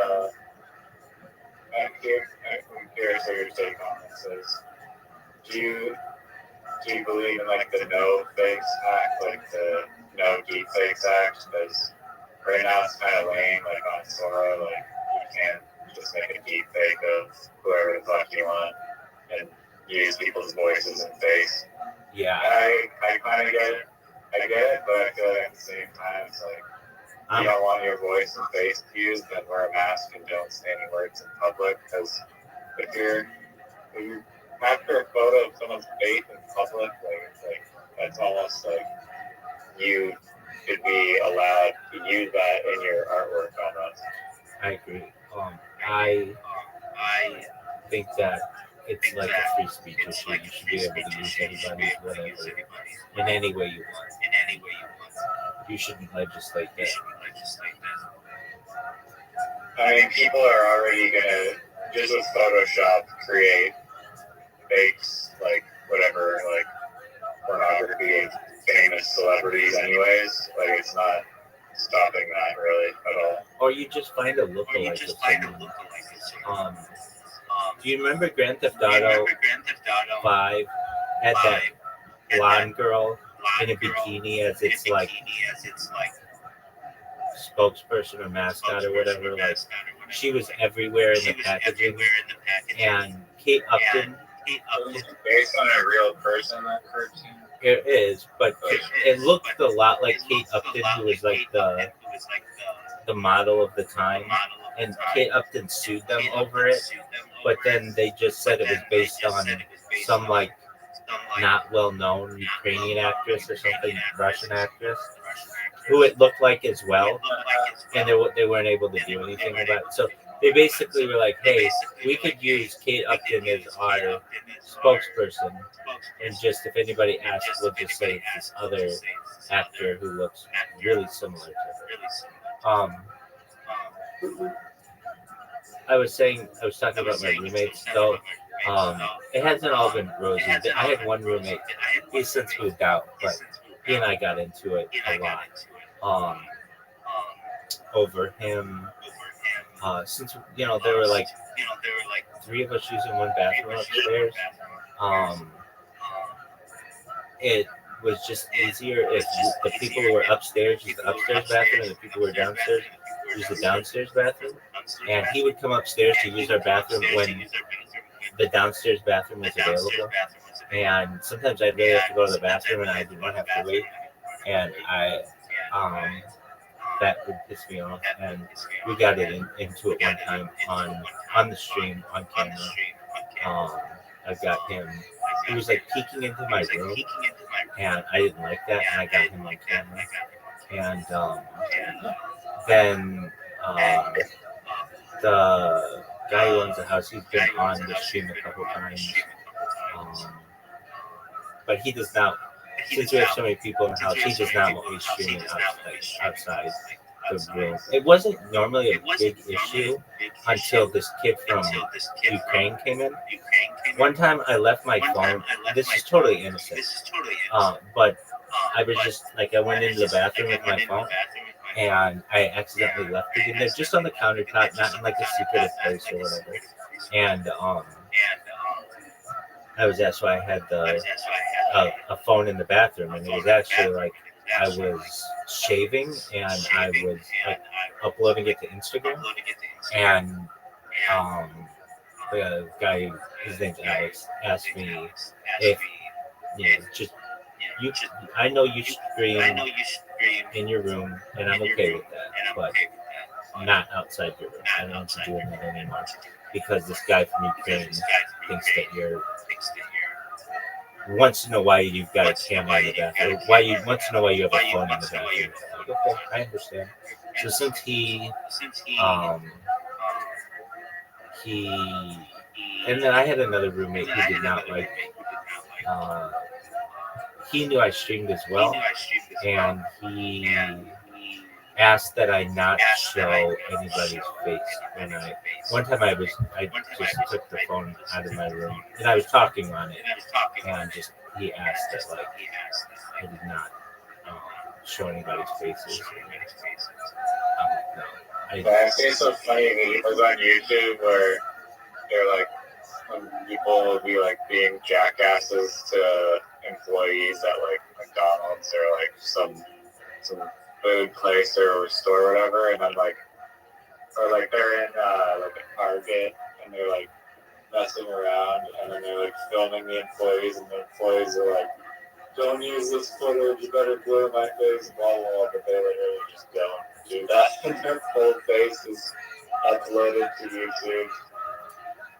I'm curious what your take on this is. Do you believe in like the no fakes act, like the no deep fakes act? Because right now it's kind of lame, like on Sora, like you can't just make a deep fake of whoever the fuck you want and use people's voices and face. Yeah, I kind of get it. I get it, but I feel like at the same time, it's like, you don't want your voice and face used, then wear a mask and don't say any words in public. Because if you capture a photo of someone's face in public, that's almost like you should be allowed to use that in your artwork almost. I agree. I think that it's like a free speech issue. You should be able to use anybody's whatever in any way you want. You shouldn't legislate that. I mean, people are already gonna just with Photoshop create fakes, like whatever, like pornography of famous celebrities, anyways. Like it's not stopping that really at all. Or you just find a lookalike of someone. Do you remember Grand Theft Auto 5 had that blonde girl in a bikini as its like spokesperson or mascot or whatever? Like she was everywhere in the packaging. And Kate Upton. Based on a real person, that cartoon. It is, but it looked a lot like Kate Upton, who was like the model of the time. And Kate Upton sued them over it, but then they just said it was based on some like not well-known Ukrainian actress or something, Russian actress, who it looked like as well, and they weren't able to do anything about it. So they basically were like, hey, we could use Kate Upton as our spokesperson, and just if anybody asks, we'll just say it's this other actor who looks really similar to her. I was talking about my roommates, though. It hasn't all been rosy. I had one roommate. He's since moved out, but he and I got into it a lot over him. Since there were like three of us using one bathroom upstairs. It was just easier if the people who were upstairs use the upstairs bathroom and the people who were downstairs use the downstairs bathroom. And he would come upstairs to use our bathroom when the downstairs bathroom was available. And sometimes I'd really have to go to the bathroom and I did not have to wait. And that would piss me off. And we got into it one time on the stream, on camera. I got him. He was like peeking into my room and I didn't like that, and I got him on camera. And then the guy who owns the house, he's been on the stream a couple times, but he does not. Since we have so many people in the house, he does not want me streaming outside the room. It wasn't normally a big issue until this kid from Ukraine came in. One time I left my phone. This is totally innocent, but I was just like, I went into the bathroom with my phone, and I accidentally left it in there, just on the countertop, not in like a secretive place or whatever. And I was asked why I had a phone in the bathroom, and it was actually like I was shaving and I was like uploading it to Instagram, and the guy, his name's Alex, asked me if just you. I know you stream in your room, and I'm okay with that, but not outside your room. I don't want you doing that anymore because this guy from Ukraine thinks that you're. Wants to know why you've got a camera in the bathroom. Wants to know why you have a phone in the bathroom. Like, okay, I understand. So since he, and then I had another roommate who did not like. He knew I streamed as well, and he asked that I not show anybody's face when one time I just took the phone out of my room and I was talking on it, and he asked that like I did not show anybody's faces. I think it's so funny videos on YouTube where they're like people will be like being jackasses to employees at like McDonald's or like some food place or store or whatever, and I'm like, or like they're in like a Target and they're like messing around, and then they're like filming the employees, and the employees are like, don't use this footage, you better blur my face, blah blah blah, but they literally just don't do that, and their full face is uploaded to YouTube,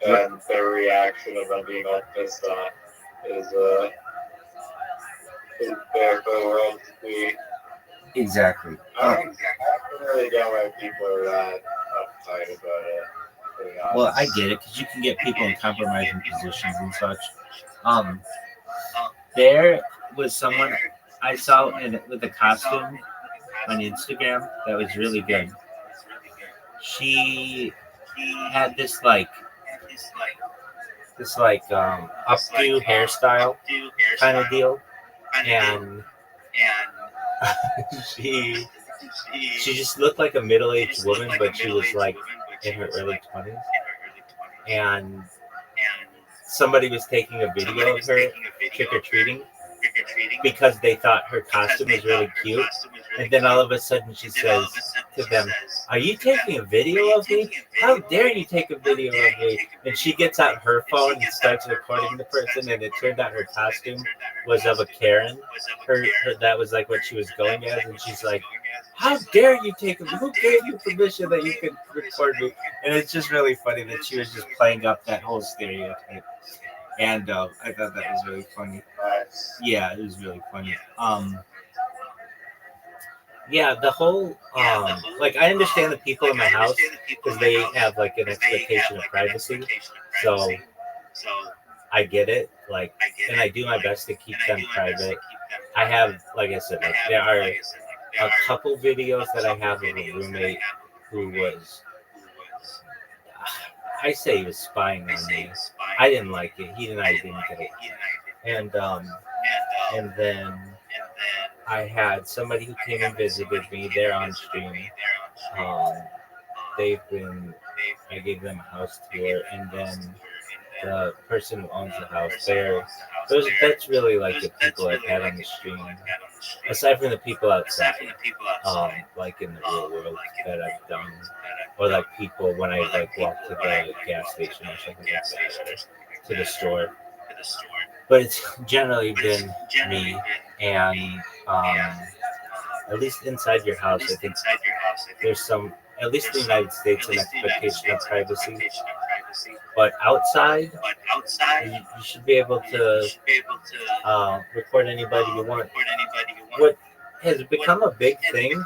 and their reaction of them being all pissed off is there for the world to see. Exactly. I don't really get why people are that uptight about it. Well, I get it because you can get people in compromising positions and such. There was someone I saw with a costume on Instagram that was really good. She had this updo hairstyle kind of deal, and she just looked like a middle-aged woman, but she was like in her early 20s, and somebody was taking a video of her trick-or-treating because they thought her costume was really cute, and then all of a sudden she says to them, "Are you taking a video of me? How dare you take a video of me?" And she gets out her phone and starts recording the person, and it turned out her costume was of a Karen. Her that was like what she was going as, and she's like, "How dare you take a? Who gave you permission that you could record me?" And it's just really funny that she was just playing up that whole stereotype. And I thought that was really funny. Yeah, it was really funny. Yeah, the whole like I understand the people in my house because they have like an expectation of privacy, so I get it. Like, and I do my best to keep them private. I have, like I said, like there are a couple videos that I have of a roommate who was, I say he was spying on me. I didn't like it. He and I didn't get it. And then I had somebody who came and visited me. They're on stream. I gave them a house tour, and then the person who owns the house, that's really like the people I've had on the stream. Aside from the people outside, like in the real world that I've done, or like people when I like walk to the gas station or something like that, to the store. But it's generally been me, and at least inside your house, I think there's some, at least in the United States, an expectation of privacy. But outside, you should be able to record anybody you want. What has become a big thing,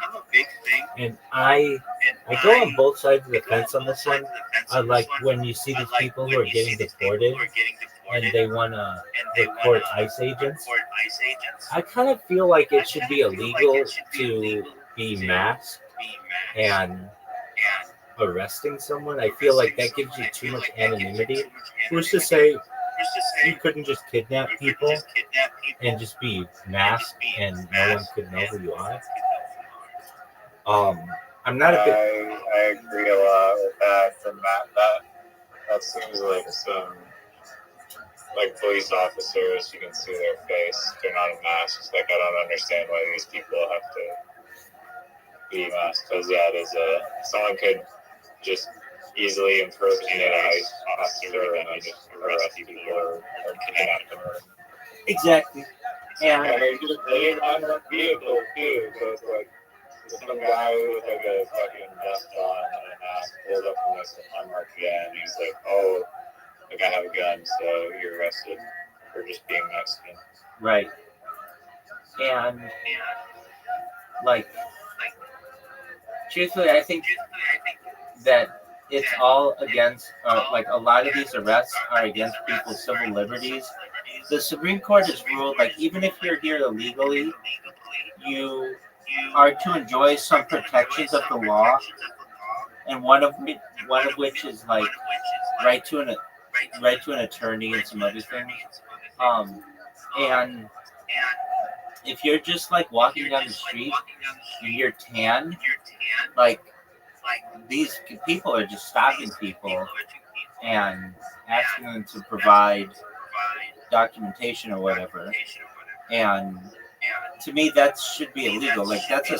and I go on both sides of the fence on this one. I like when you see these people who are getting deported and they want to report ICE agents. I kind of feel like it should be illegal to be masked and arresting someone. I feel like that gives you too much anonymity. Who's to say you couldn't just kidnap people and just be masked and no one could know who you are? I'm not a big. I agree a lot with that. That seems like some police officers. You can see their face. They're not in masks. Like, I don't understand why these people have to be masked. Because it is someone could just easily impersonate an ICE officer and just arrest people or kidnap them. Exactly. And they're just laying on the vehicle too. So it's like some guy with like a fucking vest on and a mask pulls up from this unmarked van. He's like, "Oh, like I have a gun, so you're arrested for just being Mexican." Right. And like, truthfully, I think that it's all against, like, a lot of these arrests are against people's civil liberties. The Supreme Court has ruled, like, even if you're here illegally, you are to enjoy some protections of the law, and one of which is like right to an attorney and some other things. And if you're just like walking down the street and you're tan, like, these people are just stopping people and asking them to provide documentation or whatever. And to me, that should be illegal. Like, that's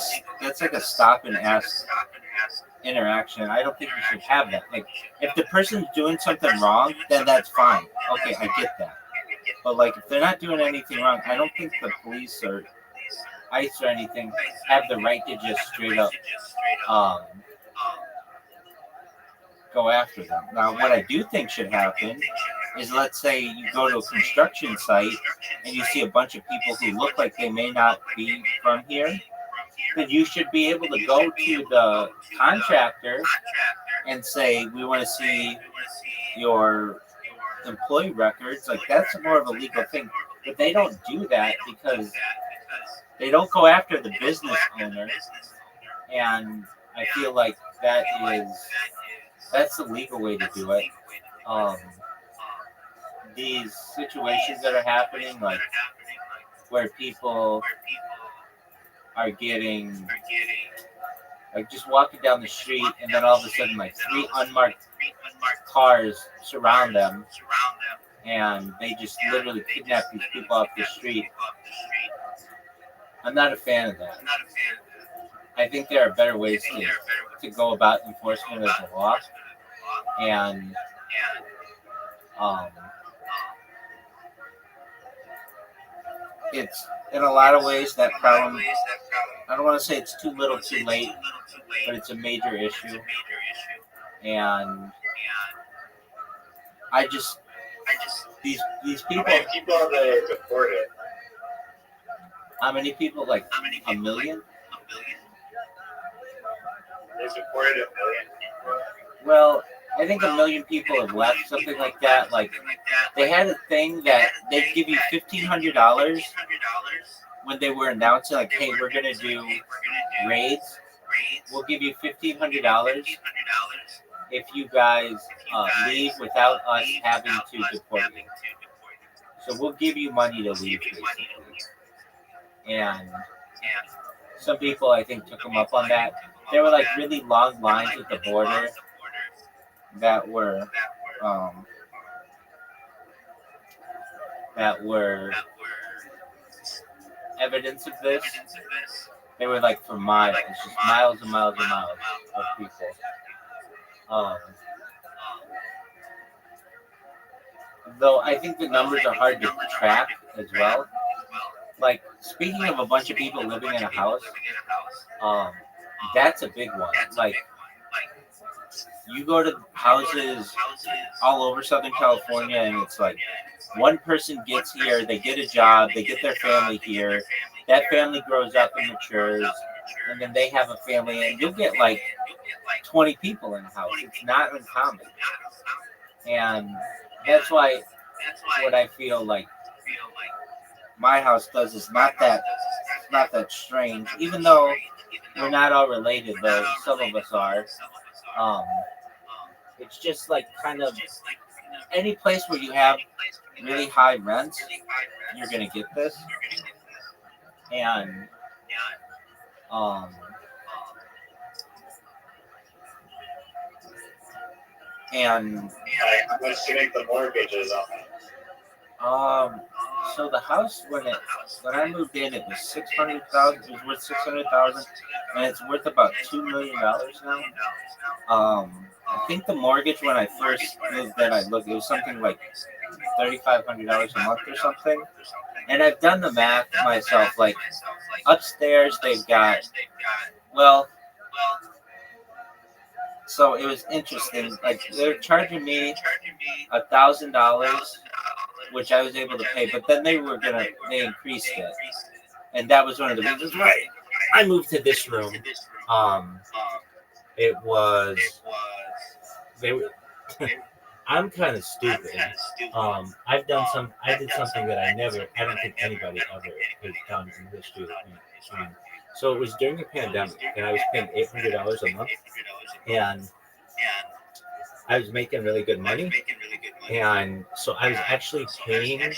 like a stop and ask interaction. I don't think we should have that. Like, if the person's doing something wrong, then that's fine. Okay, I get that. But like, if they're not doing anything wrong, I don't think the police or ICE or anything have the right to just straight up go after them. Now, what I do think should happen is, let's say you go to a construction site and you see a bunch of people who look like they may not be from here, then you should be able to go to the contractor and say, "We want to see your employee records." Like, that's more of a legal thing. But they don't do that because they don't go after the business owner. And I feel like that's the legal way to do it. These situations that are happening, like, where people are getting, like, just walking down the street and then all of a sudden, like, 3 unmarked cars surround them and they just literally kidnap these people off the street. I'm not a fan of that. I think there are better ways to go about enforcement of the law. And it's, in a lot of ways, that problem, I don't want to say it's too little too late, but it's a major issue. And I just these people. How many people are they deported? How many people? Like a million? They deported 1 million people. Well, I think 1 million people have left, something like that. Like, they had a thing that they'd give you $1,500 when they were announcing, like, "Hey, we're gonna do raids. We'll give you $1,500 if you guys leave without us having to deport you. So we'll give you money to leave, basically." And some people, I think, took them up on that. There were like really long lines at the border that were evidence of this. They were like for miles, just miles and miles and miles of people. Though I think the numbers are hard to track as well. Like, speaking of a bunch of people living in a house, that's a big one. Like, you go to houses all over Southern California, and it's like one person gets here, they get a job, they get their family here, that family grows up and matures, and then they have a family, and you'll get like 20 people in a house. It's not uncommon. And that's why what I feel like my house does is not that strange, even though we're not all related, though some of us are. It's just like kind of any place where you have really high rents, you're gonna get this. And um and How much do you make the mortgages on it? so the house when I moved in, it was 600,000. It was worth 600,000, and it's worth about $2 million now. I think the mortgage when I first moved in, I looked, it was something like $3,500 a month or something. And I've done the math myself. Like upstairs, they've got so it was interesting. Like they're charging me $1,000, which I was able to pay, but then they increased it, and that was one of the reasons why I moved to this room. It was they were. I'm kind of stupid. I did something that I don't think anybody ever has done in the history of me. So it was during the pandemic, and I was paying $800 a month, and I was making really good money, and so I was actually paying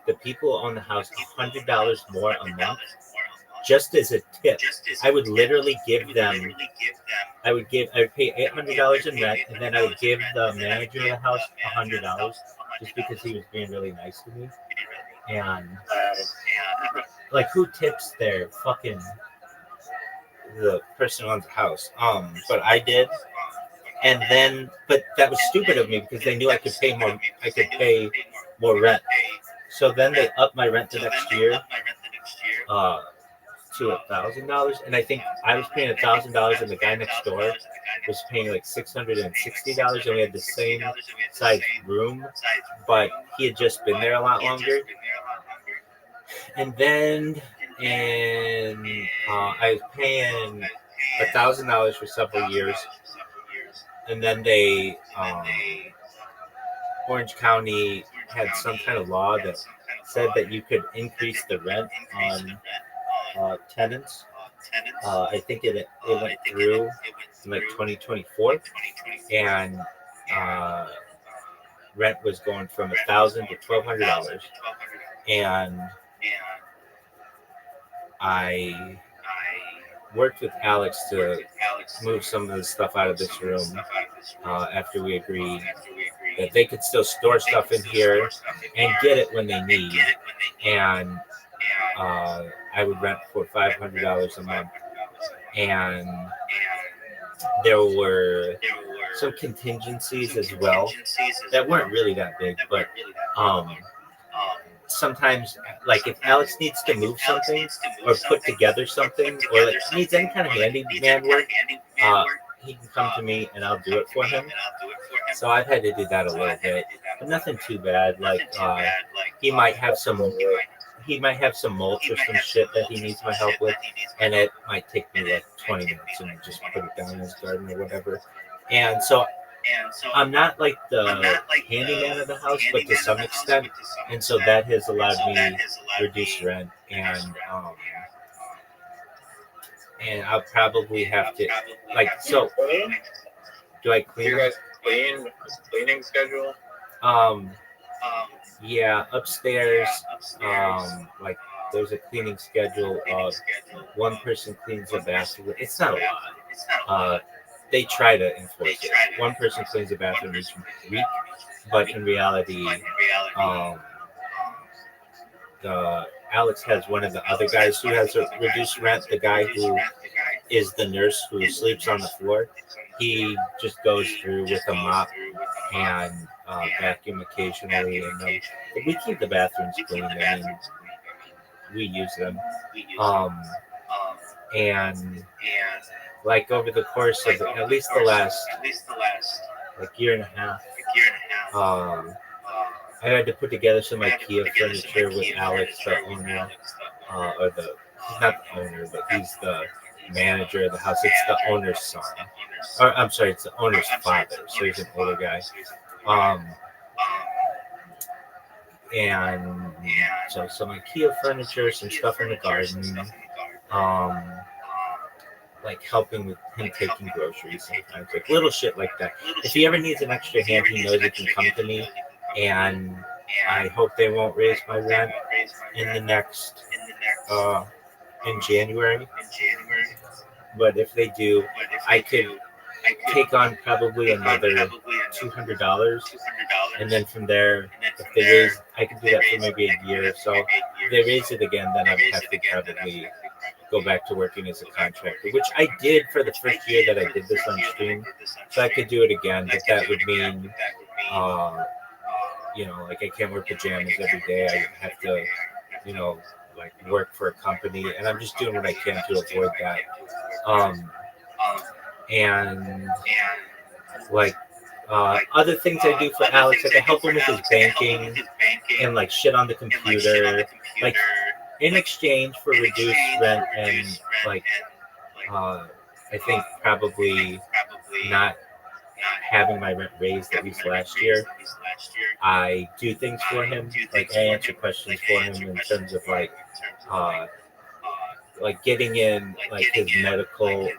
the people on the house $100 more a month, just as a tip. I would literally give them. I would pay $800 in rent, and then I would give the manager of the house $100 just because he was being really nice to me. And like, who tips their fucking the person on the house? But I did, and then but that was stupid of me because they knew I could pay more. I could pay more rent. So then they upped my rent the next year. To $1,000, and I think I was paying $1,000, and the guy next door was paying like $660, and we had the same size room, but he had just been there a lot longer. And then, I was paying $1,000 for several years, and then they Orange County had some kind of law that said that you could increase the rent on tenants. I think it went through in like 2024, and rent was going from $1,000 to $1,200, and I worked with Alex to move some of the stuff out of this room after we agreed that they could still store stuff in here and get it when they need, and I would rent for $500 a month, and there were some contingencies as well that weren't really that big, but sometimes, like if Alex needs to move something or put together something, or like needs any kind of handyman work, he can come to me and I'll do it for him. So I've had to do that a little bit, but nothing too bad. Like he might have some mulch or some shit that he needs my help with, and it might take me like 20 minutes and just put it down in his garden or whatever. And so I'm not like the handyman of the house, but to some extent, and so that has allowed me reduce rent, and I'll probably have to so. Do I clean? Do you guys cleaning schedule? Yeah, upstairs. Like there's a cleaning schedule of one person cleans the bathroom. It's not a lot. They try to enforce it. One person cleans the bathroom each week, but in reality, Alex has one of the other guys who has a reduced rent. The guy who is the nurse who sleeps on the floor, he just goes through with a mop and vacuum occasionally, and we keep the bathrooms clean. I mean, we use them, and like over the course of at least the last like year and a half, I had to put together some IKEA furniture with Alex, the owner, or he's not the owner, but he's the manager of the house. It's the owner's son. Or I'm sorry, it's the owner's father. So he's an older guy. And so some IKEA furniture, some stuff in the garden, like helping with him taking groceries sometimes, like little shit like that. If he ever needs an extra hand, he knows he can come to me, and I hope they won't raise my rent in the next in January. But if they do, I could take on probably another $200, and then from there, if they raise, I could do that for maybe a year or so. If they raise it again, then I would have to probably go back to working as a contractor, which I did for the first year that I did this on stream. So I could do it again, but that would mean, like I can't wear pajamas every day. I have to, like work for a company, and I'm just doing what I can to avoid that. And like other things I do for Alex, like I help him with his banking and like shit on the computer, like in exchange for reduced rent and like I think probably not having my rent raised at least last year. I do things for him, like I answer questions for him in terms of like getting in like his medical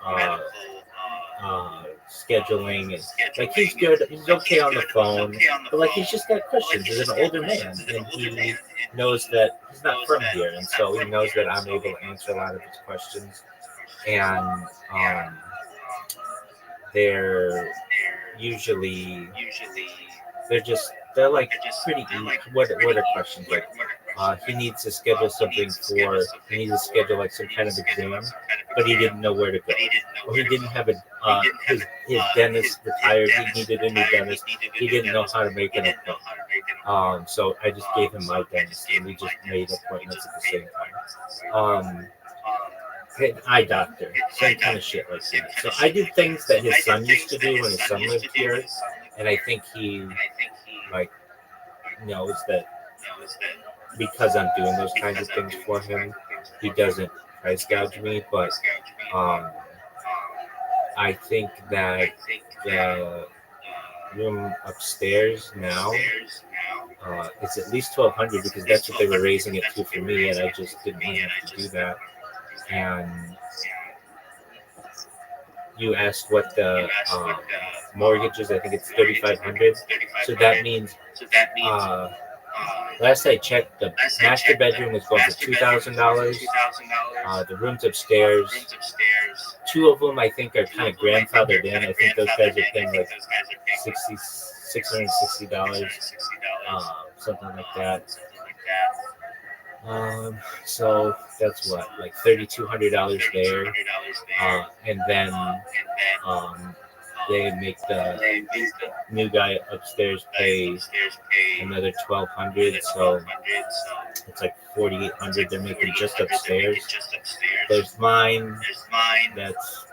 scheduling, and like he's good, he's okay on the phone, but like he's just got questions. He's an older man, and he knows that he's not from here, and so he knows that I'm able to answer a lot of his questions. And they're usually they're like pretty easy. What are questions like? He needs to schedule something he needs to schedule like some kind of exam, but he didn't know where to go. Or he didn't have his dentist retired. He needed a new dentist. He didn't know how to make an appointment. So I just gave him my dentist, and we just made appointments at the same time. An eye doctor, same kind of shit like that. So I do things that his son used to do when his son lived here, and I think he like knows that because I'm doing those kinds of things for him, he doesn't price gouge me. But I think that the room upstairs now is at least $1,200 because that's what they were raising it to for me, and I just didn't want to have to do that. And you asked what the mortgage is. I think it's $3,500. So that means last I checked, the master bedroom was going for $2,000. The rooms upstairs, two of them I think are kind of grandfathered in. I think those guys are paying like $660, something like that. So that's what, like $3,200 there, and then they make the new guy upstairs pay another $1,200, so it's like $4,800 they're making just upstairs. There's mine, that's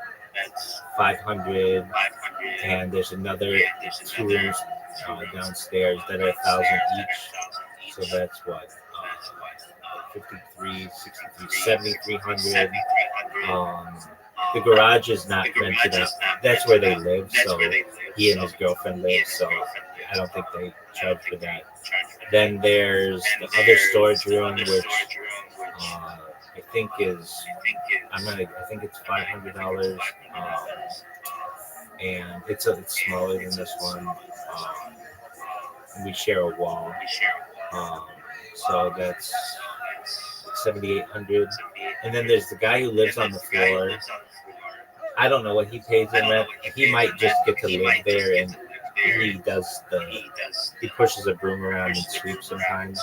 $500, and there's another 2 rooms downstairs that are $1,000 each, so that's what. 53, 63, 7,300. The garage is not rented out. That's where they live, so he and his girlfriend live, so I don't think they charge for that. Then there's the other storage room, which I think is, I think it's $500, and it's smaller than this one. And we share a wall, so that's $7,800. And then there's the guy who lives on the floor. I don't know what he pays in rent. He might just get to live there, and he pushes a broom around and sweeps sometimes.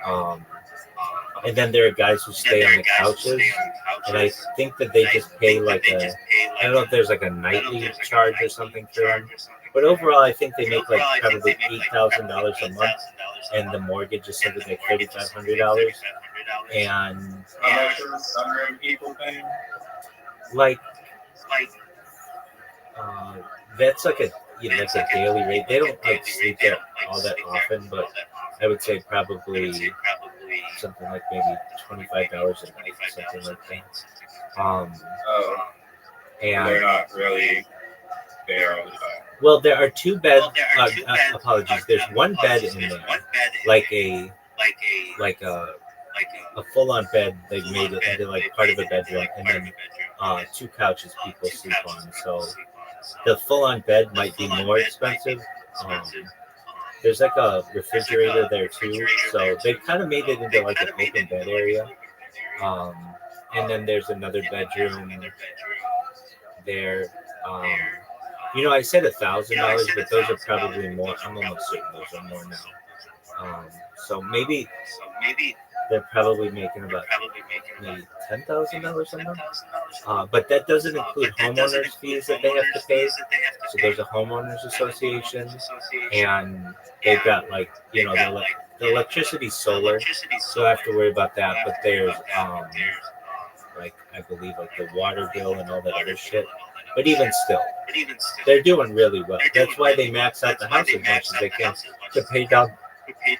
And then there are guys who stay on the couches, and I think that they just pay like I don't know if there's like a nightly charge or something for them. But overall, I think they make like probably $8,000 a month, and the mortgage is something like $3,500. And how much are people paying? Like That's like a that's a daily rate. They don't like sleep there all that often, but I would say probably something like maybe $25 a night, something like that. Oh, And they're not really there all the time. well, there are two beds. Apologies. There's one bed in there, like a full-on bed. They made it into like part of a bedroom, and then two couches people sleep on. So the full-on bed might be more expensive. Um, there's like a refrigerator there too, so they kind of made it into like an open bed area. Um, and then there's another bedroom there. Um, I said $1,000, but those are probably more. I'm almost certain those are more now. So maybe they're probably making about maybe $10,000 a month. But that doesn't include homeowners fees that they have to pay. So there's a homeowners association, and they've got like the electricity's solar, so I have to worry about that. But there's like I believe like the water bill and all that other shit. But even still, they're doing really well. That's why they max out the house as much as they can to pay down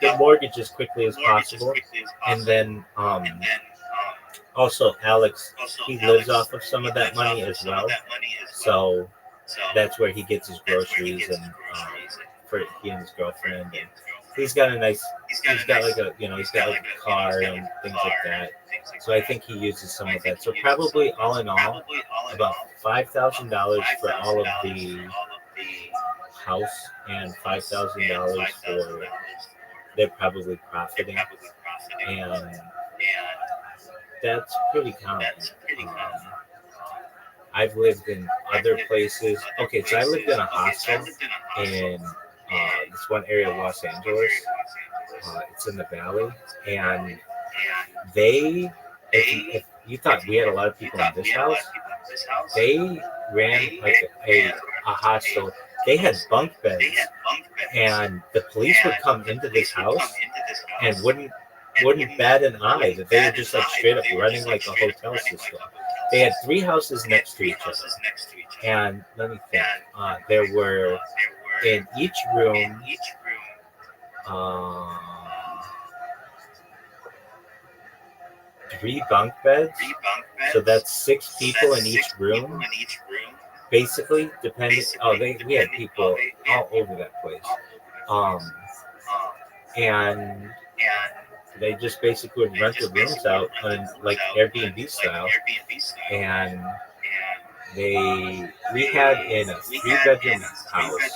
the mortgage as quickly as possible. And then also Alex, he lives off of some of that money as well. So that's where he gets his groceries and for he and his girlfriend. And he's got like a car and things like that. So I think he uses some of that. So probably all in all, about $5,000 for all of the house and $5,000 for they're probably profiting, and that's pretty common. I've lived in other places. Okay, so I lived in a hostel in this one area of Los Angeles. It's in the valley, and if you thought we had a lot of people in this house, they ran like a hostel. They had bunk beds, and the police would come into this house and wouldn't bat an eye that they were just like straight up running like a hotel system. They had 3 houses next to each other, and let me think. There were in each room. 3 bunk beds, so that's 6 people in each room. Basically, depending. We had people all over that place, and they just basically would rent the rooms out on like Airbnb style, and we had in a 3-bedroom house.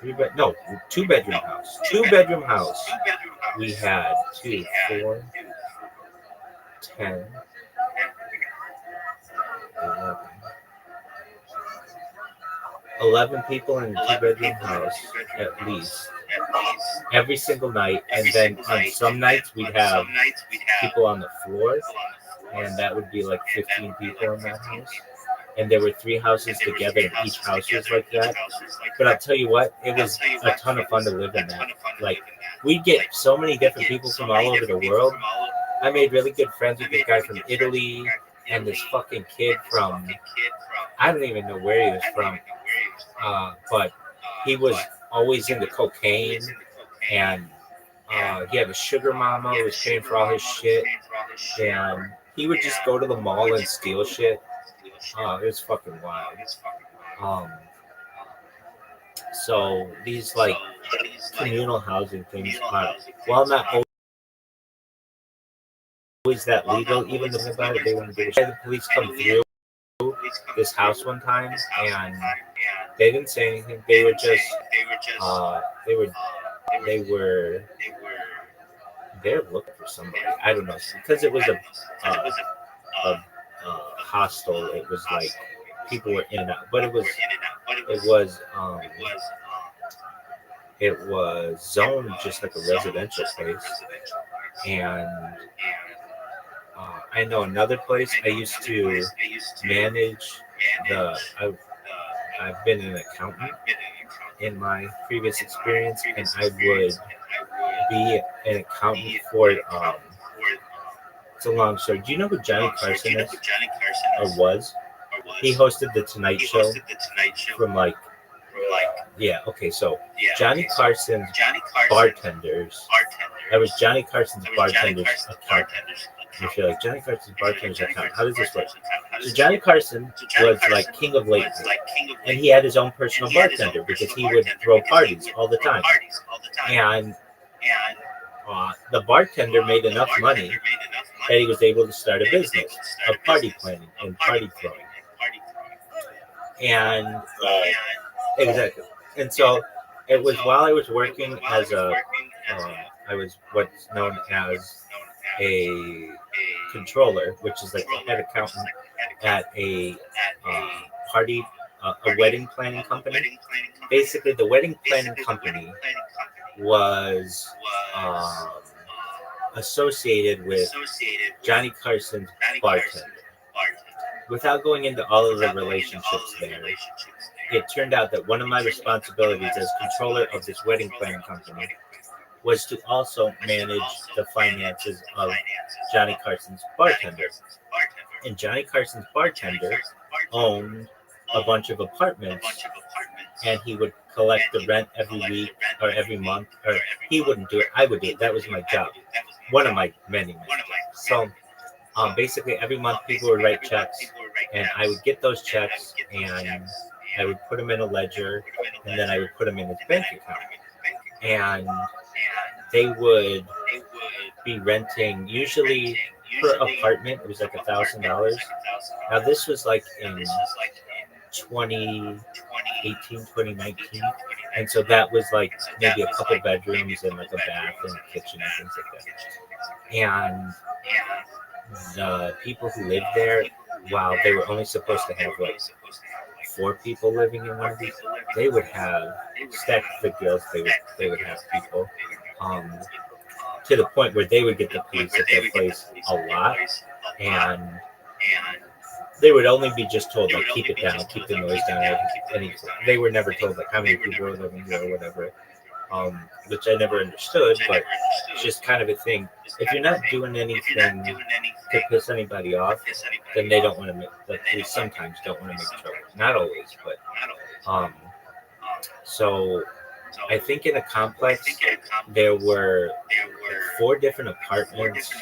2-bedroom house. 2-bedroom house. We had 2, 4, 10, 11 people in a 2-bedroom house at least every single night, and then on some nights we'd have people on the floor, and that would be like 15 people in that house. And there were 3 houses together, and each house was like that. But I'll tell you what, it was a ton of fun to live in that. Like, we get so many different people from all over the world. I made really good friends with this guy from Italy and this fucking kid from, I don't even know where he was from, but he was always into cocaine, and he had a sugar mama who was paying for all his shit, and he would just go to the mall and steal shit. It was fucking wild. So these like communal housing things are, while not always that legal, even about it, they want to do it. The police come through this house one time, and they didn't say anything. They were just they were they're looking for somebody. I don't know, because it was a hostel. It was like people were in and out, but it was zoned just like a residential place. And I know another place I used to manage I've been an accountant in my previous experience, and I would be an accountant for it's a long story. Do you know who Johnny Carson is? Or was? He hosted the Tonight Show from like, yeah, okay, so Johnny Carson's bartenders. That was Johnny Carson's bartender's account. If you're like, Johnny Carson's bartender's account, how does this work? So Johnny Carson was like king of late night, and he had his own personal bartender because he would throw parties all the time. And the bartender made enough money that he was able to start a business of party planning and party throwing. And exactly. And so it was while I was working as I was what's known as a controller, which is like the head accountant at a wedding planning company. Basically, the wedding planning company was associated with Johnny Carson's bartender. Without going into all of the relationships there, it turned out that one of my responsibilities as controller of this wedding planning company was to also manage the finances of Johnny Carson's bartender. And Johnny Carson's bartender owned a bunch of apartments, and he would collect the rent every week or every month, or he wouldn't do it, I would do it. That was my job. One of my many jobs. So basically every month people would write checks, and I would get those checks, and I would put them in a ledger, and then I would put them in his bank account. And they would be renting, usually per apartment, it was like $1,000. Now this was like in 2018, 2019. And so that was like maybe a couple bedrooms and like a bath and a kitchen and things like that. And the people who lived there, while they were only supposed to have like 4 people living in one of these, they would have stacked the girls. They would have people, to the point where they would get the police at their place a lot, and they would only be just told like keep it down, keep the noise down. They were never told like how many people were living there or whatever, which I never understood. But it's just kind of a thing. If you're not doing anything to piss anybody off, then they don't want to make. The police sometimes don't want to make trouble. Not always, but so I think in a complex there were 4 different apartments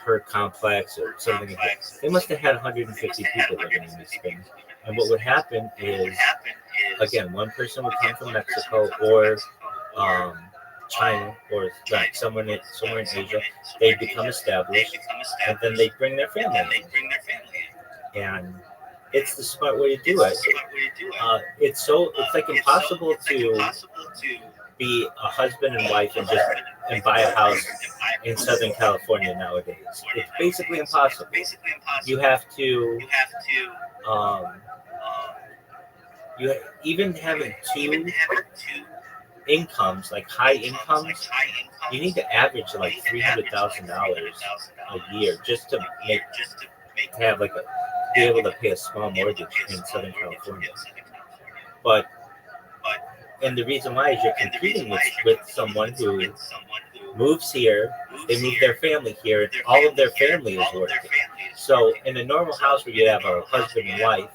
per complex or something like that. They must have had 150 people living in these things. And what would happen is, again, one person would come from Mexico or China or like somewhere in Asia. They'd become established, and then they'd bring their family in. And it's the smart way to do it. It's like impossible to be a husband and wife and buy a house in Southern California nowadays. It's basically impossible. You have to even having 2 incomes, like high incomes, you need to average like $300,000 a year just to have like be able to pay a small mortgage in Southern California. And the reason why is you're competing with someone who moves here, they move their family here, and all of their family is working. So in a normal house where you have a husband and wife,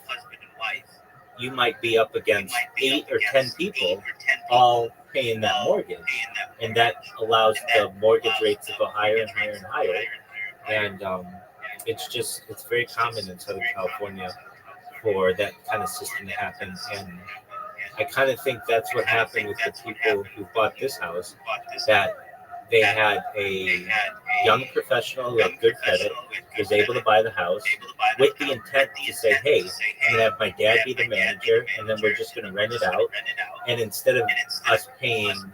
you might be up against 8 or 10 people all paying that mortgage. And that allows the mortgage rates to go higher and higher and higher. And it's very common in Southern California for that kind of system to happen. And I kind of think that's what happened with the people who bought this house, that they had a young professional who had good credit, was able to buy the house with the intent to say, hey, I'm going to have my dad be the manager, and then we're just going to rent it out. And instead of us paying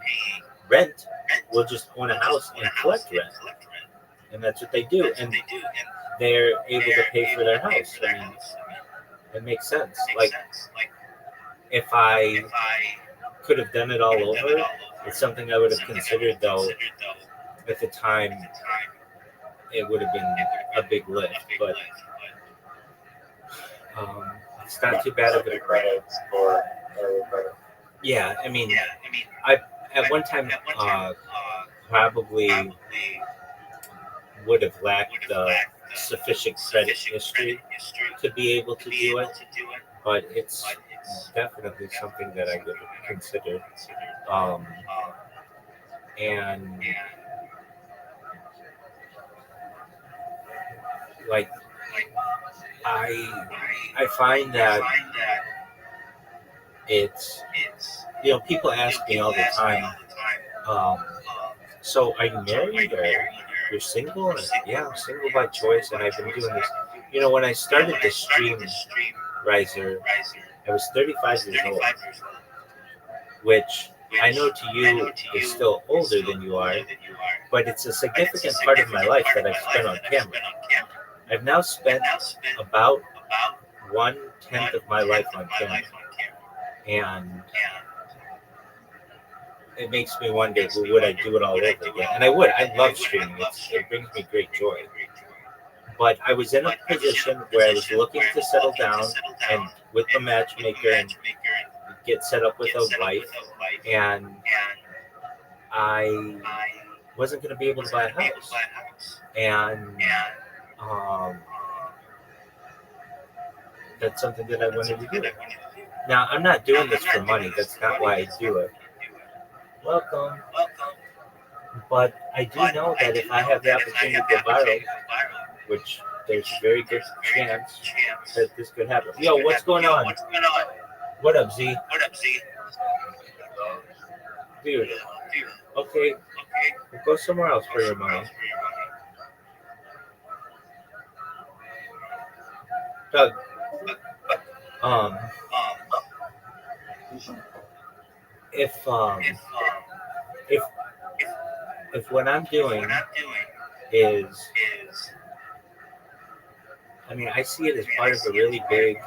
rent, we'll just own a house and collect rent. And that's what they do. And they're able to pay for their house. I mean, it makes sense. Like, if I could have done it all over, it's something I would have considered, though. At the time, it would have been a big lift, but it's not too bad of a credits for yeah. I mean, I at one time probably would have lacked the sufficient credit history to be able to do it, but it's definitely something that I would consider. And like I find that it's, people ask me all the time, so are you married or you're single? And yeah, I'm single by choice, and I've been doing this. When I started the Stream Riser, I was 35 years old, which I know to you is still older than you are, but it's a significant part of my life that I've spent on camera. I've now spent about 1/10 of my life on camera, and it makes me wonder, would I do it all over again? And I would. I love streaming. It brings me great joy. But I was in a position where I was looking to settle down and with a matchmaker and get set up with a wife, and I wasn't going to be able to buy a house. And that's something that I wanted to do. Now, I'm not doing this for money. That's not why I do it. Welcome. But I do know that if I have the opportunity to go viral, which there's a very good chance that this could happen. Yo, what's going on? What up, Z? Dude. Okay. We'll go somewhere else for your money. Doug. If what I'm doing is, I see it as part of a really big,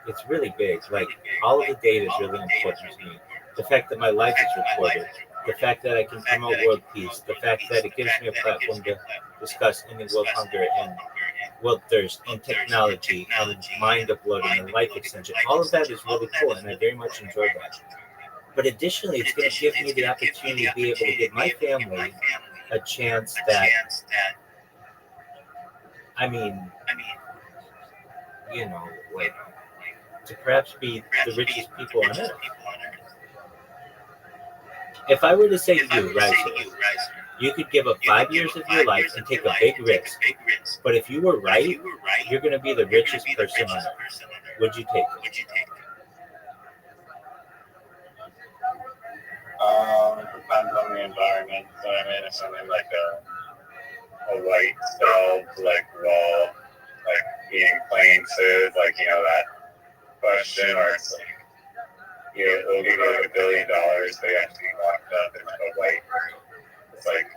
it's really big. Like, all of the data is really important to me. The fact that my life is recorded, the fact that I can promote world peace, the fact that it gives me a platform to discuss ending world hunger and world thirst and technology and mind uploading and life extension. All of that is really cool, and I very much enjoy that. But additionally, it's going to give me the opportunity to be able to give my family a chance that, to perhaps be the richest people on earth. If I were to say to you, Riser, you could give up 5 years of your life and take a big risk, but if you were right, you're going to be the richest person on earth. Would you take it? Depends on the environment. So if something like a white cell, like wall, like eating plain food, that question, or it's like, we'll give you $1 billion, but you have to be locked up in a white room. It's like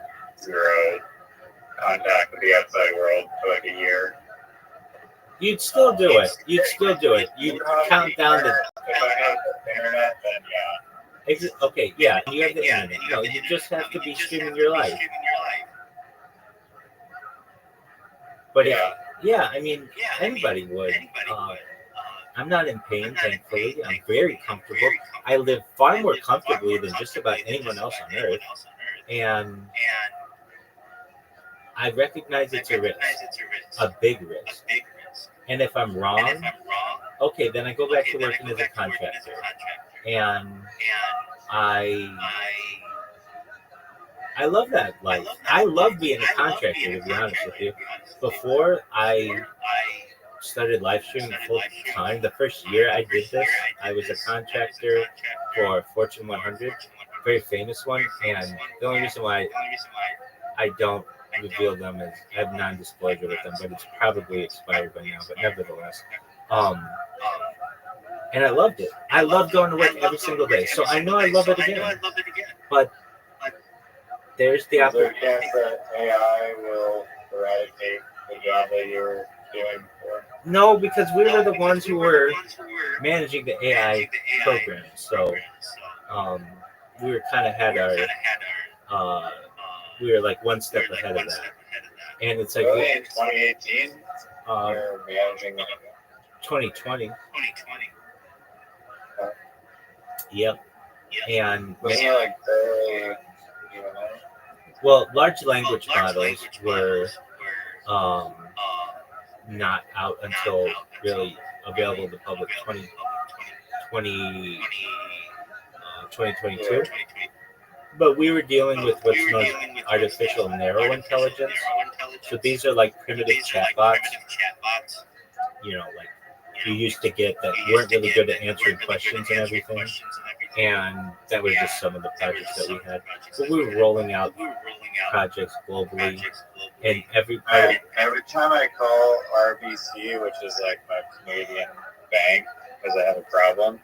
zero contact with the outside world for a year. You'd still do it. You'd count down the. If I have the internet, then yeah. Okay, yeah, you have the internet. No, you just have to be streaming your life. But anybody would. I'm not in pain, thankfully. I'm very comfortable. I live far more comfortably than just about anyone else on earth. And I recognize it's a risk, a big risk. And if I'm wrong, okay, then I go back to working as a contractor. And I love that life. I love being a contractor, to be honest with you. Before I started live streaming full time, the first year I did this, I was a contractor for Fortune 100, very famous one. And the only reason why I don't reveal them is I have non-disclosure with them, but it's probably expired by now. But nevertheless, and I loved it. I love going to work every single day. So I know I love it again. But there's the opportunity. Is there a chance that AI will eradicate the job that you're doing before? No, because we were the ones who were managing the AI program. So we were kind of had our, we were like one step ahead of that. And it's like, really, in 2018, you're managing 2020. Yep. And well, large language models were not out until really available to the public 2022. But we were dealing with what's known as artificial narrow intelligence. So these are like primitive chatbots, like you used to get that weren't really good at answering questions and everything. And that was just some of the projects that we had. But we were rolling out projects globally, and every time I call RBC, which is like my Canadian bank, because I have a problem,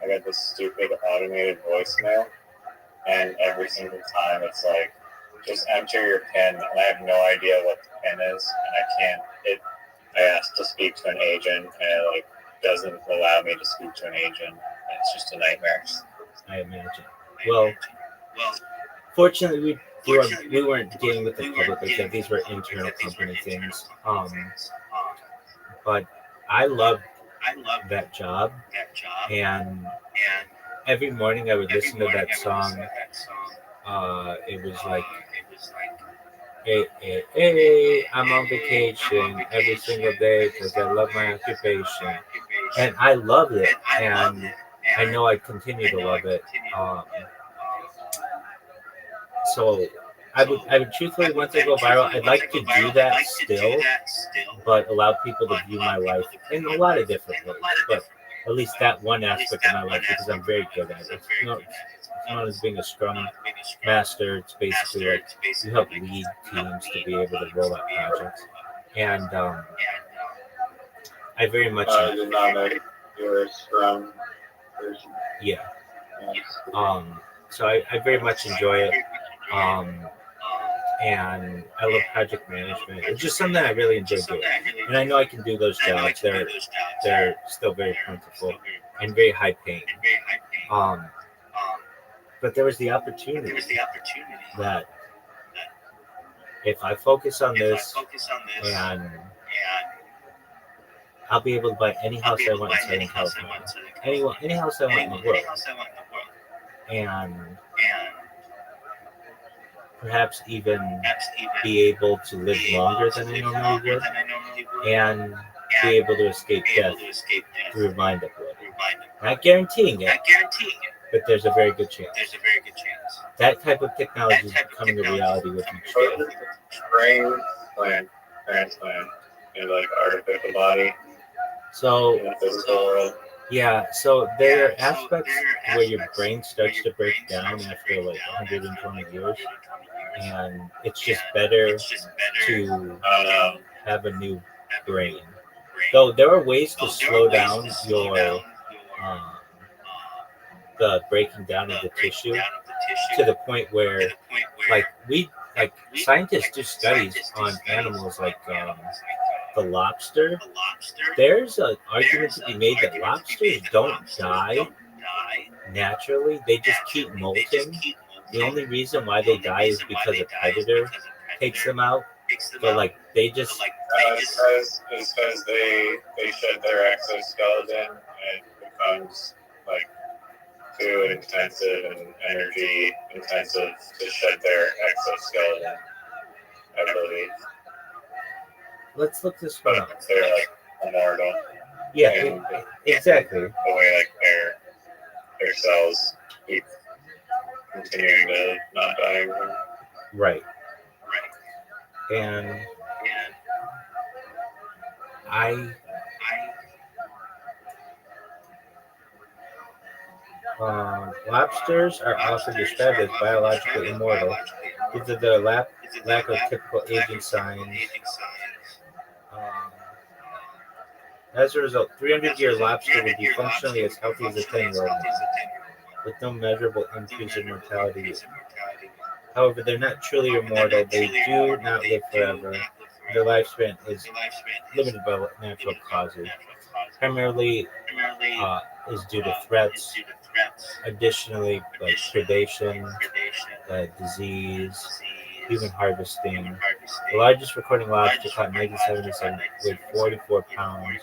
I get this stupid automated voicemail, and every single time it's like, just enter your PIN, and I have no idea what the PIN is, and I asked to speak to an agent, and it doesn't allow me to speak to an agent. It's just a nightmare. I imagine. Well, fortunately, we weren't dealing with the public like that. These were internal company things. But I loved that job, and every morning I would listen to that song. It was like, hey, I'm on vacation every single day because I love my occupation, and I loved it, and I know I continue to love it. So I would truthfully, once I go viral, I'd like to do that still, but allow people to view my life in a lot of different ways. But at least that one aspect of my life, because I'm very good at it. It's known as being a Scrum Master. It's basically like you help lead teams to be able to roll out projects. And I very much... did not know you were a Scrum person. Yeah. So I very much enjoy it. And I love project management. It's just something that I really enjoy doing. And I know I can do those jobs. They're still very plentiful and very high paying. But there was the opportunity that if I focus on this, and I'll be able to buy any house I want in Southern California, any house I want in the world, and perhaps even be able to live longer than I normally would, and be able to escape death through mind upload. Not guaranteeing it, but there's a very good chance. That type of technology is becoming a reality with each day. Brain transplant in like artificial body. So in the physical world. Yeah, so there are aspects where your brain starts to break down after like 120 years, and it's just better to have a new brain. Though there are ways to slow down your the breaking down of the tissue to the point where, like scientists do studies on animals like the lobster. There's an argument to be made that lobsters don't die naturally; they just keep molting. The only reason why they die is because a predator takes them out. But like they just it's because they shed their exoskeleton and it becomes like too intensive and energy intensive to shed their exoskeleton, I believe. Let's look this one up. They're like immortal. Yeah, exactly. The way like their cells keep continuing to not die. Right. And lobsters are often described as biologically immortal due to their lack of typical aging signs. As a result, 300-year lobster would be functionally as healthy as a 10-year-old with no measurable increase in mortality. However, they're not truly immortal. They do not live forever. Their lifespan is limited by natural causes. Primarily is due to threats. Additionally, like predation, disease, human harvesting. The largest recording lobster caught in 1977 weighed 44 pounds.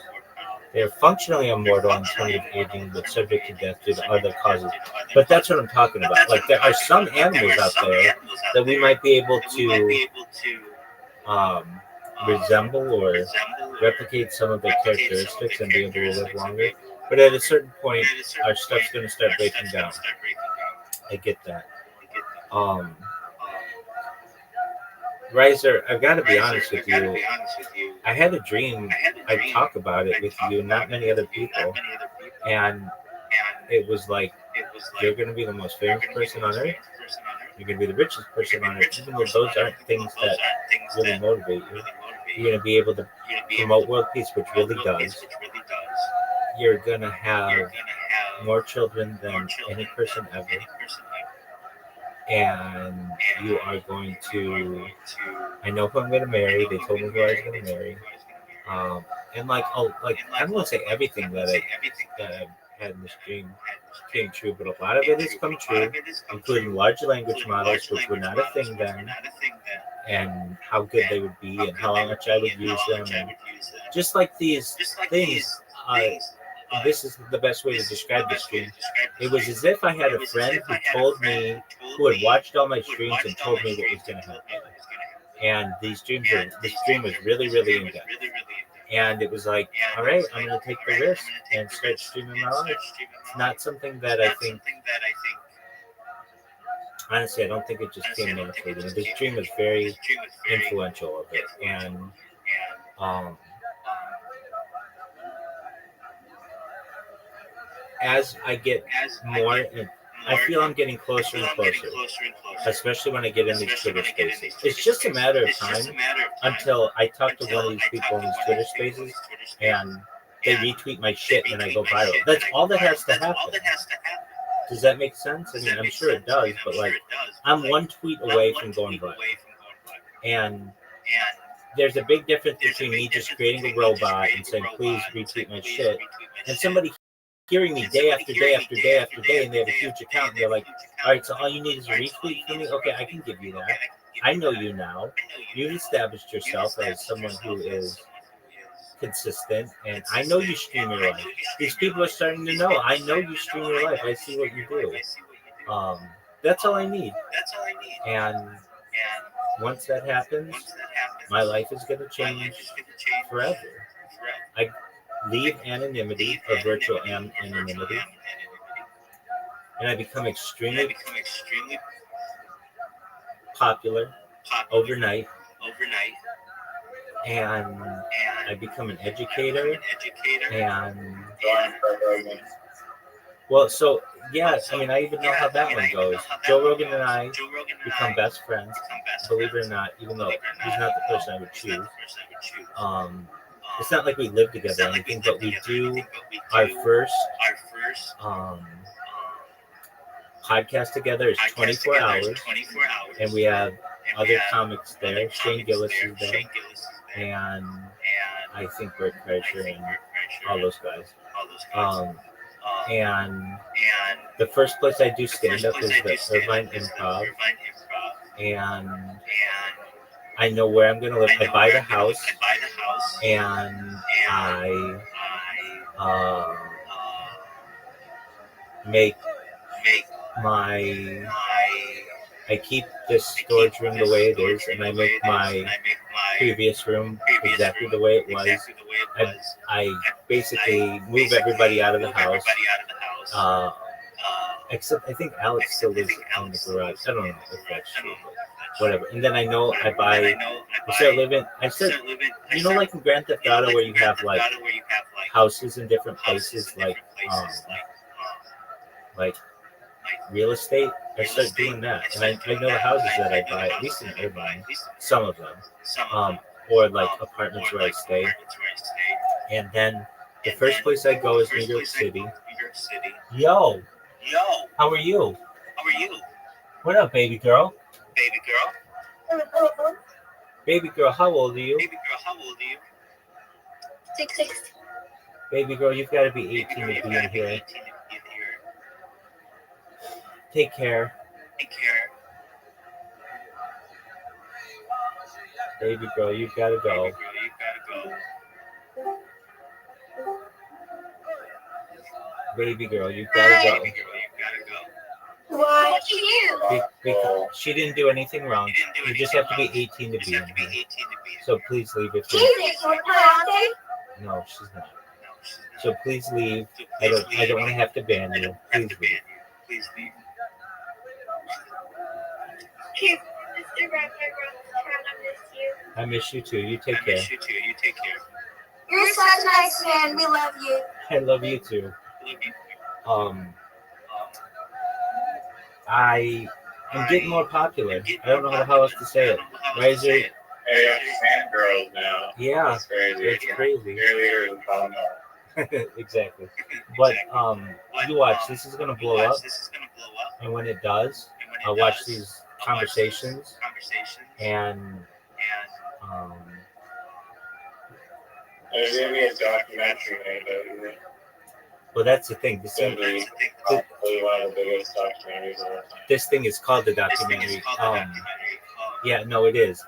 They are functionally immortal in terms of aging, but subject to death due to other causes. But that's what I'm talking about. Like there are some animals out there that we might be able to resemble or replicate some of their characteristics and be able to live longer. But at a certain point, our stuff's going to start breaking down. I get that. Riser, I've got to be honest with you. I had a dream. I talk about it with you, not many other people, and it was like you're going to be the most famous person on earth. You're going to be the richest person on earth, even though those aren't things that really motivate you. You're going to be able to promote world peace, which really does. You're going to have more children than any person ever. And you are going to, I know who I'm going to marry. They told me who I was going to marry. And like I don't want to say everything that I had in this dream came true, but a lot of it has come true, including large language models, which were not a thing then, and how good they would be, and how much I would use them, and just like these things. This is the best way to describe this dream. It was as if I had a friend who told me, who had watched all my streams and told me what was going to happen. And this dream was really, really in depth. And it was like, all right, I'm going to take the risk and start streaming my life. It's not something that I think, honestly, I don't think it just came naturally. This dream was very influential of it. And as I get more, I feel I'm getting closer and closer, especially when I get in these Twitter spaces. It's just a matter of time until I talk to one of these people in these Twitter spaces and they retweet my shit and I go viral. That's all that has to happen. Does that make sense? I mean, I'm sure it does, but like, I'm one tweet away from going viral. And there's a big difference between me just creating a robot and saying, please retweet my shit, and somebody hearing me day after day after day after day, and they have a huge account, and they're like, all right, so all you need is a retweet for me? Okay, I can give you that. I know you now. You've established yourself as someone who is consistent, and I know you stream your life. These people are starting to know. I know you stream your life. I see what you do. That's all I need. And once that happens, my life is going to change forever. I leave anonymity, or virtual anonymity, and I become extremely popular overnight, and I become an educator, and well, so yes, I mean, I even know how that one goes. Joe Rogan and I become best friends, believe it or not, even though he's not the person I would choose. It's not like we live together or anything, but we do our first podcast together is 24 hours, and we have other comics there. Shane Gillis is there, and I think Bert Kreischer and all those guys. And the first place I do stand up is the Irvine Improv, and I know where I'm going to live. I buy the house, and I I keep this storage room the way it is, and I make my previous room exactly the way it was. I basically move everybody out of the house, except I think Alex still lives in the garage. I don't know if that's true, but whatever. And then I start living, you know, like in Grand Theft Auto where you have like houses in different places, like real estate. I start doing that, and I know the houses that I buy, at least in Irvine, some of them, or like apartments where I stay. And then the first place I go is New York City. Yo, how are you? What up, baby girl? Baby girl, how old are you? 6. Baby girl, you've got to be 18 to be in here. Take care. Baby girl, you've got to go. Baby girl, you've got to go. Why? What'd you do? Because she didn't do anything wrong. You just have to be 18 to be in here. So please leave if you. Jesus, you're Karate? No, she's not. So please leave. I don't want to have to ban you. Please leave. Mr. Rabbi Rothschild, I miss you. I miss you too. You take care. You're such a nice man. We love you. I love you too. I am getting more popular. I don't know how else to say it. Riser. Hey, fangirls now. Yeah, That's crazy. it's crazy. Cheerleaders and Palmer. Exactly. But you watch. This is gonna blow up, and when it does, I'll watch these conversations, and There's gonna be a documentary made about you. well, that's the thing. It's gonna be probably one of the biggest documentaries of all time. This thing is called the documentary. Yeah, no, it is.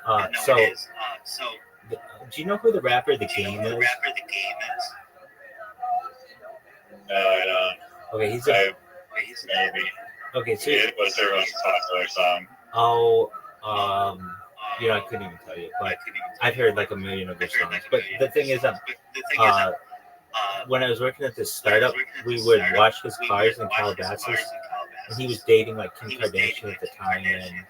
So, do you know who the rapper The Game is? No, I don't. Okay, he's Maybe. okay. So, What's their most popular song? I couldn't even tell you, but I've heard like a million of their songs. But the thing is, when I was working at this startup, we would watch his cars in Calabasas, and he was dating like Kim Kardashian at the time, and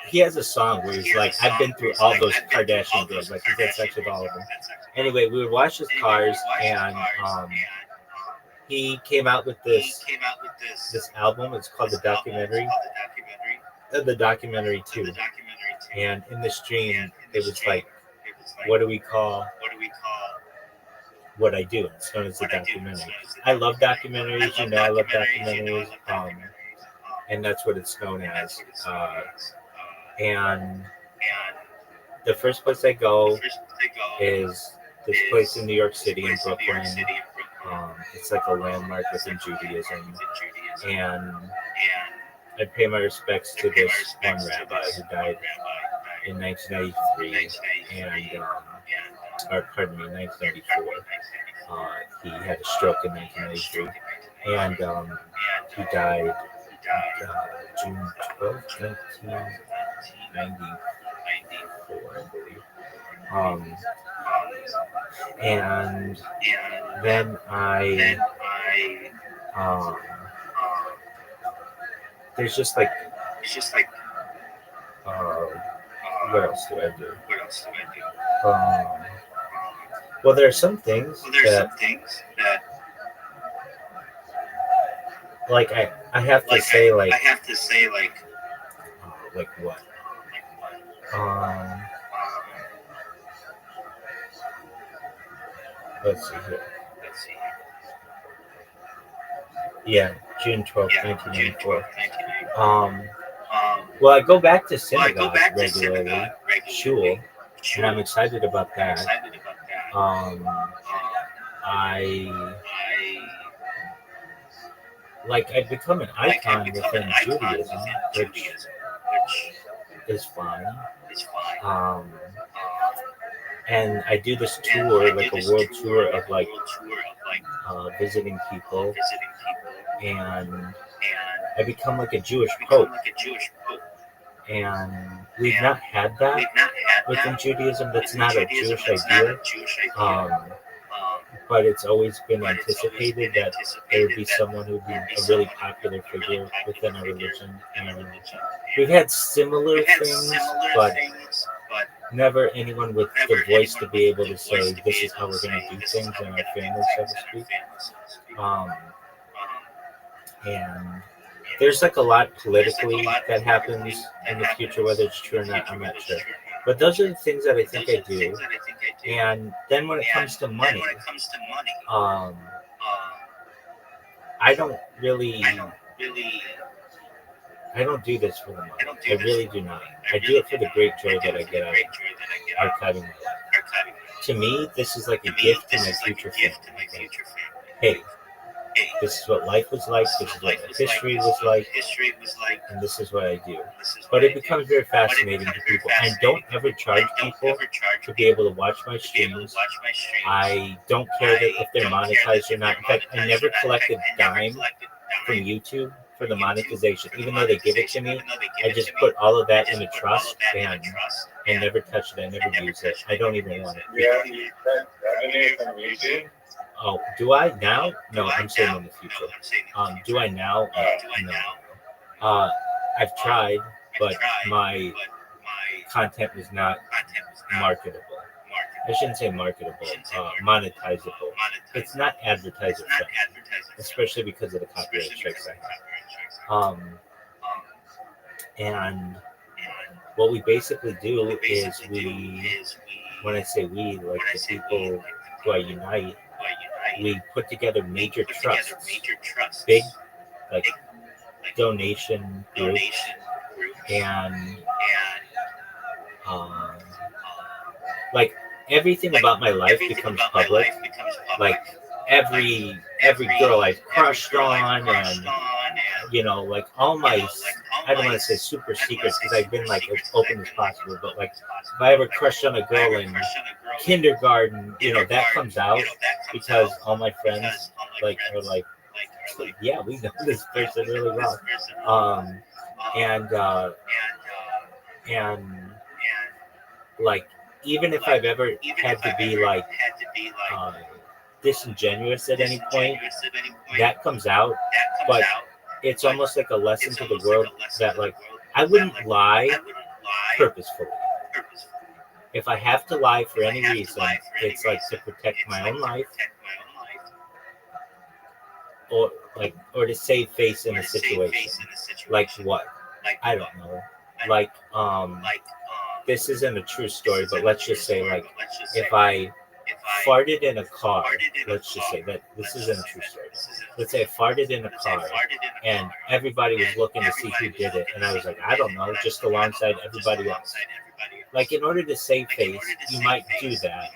he has a song where he's like, I've been through all those Kardashian girls, like he's had sex with all of them. Anyway, we would watch his cars, and he came out with this album. It's called The Documentary 2. And in this dream, it was like, what do we call what I do? It's known as the documentary. I love documentaries. You know, I love documentaries. And that's what it's known as. And the first place I go is this place in New York City, in Brooklyn. It's like a landmark within Judaism. And I pay my respects to this one rabbi who died in 1993, and 1994. He had a stroke in 1993, and he died June 12th, 1994, I believe. And then there's just like what else do I do? Well, there are some things that like I have to say like what? Let's see here. Yeah, June 12th, 1994. Well, I go back to synagogue regularly, shul, and I'm excited about that. I've become an icon within Judaism, which is fun. And I do this tour, like a world tour of like visiting people, and I become like a Jewish pope. And we've not had that within Judaism. That's not a Jewish idea. But it's always been anticipated that there would be someone who would be a really popular figure within our religion. And we've had similar things, but never anyone with the voice to be able to say, this is how we're going to do things in our family, so to speak. And there's like a lot politically that happens in the future, whether it's true or not, I'm not sure. But those are the things that I think I do. And then when it comes to money, I don't do this for the money. I really do not. I do it for the great joy that I get out of archiving my life. To me, this is like a gift to my future family. Hey, this is what life was like, this is what history was like, and this is what I do. But it becomes very fascinating to people. I don't ever charge people to be able to watch my streams. I don't care that if they're monetized or not. In fact, I never collect a dime from YouTube for the monetization. Even though they give it to me, I just put all of that in a trust, and I never touch it. I never use it. I don't even want it. Yeah, you get revenue from YouTube. Oh, do I now? No, I'm saying in the future. Do I now? No. I've tried, but my content was not marketable. I shouldn't say marketable, monetizable. It's not advertiser friendly, especially because of the copyright strikes I have. And what we basically do is when I say we, like the people who I unite, we put together major trusts, big like donation groups, and like everything about my life becomes public. Like every girl I've crushed on, and like all my, I don't want to say super secrets because I've been like as open as possible, but like if I ever crushed on a girl in kindergarten, that comes out because all my friends are like, yeah, we know this person really well, and like even if I've ever had to be like disingenuous at any point, that comes out, but it's almost like a lesson to the world that like I wouldn't lie purposefully. If I have to lie for any reason, it's like to protect my own life, or to save face in a situation. Like what? I don't know. Like this isn't a true story, but let's just say like if I farted in a car, let's just say that this isn't a true story. Let's say I farted in a car and everybody was looking to see who did it, and I was like, I don't know, just alongside everybody else. Like in order to save face, you might do that,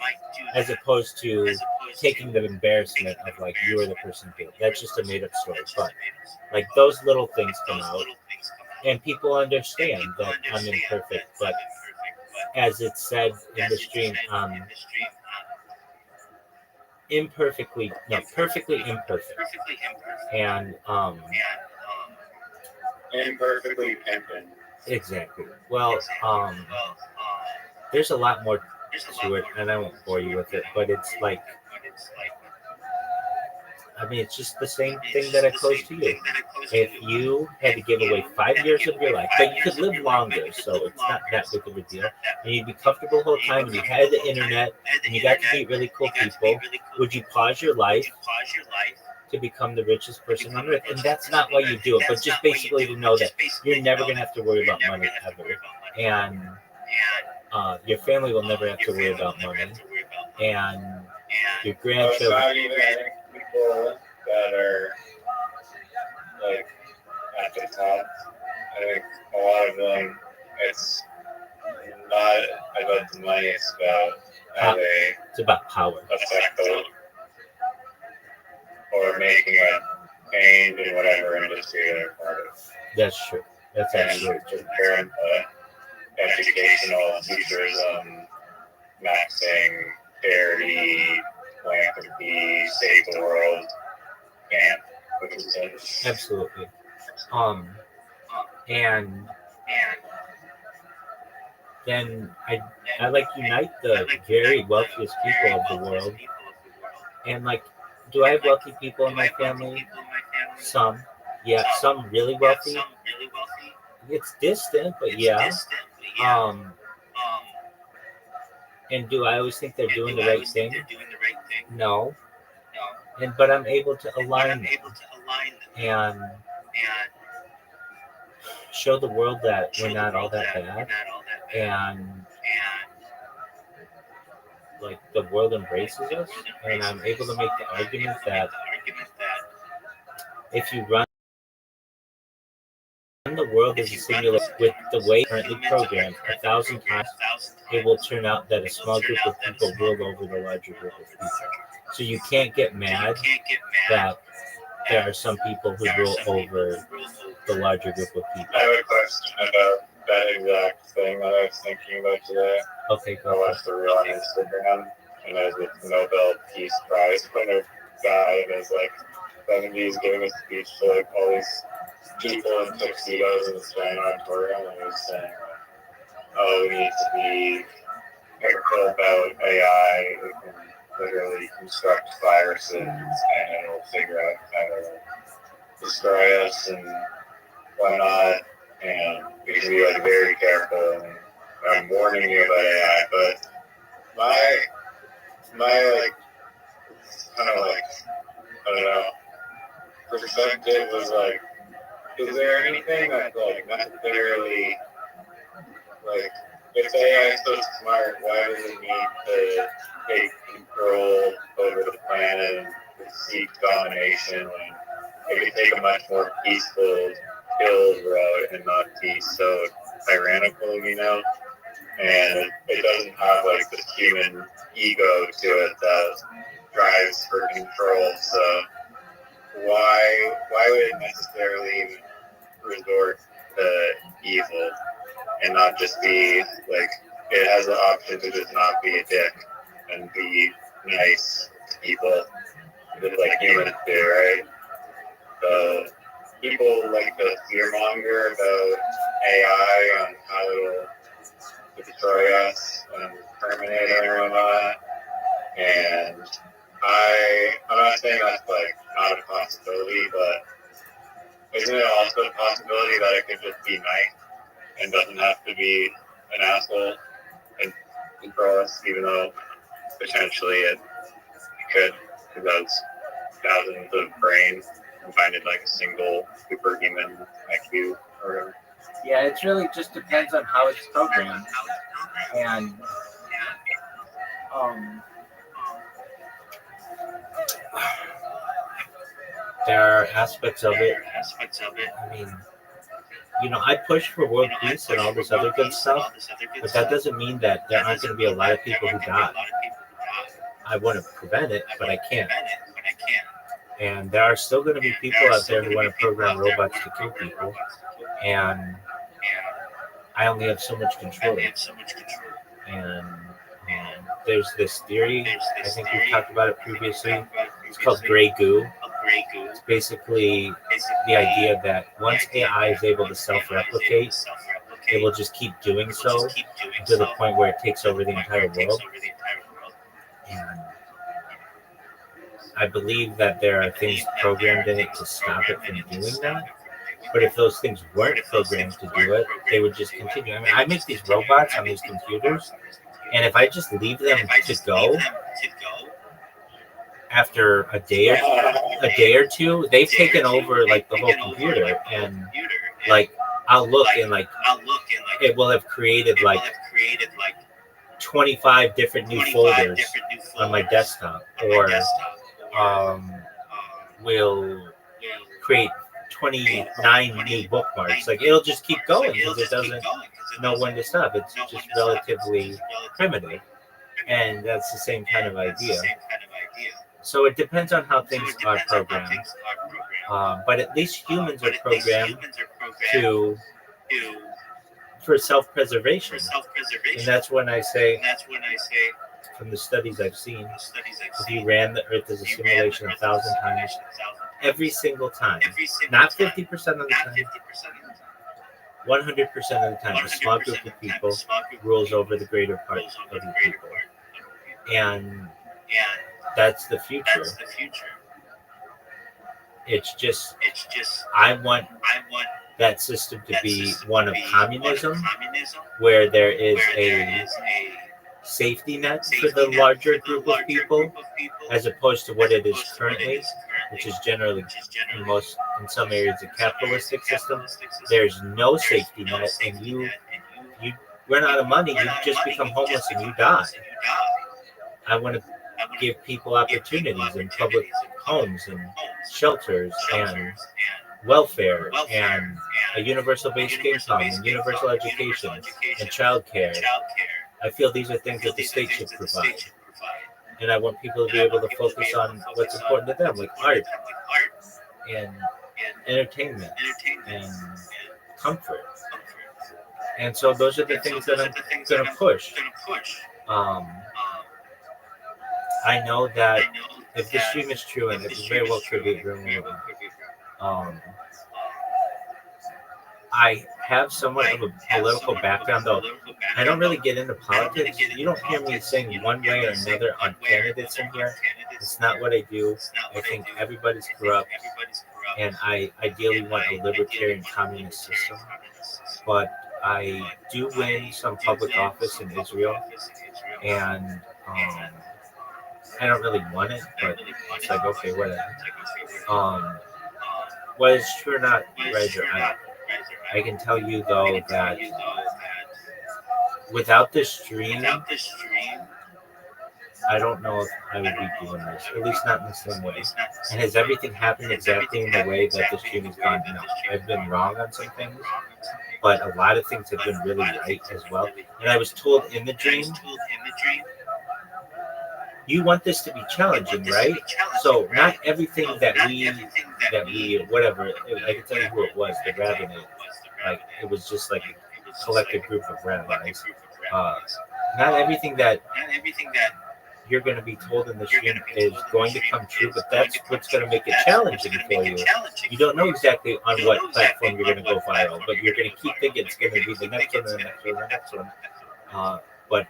as opposed to taking the embarrassment of like you were the person who did it. That's just a made up story. But like those little things come out, and people understand that I'm imperfect. But as it's said in the stream, perfectly imperfect, and Imperfectly pimping. exactly. Well, there's a lot more to it, and I won't bore you with it, but it's like, I mean, it's just the same thing that I posed to you. If you had to give away 5 years of your life, but you could live longer, so it's not that big of a deal, and you'd be comfortable the whole time, and you had the internet, and you got to meet really cool people, would you pause your life to become the richest person on earth? And that's not why you do it, but just basically to know that you're never going to have to worry about money ever, and your family will never have to worry about money, and your grandchildren. Not even people that are like at the top. I think a lot of them, it's not about the money, it's about how they it's about power. affect the, or making a change in whatever industry they're part of. That's true. That's absolutely true. Comparing the educational teachers, maxing charity, philanthropy, save the world, camp, which is it. Absolutely. And then I like unite the very wealthiest people of the world. And like, do I have wealthy people in my family? Some. Yeah, some really wealthy. It's distant, but yeah. And do I always think they're doing the right thing? No. But I'm able to align them and show the world that we're not all that bad, and like the world embraces us. And I'm able to make the argument that if you run the world as a simulation with the way currently programmed 1,000 times, it will turn out that a small group of people rule over the larger group of people. So you can't get mad that there are some people who rule over the larger group of people. I have a question about that exact thing that I was thinking about today. Okay, I go watched the reel on Instagram, and there's a Nobel Peace Prize winner guy, and there's like 70s giving a speech to like all these people in tuxedos in the Stein Auditorium, and he was saying, oh, we need to be careful about AI. It can literally construct viruses, and it'll figure out how to destroy us and whatnot, and we should be like very careful. And I'm warning you about AI, but my like kind of like I don't know perspective was like, is there anything that's like necessarily like if AI is so smart, why does it need to take control over the planet and seek domination when it could take a much more peaceful build route and not be so tyrannical, you know? And it doesn't have like this human ego to it that drives for control. So why would it necessarily even resort to evil and not just be like, it has the option to just not be a dick and be nice to people, just like humans do, right? So people like to fearmonger about AI and how it'll destroy us and terminate our whatnot. And I'm not saying that's like not a possibility, but isn't it also a possibility that it could just be nice and doesn't have to be an asshole and control us, even though potentially it could, because that's thousands of brains combined in like a single superhuman IQ or whatever. Yeah, it really just depends on how it's programmed. And there are aspects of it. I mean, you know, I push for world peace and all this other good stuff, but that doesn't mean that there aren't going to be a lot of people who die. I want to prevent it, but I can't. And there are still going to be people out there who want to program robots to kill people, and I only have so much control. And there's this theory, I think we've talked about it previously, it's called gray goo. It's basically the idea that once AI is able to self-replicate, it will just keep doing so to the point where it takes over the entire world. And I believe that there are things programmed in it to stop it from doing that. But if those things weren't programmed to do it, they would just continue. I mean, I make these robots on these computers, and if I just leave them to go, after a day or two, they've taken over like the whole computer, and like I'll look and like it will have created like 25 different new folders on my desktop, or will create 29 new bookmarks. Like it'll just keep going because it doesn't know when to stop. It's just relatively primitive, and that's the same kind of idea. So it depends on how things are programmed, but at least humans are programmed for self-preservation, and that's when I say, from the studies I've seen, if you ran the Earth as a simulation 1,000 times, every single time, not 50% of the time, 100% of the time, a small group of people rules over the greater part of the people, and that's the future. It's just I want that system to be one of communism, where there is a safety net for the larger group of people, as opposed to what it is currently, which is generally in some areas a capitalistic system. There's no safety net, and you run out of money, you just become homeless and you die. I want to give people opportunities in public homes and shelters and welfare and a universal basic income and universal education and childcare. I feel these are things that the state should provide. And I want people to be able to focus on what's important to them, like art and entertainment and comfort. And so those are the things that I'm going to push. I know that if this dream is true, and it very well could be a dream, I have somewhat of a political background, though I don't really get into politics. You don't hear me saying one way or another on candidates in here. It's not what I do. I think everybody's corrupt, and I ideally want a libertarian communist system. But I do win some public office in Israel, and I don't really want it, but it's like, okay, whatever. Whether it's true or not, Roger, I can tell you though that without this dream, I don't know if I would be doing this, at least not in the same way. And has everything happened exactly in the way that this dream has gone? No, I've been wrong on some things, but a lot of things have been really right as well. And I was told in the dream, you want this to be challenging, right? So not everything that we whatever, I can tell you who it was, the rabbinate. Like it was just like a collective group of rabbis. Not everything that you're going to be told in the dream is going to come true, but that's what's going to make it challenging for you. You don't know exactly on what platform you're going to go viral, but you're going to keep thinking it's going to be the next one, the next one, the next one. But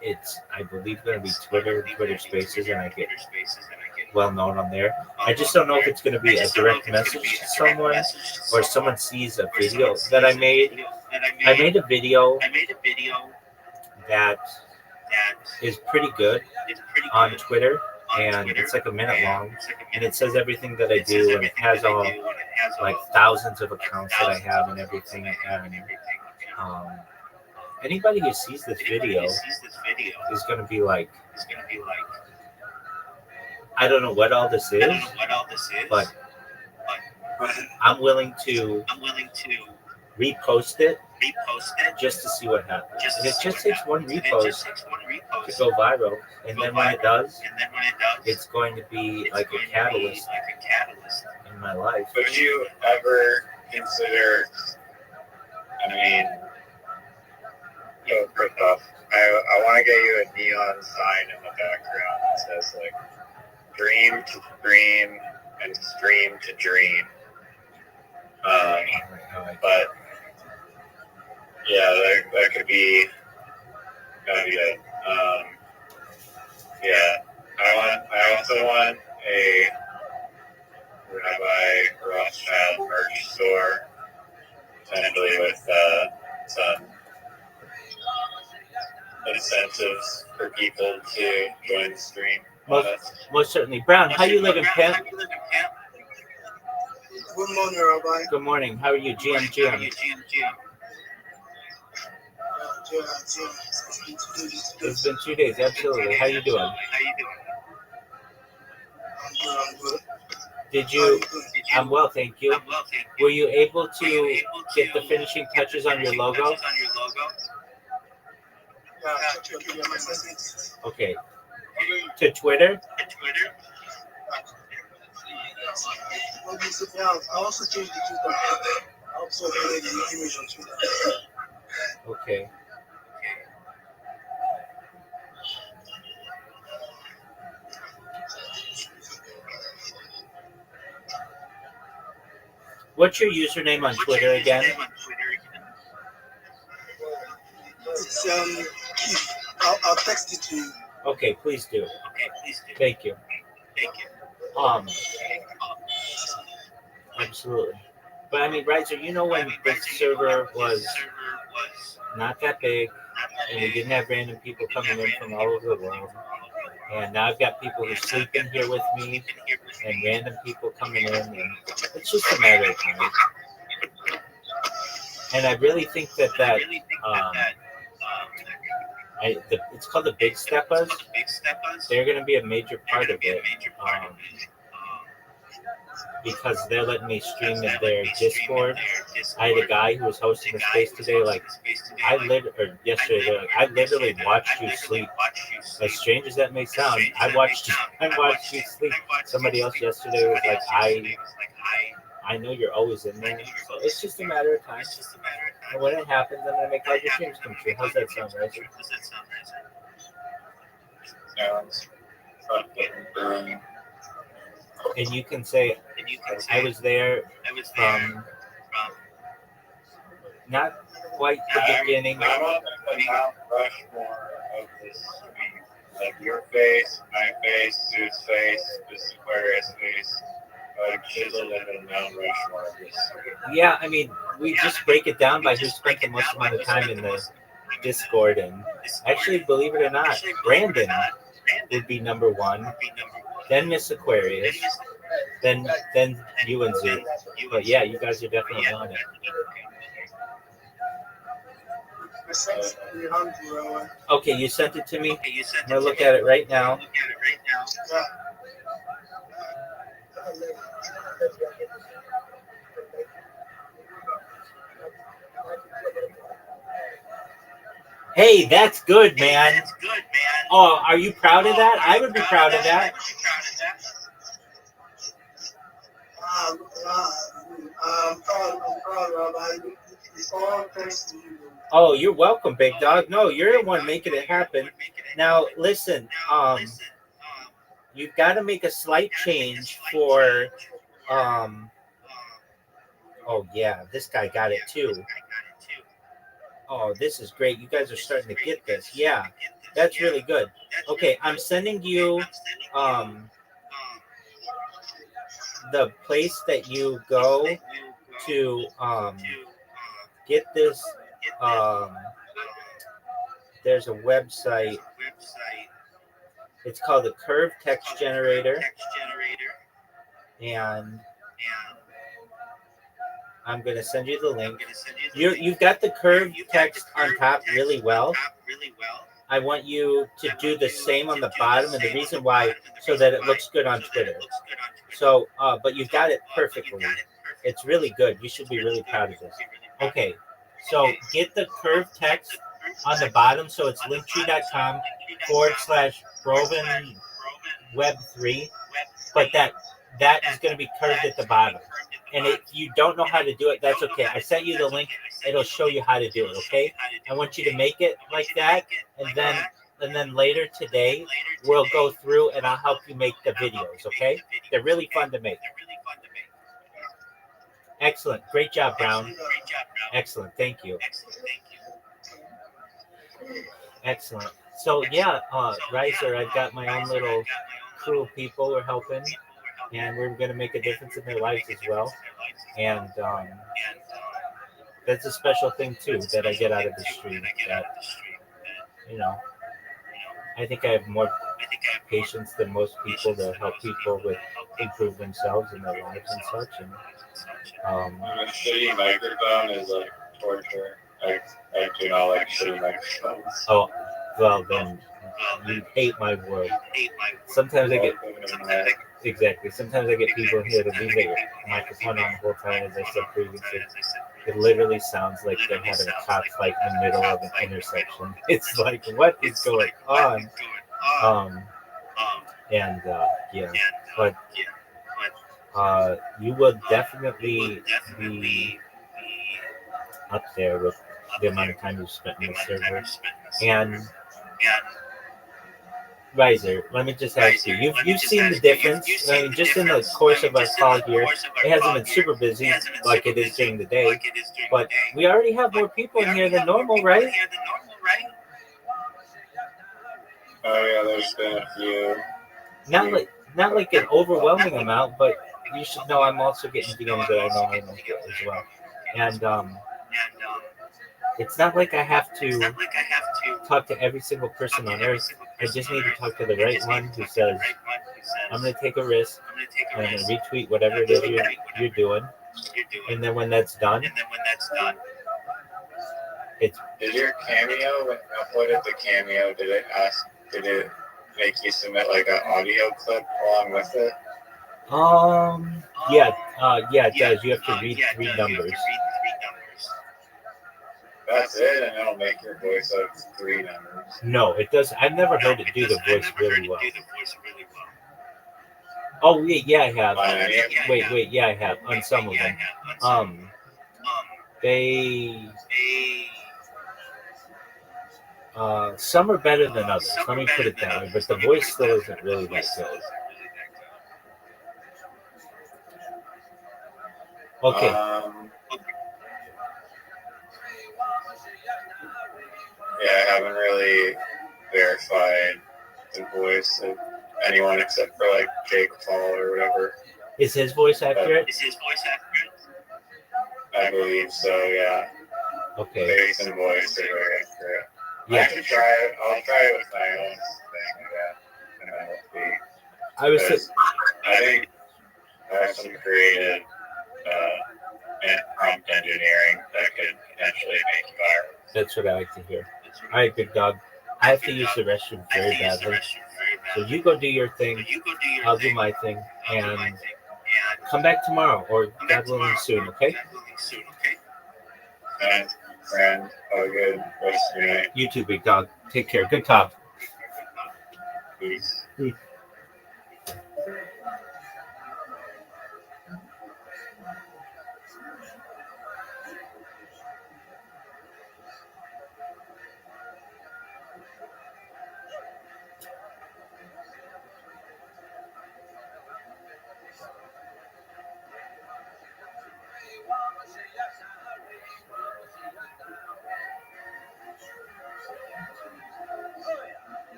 it's, I believe, going to be Twitter Spaces, and I get well known on there. I just don't know if it's going to be a direct message to someone, or someone sees a video that I made. I made a video that is pretty good on Twitter, and it's like a minute long, and it says everything that I do, and it has all like thousands of accounts that I have and everything. And anybody who sees this video is going to be like, I don't know what all this is, but I'm willing to repost it just to see what happens. And it just takes one repost to go viral, and then when it does, it's going to be like a catalyst in my life. Would you ever consider, I mean, first off, I want to get you a neon sign in the background that says like dream to stream and stream to dream. But yeah, that could be good. Yeah, I also want a Rabbi Rothschild merch store, potentially with some incentives for people to join the stream. Most certainly. Brown, how you living, Pimp? Good morning, Rabbi. Good morning. How are you, GM? It's been 2 days, absolutely. How you doing? I'm good. Did you? I'm well, thank you. Were you able to get the finishing touches on your logo? Okay. To Twitter? I also changed the Twitter. I also uploaded the image on Twitter. Okay. What's your username on Twitter again? It's Keith. I'll text it to you. Okay, please do. Thank you. Absolutely. But I mean, right, so you know when this server was not that big, and we didn't have random people coming in from all over the world, and now I've got people who sleep in here with me, and random people coming in, and it's just a matter of time. And I really think that it's called the Big Steppers. They're going to be a major part of it. Because they're letting me stream in their Discord. I had a guy who was hosting the space today, yesterday, I literally watched you sleep. As strange as that may sound, I watched you sleep. Somebody else yesterday was like, I know you're always in there. So it's just a matter of time. And when it happens, I'm gonna make all your dreams come true. How's that sound, Roger? Sounds fucking And you can say, I was there from Not quite the beginning. I'm on the Mount Rushmore of this week. Like your face, my face, Sue's face, this Aquarius face. Like chiseled into Mount Rushmore of this week. Yeah, I mean, we just break it down by who spent the most amount of time in the Discord, and actually, believe it or not, Brandon would be number one, then Miss Aquarius, then you and Zoo. But yeah, you guys are definitely on it. Okay, you sent it to me. I'm gonna look at it right now. Hey, that's good, man. Oh, are you proud of that? I would be proud of that. I'm proud, Rabbi. It's all thanks to you. Oh, you're welcome, big dog. No, you're the one making it happen. Now, listen, you've got to make a slight change for, oh yeah, this guy got it too. Oh, this is great. You guys are starting to get this. Yeah, that's really good. Okay, I'm sending you, the place that you go to, get this, there's a website. It's called the Curve Text Generator, and I'm going to send you the link. You've got the curved text on top really well. I want you to do the same on the bottom, and the reason why, so that it looks good on Twitter. So, but you've got it perfectly. It's really good. You should be really proud of this. Okay, so get the curved text on the bottom, so it's linktree.com/Broven Web3, but that is going to be curved at the bottom. And if you don't know how to do it, that's okay. I sent you the link. It'll show you how to do it, okay? I want you to make it like that, and then later today, we'll go through and I'll help you make the videos, okay? They're really fun to make. Excellent. Great job, Brown. Excellent. Thank you. Excellent. So, yeah, Riser, I've got my own little crew of people who are helping, and we're going to make a difference in their lives as well. And that's a special thing, too, that I get out of the stream. That, you know, I think I have more patience than most people to help people with improve themselves and their lives and such. And A shitty microphone is like torture. I do not like shitty microphones. Oh, well then, you hate my world. Sometimes I get exactly. Sometimes I get people here to leave their microphone on the whole time, as I said previously. It literally sounds like they're having a cockfight in the middle of an intersection. It's like, what is going on? And yeah, but you will definitely be up there with the amount of time you've spent on the server. And Riser, let me just ask you, you've seen the difference. I mean, just in the course of our call here, it hasn't been super busy like it is during the day, but we already have more people in here than normal, right? Oh yeah, there's been a few. Not like an overwhelming amount, but you should know I'm also getting DMs that I know I don't get as well. And it's not like I have to talk to every single person on earth. I just need to talk to the right one who says, I'm going to take a risk, and I'm going to retweet whatever it is you're doing. And then when that's done, it's... Did your Cameo, when you uploaded the Cameo, did it make you submit like an audio clip along with it? Yeah, it does. You have to read three numbers. That's it, and it'll make your voice up 3 numbers. No, it does. I've never heard it do the voice really well. Oh, yeah, I have. Wait, yeah, I have on some of them. Some are better than others. Let me put it that way. But the voice still isn't really that good. Okay. haven't really verified the voice of anyone except for like Jake Paul or whatever. Is his voice accurate? I believe so, yeah. Okay. Face and voice are very accurate. Yeah. I should try it. I'll try it with my own thing, and then we'll see. I was. Because I think I actually created prompt engineering that could potentially make you viral. That's what I like to hear. All right, big dog. I have to use the restroom very badly. So you go do your thing. I'll do my thing, and come back tomorrow, or God willing soon. Okay? And friend, have a good rest of your night. You too, big dog. Take care. Good talk. Peace.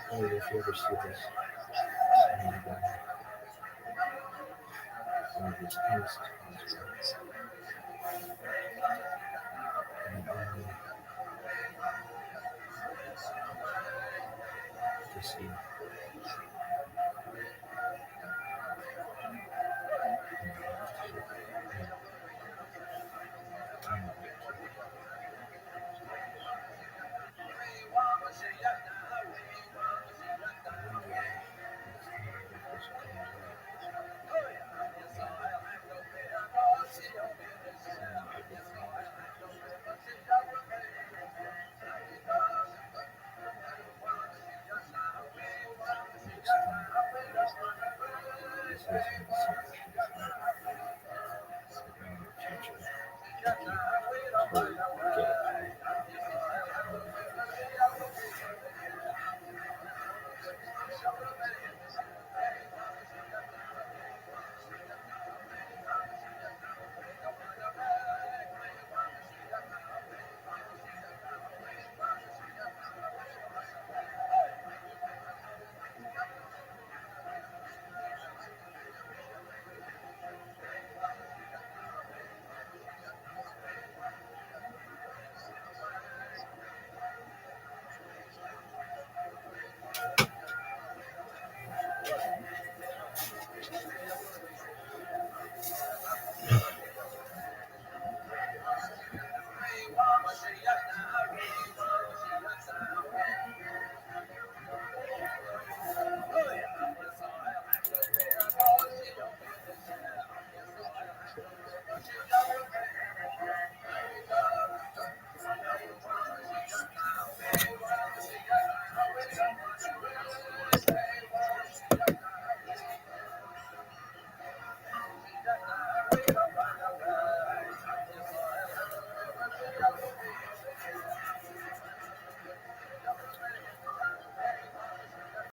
Oh, if you ever see this, one of these posts, and only to see